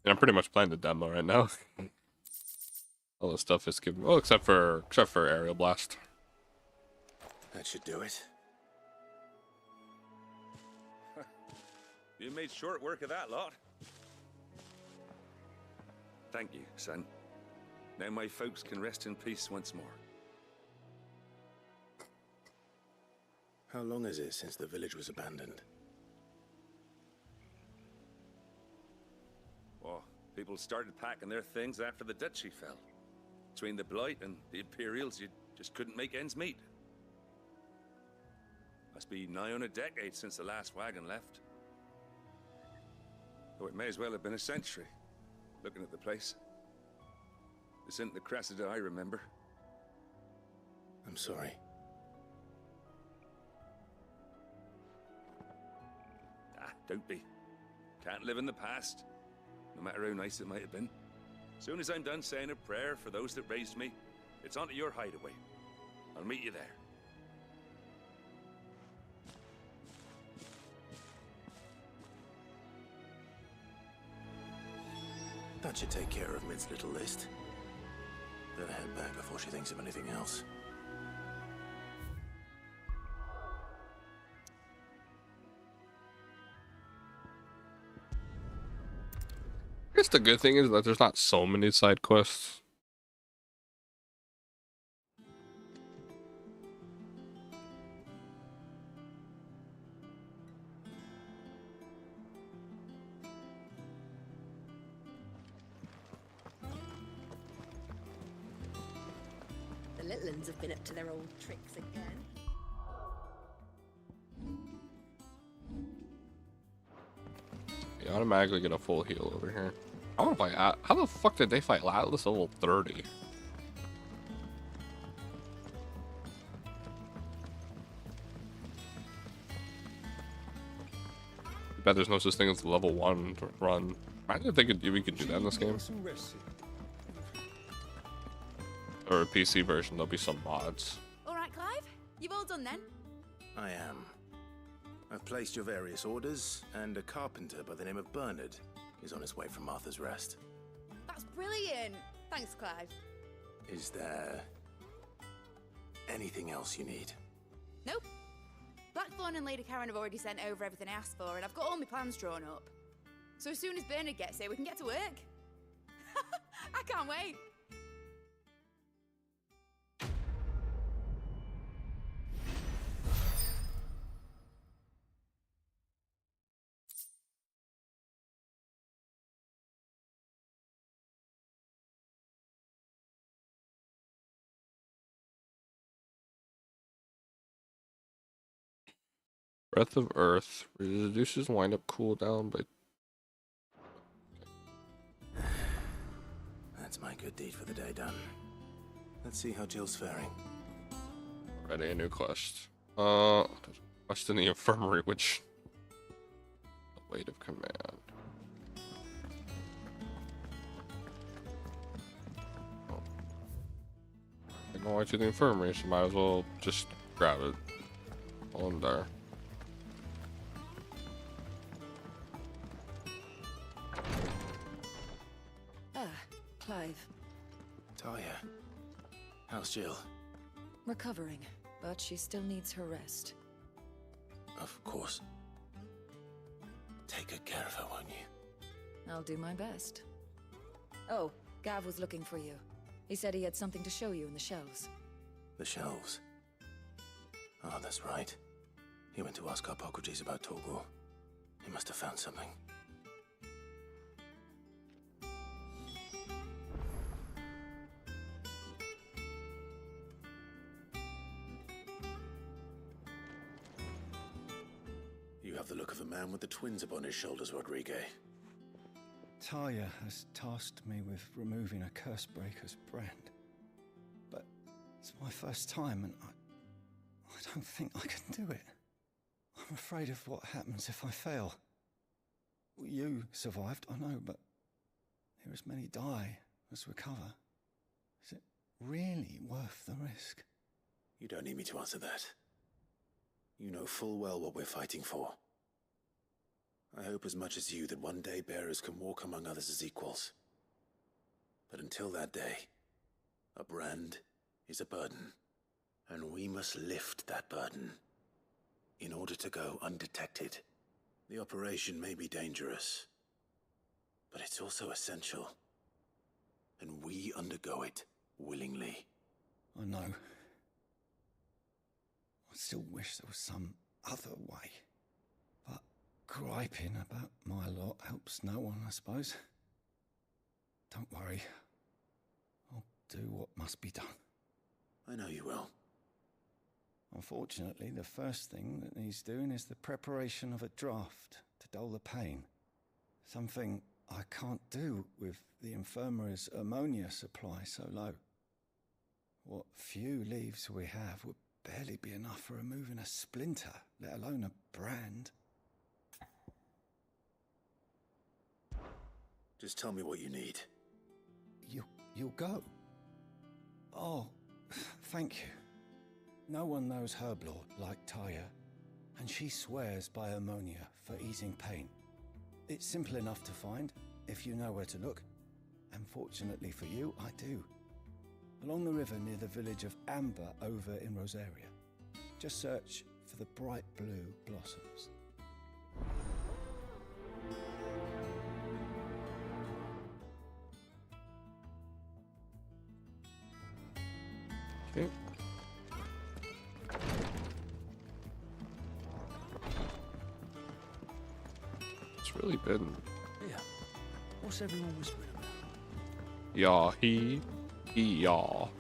I'm pretty much playing the demo right now. All the stuff is given, well, except for aerial blast. That should do it. You made short work of that lot. Thank you, son. Now my folks can rest in peace once more. How long is it since the village was abandoned? Well, people started packing their things after the duchy fell. Between the Blight and the Imperials, you just couldn't make ends meet. Must be nigh on a decade since the last wagon left. Though it may as well have been a century, looking at the place. This isn't the Cressida I remember. I'm sorry. Ah, don't be. Can't live in the past, no matter how nice it might have been. Soon as I'm done saying a prayer for those that raised me, it's on to your hideaway. I'll meet you there. That should take care of Mid's little list. Better head back before she thinks of anything else. guess the good thing is that there's not so many side quests. The little uns have been up to their old tricks again. You automatically get a full heal over here. I want to fight how the fuck did they fight Atlas level 30? I bet there's no such thing as level 1 to run. I didn't think we could do that in this game. Or a PC version, there'll be some mods. All right, Clive. You've all done then? I am. I've placed your various orders, and a carpenter by the name of Bernard is on his way from Martha's Rest. That's brilliant. Thanks, Clive. Is there anything else you need? Nope. Blackthorn and Lady Karen have already sent over everything I asked for, and I've got all my plans drawn up. So as soon as Bernard gets here, we can get to work. I can't wait. Breath of Earth reduces wind-up cooldown by... That's my good deed for the day done. Let's see how Jill's faring. Already a new quest. Quest in the infirmary, which... The weight of command. Oh. I'm going to the infirmary, so might as well just grab it. While I'm there. Clive. Talia, how's Jill? Recovering, but she still needs her rest. Of course. Take good care of her, won't you? I'll do my best. Oh, Gav was looking for you. He said he had something to show you in the shelves. The shelves? Oh, that's right. He went to ask Harpocrates about Torgor. He must have found something. You have the look of a man with the twins upon his shoulders, Rodrigue. Talia has tasked me with removing a Cursebreaker's brand. But it's my first time and I don't think I can do it. I'm afraid of what happens if I fail. You survived, I know, but here as many die as recover. Is it really worth the risk? You don't need me to answer that. You know full well what we're fighting for. I hope as much as you that one day bearers can walk among others as equals. But until that day, a brand is a burden, and we must lift that burden in order to go undetected. The operation may be dangerous, but it's also essential, and we undergo it willingly. I know. I still wish there was some other way. But griping about my lot helps no one, I suppose. Don't worry. I'll do what must be done. I know you will. Unfortunately, the first thing that needs doing is the preparation of a draft to dull the pain. Something I can't do with the infirmary's ammonia supply so low. What few leaves we have would barely be enough for removing a splinter, let alone a brand. Just tell me what you need. You'll go? Oh, thank you. No one knows Herblord like Talia, and she swears by ammonia for easing pain. It's simple enough to find, if you know where to look. And fortunately for you, I do. Along the river near the village of Amber over in Rosaria. Just search for the bright blue blossoms. Okay. It's really been. Yeah. What's everyone whispering about? Yeah, he, y'all.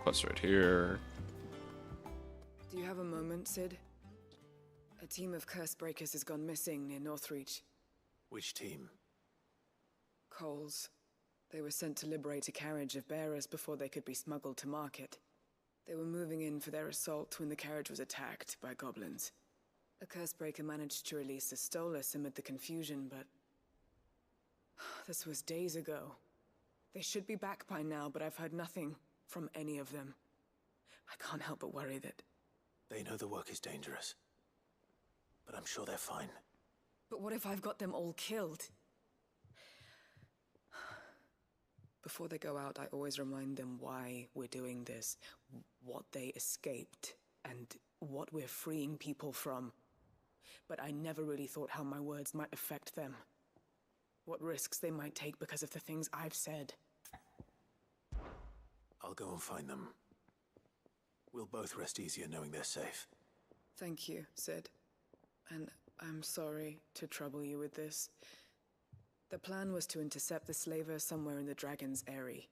Quest right here. Do you have a moment, Sid? A team of curse breakers has gone missing near Northreach. Which team? Coles. They were sent to liberate a carriage of bearers before they could be smuggled to market. They were moving in for their assault when the carriage was attacked by goblins. A curse breaker managed to release a Stolas amid the confusion, but this was days ago. They should be back by now, but I've heard nothing from any of them. I can't help but worry that... They know the work is dangerous. But I'm sure they're fine. But what if I've got them all killed? Before they go out, I always remind them why we're doing this, what they escaped, and what we're freeing people from. But I never really thought how my words might affect them. What risks they might take because of the things I've said. I'll go and find them. We'll both rest easier knowing they're safe. Thank you, Sid. And I'm sorry to trouble you with this. The plan was to intercept the slaver somewhere in the Dragon's Eyrie.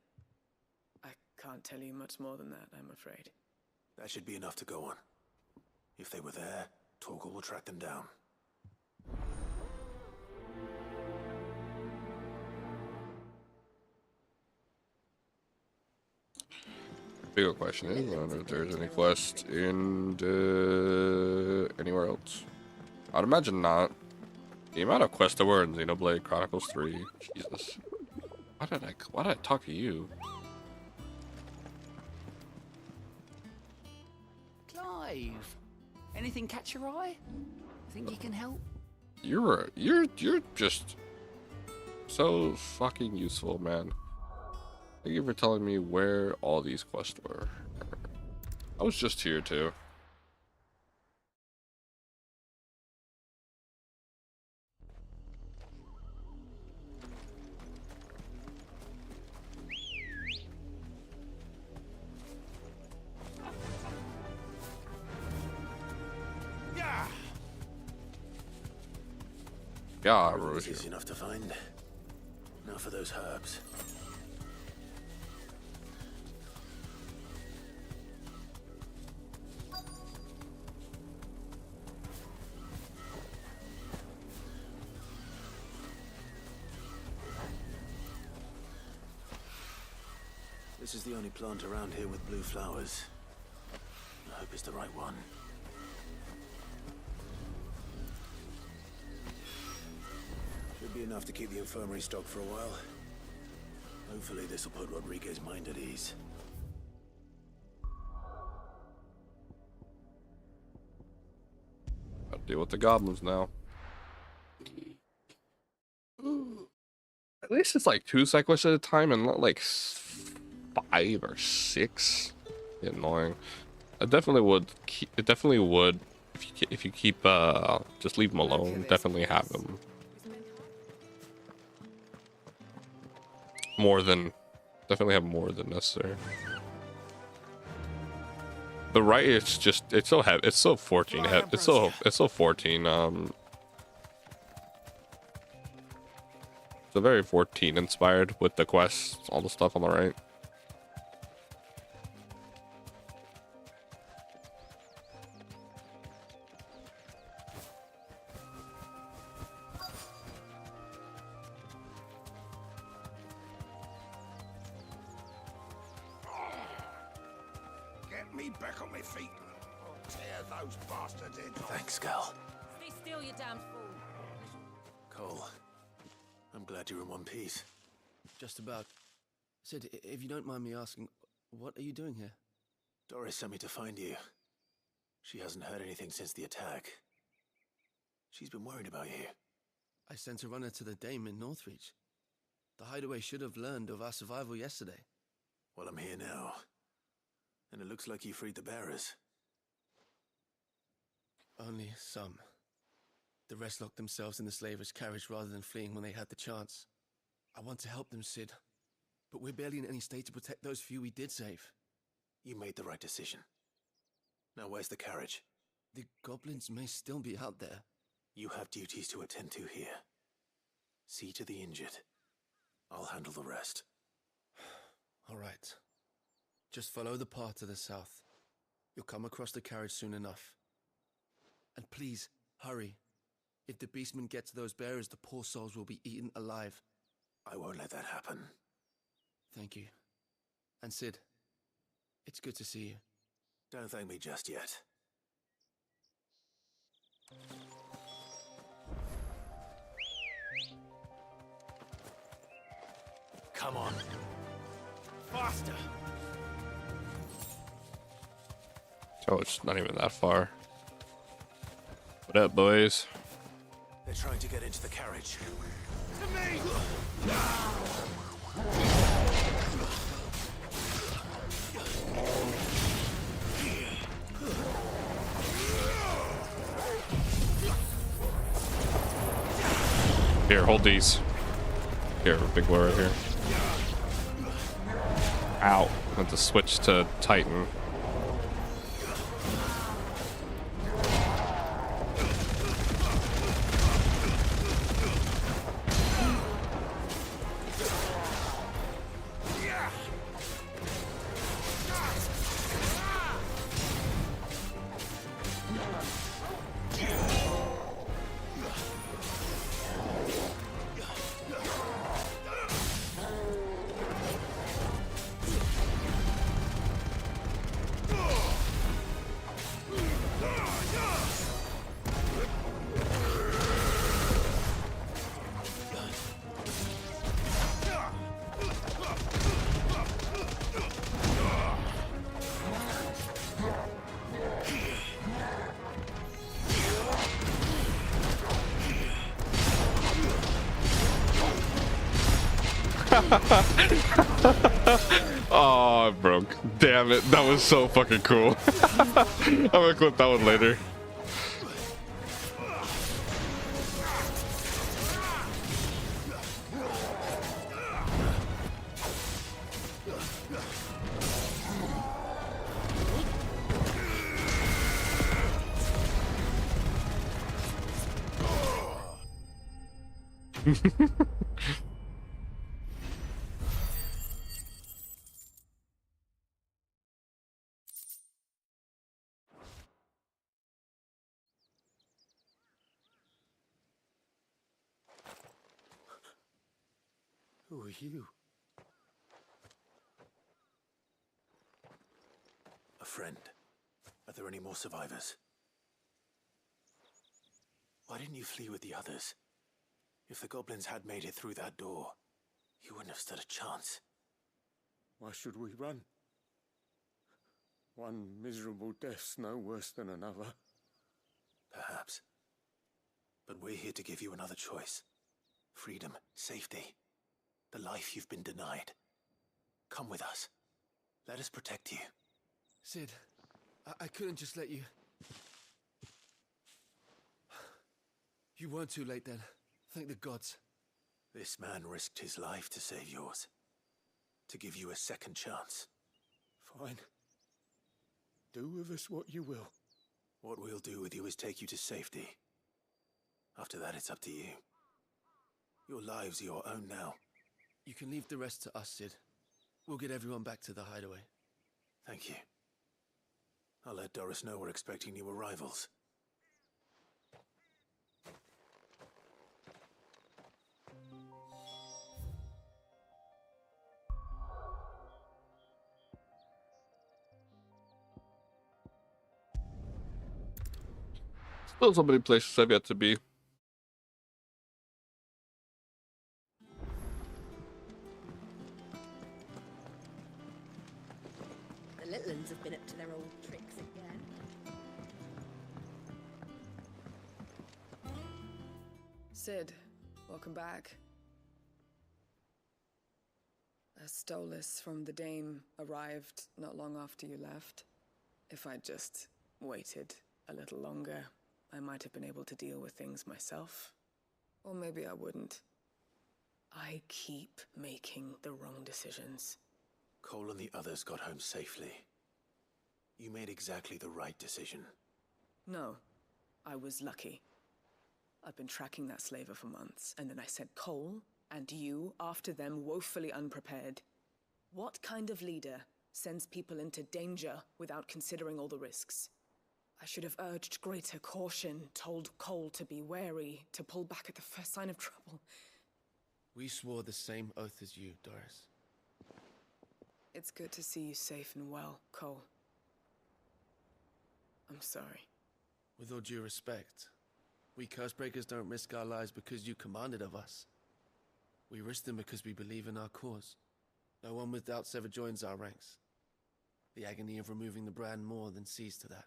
I can't tell you much more than that, I'm afraid. That should be enough to go on. If they were there, Torgal will track them down. Bigger question is, I don't know if there's any quest in anywhere else. I'd imagine not. The amount of quests there were in Xenoblade Chronicles 3, Jesus. Why did I talk to you? Clive, anything catch your eye? Think you can help? You're just so fucking useful, man. Thank you for telling me where all these quests were. I was just here too. Yeah, It's easy enough to find. Now for those herbs. This is the only plant around here with blue flowers. I hope it's the right one. Should be enough to keep the infirmary stocked for a while. Hopefully this will put Rodriguez's mind at ease. Gotta deal with the goblins now. At least it's like 2 side quests at a time and not like 5 or 6. Annoying. It definitely would if you keep just leave them alone. Definitely have them definitely have more than necessary. But right, it's so heavy. It's so 14. It's so 14. It's a very 14 inspired with the quests, all the stuff on the right. Get me back on my feet. I'll tear those bastards in. Thanks, Gal. Stay still, you damn fool. Cole, I'm glad you're in one piece. Just about. Sid, if you don't mind me asking, what are you doing here? Doris sent me to find you. She hasn't heard anything since the attack. She's been worried about you. I sent a runner to the Dame in Northreach. The hideaway should have learned of our survival yesterday. Well, I'm here now. And it looks like you freed the bearers. Only some. The rest locked themselves in the slaver's carriage rather than fleeing when they had the chance. I want to help them, Sid. But we're barely in any state to protect those few we did save. You made the right decision. Now where's the carriage? The goblins may still be out there. You have duties to attend to here. See to the injured. I'll handle the rest. All right. Just follow the path to the south. You'll come across the carriage soon enough. And please, hurry. If the beastmen get to those bearers, the poor souls will be eaten alive. I won't let that happen. Thank you. And Sid, it's good to see you. Don't thank me just yet. Come on. Faster! Oh, it's not even that far. What up, boys? They're trying to get into the carriage. To me! Here, hold these. Here, big boy right here. Ow. I have to switch to Titan. Oh, I broke. Damn it. That was so fucking cool. I'm gonna clip that one later. Who are you? A friend. Are there any more survivors? Why didn't you flee with the others? If the goblins had made it through that door, you wouldn't have stood a chance. Why should we run? One miserable death's no worse than another. Perhaps. But we're here to give you another choice. Freedom, safety. The life you've been denied. Come with us. Let us protect you. Sid, I couldn't just let you... You weren't too late then. Thank the gods. This man risked his life to save yours. To give you a second chance. Fine. Do with us what you will. What we'll do with you is take you to safety. After that, it's up to you. Your lives are your own now. You can leave the rest to us, Sid. We'll get everyone back to the hideaway. Thank you. I'll let Doris know we're expecting new arrivals. Still so many places I've yet to be. The little uns have been up to their old tricks again. Sid, welcome back. A Stolas from the Dame arrived not long after you left. If I'd just waited a little longer, I might have been able to deal with things myself. Or maybe I wouldn't. I keep making the wrong decisions. Cole and the others got home safely. You made exactly the right decision. No, I was lucky. I've been tracking that slaver for months, and then I sent Cole and you after them, woefully unprepared. What kind of leader sends people into danger without considering all the risks? I should have urged greater caution, told Cole to be wary, to pull back at the first sign of trouble. We swore the same oath as you, Doris. It's good to see you safe and well, Cole. I'm sorry. With all due respect, we Cursebreakers don't risk our lives because you commanded of us. We risk them because we believe in our cause. No one with doubts ever joins our ranks. The agony of removing the brand more than sees to that.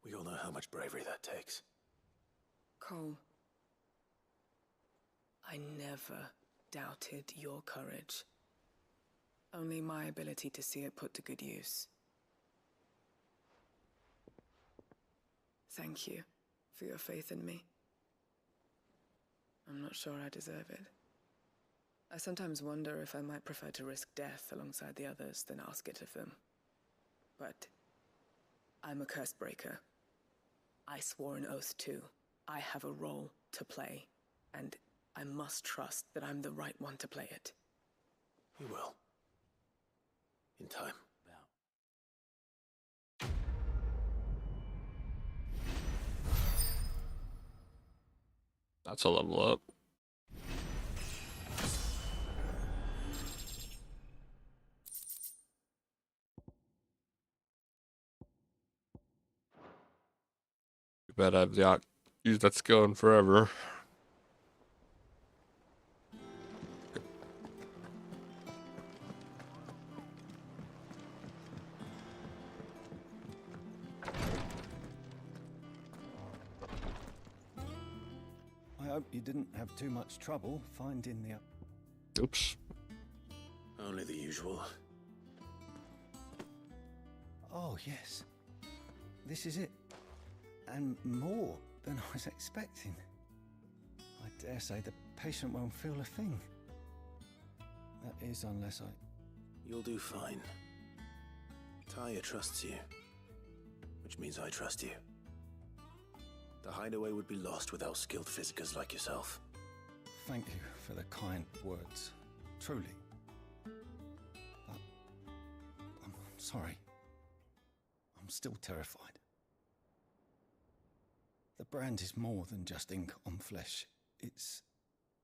We all know how much bravery that takes. Cole, I never doubted your courage. Only my ability to see it put to good use. Thank you for your faith in me. I'm not sure I deserve it. I sometimes wonder if I might prefer to risk death alongside the others than ask it of them. But I'm a Cursebreaker. I swore an oath too. I have a role to play, and I must trust that I'm the right one to play it. You will. In time. That's a level up. You bet I've not used that skill in forever. I hope you didn't have too much trouble finding the... Oops. Only the usual. Oh, yes. This is it. And more than I was expecting. I dare say the patient won't feel a thing. That is, unless I... You'll do fine. Tyre trusts you. Which means I trust you. The hideaway would be lost without skilled physicers like yourself. Thank you for the kind words. Truly. But I'm sorry. I'm still terrified. The brand is more than just ink on flesh. It's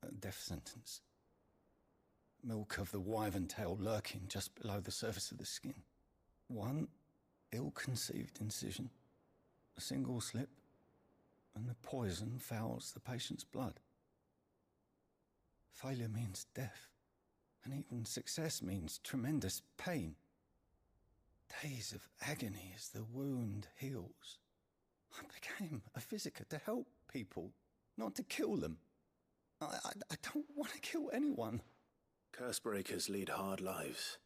a death sentence. Milk of the wyvern tail lurking just below the surface of the skin. One ill-conceived incision, a single slip, and the poison fouls the patient's blood. Failure means death, and even success means tremendous pain. Days of agony as the wound heals. I became a physiker to help people, not to kill them. I don't want to kill anyone. Cursebreakers lead hard lives.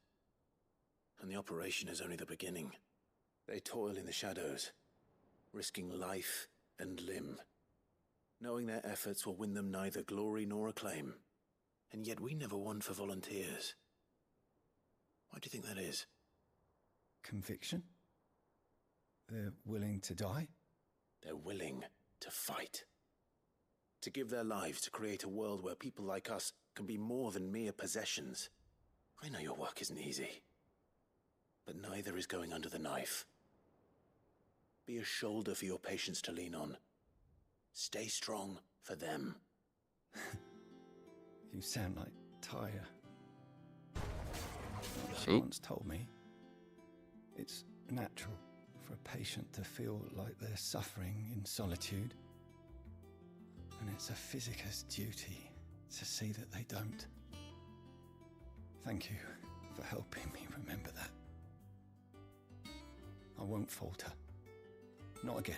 And the operation is only the beginning. They toil in the shadows, risking life and limb, knowing their efforts will win them neither glory nor acclaim. And yet we never won for volunteers. Why do you think that is? Conviction? They're willing to die? They're willing to fight. To give their lives to create a world where people like us can be more than mere possessions. I know your work isn't easy. But neither is going under the knife. Be a shoulder for your patients to lean on. Stay strong for them. You sound like Tyre. She once told me it's natural for a patient to feel like they're suffering in solitude. And it's a physiker's duty to see that they don't. Thank you for helping me remember that. I won't falter. Not again.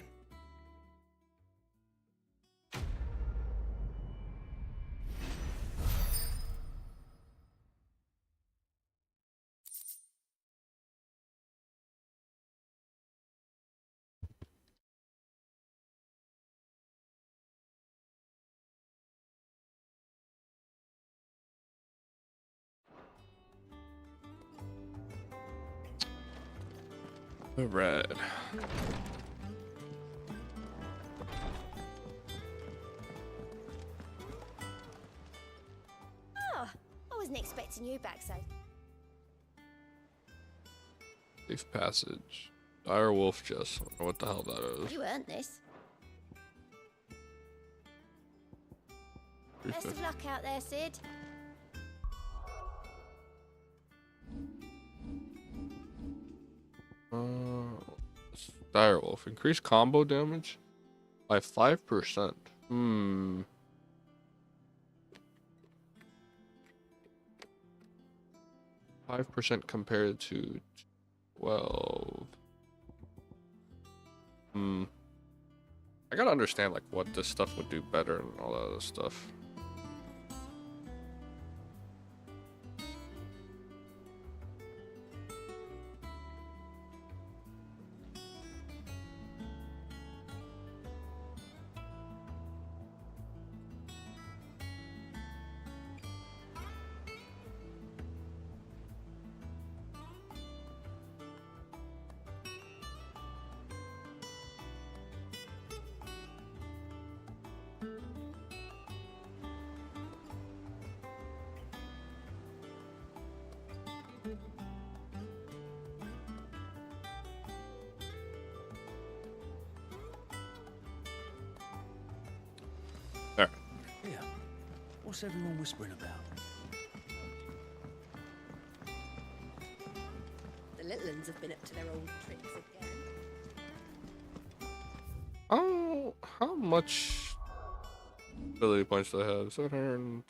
The red. Oh, I wasn't expecting you back, so. Safe passage. Dire wolf chest. I don't know what the hell that is. You earned this. Best of luck out there, Sid. Dire wolf. Increase combo damage by 5%. 5% compared to 12. I gotta understand like what this stuff would do better and all that other stuff. Yeah. What's everyone whispering about? The little ones have been up to their old tricks again. Oh, how much ability points do I have? 700.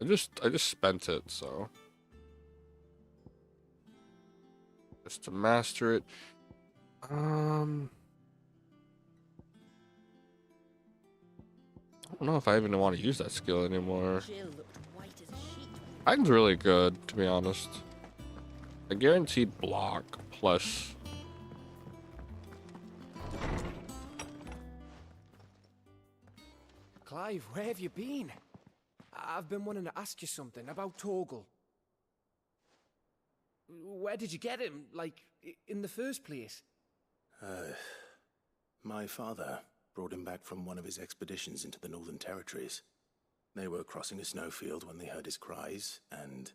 I just spent it, so just to master it. I don't know if I even want to use that skill anymore. Jill looked white as a sheet. Titan's really good, to be honest. A guaranteed block plus. Clive, where have you been? I've been wanting to ask you something about Torgal. Where did you get him, like, in the first place? My father brought him back from one of his expeditions into the Northern Territories. They were crossing a snowfield when they heard his cries, and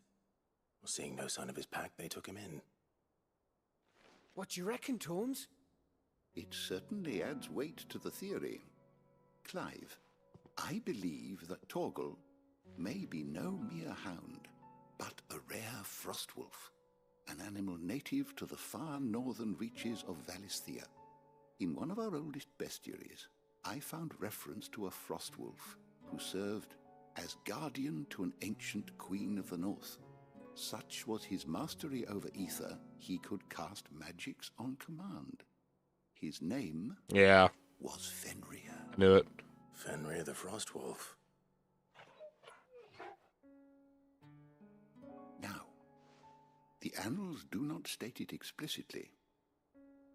seeing no sign of his pack, they took him in. What do you reckon, Torms? It certainly adds weight to the theory. Clive, I believe that Torgal may be no mere hound, but a rare frostwolf, an animal native to the far northern reaches of Valisthea. In one of our oldest bestiaries, I found reference to a frostwolf who served as guardian to an ancient queen of the north. Such was his mastery over ether, he could cast magics on command. His name Was Fenrir. I knew it. Fenrir the Frostwolf. Now, the annals do not state it explicitly,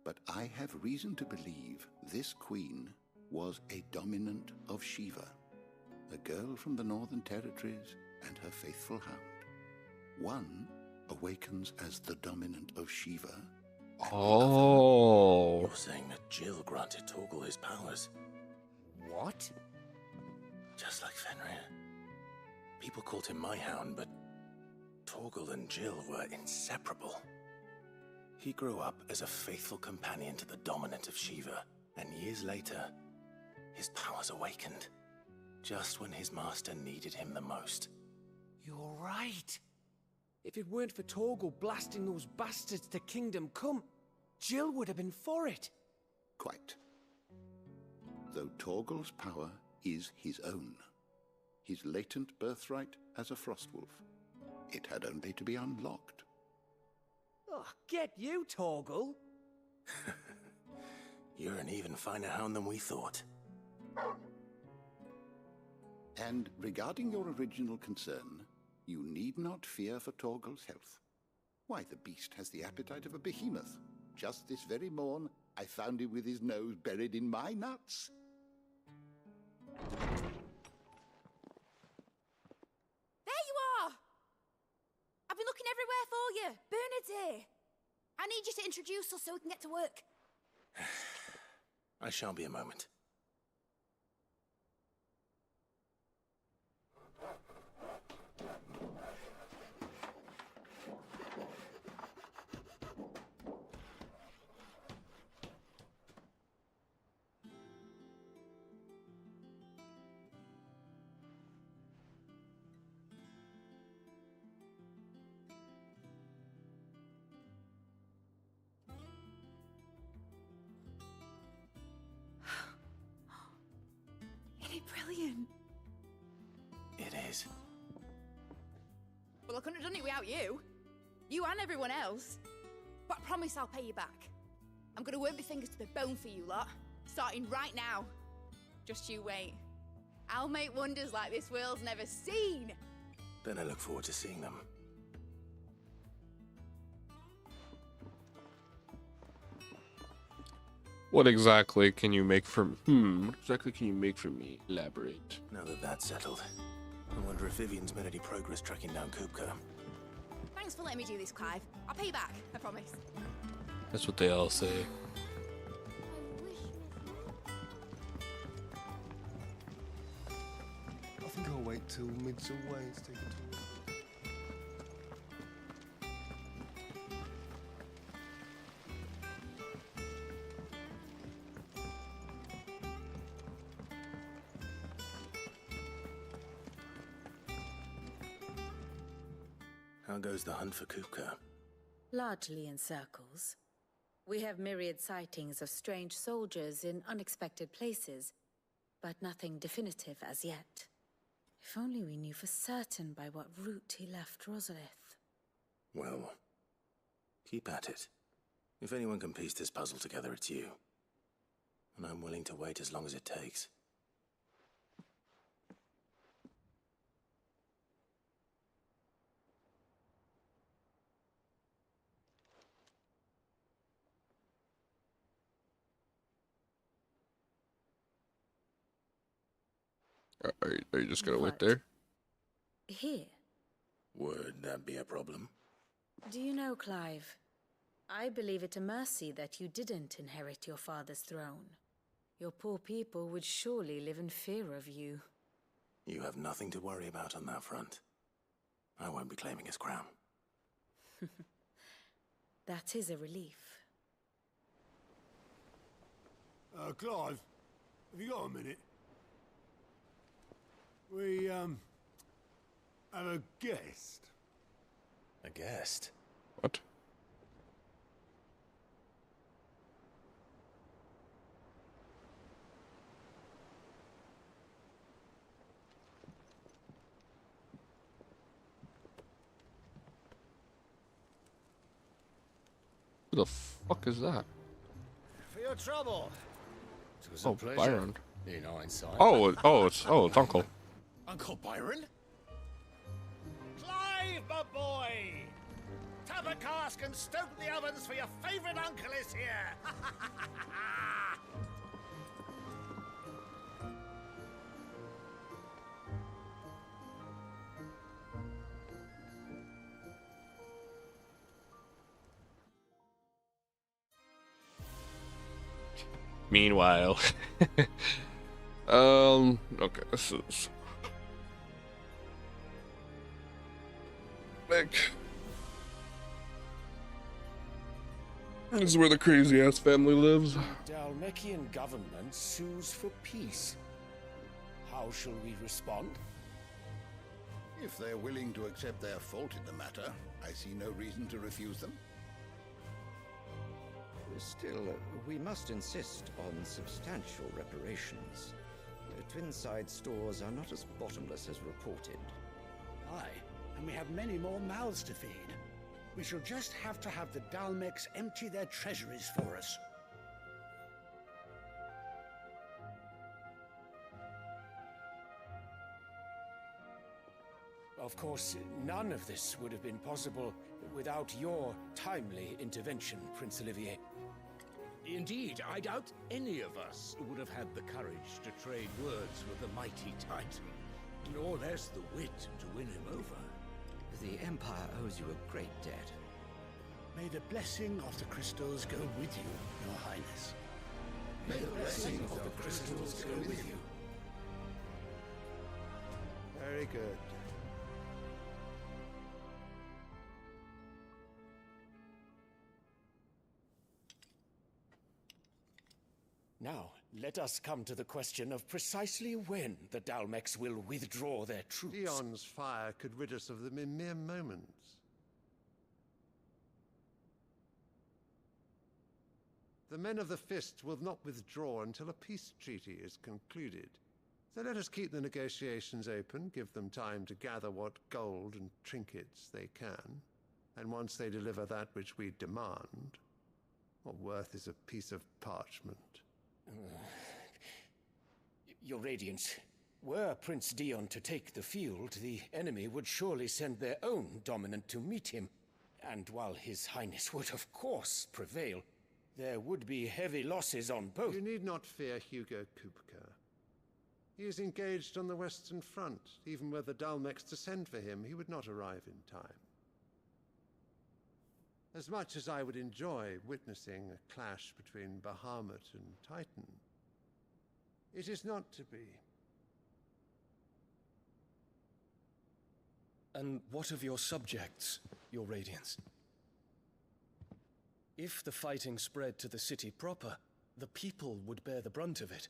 but I have reason to believe this queen was a dominant of Shiva, a girl from the Northern Territories and her faithful hound. One awakens as the dominant of Shiva. Oh. You're saying that Jill granted Torgal his powers? What? Just like Fenrir. People called him my hound, but Torgal and Jill were inseparable. He grew up as a faithful companion to the dominant of Shiva, and years later, his powers awakened, just when his master needed him the most. You're right. If it weren't for Torgal blasting those bastards to Kingdom Come, Jill would have been for it. Quite. Though Torgal's power is his own, his latent birthright as a frostwolf, it had only to be unlocked. Oh, get you, Torgal. You're an even finer hound than we thought. And regarding your original concern, you need not fear for Torgal's health. Why, the beast has the appetite of a behemoth. Just this very morn, I found him with his nose buried in my nuts. There you are! I've been looking everywhere for you. Bernard's here. I need you to introduce us so we can get to work. I shall be a moment. Brilliant. It is. Well, I couldn't have done it without you. You and everyone else. But I promise I'll pay you back. I'm gonna work my fingers to the bone for you lot, starting right now. Just you wait. I'll make wonders like this world's never seen. Then I look forward to seeing them. What exactly can you make from... what exactly can you make from me? Elaborate. Now that that's settled, I wonder if Vivian's made any progress tracking down Kupka. Thanks for letting me do this, Clive. I'll pay you back, I promise. That's what they all say. I think I'll wait till mid's away to take a tour. How goes the hunt for Kupka? Largely in circles. We have myriad sightings of strange soldiers in unexpected places, but nothing definitive as yet. If only we knew for certain by what route he left Rosalith. Well, keep at it. If anyone can piece this puzzle together, it's you. And I'm willing to wait as long as it takes. Are you just gonna wait there? Here? Would that be a problem? Do you know, Clive? I believe it a mercy that you didn't inherit your father's throne. Your poor people would surely live in fear of you. You have nothing to worry about on that front. I won't be claiming his crown. That is a relief. Clive, have you got a minute? We, have a guest. A guest? What? Who the fuck is that? For your trouble. It was a pleasure. Byron. In hindsight. It's Uncle. Uncle Byron? Clive, my boy! Tap a cask and stoke the ovens for your favourite uncle is here! Meanwhile, okay, this is this is where the crazy ass family lives. Dalmekian government sues for peace. How shall we respond? If they're willing to accept their fault in the matter, I see no reason to refuse them. Still, we must insist on substantial reparations. Twinside stores are not as bottomless as reported. Aye, and we have many more mouths to feed. We shall just have to have the Dalmeks empty their treasuries for us. Of course, none of this would have been possible without your timely intervention, Prince Olivier. Indeed, I doubt any of us would have had the courage to trade words with the mighty Titan, nor less the wit to win him over. The Empire owes you a great debt. May the blessing of the crystals go with you, Your Highness. May the blessing of the crystals go with you. Very good. Now, let us come to the question of precisely when the Dalmex will withdraw their troops. Dion's fire could rid us of them in mere moments. The men of the Fist will not withdraw until a peace treaty is concluded. So let us keep the negotiations open, give them time to gather what gold and trinkets they can, and once they deliver that which we demand, what worth is a piece of parchment? Your Radiance, were Prince Dion to take the field, the enemy would surely send their own dominant to meet him. And while His Highness would of course prevail, there would be heavy losses on both. You need not fear Hugo Kupka. He is engaged on the Western Front. Even were the Dalmex to send for him, he would not arrive in time. As much as I would enjoy witnessing a clash between Bahamut and Titan, it is not to be. And what of your subjects, Your Radiance? If the fighting spread to the city proper, the people would bear the brunt of it.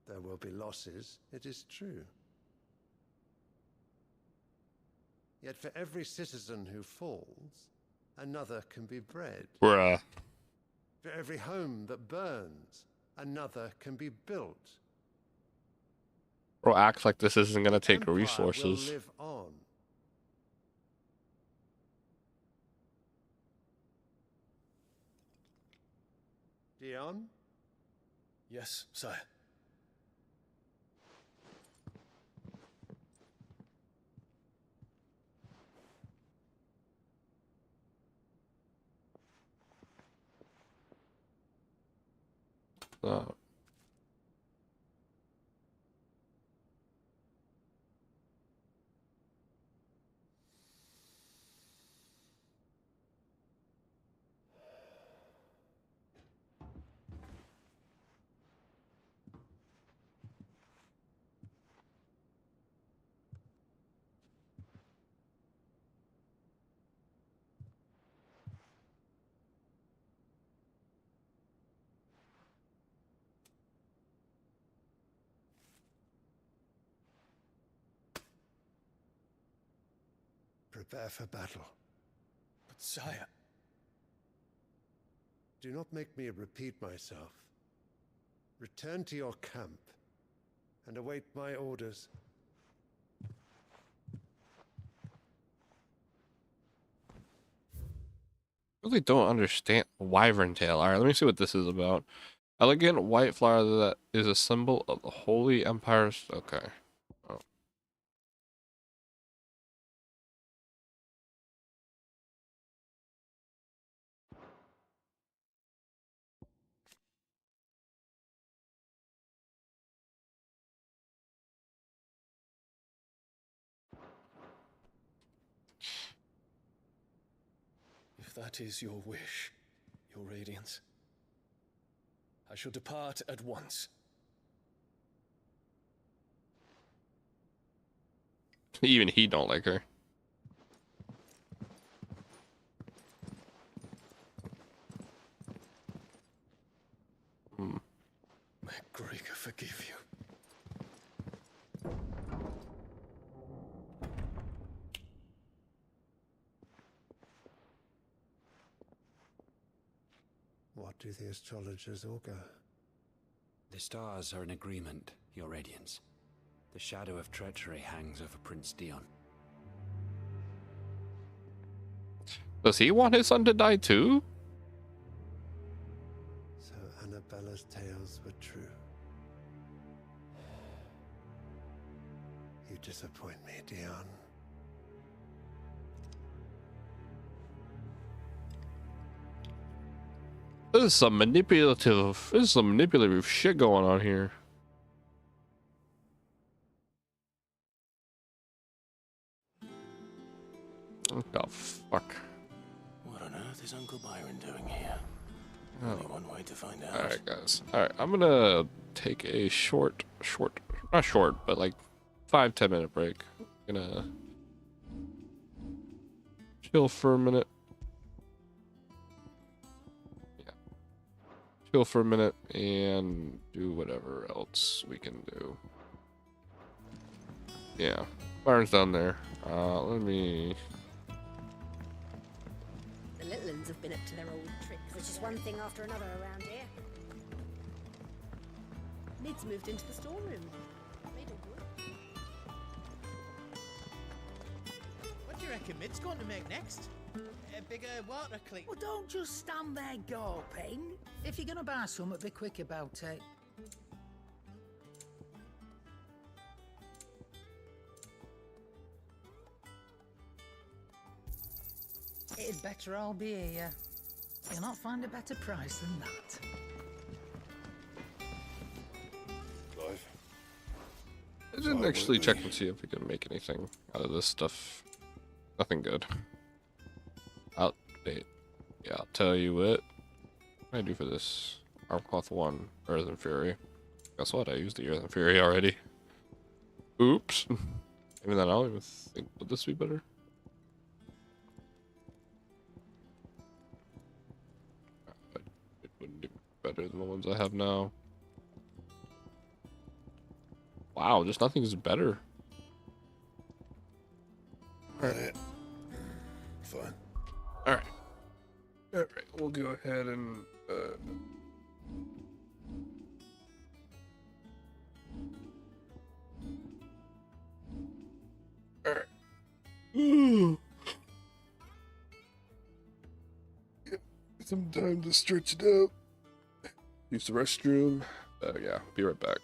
There will be losses, it is true. Yet for every citizen who falls, another can be bred. Bruh. For every home that burns, another can be built. Bro, act like this isn't gonna take Empire resources. will live on. Dion? Yes, sire. Uh, Prepare for battle. But sire... Do not make me repeat myself. Return to your camp and await my orders. really don't understand Wyvern Tail. Alright, let me see what this is about. Elegant white flower that is a symbol of the Holy Empire's... Okay. Oh. If that is your wish, Your Radiance, I shall depart at once. Even he don't like her. May Gregor forgive you. What do the astrologers augur? The stars are in agreement, Your Radiance. The shadow of treachery hangs over Prince Dion. Does he want his son to die too? So Annabella's tales were true. You disappoint me, Dion. This is some manipulative shit going on here. Oh, fuck. What on earth is Uncle Byron doing here? Oh. Only one way to find out. Alright, guys. Alright, I'm gonna take a not short, but like 5-10 minute break. Gonna chill for a minute. Yeah. Chill for a minute and do whatever else we can do. Yeah. Byron's down there. Let me... The little uns have been up to their old tricks. Which is one thing after another around here. Mid's moved into the storeroom. Made it work. What do you reckon Mid's going to make next? A bigger water clean? Well, don't just stand there gawping. If you're gonna buy something, be quick about it. It'd better all be here. You'll not find a better price than that. Clive? I didn't actually check and see if we can make anything out of this stuff. Nothing good. Outdate. Yeah, I'll tell you what. What can I do for this? Armcloth 1, Earthen Fury. Guess what? I used the Earthen Fury already. Oops. Even then, I don't even think. Would this be better? It wouldn't be better than the ones I have now. Wow, just nothing's better. Alright. Fine. Alright. Alright, we'll go ahead and alright. Get some time to stretch it out. Use the restroom. Yeah, be right back.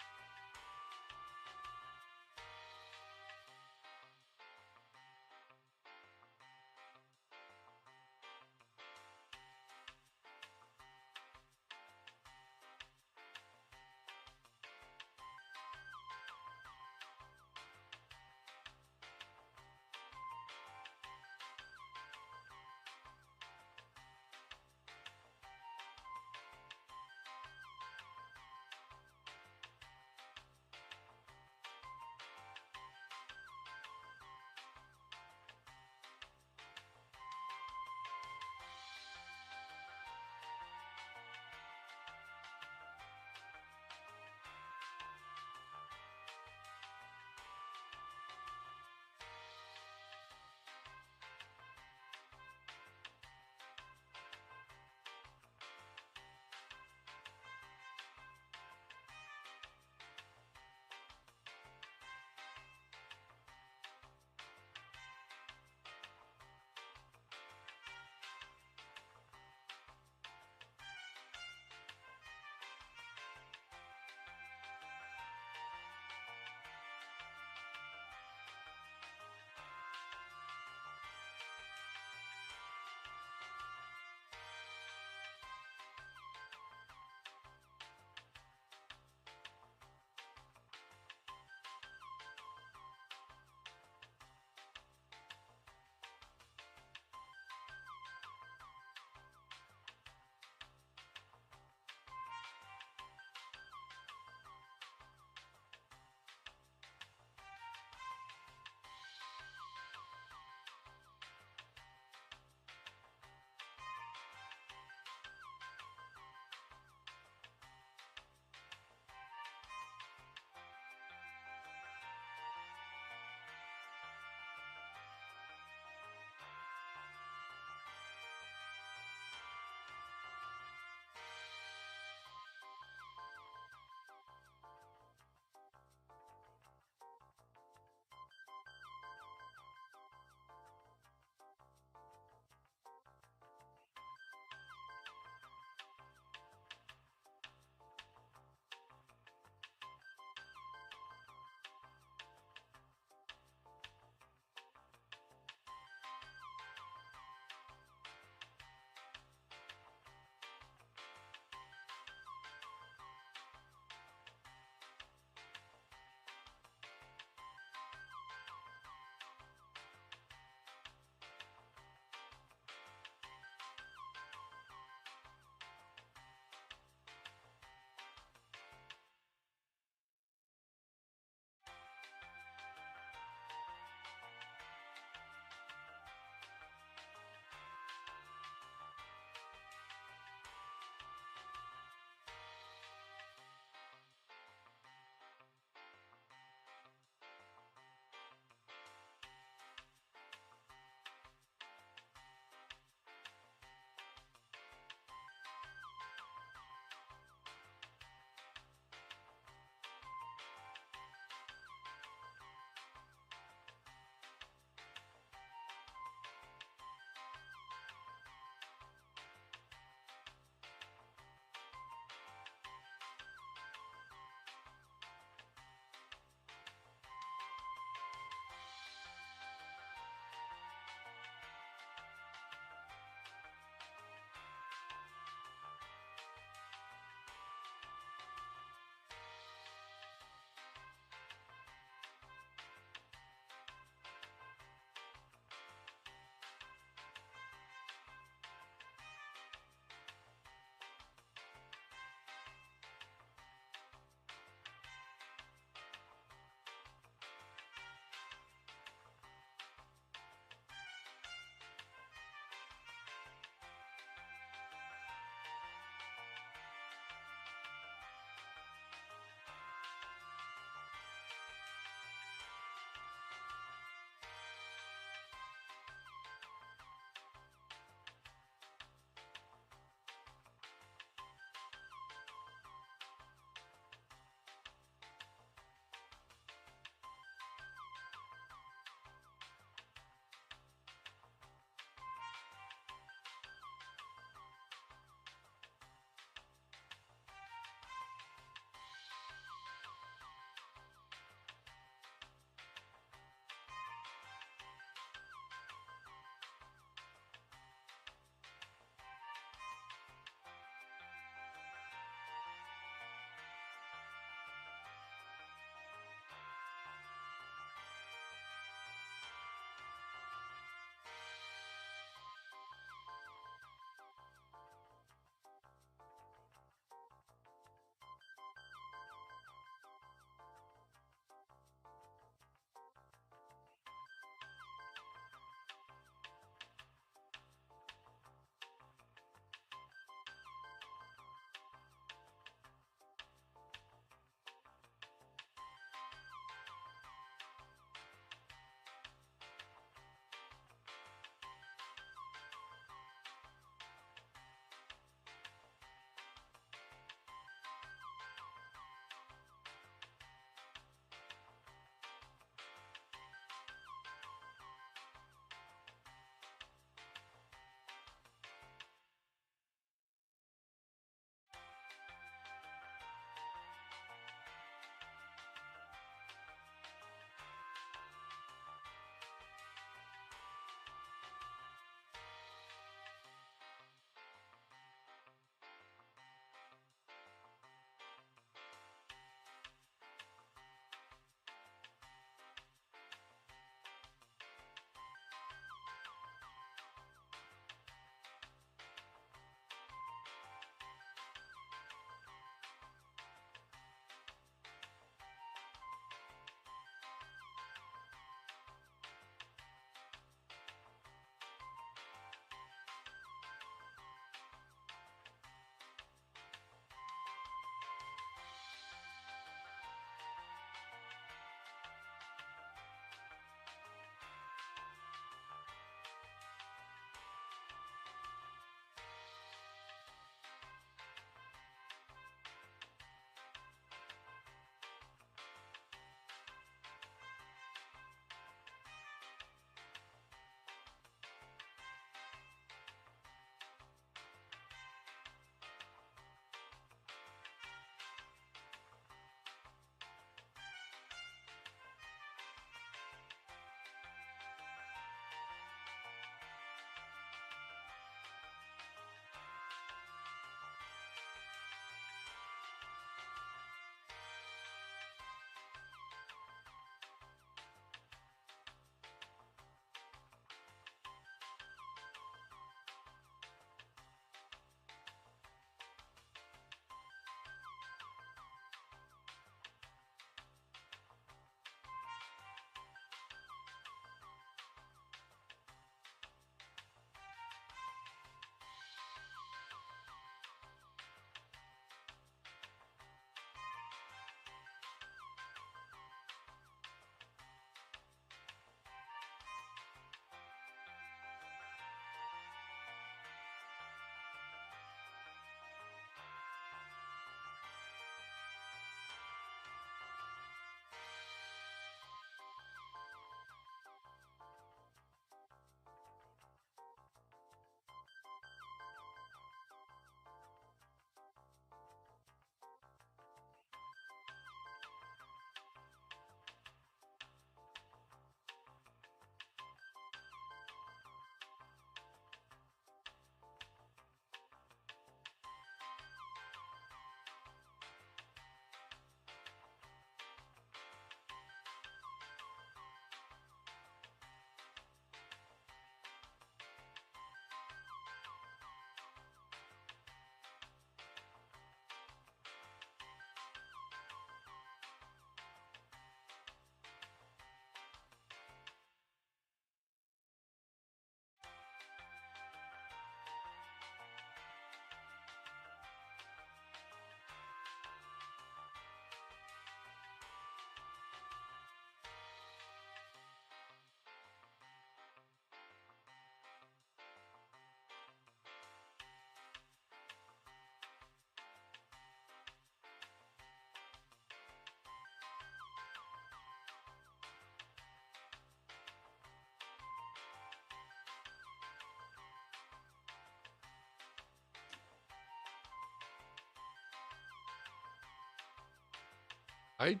I.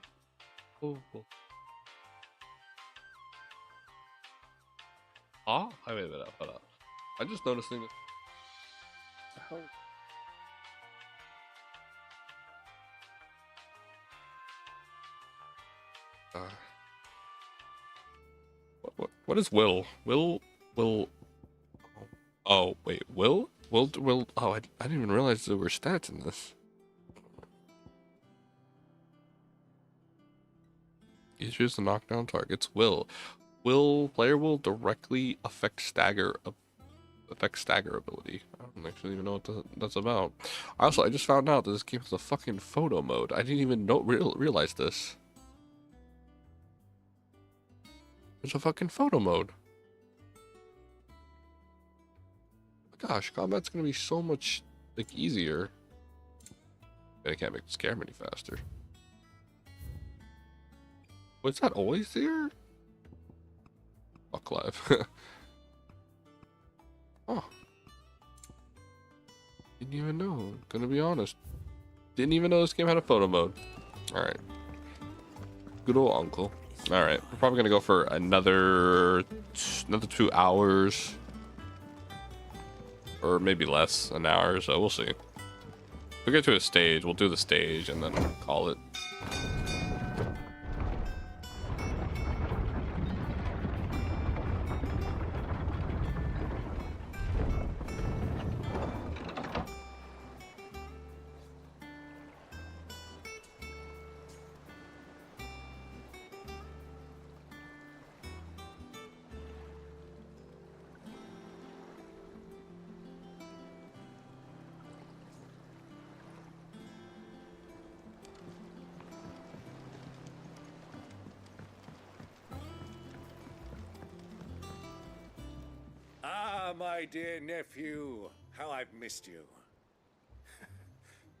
Oh. Ah, wait a minute. Hold up. I'm just noticing that. What the hell? What is Will? Will. Oh, wait. Will? Oh, I didn't even realize there were stats in this. Issues to knock down targets. Player will directly affect stagger ability. I don't actually even know what that's about. Also, I just found out that this game has a fucking photo mode. I didn't even realize this. There's a fucking photo mode. Gosh, combat's gonna be so much like easier. But I can't make this camera any faster. Was that always there? Oh, Clive. Oh. Didn't even know. Gonna be honest. Didn't even know this game had a photo mode. Alright. Good old uncle. Alright. We're probably gonna go for another 2 hours. Or maybe less, an hour, so we'll see. If we get to a stage, we'll do the stage and then call it. My dear nephew, how I've missed you.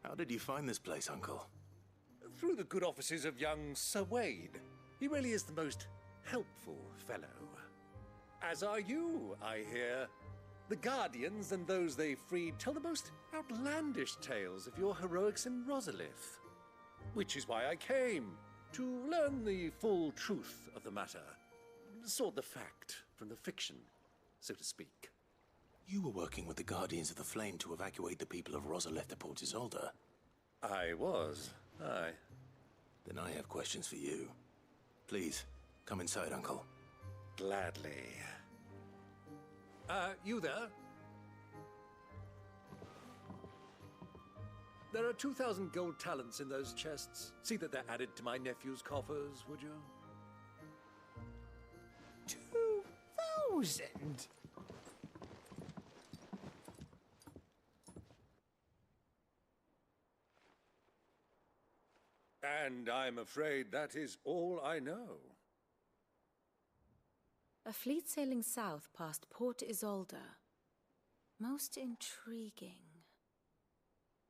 How did you find this place, Uncle? Through the good offices of young Sir Wade. He really is the most helpful fellow. As are you, I hear. The Guardians and those they freed tell the most outlandish tales of your heroics in Rosalith. Which is why I came, to learn the full truth of the matter. Sort the fact from the fiction, so to speak. You were working with the Guardians of the Flame to evacuate the people of Rosalith to Port Isolde. I was, aye. Then I have questions for you. Please, come inside, Uncle. Gladly. You there? There are 2,000 gold talents in those chests. See that they're added to my nephew's coffers, would you? 2,000? And I'm afraid that is all I know. A fleet sailing south past Port Isolde. Most intriguing.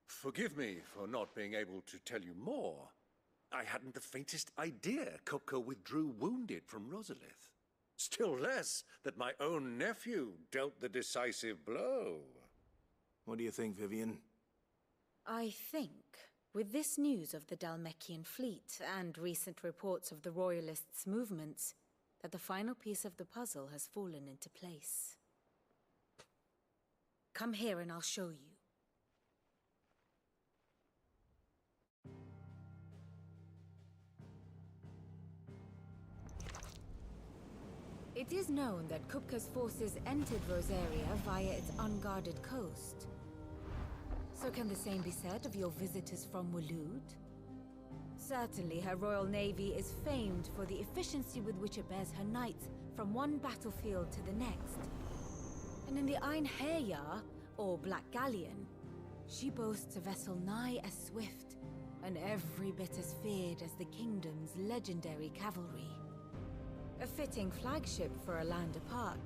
Forgive me for not being able to tell you more. I hadn't the faintest idea Kupka withdrew wounded from Rosalith. Still less that my own nephew dealt the decisive blow. What do you think, Vivian? I think, with this news of the Dhalmekian fleet and recent reports of the Royalists' movements, that the final piece of the puzzle has fallen into place. Come here and I'll show you. It is known that Kupka's forces entered Rosaria via its unguarded coast. So can the same be said of your visitors from Waloed? Certainly her Royal Navy is famed for the efficiency with which it bears her knights from one battlefield to the next. And in the Einherjar, or Black Galleon, she boasts a vessel nigh as swift and every bit as feared as the kingdom's legendary cavalry. A fitting flagship for a land apart,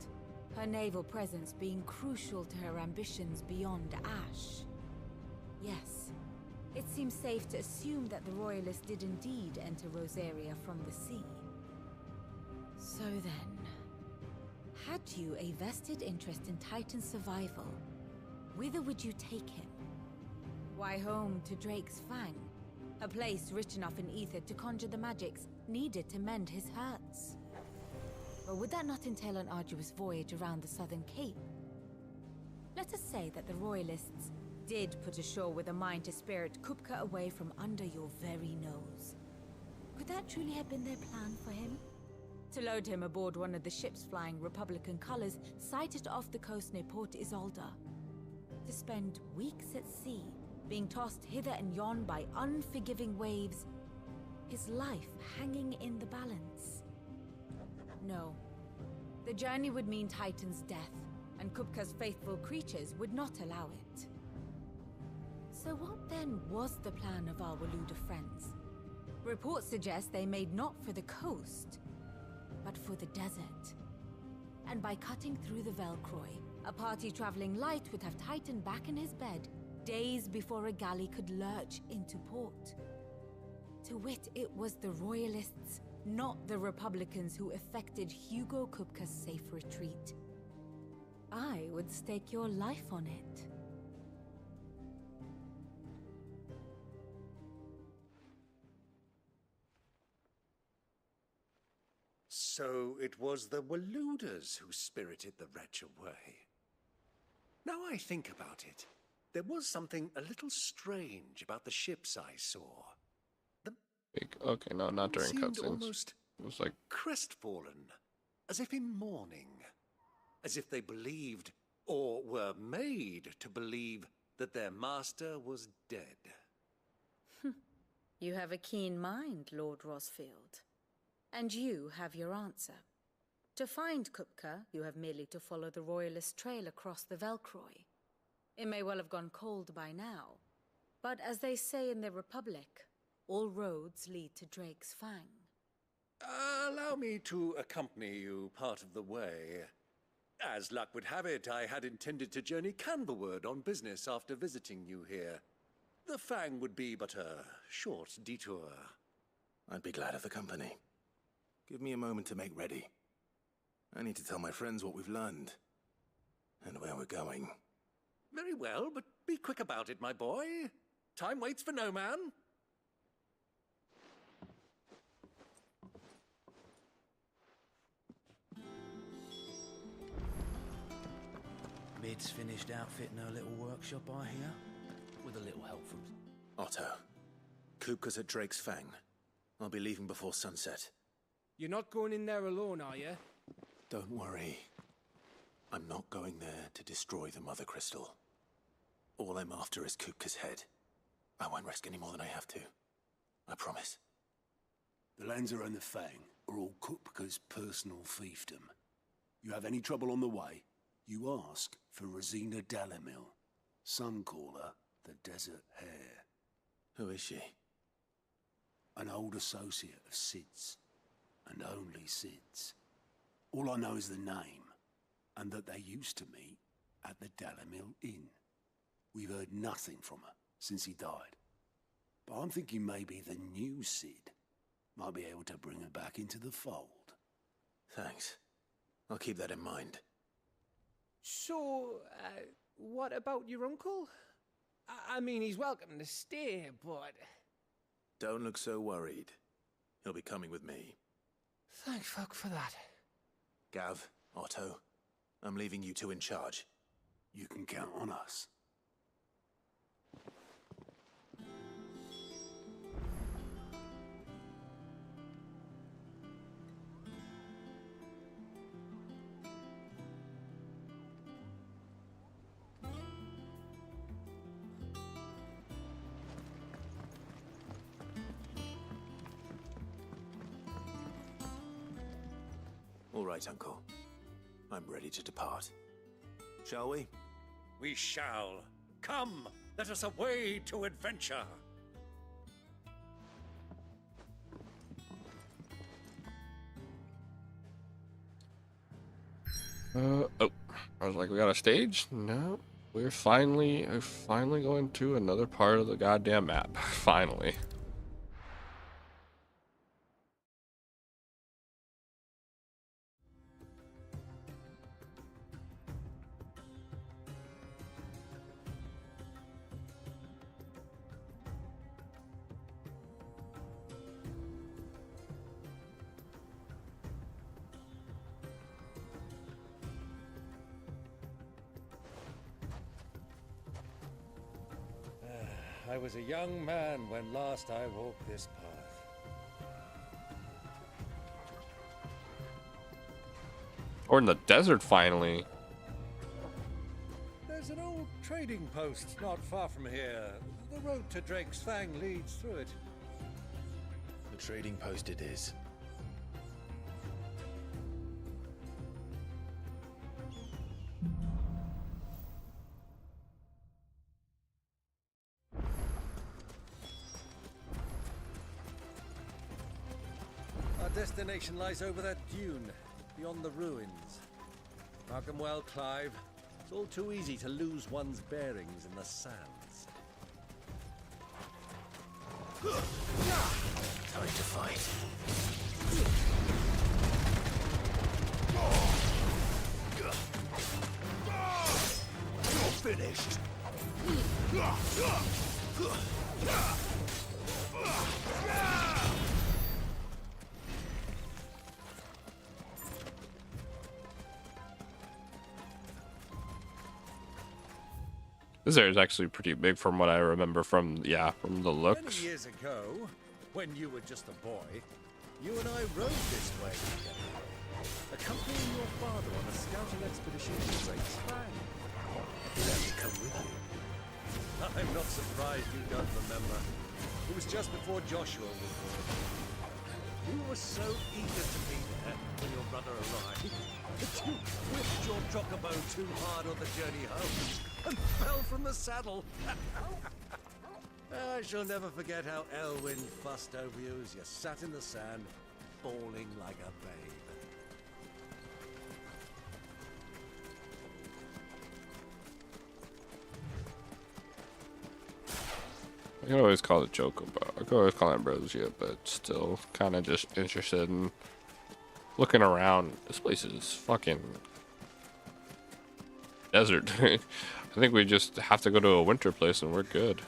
her naval presence being crucial to her ambitions beyond Ash. Yes, it seems safe to assume that the Royalists did indeed enter Rosaria from the sea. So then, had you a vested interest in Titan's survival, whither would you take him? Why home to Drake's Fang, a place rich enough in ether to conjure the magics needed to mend his hurts. But would that not entail an arduous voyage around the southern cape? Let us say that the Royalists did put ashore with a mind to spirit Kupka away from under your very nose. Could that truly have been their plan for him? To load him aboard one of the ships flying Republican colors sighted off the coast near Port Isolde. To spend weeks at sea, being tossed hither and yon by unforgiving waves, his life hanging in the balance. No. The journey would mean Titan's death, and Kupka's faithful creatures would not allow it. So what then was the plan of our Waluda friends? Reports suggest they made not for the coast, but for the desert. And by cutting through the Velcroy, a party traveling light would have Titan back in his bed days before a galley could lurch into port. To wit, it was the Royalists, not the Republicans, who effected Hugo Kupka's safe retreat. I would stake your life on it. So it was the Waludas who spirited the wretch away. Now I think about it, there was something a little strange about the ships I saw. Okay, no, not during Seemed cutscenes. almost It was like crestfallen, as if in mourning, as if they believed, or were made to believe, that their master was dead. You have a keen mind, Lord Rosfield. And you have your answer. To find Kupka, you have merely to follow the Royalist trail across the Velcroy. It may well have gone cold by now, but as they say in the Republic, all roads lead to Drake's Fang. Allow me to accompany you part of the way. As luck would have it, I had intended to journey Canberward on business after visiting you here. The Fang would be but a short detour. I'd be glad of the company. Give me a moment to make ready. I need to tell my friends what we've learned. And where we're going. Very well, but be quick about it, my boy. Time waits for no man. Mid's finished outfitting her little workshop, I hear. With a little help from... Otto. Kupka's at Drake's Fang. I'll be leaving before sunset. You're not going in there alone, are you? Don't worry. I'm not going there to destroy the Mother Crystal. All I'm after is Kupka's head. I won't risk any more than I have to. I promise. The Lancer and the Fang are all Kupka's personal fiefdom. You have any trouble on the way, you ask for Rosina Dalamil. Some call her the Desert Hare. Who is she? An old associate of Sid's. And only Sid's. All I know is the name, and that they used to meet at the Dalamil Inn. We've heard nothing from her since he died. But I'm thinking maybe the new Sid might be able to bring her back into the fold. Thanks. I'll keep that in mind. So, what about your uncle? I mean, he's welcome to stay, but... Don't look so worried. He'll be coming with me. Thank fuck for that. Gav, Otto, I'm leaving you two in charge. You can count on us. All right, Uncle. I'm ready to depart. Shall we? We shall. Come, let us away to adventure. oh, I was like, we got a stage? No, we're finally going to another part of the goddamn map. Finally. I was a young man when last I walked this path. Or in the desert, finally. There's an old trading post not far from here. The road to Drake's Fang leads through it. The trading post it is. Our destination lies over that dune, beyond the ruins. Mark 'em well, Clive. It's all too easy to lose one's bearings in the sands. Time to fight. You're finished. This area is actually pretty big from what I remember from, yeah, from the looks. Many years ago, when you were just a boy, you and I rode this way together, accompanying your father on a scouting expedition to Drake's Fang. Let me come with you. I'm not surprised you don't remember. It was just before Joshua was born. You were so eager to be there when your brother arrived that you whipped your chocobo too hard on the journey home and fell from the saddle. I shall never forget how Elwyn fussed over you as you sat in the sand, bawling like a babe. I can always call it Chocobo. I can always call it Ambrosia, but still kind of just interested in looking around. This place is fucking desert. I think we just have to go to a winter place and we're good.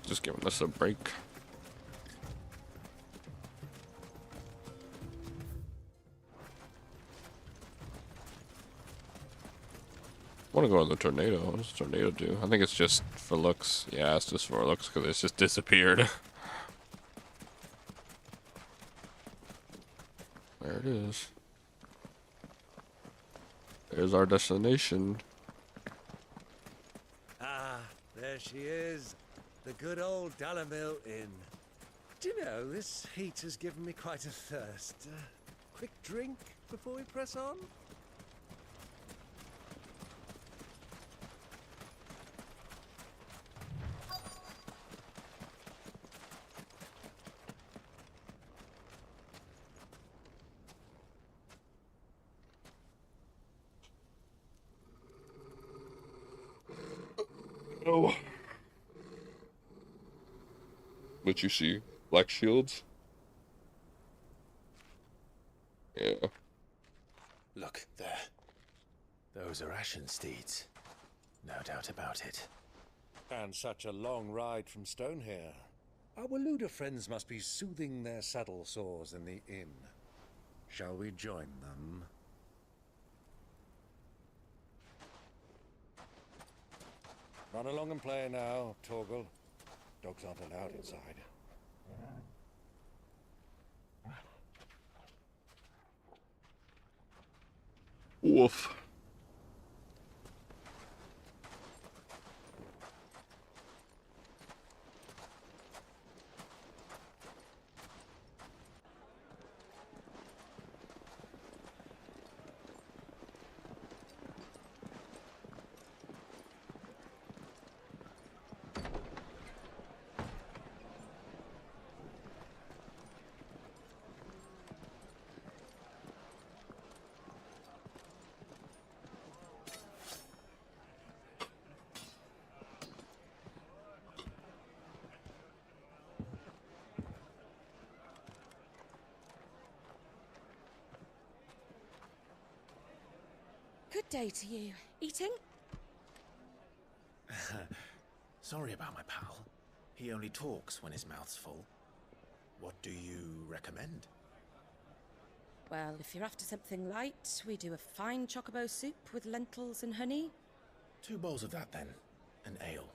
Just giving us a break. I want to go on the tornado. What does the tornado do? I think it's just for looks. Yeah, it's just for looks because it's just disappeared. There it is. There's our destination. Ah, there she is. The good old Dalamil Inn. Do you know, this heat has given me quite a thirst. Quick drink before we press on? Oh. What you see? Black shields? Yeah. Look, there. Those are Ashen steeds. No doubt about it. And such a long ride from Stonehair. Our Waluda friends must be soothing their saddle sores in the inn. Shall we join them? Run along and play now, Torgal. Dogs aren't allowed inside. Woof. Good day to you. Eating? Sorry about my pal. He only talks when his mouth's full. What do you recommend? Well, if you're after something light, we do a fine chocobo soup with lentils and honey. 2 bowls of that, then. An ale.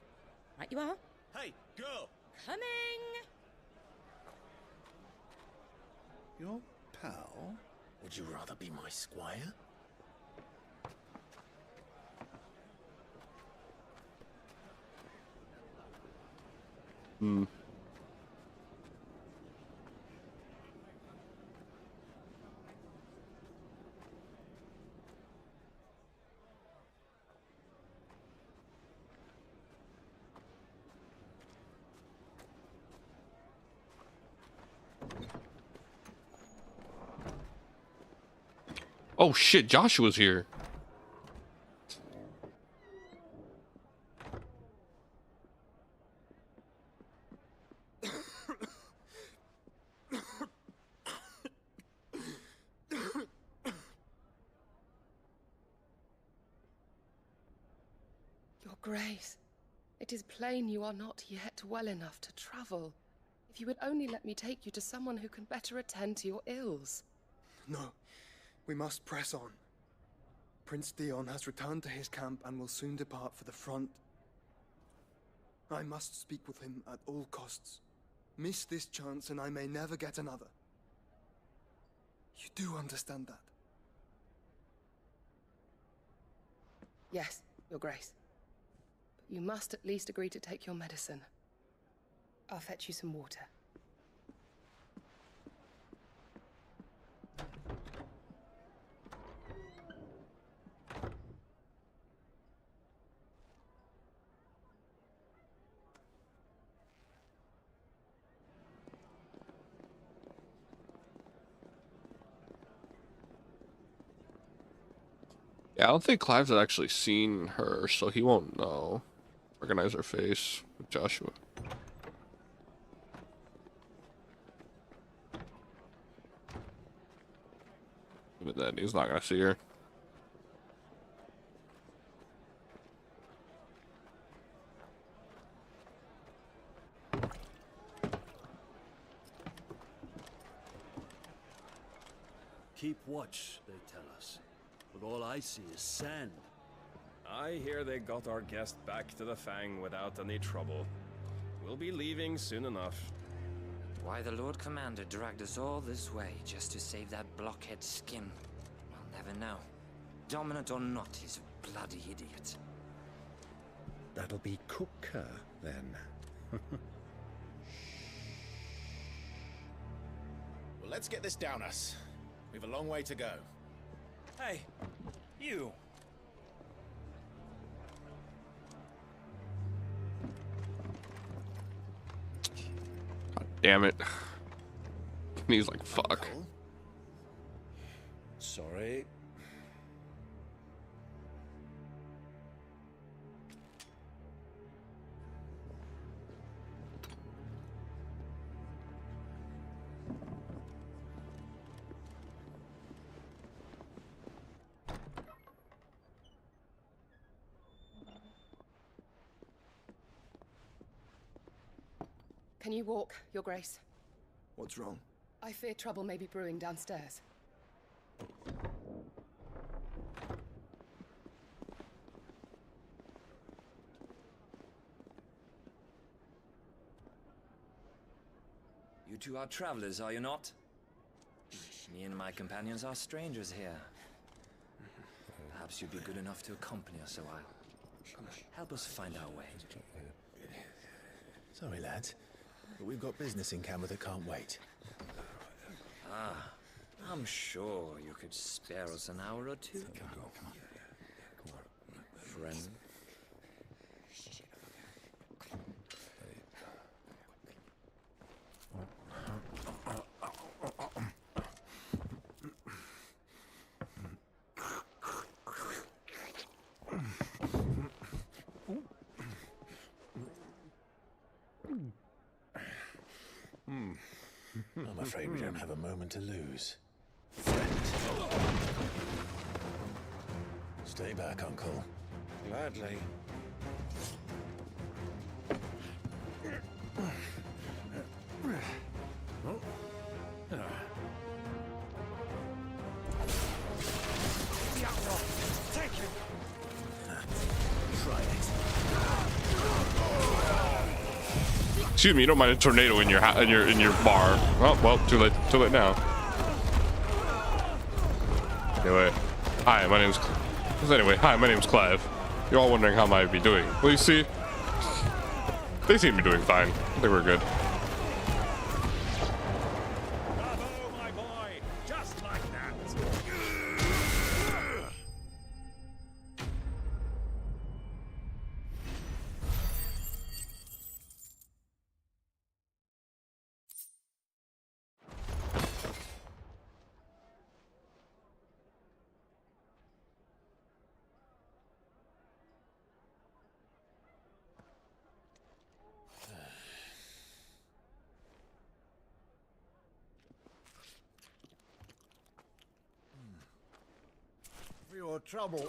Right you are. Hey, girl! Coming! Your pal? Would you rather be my squire? Hmm. Oh shit, Joshua's here. Your Grace, it is plain you are not yet well enough to travel. If you would only let me take you to someone who can better attend to your ills. No, we must press on. Prince Dion has returned to his camp and will soon depart for the front. I must speak with him at all costs. Miss this chance and I may never get another. You do understand that? Yes, Your Grace. But you must at least agree to take your medicine. I'll fetch you some water. Yeah, I don't think Clive's had actually seen her, so he won't know. Recognize her face with Joshua. But then he's not gonna see her. Keep watch, they tell us. But all I see is sand. I hear they got our guest back to the Fang without any trouble. We'll be leaving soon enough. Why the Lord Commander dragged us all this way just to save that blockhead skin, we'll never know. Dominant or not, he's a bloody idiot. That'll be Kupka, then. Well, let's get this down us. We've a long way to go. Hey, you! God damn it. And he's like, fuck. Sorry. Can you walk, Your Grace? What's wrong? I fear trouble may be brewing downstairs. You two are travelers, are you not? Me and my companions are strangers here. Perhaps you'd be good enough to accompany us a while. Help us find our way. Sorry, lads, but we've got business in camera that can't wait. Ah, I'm sure you could spare us an hour or two. Friend. I'm afraid we don't have a moment to lose. Stay back, Uncle. Gladly. Take it. Try it. Excuse me, you don't mind a tornado in your bar? Oh well, too late now. Anyway, hi, my name's Clive. You're all wondering how I might be doing. Well, you see, they seem to be doing fine. I think we're good. Bravo, my boy! Just like that! For your trouble.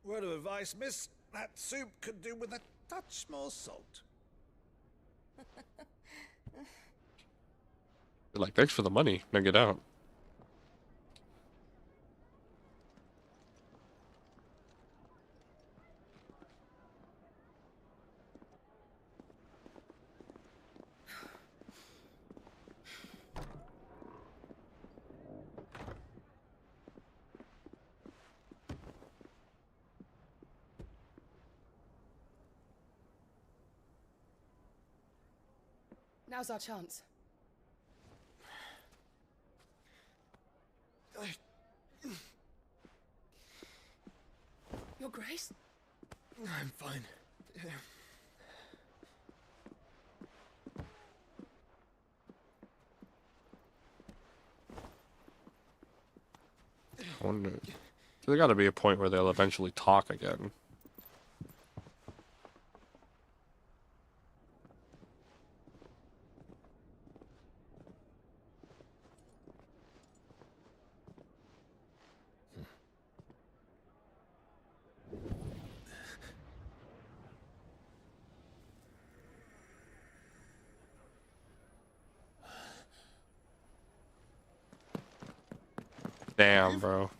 Word of advice, miss. That soup could do with a touch more salt. They're like, thanks for the money. Now get out. Now's our chance. Your Grace? I'm fine. I wonder. There's got to be a point where they'll eventually talk again. Damn, bro.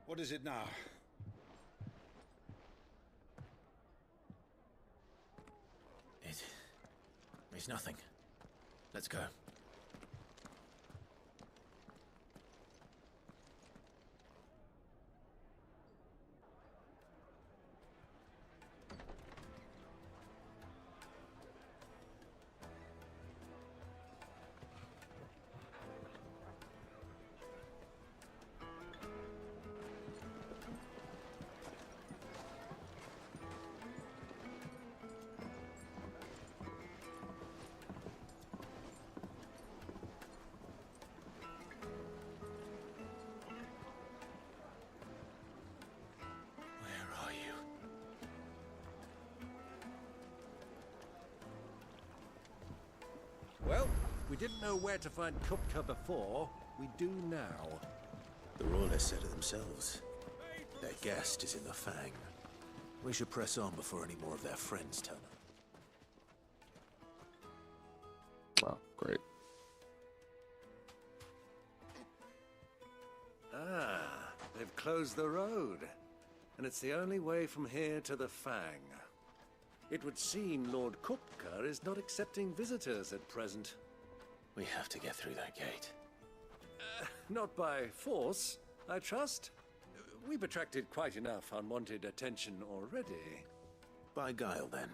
What is it now? It's nothing. Let's go. Well, we didn't know where to find Kupka before. We do now. The Royalists said it themselves. Their guest is in the Fang. We should press on before any more of their friends turn up. Wow, great. Ah, they've closed the road. And it's the only way from here to the Fang. It would seem Lord Kupka is not accepting visitors at present. We have to get through that gate. Not by force, I trust. We've attracted quite enough unwanted attention already. By guile, then.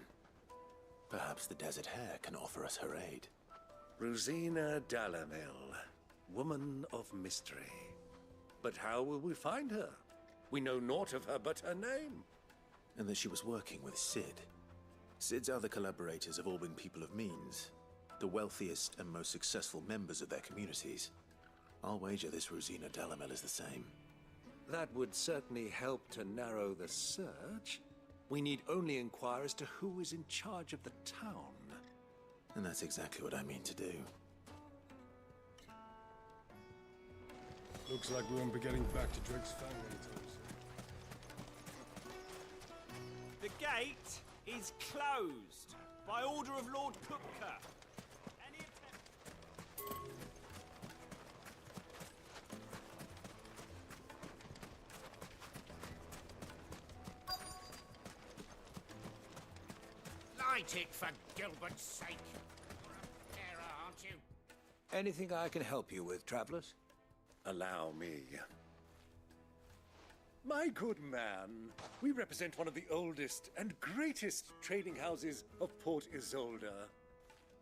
Perhaps the Desert Hare can offer us her aid. Rosina Dalamil, woman of mystery. But how will we find her? We know naught of her but her name. And that she was working with Sid. Sid's other collaborators have all been people of means, the wealthiest and most successful members of their communities. I'll wager this Rosina Dalamel is the same. That would certainly help to narrow the search. We need only inquire as to who is in charge of the town. And that's exactly what I mean to do. Looks like we won't be getting back to Drake's Fang anytime soon. The gate is closed by order of Lord Kupka. Light it, for Gilbert's sake. You're a terror, aren't you? Anything I can help you with, travelers? Allow me. My good man, we represent one of the oldest and greatest trading houses of Port Isolde.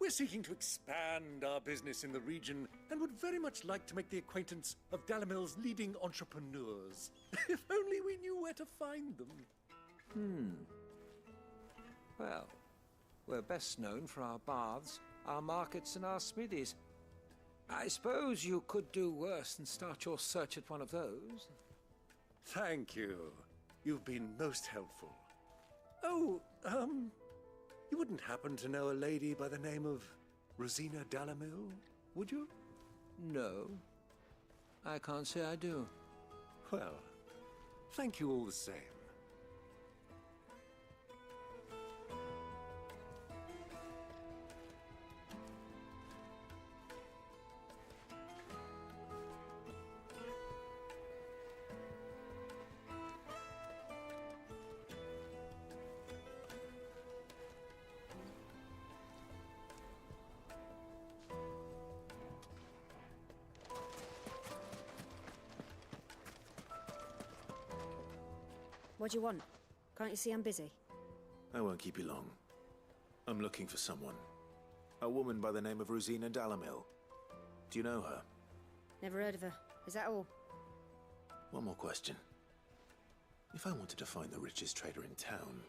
We're seeking to expand our business in the region and would very much like to make the acquaintance of Dalamil's leading entrepreneurs. If only we knew where to find them. Well, we're best known for our baths, our markets, and our smithies. I suppose you could do worse than start your search at one of those. Thank you. You've been most helpful. Oh, you wouldn't happen to know a lady by the name of Rosina Dalamil, would you? No, I can't say I do. Well, thank you all the same. What do you want? Can't you see I'm busy? I won't keep you long. I'm looking for someone. A woman by the name of Rosina Dalamil. Do you know her? Never heard of her. Is that all? One more question. If I wanted to find the richest trader in town,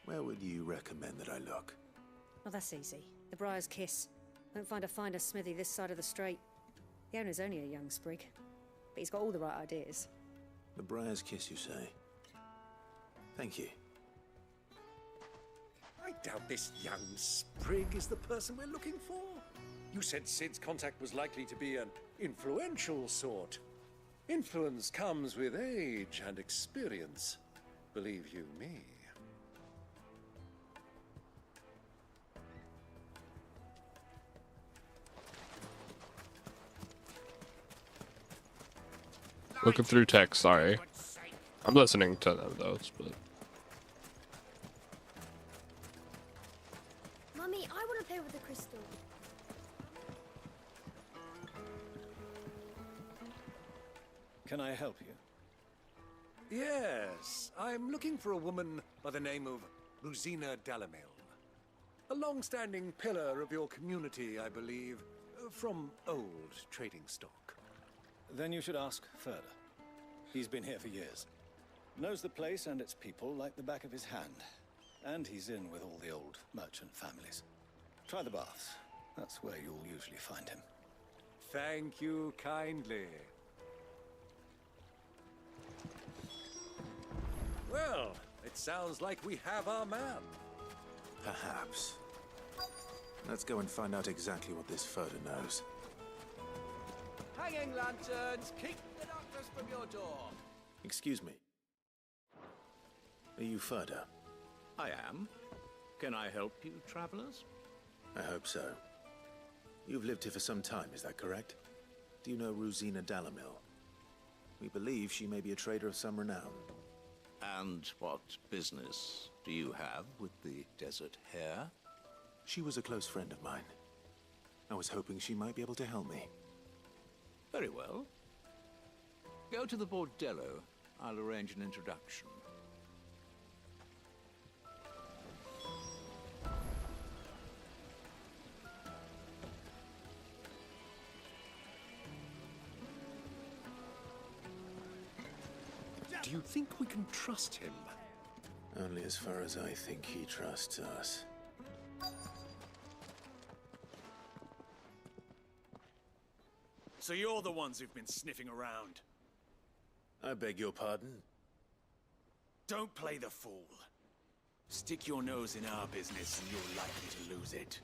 where would you recommend that I look? Oh, that's easy. The Briar's Kiss. Won't find a finer smithy this side of the strait. The owner's only a young sprig, but he's got all the right ideas. The Briar's Kiss, you say? Thank you. I doubt this young sprig is the person we're looking for. You said Sid's contact was likely to be an influential sort. Influence comes with age and experience, believe you me. Looking through text, sorry. I'm listening to those, but... Mummy, I want to play with the crystal. Can I help you? Yes, I'm looking for a woman by the name of Rosina Dalamil. A long-standing pillar of your community, I believe, from old trading stock. Then you should ask further. He's been here for years. Knows the place and its people like the back of his hand. And he's in with all the old merchant families. Try the baths. That's where you'll usually find him. Thank you kindly. Well, it sounds like we have our man. Perhaps. Let's go and find out exactly what this Furter knows. Hanging lanterns, keep the doctors from your door. Excuse me. Are you Furter? I am. Can I help you, travelers? I hope so. You've lived here for some time, is that correct? Do you know Rosina Dalamil? We believe she may be a trader of some renown. And what business do you have with the Desert Hare? She was a close friend of mine. I was hoping she might be able to help me. Very well. Go to the Bordello. I'll arrange an introduction. you think we can trust him? Only as far as I think he trusts us. So you're the ones who've been sniffing around. I beg your pardon? Don't play the fool. Stick your nose in our business and you're likely to lose it.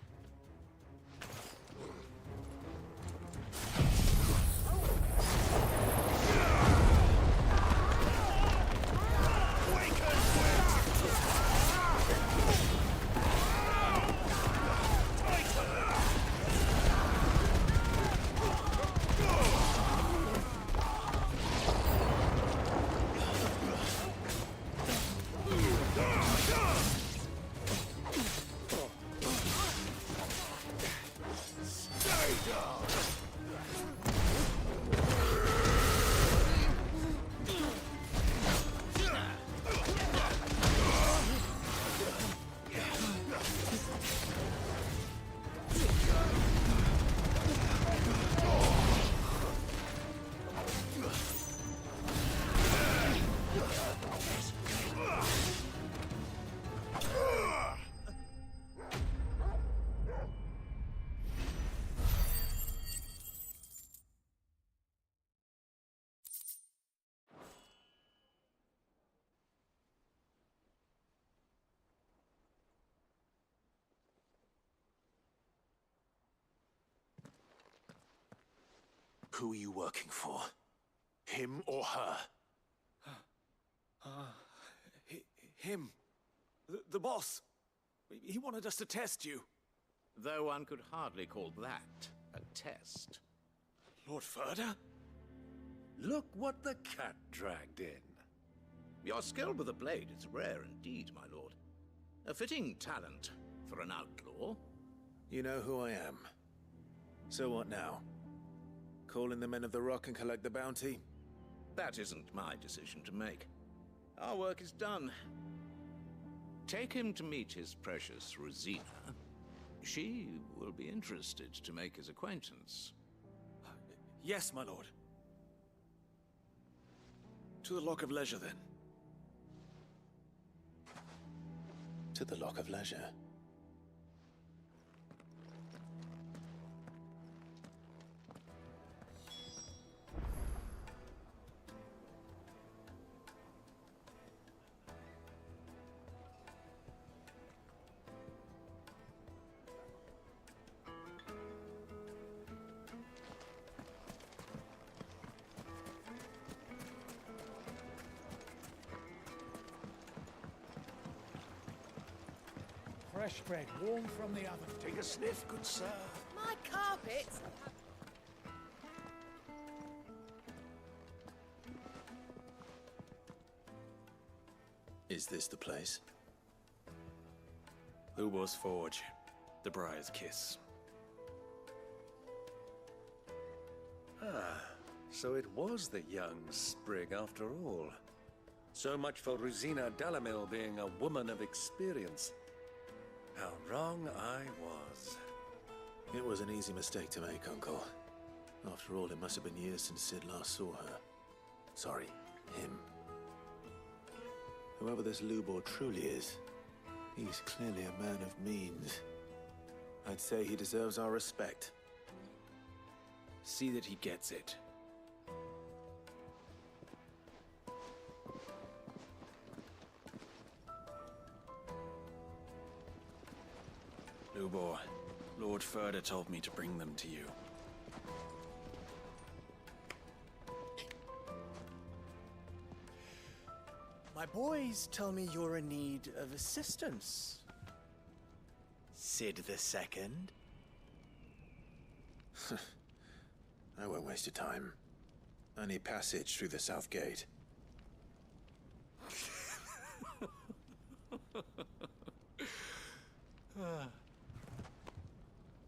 Who are you working for? Him or her? Him. The boss. He wanted us to test you. Though one could hardly call that a test. Lord Ferda? Look what the cat dragged in. Your skill with the blade is rare indeed, my lord. A fitting talent for an outlaw. You know who I am. So what now? Call in the men of the Rock and collect the bounty? That isn't my decision to make. Our work is done. Take him to meet his precious Rosina. She will be interested to make his acquaintance. Yes, my lord. To the Lock of Leisure, then. To the Lock of Leisure. Fresh bread, warm from the oven. Take a sniff, good sir. My carpet! Is this the place? Lubor's Forge. The Briar's Kiss. Ah, so it was the young sprig after all. So much for Rosina Dalamil being a woman of experience. How wrong I was. It was an easy mistake to make, Uncle. After all, it must have been years since Sid last saw her. Sorry, him. Whoever this Lubor truly is, he's clearly a man of means. I'd say he deserves our respect. See that he gets it. Lubor, Lord Ferda told me to bring them to you. My boys tell me you're in need of assistance. Sid the Second? I won't waste your time. I need passage through the south gate.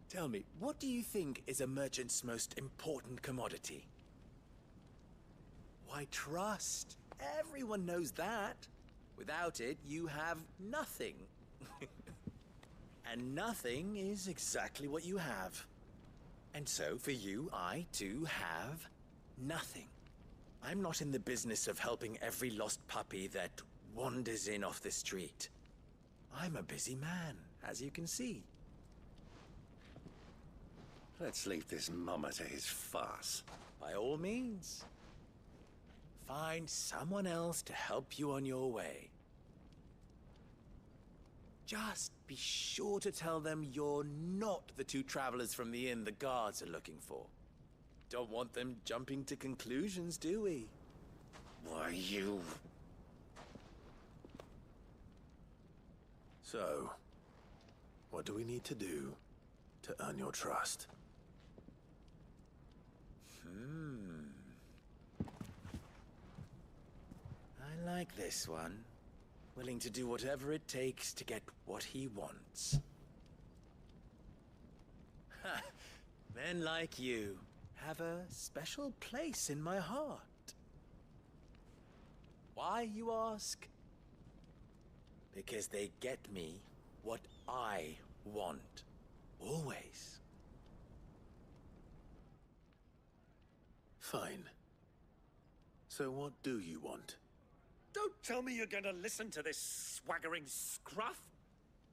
Tell me, what do you think is a merchant's most important commodity? Why, trust. Everyone knows that. Without it, you have nothing. And nothing is exactly what you have. And so, for you, I, too, have nothing. I'm not in the business of helping every lost puppy that wanders in off the street. I'm a busy man, as you can see. Let's leave this mummer to his farce. By all means. Find someone else to help you on your way. Just be sure to tell them you're not the two travelers from the inn the guards are looking for. Don't want them jumping to conclusions, do we? Why, you... So, what do we need to do to earn your trust? I like this one. Willing to do whatever it takes to get what he wants. Ha! Men like you have a special place in my heart. Why, you ask? Because they get me what I want. Always. Fine. So what do you want? Don't tell me you're going to listen to this swaggering scruff.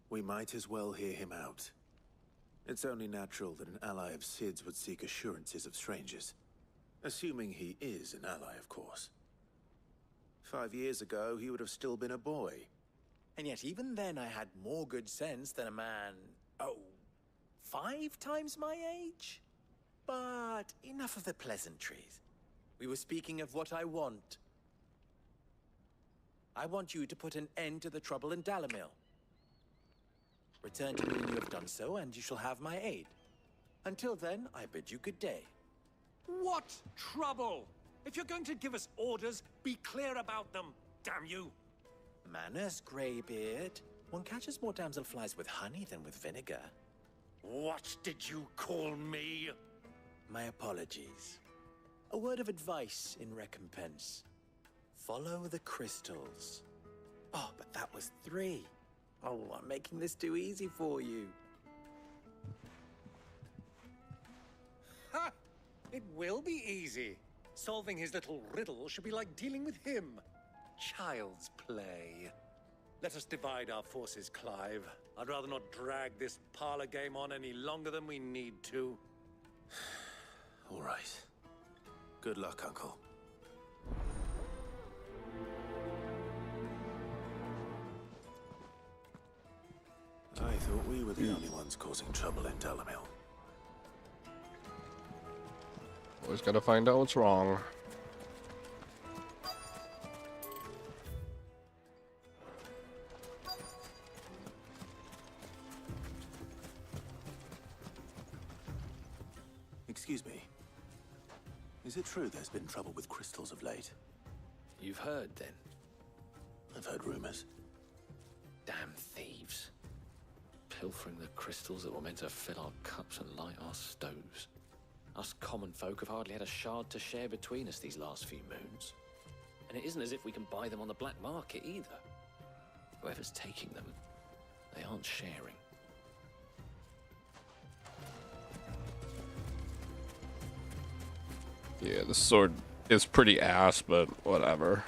We might as well hear him out. It's only natural that an ally of Sid's would seek assurances of strangers. Assuming he is an ally, of course. 5 years ago, he would have still been a boy. And yet even then I had more good sense than a man, 5 times my age? But enough of the pleasantries. We were speaking of what I want. I want you to put an end to the trouble in Dalamil. Return to me when you have done so, and you shall have my aid. Until then, I bid you good day. What trouble? If you're going to give us orders, be clear about them, damn you! Manners, Greybeard. One catches more damselflies with honey than with vinegar. What did you call me? My apologies. A word of advice in recompense. Follow the crystals. Oh, but that was 3. Oh, I'm making this too easy for you. Ha! It will be easy. Solving his little riddle should be like dealing with him. Child's play. Let us divide our forces, Clive. I'd rather not drag this parlor game on any longer than we need to. All right. Good luck, Uncle. I thought we were the only ones causing trouble in Dalamil. Always gotta find out what's wrong. Excuse me. Is it true there's been trouble with crystals of late? You've heard, then? I've heard rumors. Damn thieves. Pilfering the crystals that were meant to fill our cups and light our stoves. Us common folk have hardly had a shard to share between us these last few moons. And it isn't as if we can buy them on the black market either. Whoever's taking them, they aren't sharing. Yeah, the sword is pretty ass, but whatever.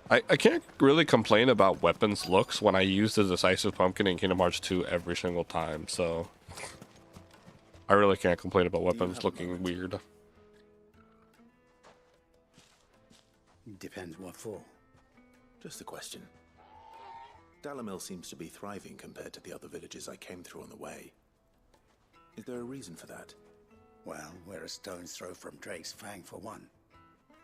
I can't really complain about weapons looks when I use the Decisive Pumpkin in Kingdom Hearts 2 every single time, so... I really can't complain about weapons looking weird. Depends what for. Just a question. Dalamil seems to be thriving compared to the other villages I came through on the way. Is there a reason for that? Well, we're a stone's throw from Drake's Fang, for one.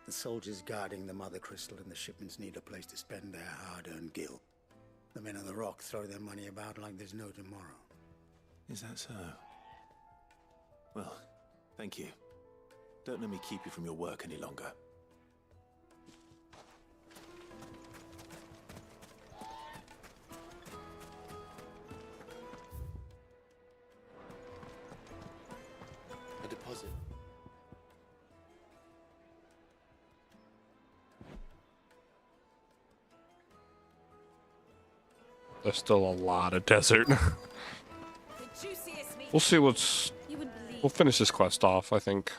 The soldiers guarding the Mother Crystal and the shipments need a place to spend their hard-earned gil. The men of the Rock throw their money about like there's no tomorrow. Is that so? Well, thank you. Don't let me keep you from your work any longer. A deposit. There's still a lot of desert. We'll see what's... We'll finish this quest off, I think.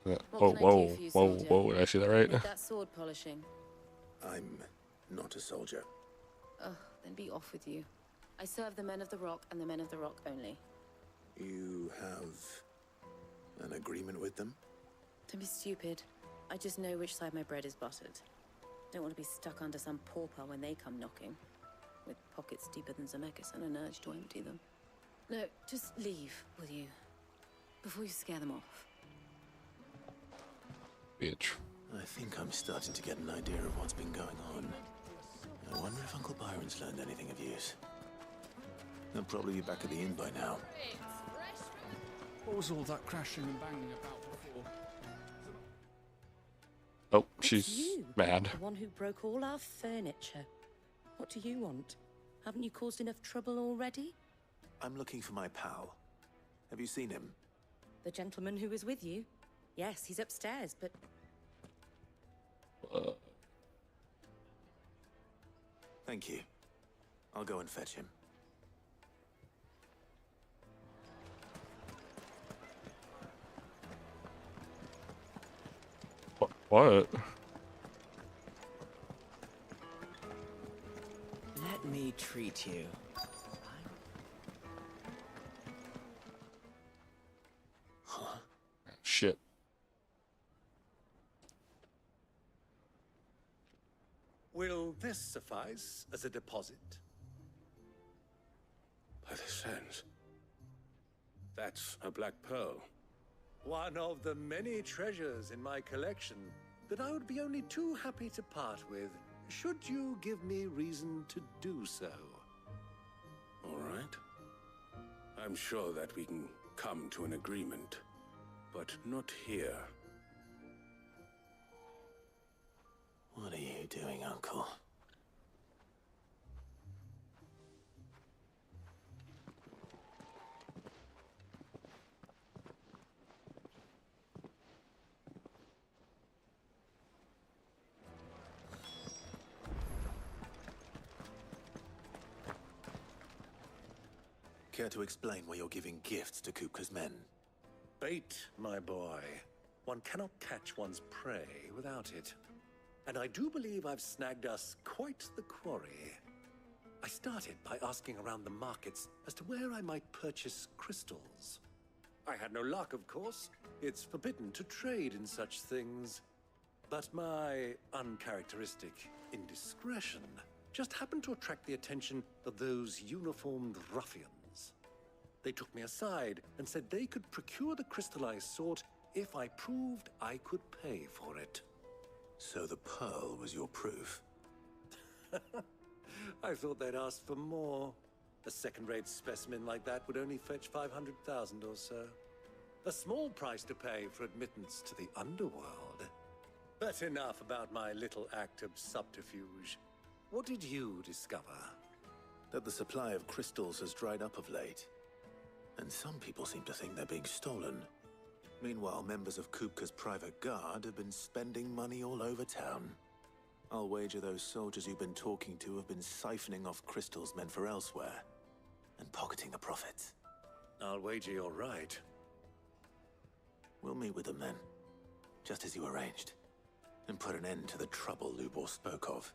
What Oh, can I do whoa, for you, whoa, soldier? whoa! Did I see that right? Need that sword polishing. I'm not a soldier. Oh, then be off with you. I serve the men of the Rock and the men of the Rock only. You have an agreement with them? Don't be stupid. I just know which side my bread is buttered. Don't want to be stuck under some pauper when they come knocking. With pockets deeper than Zemeckis and an urge to empty them. No, just leave, will you? Before you scare them off. Bitch. I think I'm starting to get an idea of what's been going on. I wonder if Uncle Byron's learned anything of use. They'll probably be back at the inn by now. What was all that crashing and banging about before? Oh, she's You, mad. the one who broke all our furniture. What do you want? Haven't you caused enough trouble already? I'm looking for my pal. Have you seen him? The gentleman who was with you? Yes, he's upstairs, but... Thank you. I'll go and fetch him. What? Let me treat you. Huh? Shit. Will this suffice as a deposit? By the sands. That's a black pearl. One of the many treasures in my collection that I would be only too happy to part with, should you give me reason to do so. All right. I'm sure that we can come to an agreement, but not here. What are you doing, Uncle? Care to explain why you're giving gifts to Kupka's men? Bait, my boy. One cannot catch one's prey without it. And I do believe I've snagged us quite the quarry. I started by asking around the markets as to where I might purchase crystals. I had no luck, of course. It's forbidden to trade in such things. But my uncharacteristic indiscretion just happened to attract the attention of those uniformed ruffians. They took me aside and said they could procure the crystal I sought if I proved I could pay for it. So the pearl was your proof? I thought they'd ask for more. A second-rate specimen like that would only fetch 500,000 or so. A small price to pay for admittance to the underworld. But enough about my little act of subterfuge. What did you discover? That the supply of crystals has dried up of late. And some people seem to think they're being stolen. Meanwhile, members of Kupka's private guard have been spending money all over town. I'll wager those soldiers you've been talking to have been siphoning off crystals meant for elsewhere, and pocketing the profits. I'll wager you're right. We'll meet with them then, just as you arranged, and put an end to the trouble Lubor spoke of.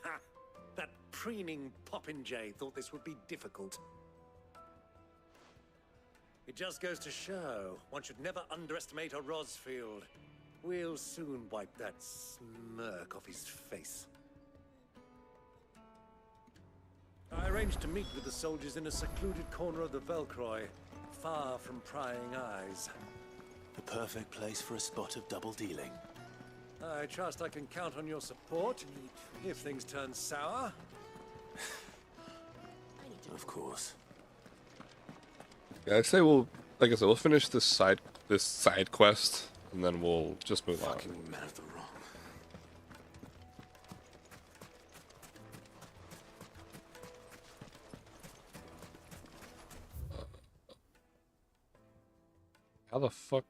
Ha! That preening popinjay thought this would be difficult. It just goes to show, one should never underestimate a Rosfield. We'll soon wipe that smirk off his face. I arranged to meet with the soldiers in a secluded corner of the Velcroy, far from prying eyes. The perfect place for a spot of double dealing. I trust I can count on your support if things turn sour. Of course. Yeah, I'd say like I said, we'll finish this side quest, and then we'll just move on. Fucking men of the wrong. How the fuck?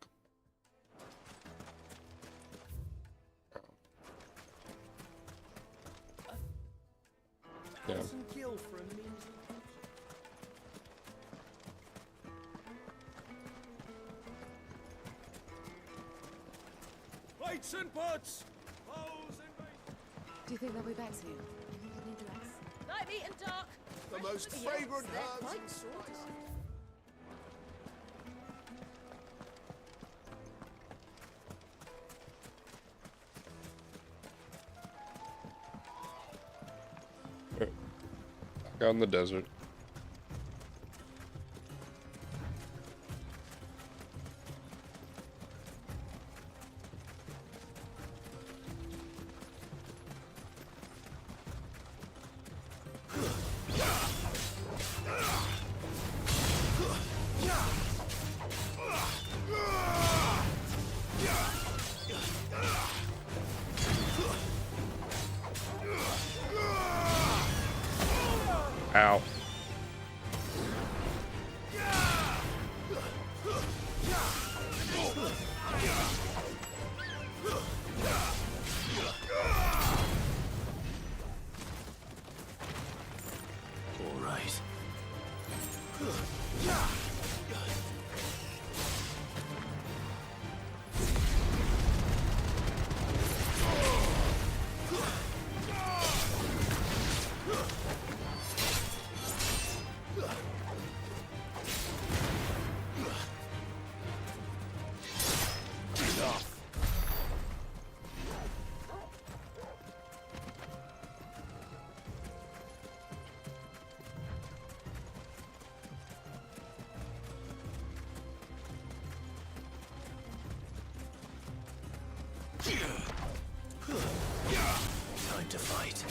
Yeah. Weights and pots! Bowls and Do you think they'll be back soon? I need a new dress. Light, meat, and dark. The most fragrant herbs and spices. Back out in the desert. Ow. All right. Time to fight.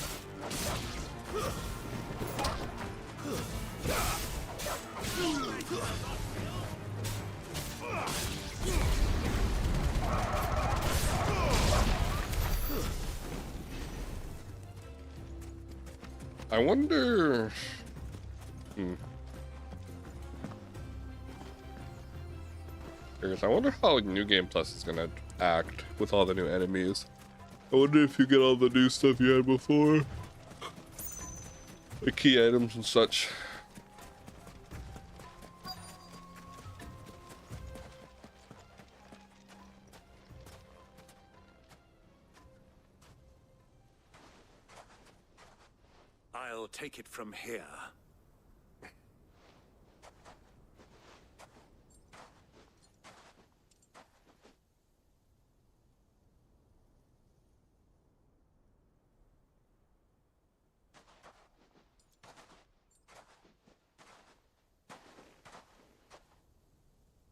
I wonder. Curious, I wonder how New Game Plus is gonna act with all the new enemies. I wonder if you get all the new stuff you had before, the key items and such. I'll take it from here.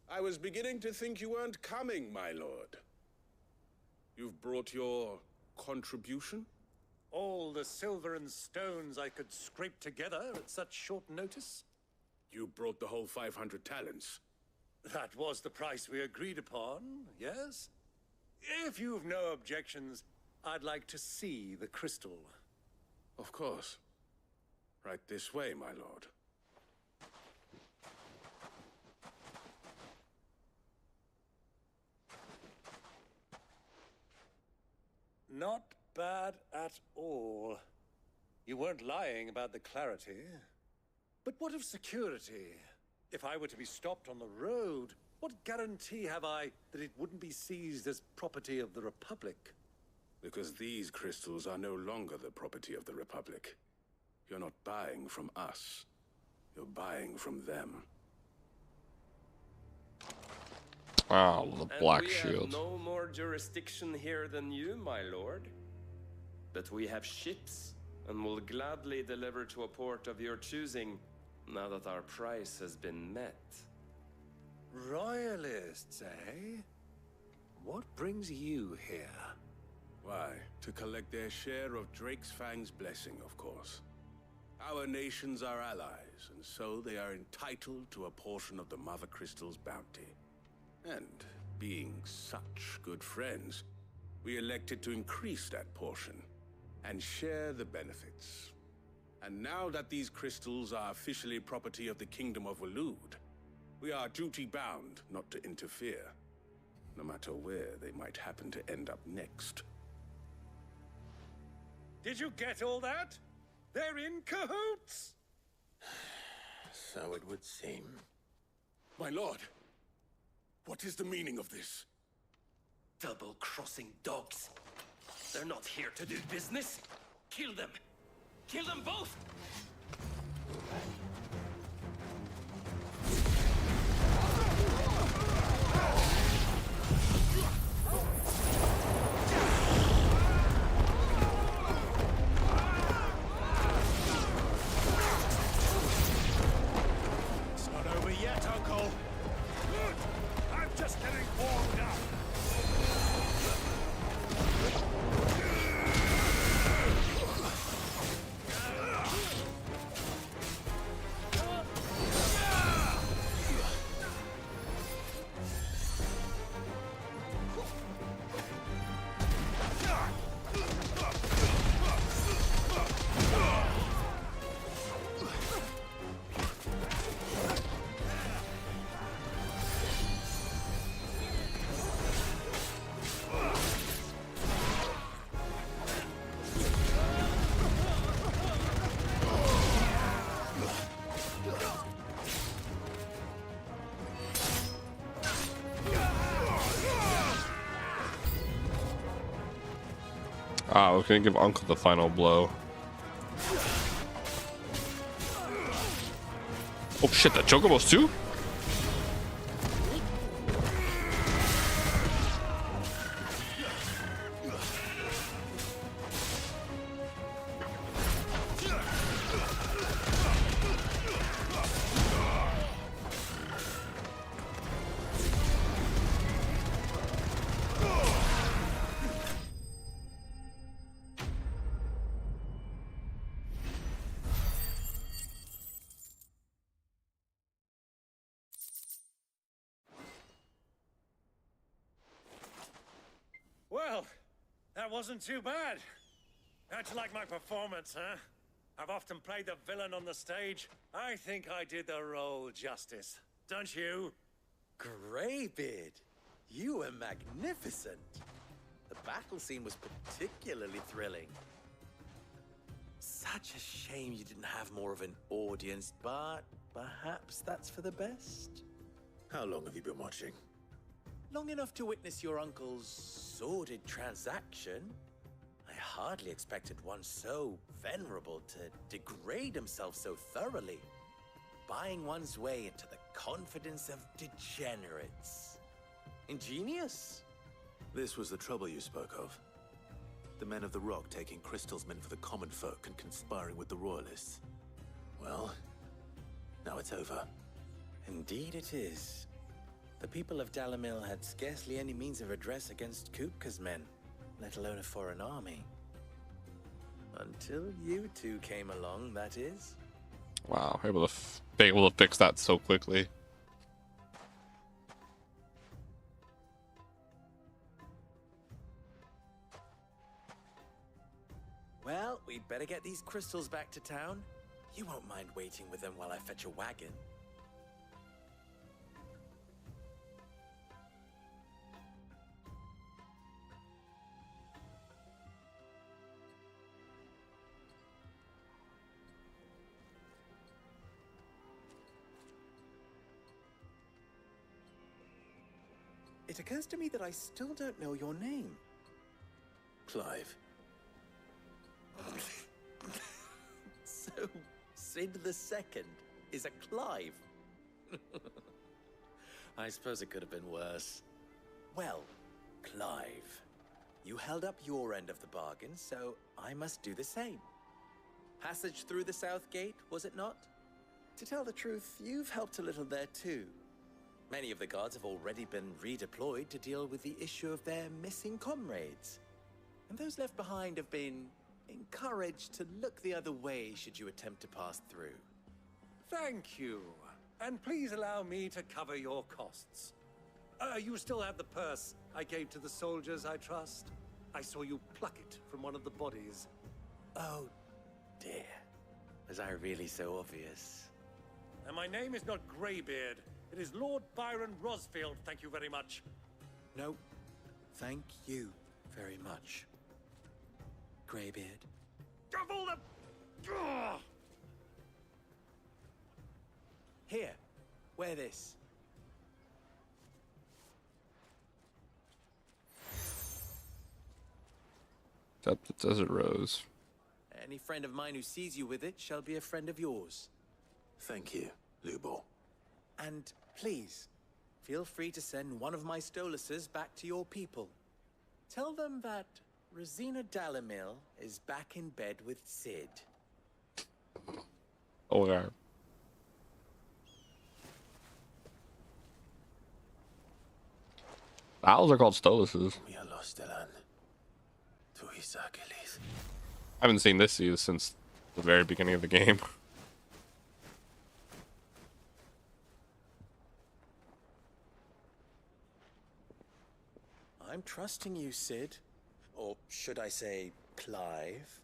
I was beginning to think you weren't coming, my lord. You've brought your contribution? All the silver and stones I could scrape together at such short notice? You brought the whole 500 talents. That was the price we agreed upon, yes? If you've no objections, I'd like to see the crystal. Of course. Right this way, my lord. Not bad at all. You weren't lying about the clarity. But what of security? If I were to be stopped on the road, what guarantee have I that it wouldn't be seized as property of the Republic? Because these crystals are no longer the property of the Republic. You're not buying from us. You're buying from them. Oh, the black we shield. Have no more jurisdiction here than you, my lord. But we have ships, and will gladly deliver to a port of your choosing, now that our price has been met. Royalists, eh? What brings you here? Why, to collect their share of Drake's Fang's blessing, of course. Our nations are allies, and so they are entitled to a portion of the Mother Crystal's bounty. And, being such good friends, we elected to increase that portion and share the benefits. And now that these crystals are officially property of the Kingdom of Waloed, we are duty-bound not to interfere, no matter where they might happen to end up next. Did you get all that? They're in cahoots! So it would seem. My lord, what is the meaning of this? Double-crossing dogs. They're not here to do business. Kill them. Kill them both! It's not over yet, Uncle. I'm just getting warmed up. Ah, we're gonna give Uncle the final blow. Oh shit, the chocobos too? Well, that wasn't too bad. How'd you like my performance, huh? I've often played the villain on the stage. I think I did the role justice. Don't you? Greybeard, you were magnificent. The battle scene was particularly thrilling. Such a shame you didn't have more of an audience, but perhaps that's for the best. How long have you been watching? Long enough to witness your uncle's sordid transaction. I hardly expected one so venerable to degrade himself so thoroughly. Buying one's way into the confidence of degenerates. Ingenious. This was the trouble you spoke of. The men of the Rock taking Crystal's men for the common folk and conspiring with the Royalists. Well, now it's over. Indeed it is. The people of Dalamil had scarcely any means of redress against Kupka's men, let alone a foreign army. Until you two came along, that is. Wow, able to fix that so quickly. Well, we'd better get these crystals back to town. You won't mind waiting with them while I fetch a wagon. It occurs to me that I still don't know your name. Clive. So, Sid the Second is a Clive. I suppose it could have been worse. Well, Clive, you held up your end of the bargain, so I must do the same. Passage through the South Gate, was it not? To tell the truth, you've helped a little there too. Many of the guards have already been redeployed to deal with the issue of their missing comrades. And those left behind have been encouraged to look the other way should you attempt to pass through. Thank you. And please allow me to cover your costs. You still have the purse I gave to the soldiers, I trust? I saw you pluck it from one of the bodies. Oh, dear. Was I really so obvious? And my name is not Greybeard. It is Lord Byron Rosfield, thank you very much. No, thank you very much, Greybeard. Of all the... Ugh! Here, wear this. Except the desert rose. Any friend of mine who sees you with it shall be a friend of yours. Thank you, Lubor. And please, feel free to send one of my Stoluses back to your people. Tell them that Rosina Dalamil is back in bed with Sid. Oh, yeah. Owls are called Stoluses. I haven't seen this since the very beginning of the game. I'm trusting you, Sid. Or should I say, Clive.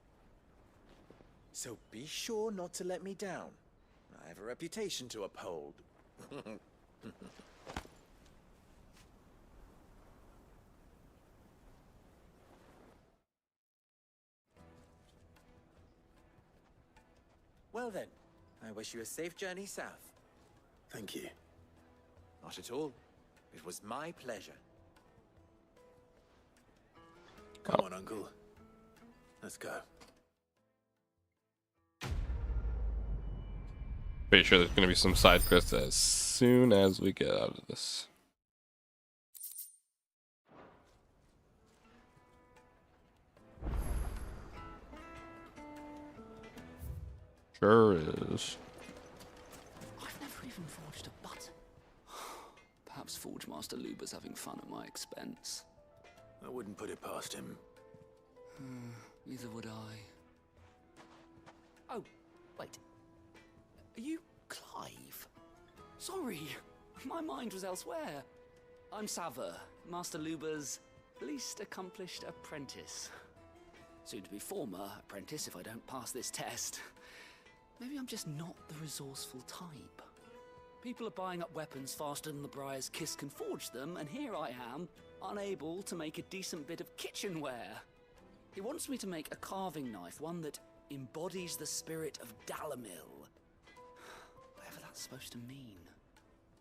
So be sure not to let me down. I have a reputation to uphold. Well then, I wish you a safe journey south. Thank you. Not at all. It was my pleasure. Come on, Uncle. Let's go. Pretty sure there's gonna be some side quests as soon as we get out of this. Sure is. I've never even forged a button. Perhaps Forge Master Luber's having fun at my expense. I wouldn't put it past him. Neither would I. Oh, wait. Are you Clive? Sorry, my mind was elsewhere. I'm Sava, Master Luber's least accomplished apprentice. Soon to be former apprentice if I don't pass this test. Maybe I'm just not the resourceful type. People are buying up weapons faster than the Briar's Kiss can forge them, and here I am, unable to make a decent bit of kitchenware. He wants me to make a carving knife, one that embodies the spirit of Dalamil. Whatever that's supposed to mean.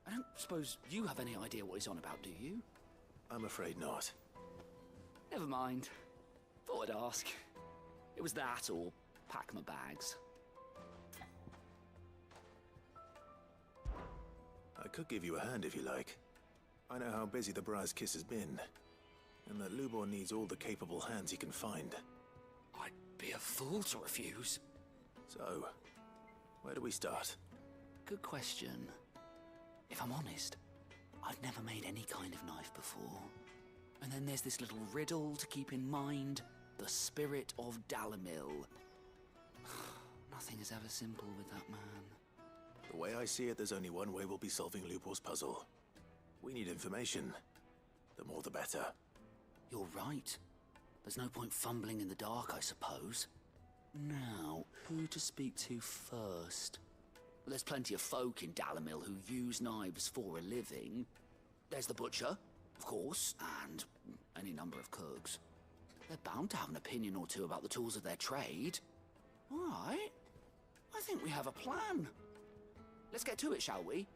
I don't suppose you have any idea what he's on about, do you? I'm afraid not. Never mind. Thought I'd ask. It was that or pack my bags. I could give you a hand if you like. I know how busy the Briar's Kiss has been, and that Lubor needs all the capable hands he can find. I'd be a fool to refuse. So, where do we start? Good question. If I'm honest, I've never made any kind of knife before. And then there's this little riddle to keep in mind. The spirit of Dalamil. Nothing is ever simple with that man. The way I see it, there's only one way we'll be solving Lubor's puzzle. We need information. The more the better. You're right. There's no point fumbling in the dark, I suppose. Now, who to speak to first? There's plenty of folk in Dalamil who use knives for a living. There's the butcher, of course, and any number of cooks. They're bound to have an opinion or two about the tools of their trade. All right. I think we have a plan. Let's get to it, shall we?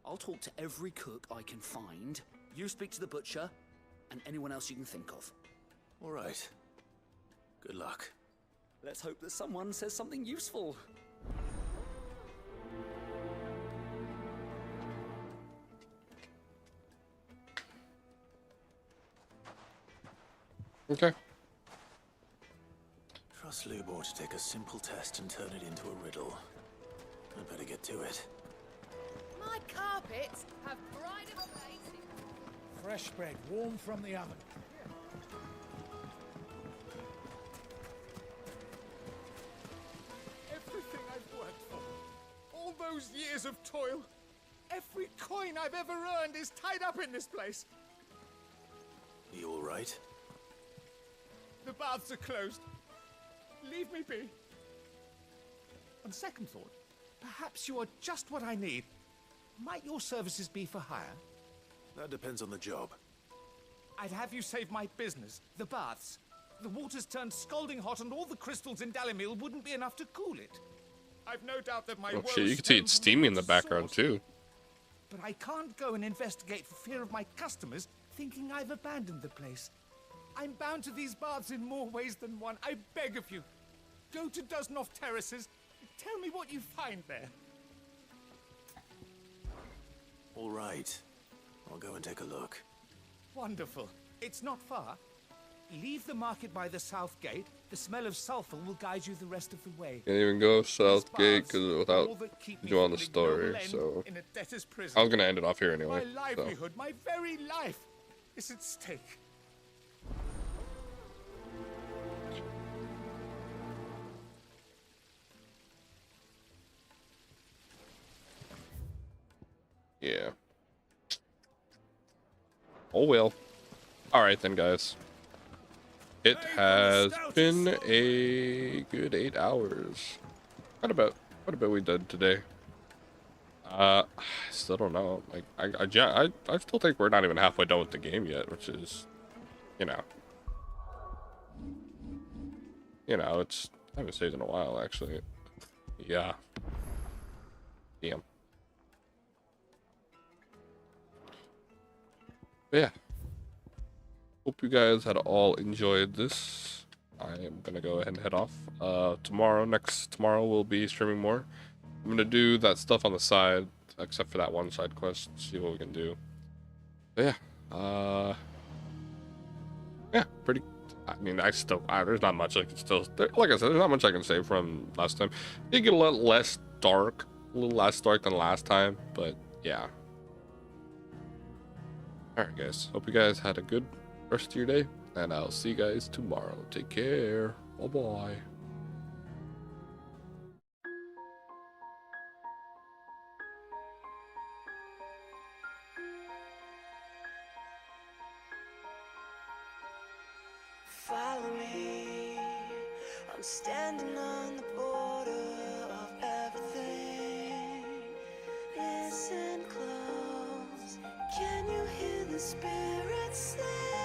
I'll talk to every cook I can find. You speak to the butcher, and anyone else you can think of. All right. Good luck. Let's hope that someone says something useful. Okay. Trust Lubor to take a simple test and turn it into a riddle. I better get to it. My carpets have brighter places. Fresh bread, warm from the oven. Everything I've worked for, all those years of toil, every coin I've ever earned is tied up in this place. You all right? The baths are closed. Leave me be. On second thought, perhaps you are just what I need. Might your services be for hire? That depends on the job. I'd have you save my business, the baths. The water's turned scalding hot and all the crystals in Dalamil wouldn't be enough to cool it. I've no doubt that my Oh woes shit, you can see stem it's from the steamy in the root background source. too. But I can't go and investigate for fear of my customers thinking I've abandoned the place. I'm bound to these baths in more ways than one. I beg of you. Go to Dusnoff Terraces. Tell me what you find there. All right. I'll go and take a look. Wonderful. It's not far. Leave the market by the south gate. The smell of sulfur will guide you the rest of the way. Can't even go south gate without doing the story, so in a debtor's prison. I was gonna end it off here anyway. My livelihood, my very life, is at stake. Yeah. Oh well. Alright then, guys. It has been a good 8 hours. What about we did today? I still don't know. Like I still think we're not even halfway done with the game yet, which is, you know, it's I haven't saved in a while actually. Yeah. Damn. But yeah. Hope you guys had all enjoyed this. I am gonna go ahead and head off. Tomorrow we'll be streaming more. I'm gonna do that stuff on the side, except for that one side quest. See what we can do. But yeah, yeah, pretty. I mean, there's not much I can still. Like I said, there's not much I can say from last time. It did get a little less dark than last time, but yeah. All right, guys. Hope you guys had a good rest of your day, and I'll see you guys tomorrow. Take care. Bye bye. Follow me, I'm standing on the border of everything. Listen close, can you hear the spirits say?